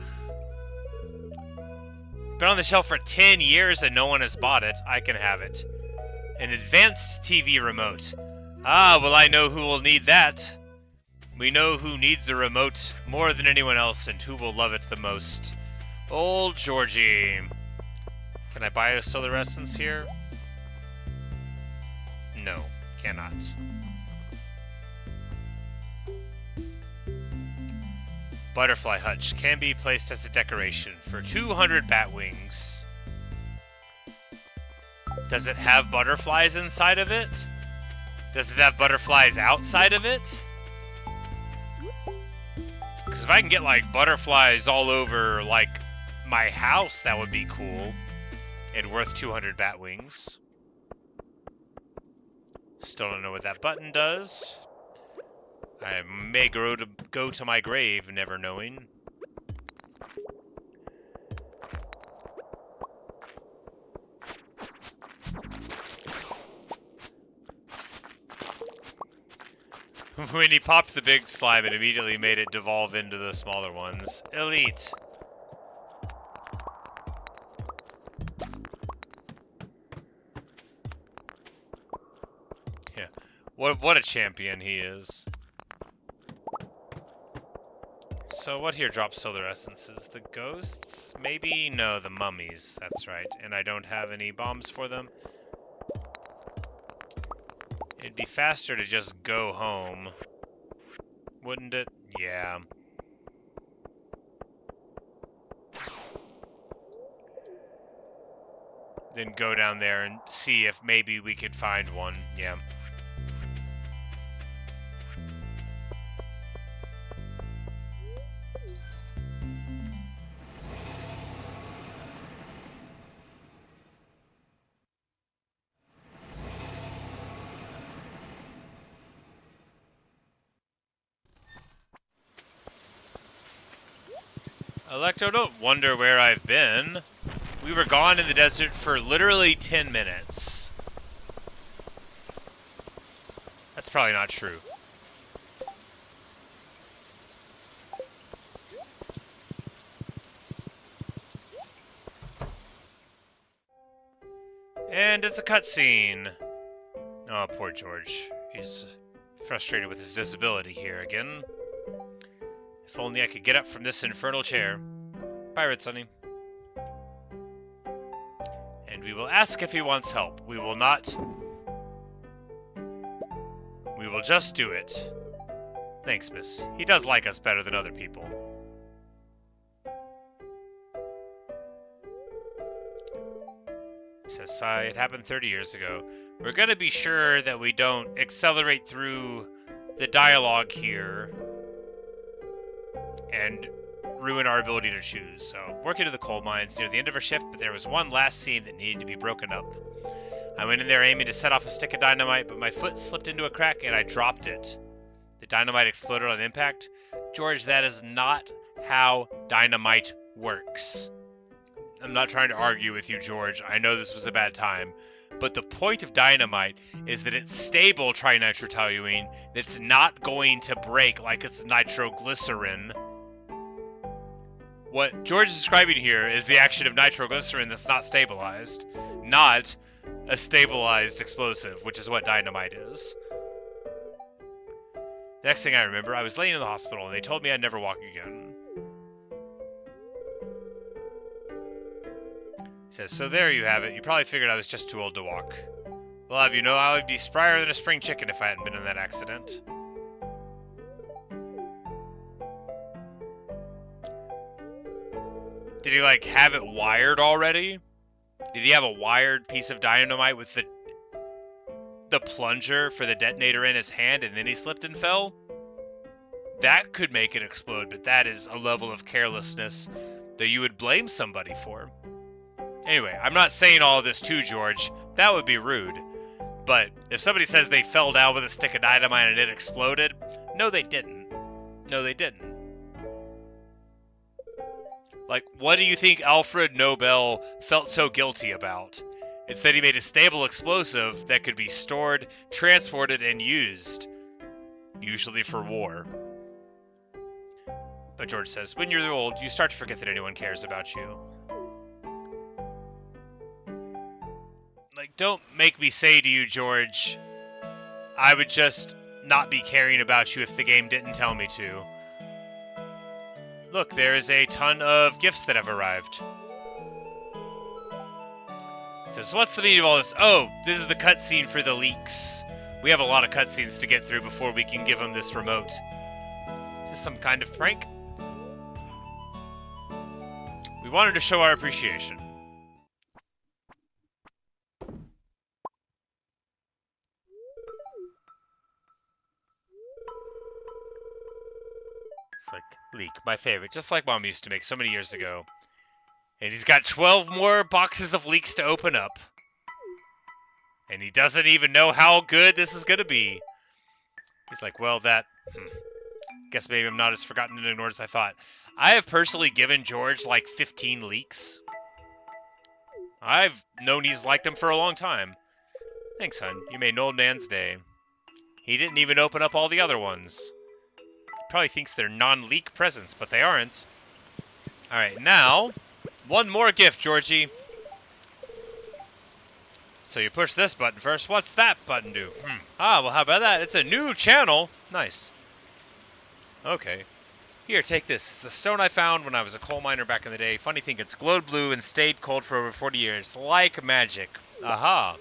Been on the shelf for 10 years and no one has bought it. I can have it. An advanced TV remote. Ah, well, I know who will need that. We know who needs the remote more than anyone else and who will love it the most. Old Georgie. Can I buy a solar essence here? No, cannot. Butterfly hutch can be placed as a decoration for 200 bat wings. Does it have butterflies inside of it? Does it have butterflies outside of it? Because if I can get, like, butterflies all over, like, my house, that would be cool. And worth 200 bat wings. Still don't know what that button does. I may go to my grave never knowing. When he popped the big slime, it immediately made it devolve into the smaller ones. Elite. Yeah. What a champion he is. So what here drops solar essences? The ghosts? Maybe? No, the mummies. That's right. And I don't have any bombs for them. It'd be faster to just go home. Wouldn't it? Yeah. Then go down there and see if maybe we could find one. Yeah. Electro, don't wonder where I've been. We were gone in the desert for literally 10 minutes. That's probably not true. And it's a cutscene. Oh, poor George. He's frustrated with his disability here again. If only I could get up from this infernal chair. Pirate Sonny. And we will ask if he wants help. We will not. We will just do it. Thanks, miss. He does like us better than other people. He says, sigh, it happened 30 years ago. we're going to be sure that we don't accelerate through the dialogue here and ruin our ability to choose. So, working to the coal mines near the end of our shift, but there was one last seam that needed to be broken up. I went in there aiming to set off a stick of dynamite, but my foot slipped into a crack and I dropped it. The dynamite exploded on impact. George, that is not how dynamite works. I'm not trying to argue with you, George. I know this was a bad time. But the point of dynamite is that it's stable trinitrotoluene. It's not going to break like it's nitroglycerin. What George is describing here is the action of nitroglycerin that's not stabilized. Not a stabilized explosive, which is what dynamite is. The next thing I remember, I was laying in the hospital and they told me I'd never walk again. He says, so there you have it. You probably figured I was just too old to walk. Well, have you know, I would be sprier than a spring chicken if I hadn't been in that accident. Did he, like, have it wired already? Did he have a wired piece of dynamite with the plunger for the detonator in his hand and then he slipped and fell? That could make it explode, but that is a level of carelessness that you would blame somebody for. Anyway, I'm not saying all of this to George. That would be rude. But if somebody says they fell down with a stick of dynamite and it exploded, no, they didn't. No, they didn't. Like, what do you think Alfred Nobel felt so guilty about? It's that he made a stable explosive that could be stored, transported, and used. Usually for war. But George says, when you're old, you start to forget that anyone cares about you. Like, don't make me say to you, George, I would just not be caring about you if the game didn't tell me to. Look, there is a ton of gifts that have arrived. So what's the meaning of all this? Oh, this is the cutscene for the leaks. We have a lot of cutscenes to get through before we can give them this remote. Is this some kind of prank? We wanted to show our appreciation. It's like, leak, my favorite, just like Mom used to make so many years ago. And he's got 12 more boxes of leaks to open up. And he doesn't even know how good this is going to be. He's like, well, guess maybe I'm not as forgotten and ignored as I thought. I have personally given George like 15 leaks. I've known he's liked them for a long time. Thanks, hon. You made an old man's day. He didn't even open up all the other ones. Probably thinks they're non-leak presents, but they aren't. Alright, now, one more gift, Georgie. So you push this button first. What's that button do? Ah, well, how about that? It's a new channel. Nice. Okay. Here, take this. It's a stone I found when I was a coal miner back in the day. Funny thing, it's glowed blue and stayed cold for over 40 years. Like magic. Aha.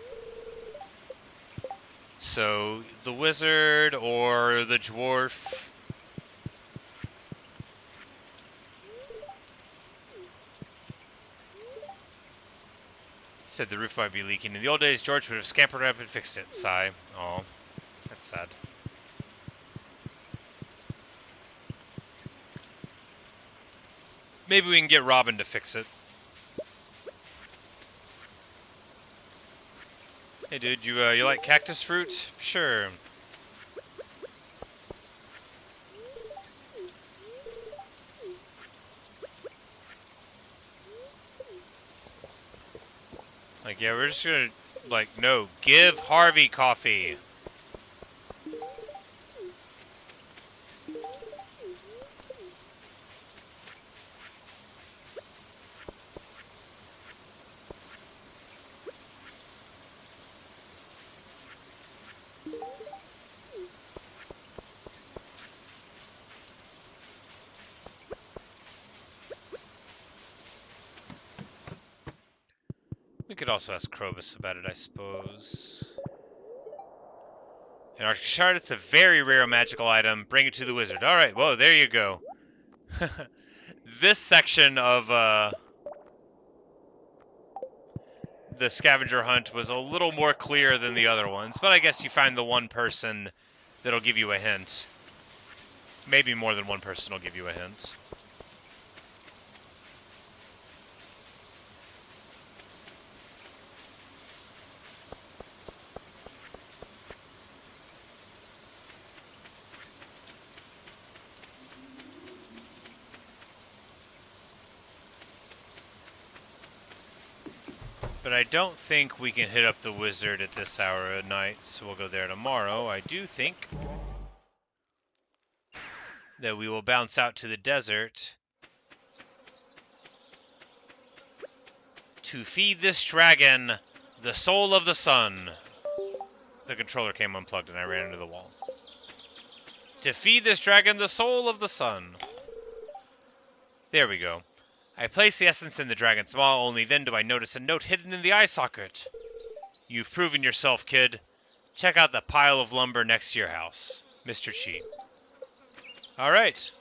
So, the wizard or the dwarf... Said the roof might be leaking. In the old days, George would have scampered up and fixed it. Sigh. Oh, that's sad. Maybe we can get Robin to fix it. Hey, dude, you like cactus fruit? Sure. Like, yeah, we're just gonna, like, no, give Harvey coffee. We could also ask Krobus about it, I suppose. An Arctic Shard, it's a very rare magical item. Bring it to the wizard. Alright, whoa, there you go. This section of, the scavenger hunt was a little more clear than the other ones, but I guess you find the one person that'll give you a hint. Maybe more than one person will give you a hint. But I don't think we can hit up the wizard at this hour at night, so we'll go there tomorrow. I do think that we will bounce out to the desert to feed this dragon the soul of the sun. The controller came unplugged and I ran into the wall. To feed this dragon the soul of the sun. There we go. I place the essence in the dragon's maw, only then do I notice a note hidden in the eye socket. You've proven yourself, kid. Check out the pile of lumber next to your house. Mr. Chi. Alright.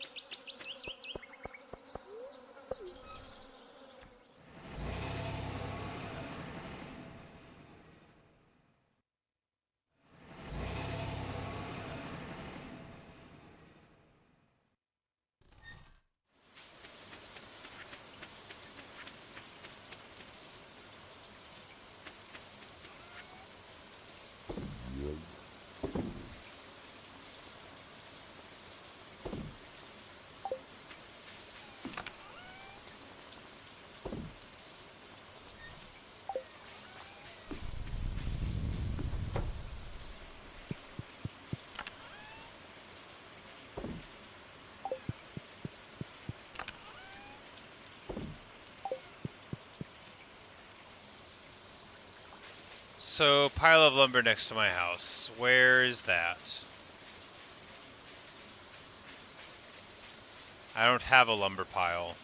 So, pile of lumber next to my house. Where is that? I don't have a lumber pile.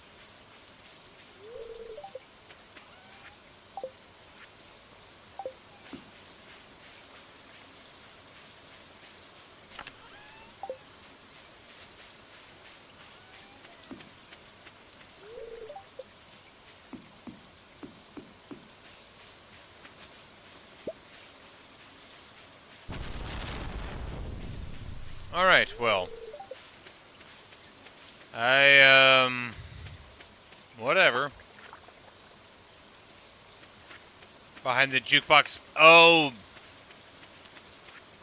Alright, well. Whatever. Behind the jukebox. Oh!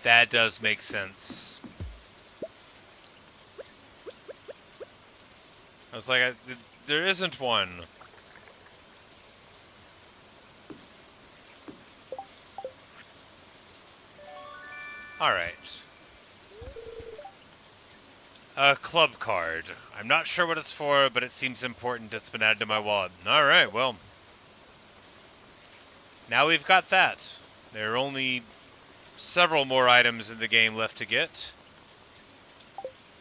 That does make sense. I was like, there isn't one. Alright. A club card. I'm not sure what it's for, but it seems important. It's been added to my wallet. Alright, well. Now we've got that. There are only several more items in the game left to get.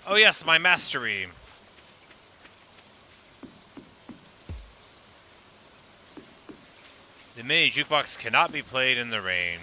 Oh yes, my mastery. The mini jukebox cannot be played in the rain.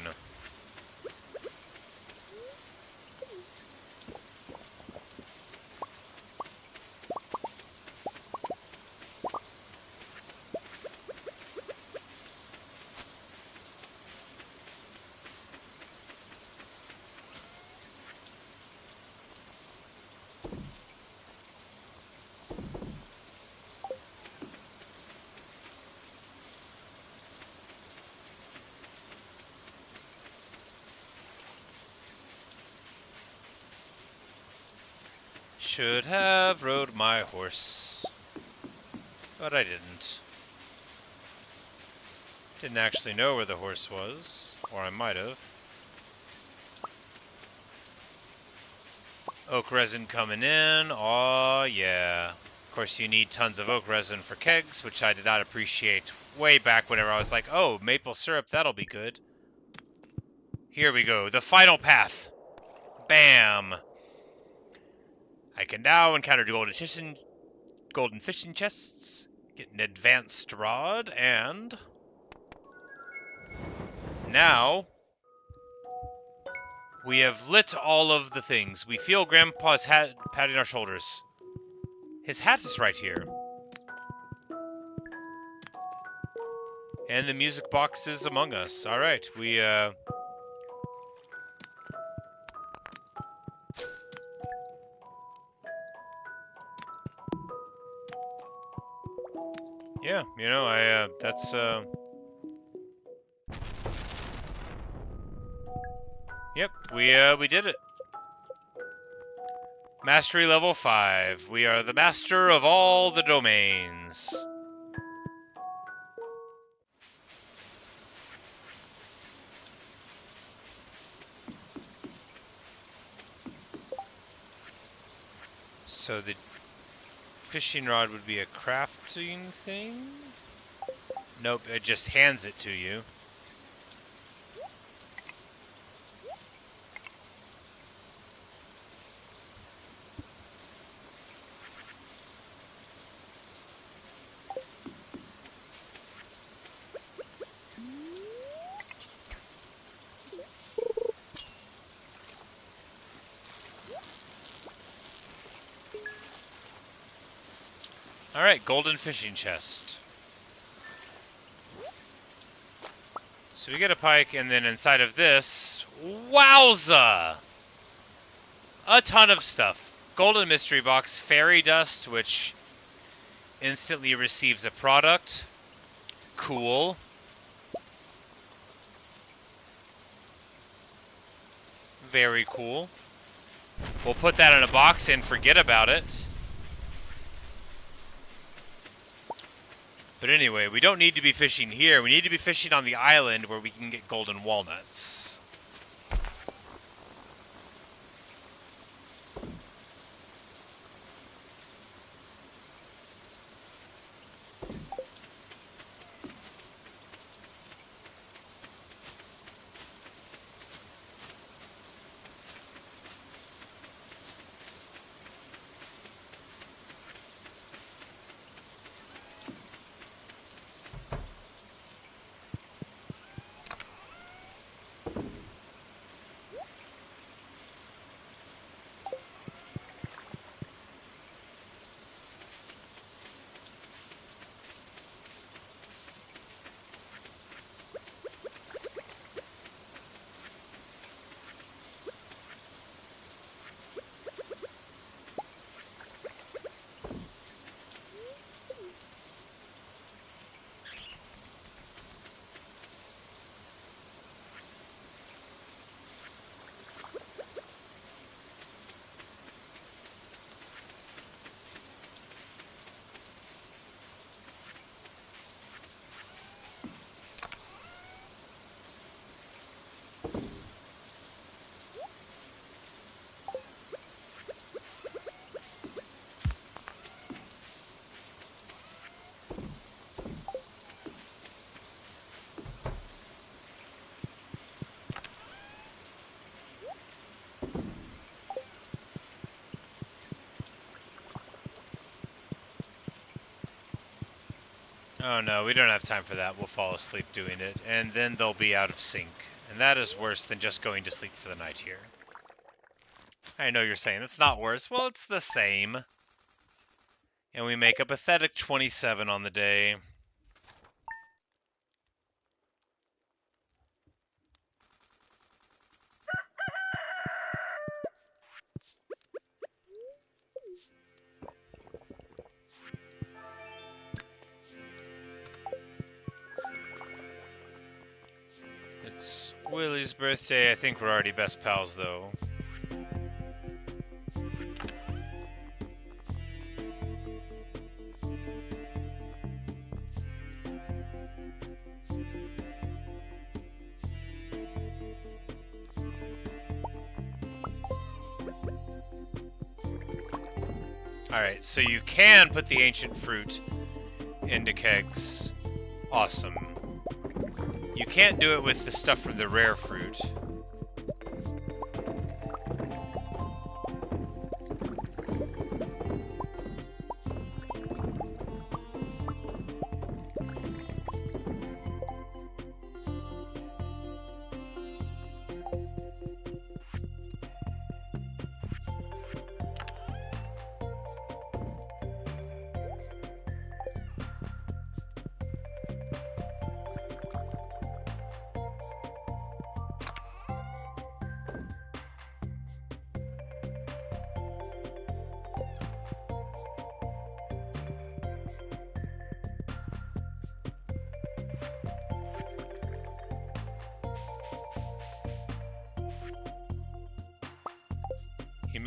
Should have rode my horse, but I didn't. Didn't actually know where the horse was, or I might have. Oak resin coming in, aw yeah. Of course you need tons of oak resin for kegs, which I did not appreciate way back whenever I was like, oh, maple syrup, that'll be good. Here we go, the final path. Bam! I can now encounter golden fishing chests, get an advanced rod, and now we have lit all of the things. We feel Grandpa's hat patting our shoulders. His hat is right here. And the music box is among us. All right, yeah, you know, that's, yep, we did it. Mastery level 5. We are the master of all the domains. So the fishing rod would be a crafting thing? Nope, it just hands it to you. Alright, golden fishing chest. So we get a pike, and then inside of this, wowza! A ton of stuff. Golden mystery box, fairy dust, which instantly receives a product. Cool. Very cool. We'll put that in a box and forget about it. But anyway, we don't need to be fishing here. We need to be fishing on the island where we can get golden walnuts. Oh no, we don't have time for that. We'll fall asleep doing it, and then they'll be out of sync. And that is worse than just going to sleep for the night here. I know you're saying it's not worse. Well, it's the same. And we make a pathetic 27 on the day. It's Willie's birthday. I think we're already best pals, though. Alright, so you can put the ancient fruit into kegs. Awesome. You can't do it with the stuff from the rare fruit.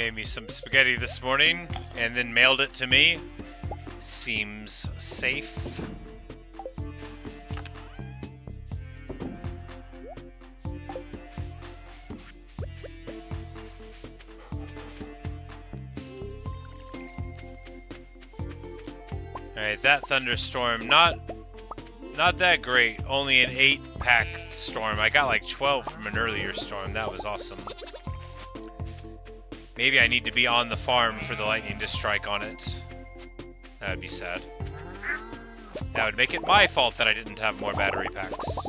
made me some spaghetti this morning and then mailed it to me. Seems safe. Alright, that thunderstorm, not that great. Only an 8-pack storm. I got like 12 from an earlier storm. That was awesome. Maybe I need to be on the farm for the lightning to strike on it. That would be sad. That would make it my fault that I didn't have more battery packs.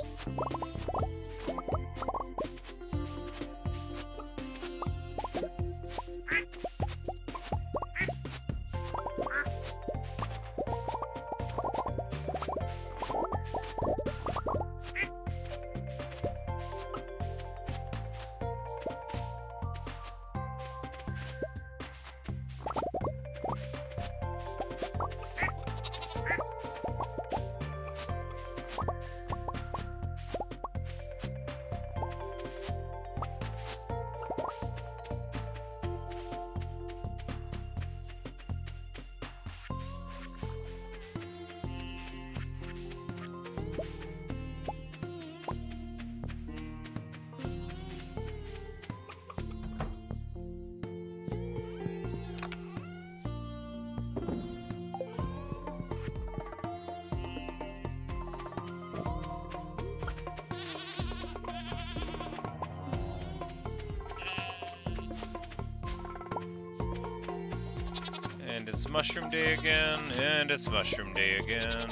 And it's mushroom day again, and it's mushroom day again.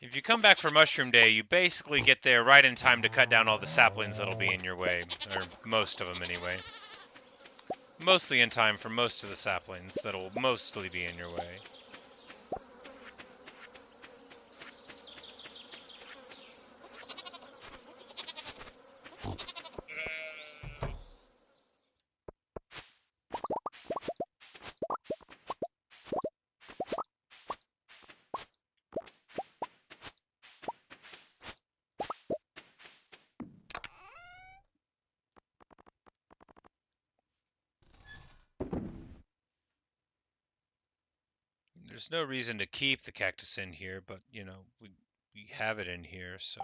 If you come back for mushroom day, you basically get there right in time to cut down all the saplings that'll be in your way, or most of them anyway. Mostly in time for most of the saplings that'll mostly be in your way. There's no reason to keep the cactus in here, but, you know, we have it in here, so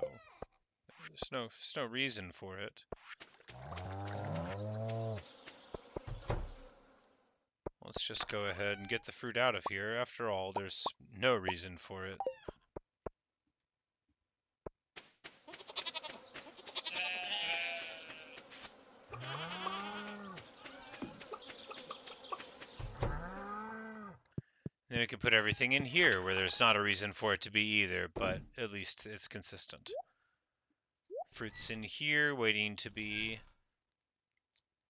there's no reason for it. Let's just go ahead and get the fruit out of here. After all, there's no reason for it. Then we can put everything in here where there's not a reason for it to be either, but at least it's consistent. Fruits in here waiting to be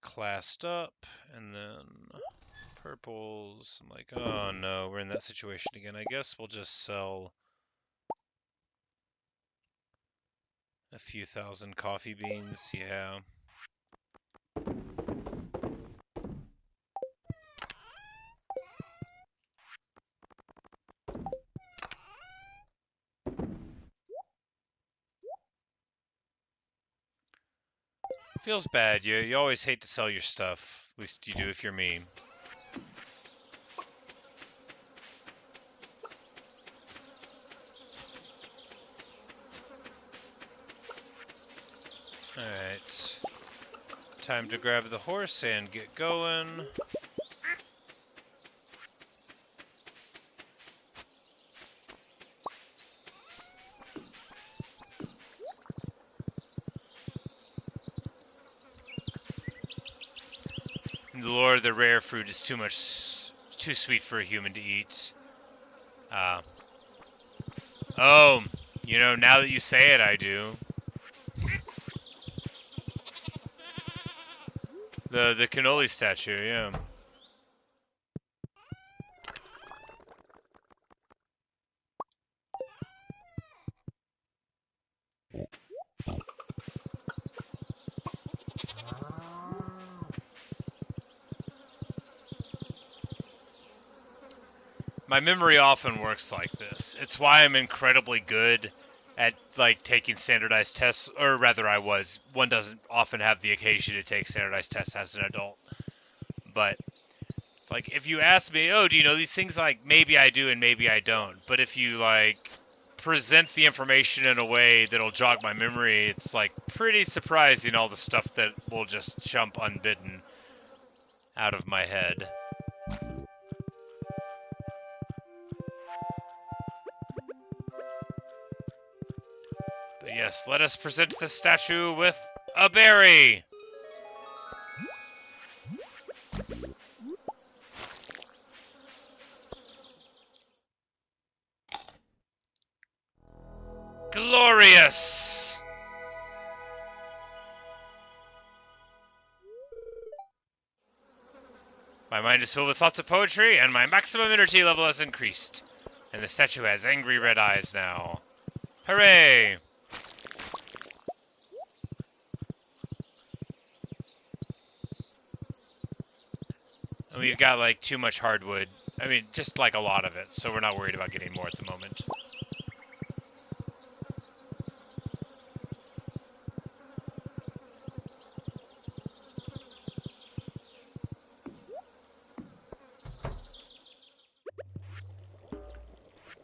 classed up, and then purples. I'm like, oh no, we're in that situation again. I guess we'll just sell a few thousand coffee beans, yeah. Feels bad. You always hate to sell your stuff. At least you do if you're me. Alright. Time to grab the horse and get going. The lore of the rare fruit is too sweet for a human to eat. Oh, you know, now that you say it, I do. The cannoli statue, yeah. My memory often works like this. It's why I'm incredibly good at, like, taking standardized tests, or rather I was. One doesn't often have the occasion to take standardized tests as an adult. But, like, if you ask me, oh, do you know these things? Like, maybe I do and maybe I don't. But if you, like, present the information in a way that'll jog my memory, it's, like, pretty surprising all the stuff that will just jump unbidden out of my head. But yes, let us present the statue with a berry! Glorious! My mind is filled with thoughts of poetry, and my maximum energy level has increased. And the statue has angry red eyes now. Hooray! And we've got, like, too much hardwood. I mean, just, like, a lot of it, so we're not worried about getting more at the moment.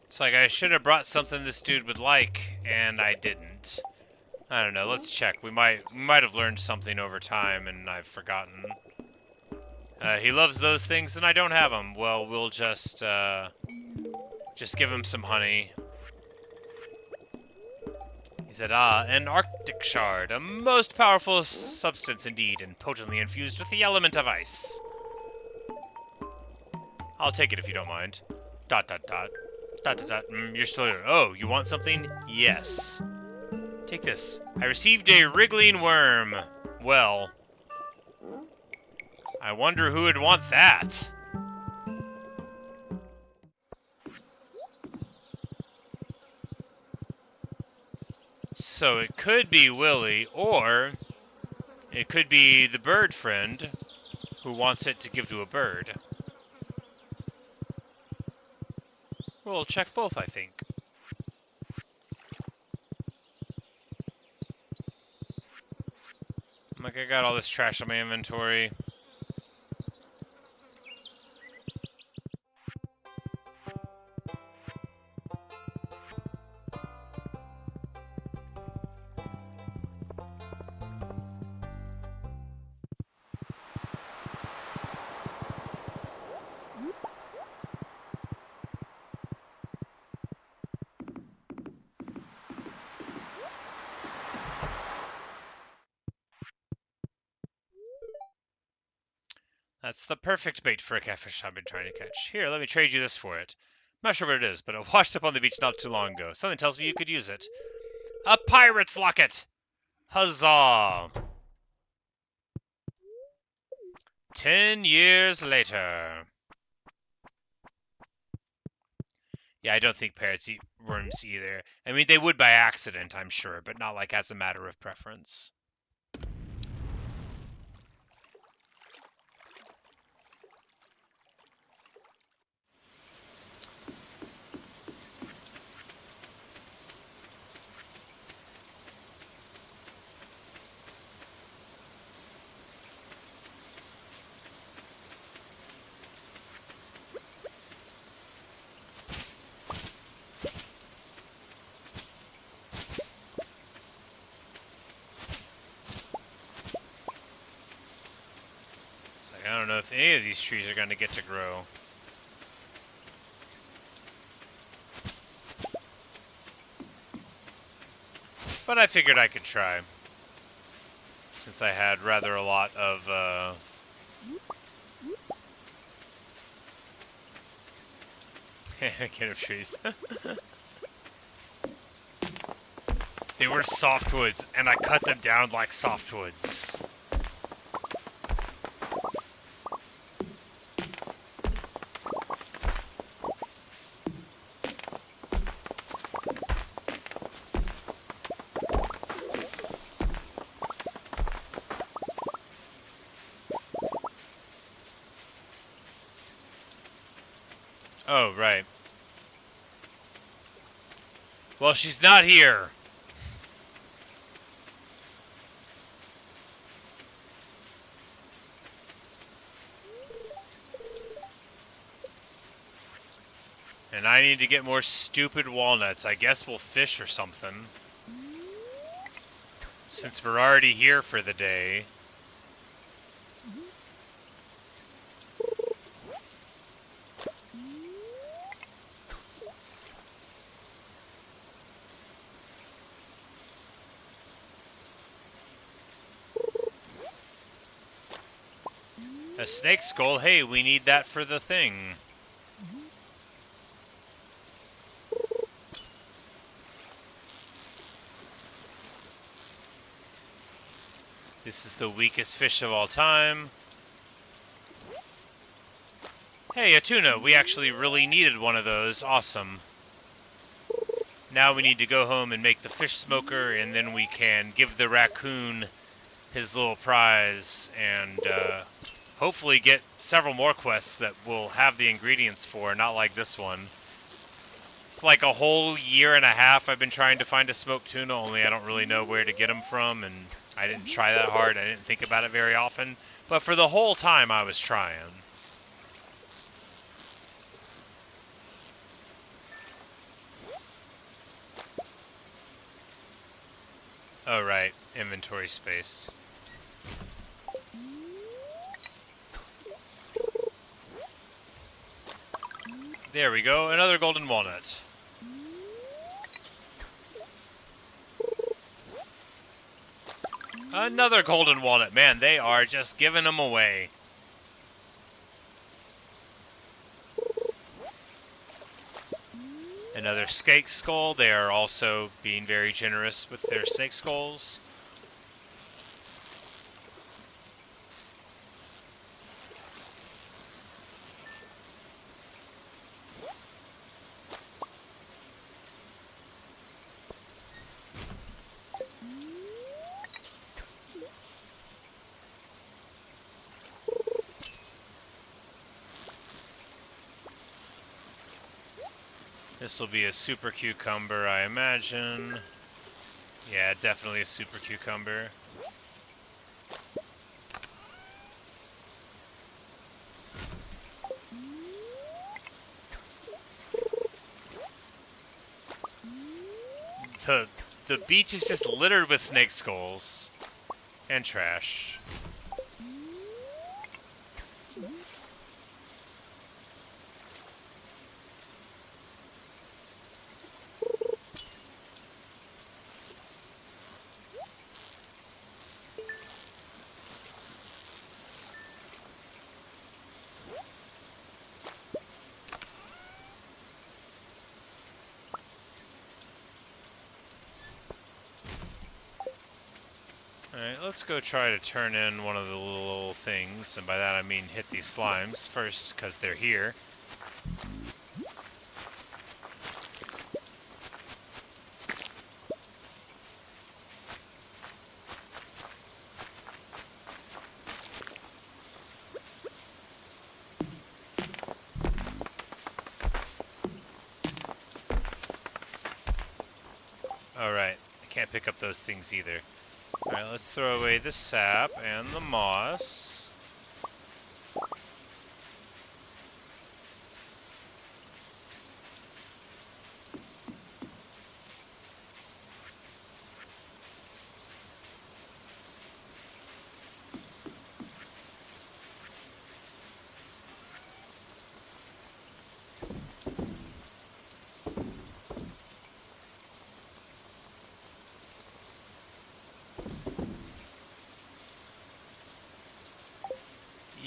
It's like I should have brought something this dude would like, and I didn't. I don't know, let's check. We might have learned something over time, and I've forgotten. He loves those things, and I don't have them. Well, we'll just give him some honey. He said, an Arctic shard, a most powerful substance indeed, and potently infused with the element of ice. I'll take it if you don't mind. ... you're still here. Oh, you want something? Yes. Take this. I received a wriggling worm. Well, I wonder who would want that. So it could be Willy, or it could be the bird friend who wants it to give to a bird. We'll check both, I think. Like, I got all this trash on my inventory. That's the perfect bait for a catfish I've been trying to catch. Here, let me trade you this for it. I'm not sure what it is, but it washed up on the beach not too long ago. Something tells me you could use it. A pirate's locket! Huzzah! 10 years later. Yeah, I don't think parrots eat worms either. I mean, they would by accident, I'm sure, but not like as a matter of preference. I don't know if any of these trees are going to get to grow. But I figured I could try. Since I had rather a lot of, kind of trees. They were softwoods, and I cut them down like softwoods. Oh, right. Well, she's not here. And I need to get more stupid walnuts. I guess we'll fish or something. Since we're already here for the day. A snake skull? Hey, we need that for the thing. This is the weakest fish of all time. Hey, a tuna. We actually really needed one of those. Awesome. Now we need to go home and make the fish smoker, and then we can give the raccoon his little prize, and hopefully get several more quests that we'll have the ingredients for, not like this one. It's like a whole year and a half I've been trying to find a smoked tuna, only I don't really know where to get them from, and I didn't try that hard. I didn't think about it very often. But for the whole time I was trying. Oh, right. Inventory space. There we go. Another golden walnut. Another golden walnut. Man, they are just giving them away. Another snake skull. They are also being very generous with their snake skulls. This will be a super cucumber, I imagine. Yeah, definitely a super cucumber. The beach is just littered with snake skulls and trash. Alright, let's go try to turn in one of the little things, and by that I mean hit these slimes first, because they're here. Alright, I can't pick up those things either. Alright, let's throw away the sap and the moss.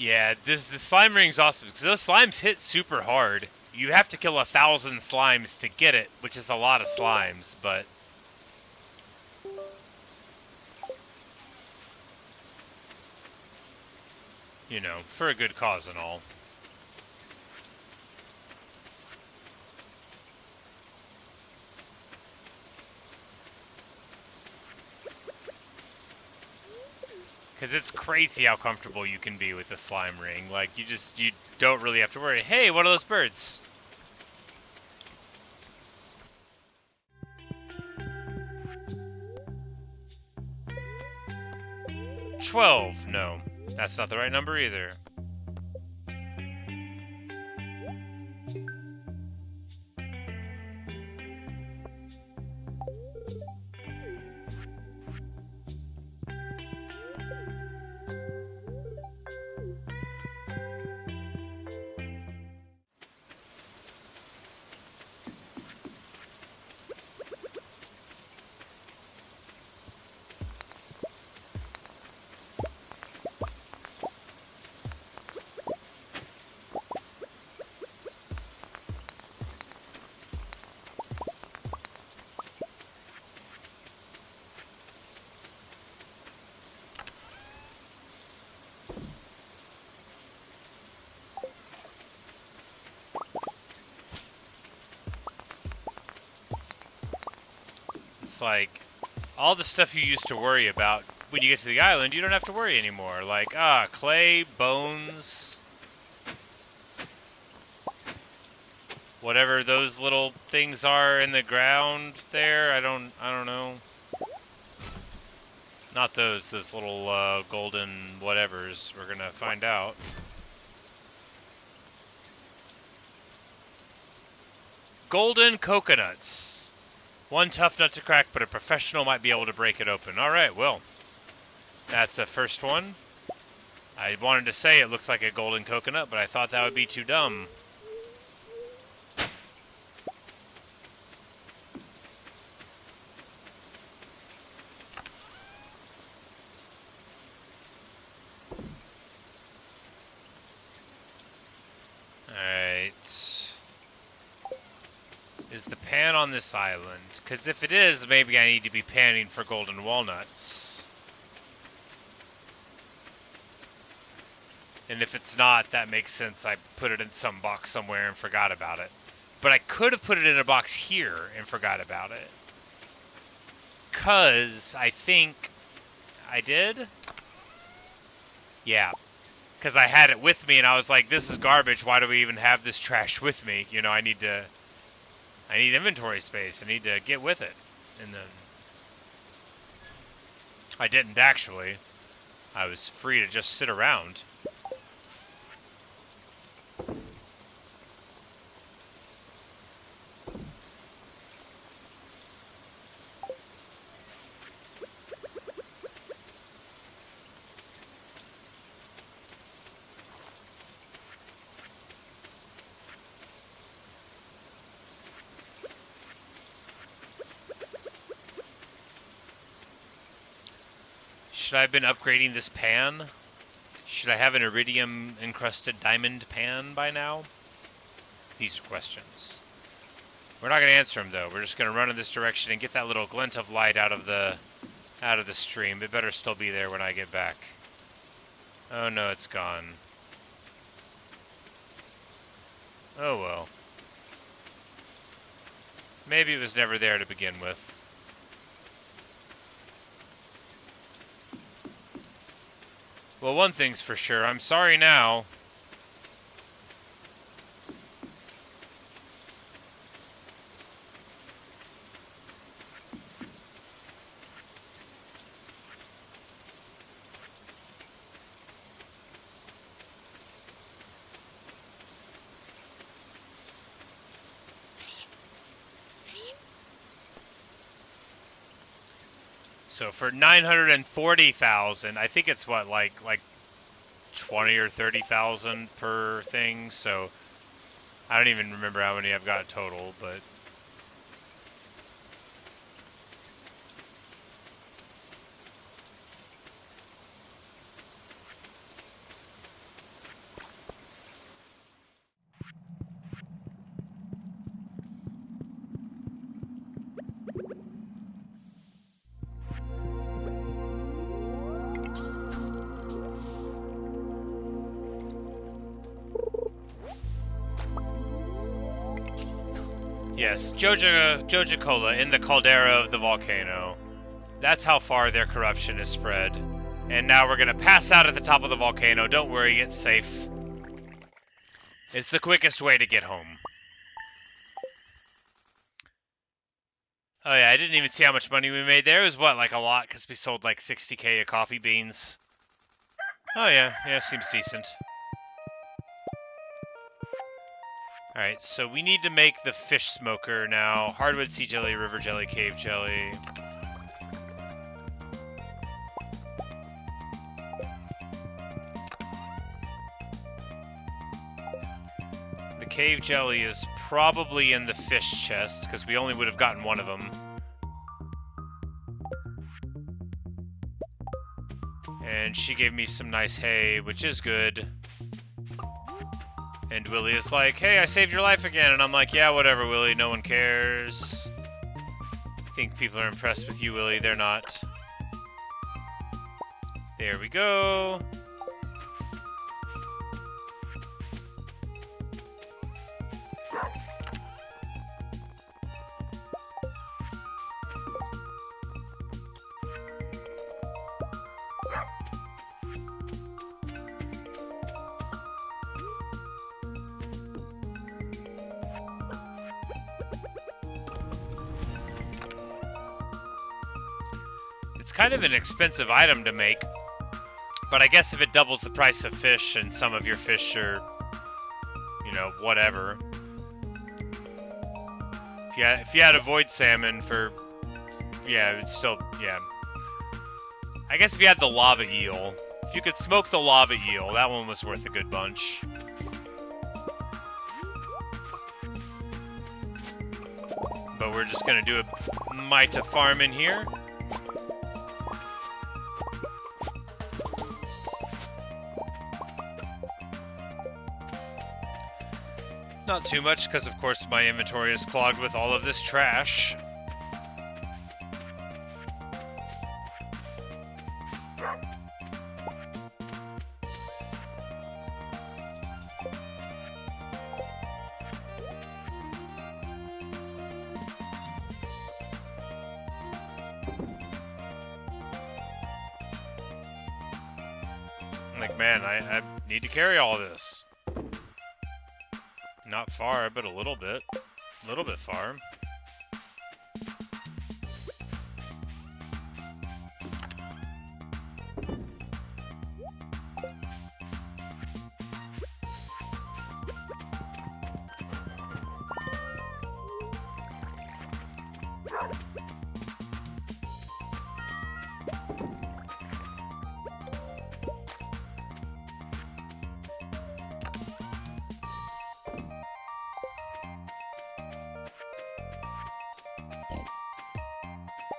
Yeah, the slime ring's awesome, because those slimes hit super hard. You have to kill 1,000 slimes to get it, which is a lot of slimes, but... you know, for a good cause and all. Because it's crazy how comfortable you can be with the slime ring. Like, you don't really have to worry. Hey, what are those birds? 12. No, that's not the right number either. It's like all the stuff you used to worry about when you get to the island, you don't have to worry anymore. Like, clay, bones, whatever those little things are in the ground there. I don't know. Not those little golden whatevers. We're gonna find out. Golden coconuts. One tough nut to crack, but a professional might be able to break it open. Alright, well, that's a first one. I wanted to say it looks like a golden coconut, but I thought that would be too dumb. Alright. Is the pan on this island? Because if it is, maybe I need to be panning for golden walnuts. And if it's not, that makes sense. I put it in some box somewhere and forgot about it. But I could have put it in a box here and forgot about it. Because I think I did? Yeah. Because I had it with me and I was like, this is garbage. Why do we even have this trash with me? You know, I need inventory space. I need to get with it. And then I didn't actually. I was free to just sit around. Should I have been upgrading this pan? Should I have an iridium encrusted diamond pan by now? These are questions. We're not going to answer them though. We're just going to run in this direction and get that little glint of light out of the stream. It better still be there when I get back. Oh no, it's gone. Oh well. Maybe it was never there to begin with. Well, one thing's for sure. I'm sorry now. So for 940,000, I think it's what, like 20 or 30,000 per thing. So I don't even remember how many I've got total, but yes, Joja Cola in the caldera of the volcano. That's how far their corruption is spread. And now we're gonna pass out at the top of the volcano. Don't worry, it's safe. It's the quickest way to get home. Oh yeah, I didn't even see how much money we made there. It was what, like a lot, because we sold like 60k of coffee beans. Oh yeah, yeah, seems decent. Alright, so we need to make the fish smoker now. Hardwood, sea jelly, river jelly, cave jelly. The cave jelly is probably in the fish chest, because we only would have gotten one of them. And she gave me some nice hay, which is good. And Willie is like, hey, I saved your life again. And I'm like, yeah, whatever, Willie, no one cares. I think people are impressed with you, Willie. They're not. There we go. It's kind of an expensive item to make, but I guess if it doubles the price of fish and some of your fish are, you know, whatever. If you had a void salmon for, yeah, it's still, yeah. I guess if you had the lava eel, if you could smoke the lava eel, that one was worth a good bunch. But we're just gonna do a mite of farm in here. Not too much, because of course my inventory is clogged with all of this trash. Like, man, I need to carry all this. Not far, but a little bit. A little bit far.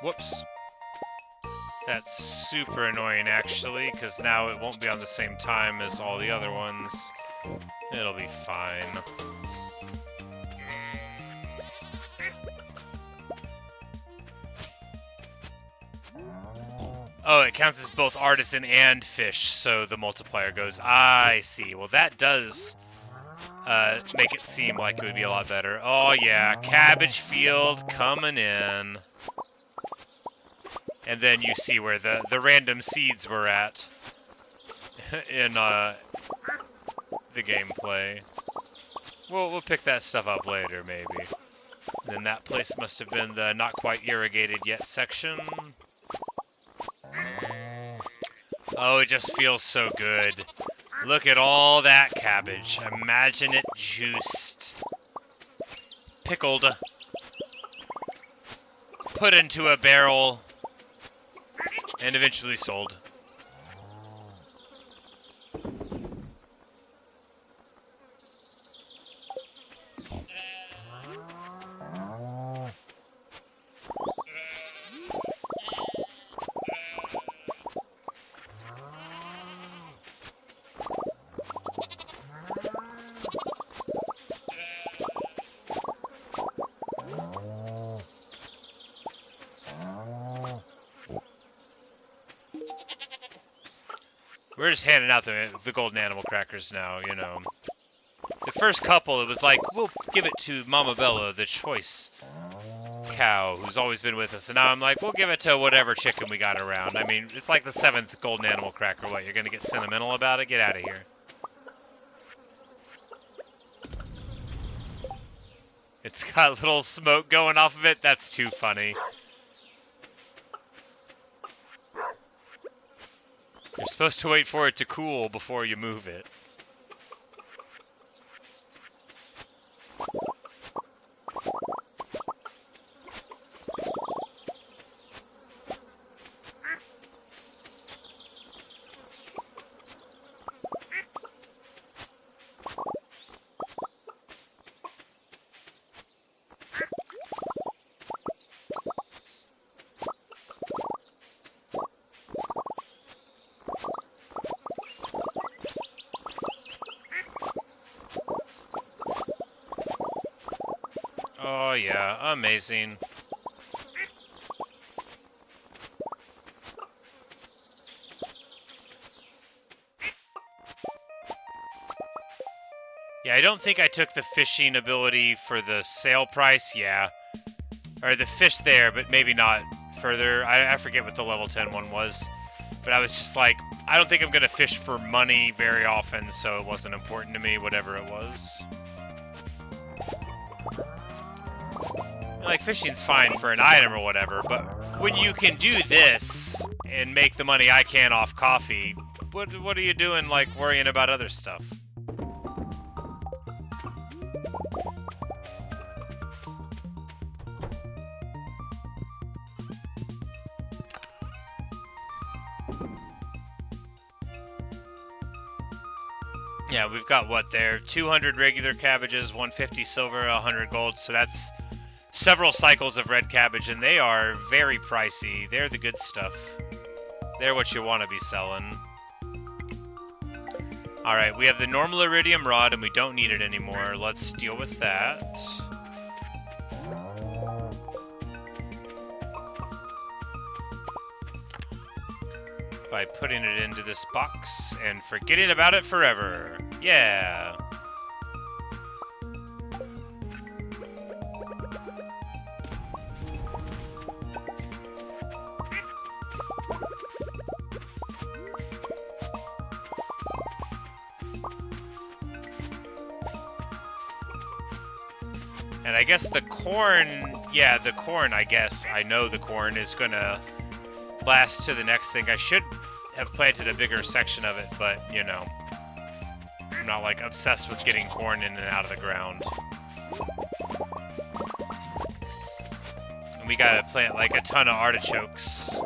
Whoops. That's super annoying, actually, because now it won't be on the same time as all the other ones. It'll be fine. Oh, it counts as both artisan and fish, so the multiplier goes. I see. Well, that does make it seem like it would be a lot better. Oh, yeah. Cabbage field coming in. And then you see where the random seeds were at in the gameplay. We'll pick that stuff up later, maybe. And then that place must have been the not quite irrigated yet section. Oh, it just feels so good. Look at all that cabbage. Imagine it juiced, pickled, put into a barrel, and eventually sold. We're just handing out the golden animal crackers now, you know. The first couple, it was like, we'll give it to Mama Bella, the choice cow, who's always been with us. And now I'm like, we'll give it to whatever chicken we got around. I mean, it's like the 7th golden animal cracker. What, you're going to get sentimental about it? Get out of here. It's got little smoke going off of it. That's too funny. supposed to wait for it to cool before you move it. Oh yeah, amazing. Yeah, I don't think I took the fishing ability for the sale price, yeah. Or the fish there, but maybe not further. I forget what the level 10 one was. But I was just like, I don't think I'm going to fish for money very often, so it wasn't important to me, whatever it was. Like, fishing's fine for an item or whatever, but when you can do this and make the money I can off coffee, what are you doing, like, worrying about other stuff? Yeah, we've got what there? 200 regular cabbages, 150 silver, 100 gold, so that's several cycles of red cabbage, and they are very pricey. They're the good stuff. They're what you want to be selling. Alright, we have the normal iridium rod, and we don't need it anymore. Let's deal with that. By putting it into this box and forgetting about it forever. Yeah. And I guess the corn, yeah, the corn, I guess, I know the corn is gonna last to the next thing. I should have planted a bigger section of it, but, you know, I'm not, like, obsessed with getting corn in and out of the ground. And we gotta plant, like, a ton of artichokes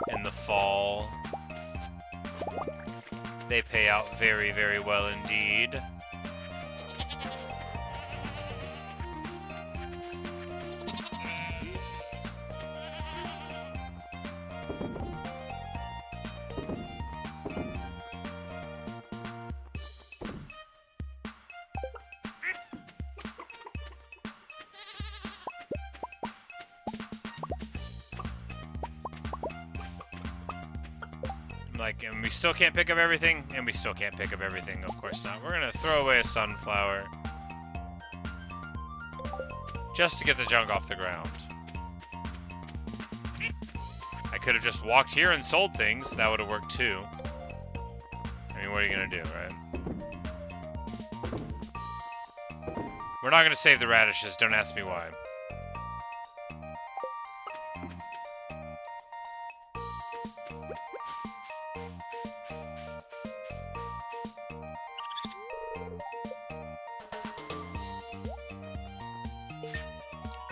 in the fall. They pay out very, very well indeed. Like, and we still can't pick up everything, and we still can't pick up everything, of course not. We're gonna throw away a sunflower. Just to get the junk off the ground. I could have just walked here and sold things, that would have worked too. I mean, what are you gonna do, right? We're not gonna save the radishes, don't ask me why.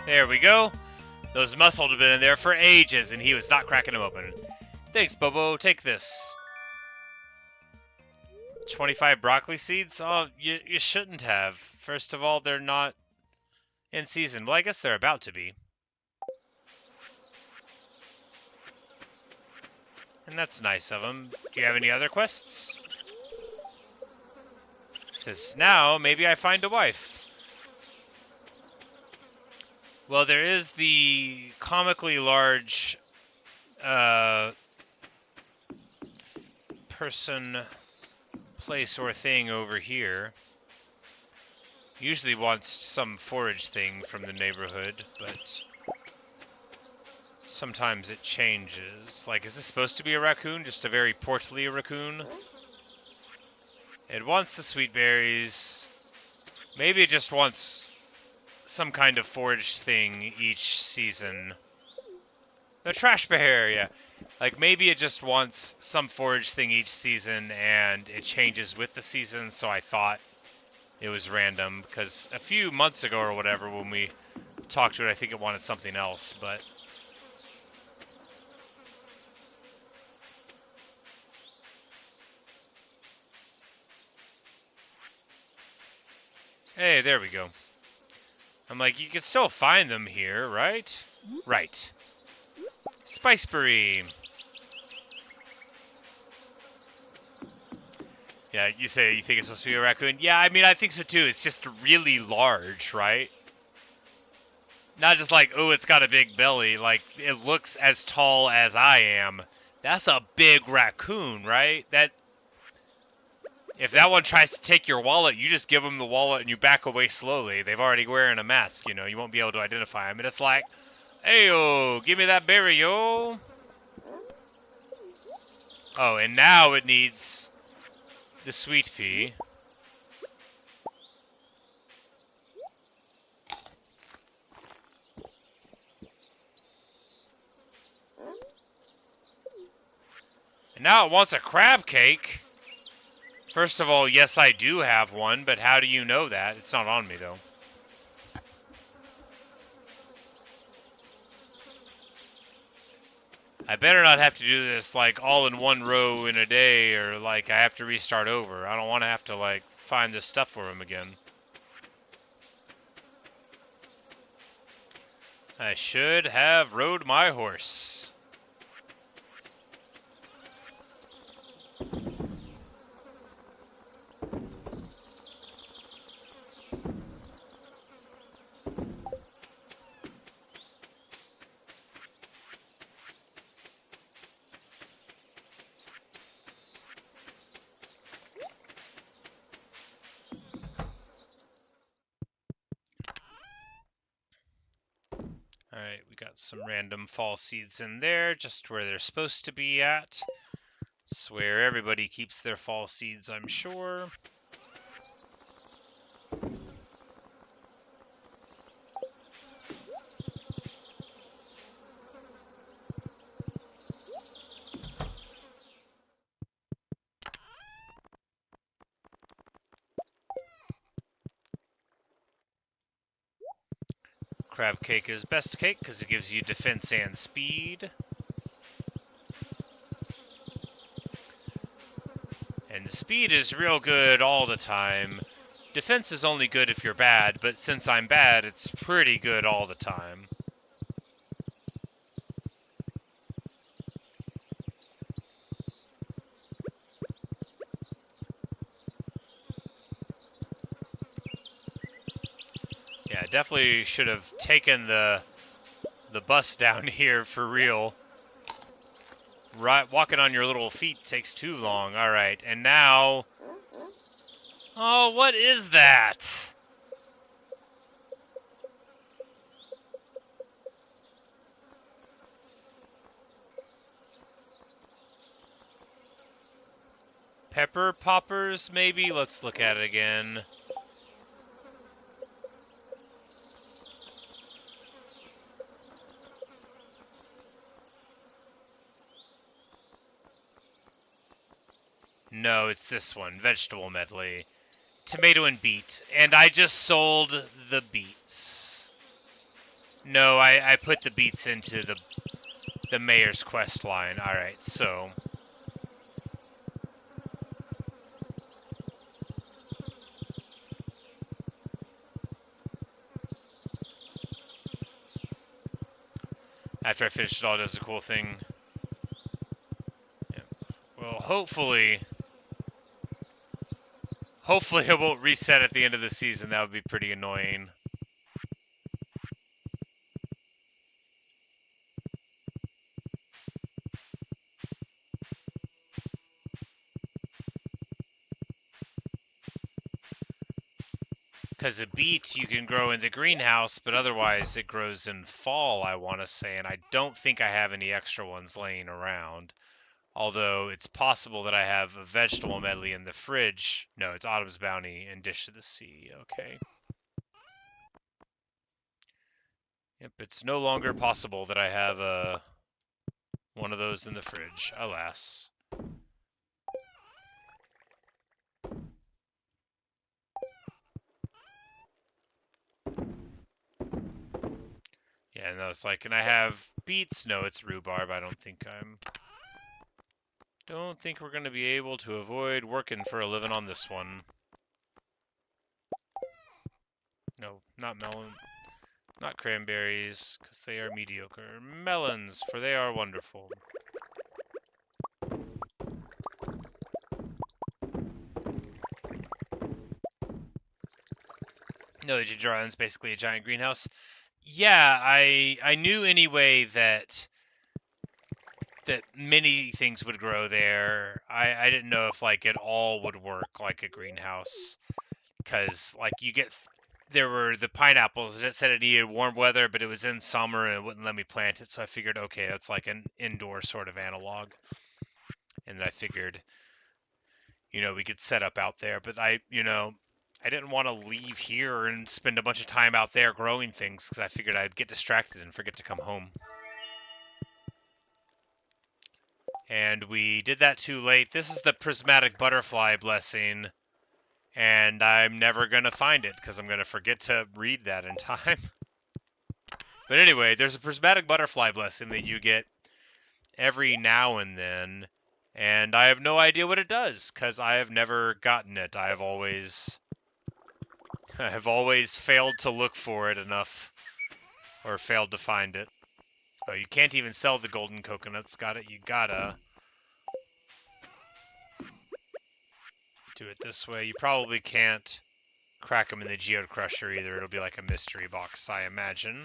There we go. Those mussels have been in there for ages, and he was not cracking them open. Thanks, Bobo. Take this. 25 broccoli seeds? Oh, you shouldn't have. First of all, they're not in season. Well, I guess they're about to be. And that's nice of him. Do you have any other quests? He says, now, maybe I find a wife. Well, there is the comically large person, place, or thing over here. Usually wants some forage thing from the neighborhood, but sometimes it changes. Like, is this supposed to be a raccoon? Just a very portly raccoon? It wants the sweet berries. Maybe it just wants some kind of foraged thing each season. The trash bear, yeah. Like maybe it just wants some forage thing each season and it changes with the season, so I thought it was random because a few months ago or whatever when we talked to it, I think it wanted something else, but hey, there we go. I'm like, you can still find them here, right? Right. Spiceberry. Yeah, you say you think it's supposed to be a raccoon? Yeah, I mean, I think so too. It's just really large, right? Not just like, oh, it's got a big belly. Like, it looks as tall as I am. That's a big raccoon, right? That if that one tries to take your wallet, you just give them the wallet and you back away slowly. They've already wearing a mask, you know. You won't be able to identify them. And it's like, hey, yo, give me that berry, yo. Oh, and now it needs the sweet pea. And now it wants a crab cake. First of all, yes, I do have one, but how do you know that? It's not on me, though. I better not have to do this, like, all in one row in a day, or, like, I have to restart over. I don't want to have to, like, find this stuff for him again. I should have rode my horse. Alright, we got some random fall seeds in there, just where they're supposed to be at. It's where everybody keeps their fall seeds, I'm sure. Crab cake is best cake because it gives you defense and speed. And speed is real good all the time. Defense is only good if you're bad, but since I'm bad, it's pretty good all the time. Yeah, definitely should have taken the bus down here for real. Right, walking on your little feet takes too long. All right, and now... Oh, what is that? Pepper poppers, maybe? Let's look at it again. No, it's this one. Vegetable medley. Tomato and beet. And I just sold the beets. No, I put the beets into the mayor's quest line. Alright, so... After I finish it all, it does a cool thing. Yeah. Well, hopefully it won't reset at the end of the season. That would be pretty annoying. Because a beet you can grow in the greenhouse, but otherwise it grows in fall, I want to say, and I don't think I have any extra ones laying around. Although it's possible that I have a vegetable medley in the fridge. No, it's Autumn's Bounty and Dish to the Sea. Okay. Yep, it's no longer possible that I have a one of those in the fridge, alas. Yeah, no, it's like, can I have beets? No, it's rhubarb. I don't think we're gonna be able to avoid working for a living on this one. No, not melon, not cranberries, because they are mediocre. Melons, for they are wonderful. No, the ginger island's basically a giant greenhouse. Yeah, I knew anyway that many things would grow there. I didn't know if like it all would work like a greenhouse, because like there were the pineapples that said it needed warm weather, but it was in summer and it wouldn't let me plant it. So I figured, okay, that's like an indoor sort of analog. And I figured, we could set up out there. But I didn't want to leave here and spend a bunch of time out there growing things because I figured I'd get distracted and forget to come home. And we did that too late. This is the prismatic butterfly blessing, and I'm never going to find it because I'm going to forget to read that in time. But anyway, there's a prismatic butterfly blessing that you get every now and then, and I have no idea what it does because I have never gotten it. I have always failed to look for it enough, or failed to find it. Oh, you can't even sell the golden coconuts. Got it? You gotta do it this way. You probably can't crack them in the geode crusher either. It'll be like a mystery box, I imagine.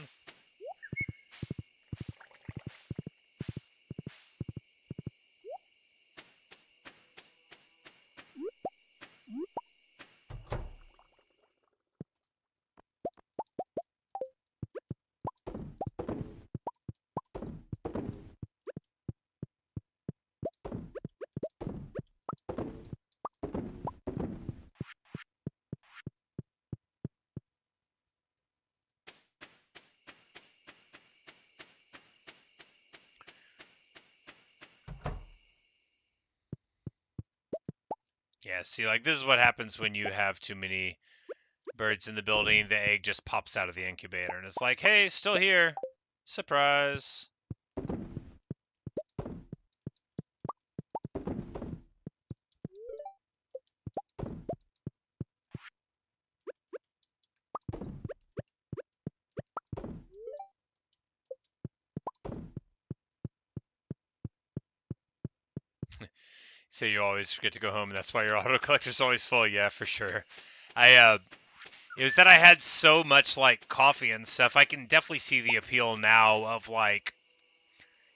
Yeah, see, like, this is what happens when you have too many birds in the building. The egg just pops out of the incubator, and it's like, hey, still here. Surprise. So you always forget to go home, and that's why your auto collector's always full. Yeah, for sure. It was that I had so much, like, coffee and stuff. I can definitely see the appeal now of, like,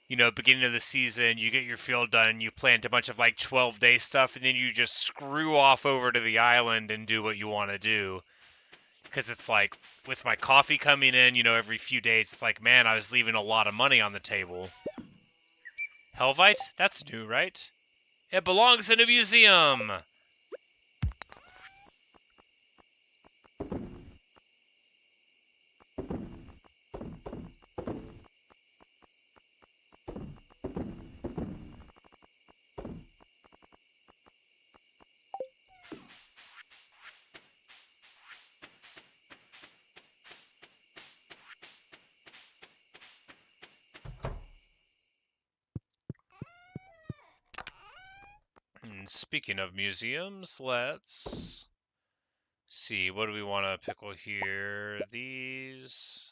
beginning of the season, you get your field done, you plant a bunch of, like, 12-day stuff, and then you just screw off over to the island and do what you want to do. Because it's like, with my coffee coming in, every few days, it's like, man, I was leaving a lot of money on the table. Helvite? That's new, right? It belongs in a museum! And speaking of museums, let's see, what do we want to pickle here? These.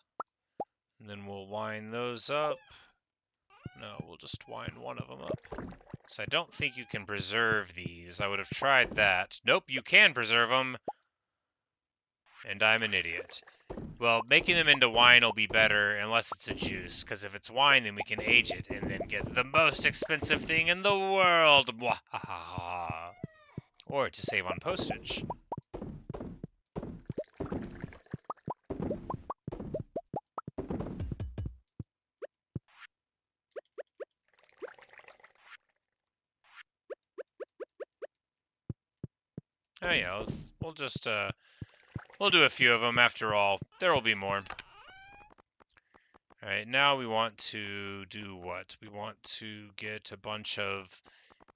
And then we'll wind those up. No, we'll just wind one of them up. So I don't think you can preserve these. I would have tried that. Nope, you can preserve them. And I'm an idiot. Well, making them into wine will be better unless it's a juice, because if it's wine, then we can age it and then get the most expensive thing in the world. Or to save on postage. Oh yeah, we'll just we'll do a few of them after all. There will be more. All right, Alright, now we want to do what? We want to get a bunch of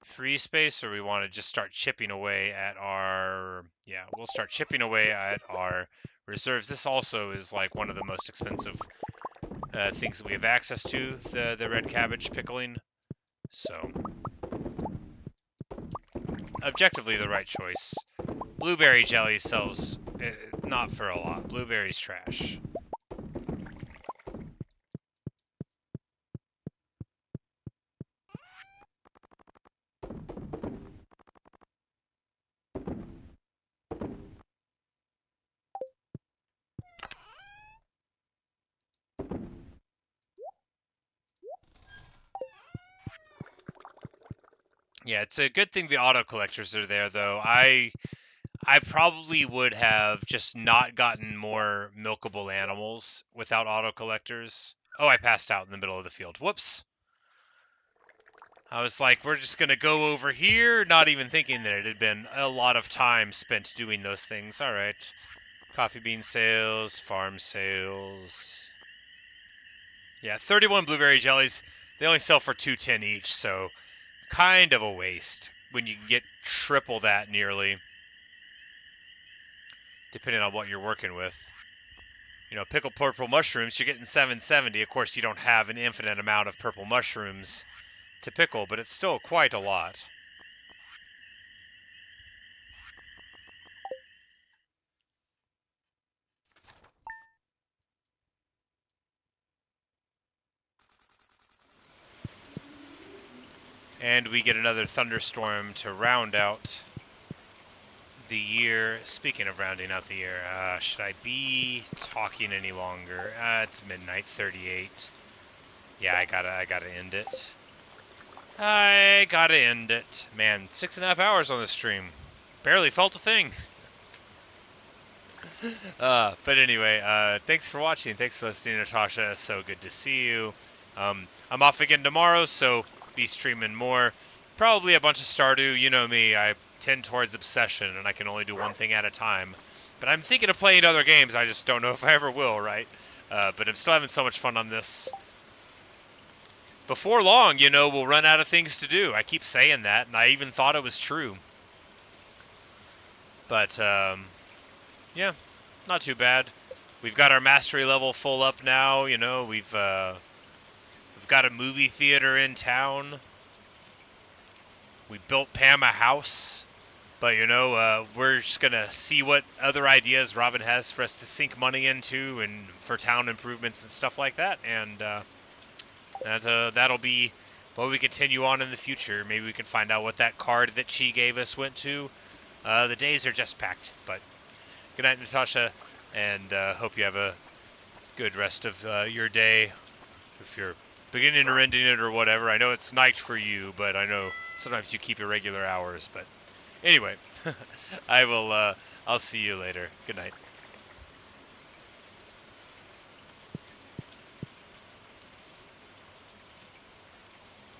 free space, or we want to just start chipping away at our... Yeah, we'll start chipping away at our reserves. This also is like one of the most expensive things that we have access to, the red cabbage pickling. So, objectively the right choice. Blueberry jelly sells not for a lot. Blueberry's trash. Yeah, it's a good thing the auto collectors are there, though. I probably would have just not gotten more milkable animals without auto collectors. Oh, I passed out in the middle of the field. Whoops. I was like, we're just going to go over here, not even thinking that it had been a lot of time spent doing those things. All right. Coffee bean sales, farm sales. Yeah, 31 blueberry jellies. They only sell for $2.10 each, so kind of a waste when you can get triple that nearly, depending on what you're working with. You know, pickled purple mushrooms, you're getting $7.70. Of course, you don't have an infinite amount of purple mushrooms to pickle, but it's still quite a lot. And we get another thunderstorm to round out the year. Speaking of rounding out the year, should I be talking any longer? It's midnight 38. Yeah, I gotta end it. I gotta end it. Man, 6.5 hours on the stream. Barely felt a thing. But anyway, thanks for watching. Thanks for listening, Natasha. So good to see you. I'm off again tomorrow, so be streaming more. Probably a bunch of Stardew. You know me, I tend towards obsession, and I can only do one thing at a time. But I'm thinking of playing other games. I just don't know if I ever will, right? But I'm still having so much fun on this. Before long, you know, we'll run out of things to do. I keep saying that, and I even thought it was true. But, yeah, not too bad. We've got our mastery level full up now, you know, we've got a movie theater in town. We built Pam a house. But, you know, we're just going to see what other ideas Robin has for us to sink money into and for town improvements and stuff like that. And that'll be what we continue on in the future. Maybe we can find out what that card that she gave us went to. The days are just packed. But good night, Natasha, and hope you have a good rest of your day. If you're beginning or ending it or whatever. I know it's night for you, but I know sometimes you keep irregular hours. But anyway, I'll see you later. Good night.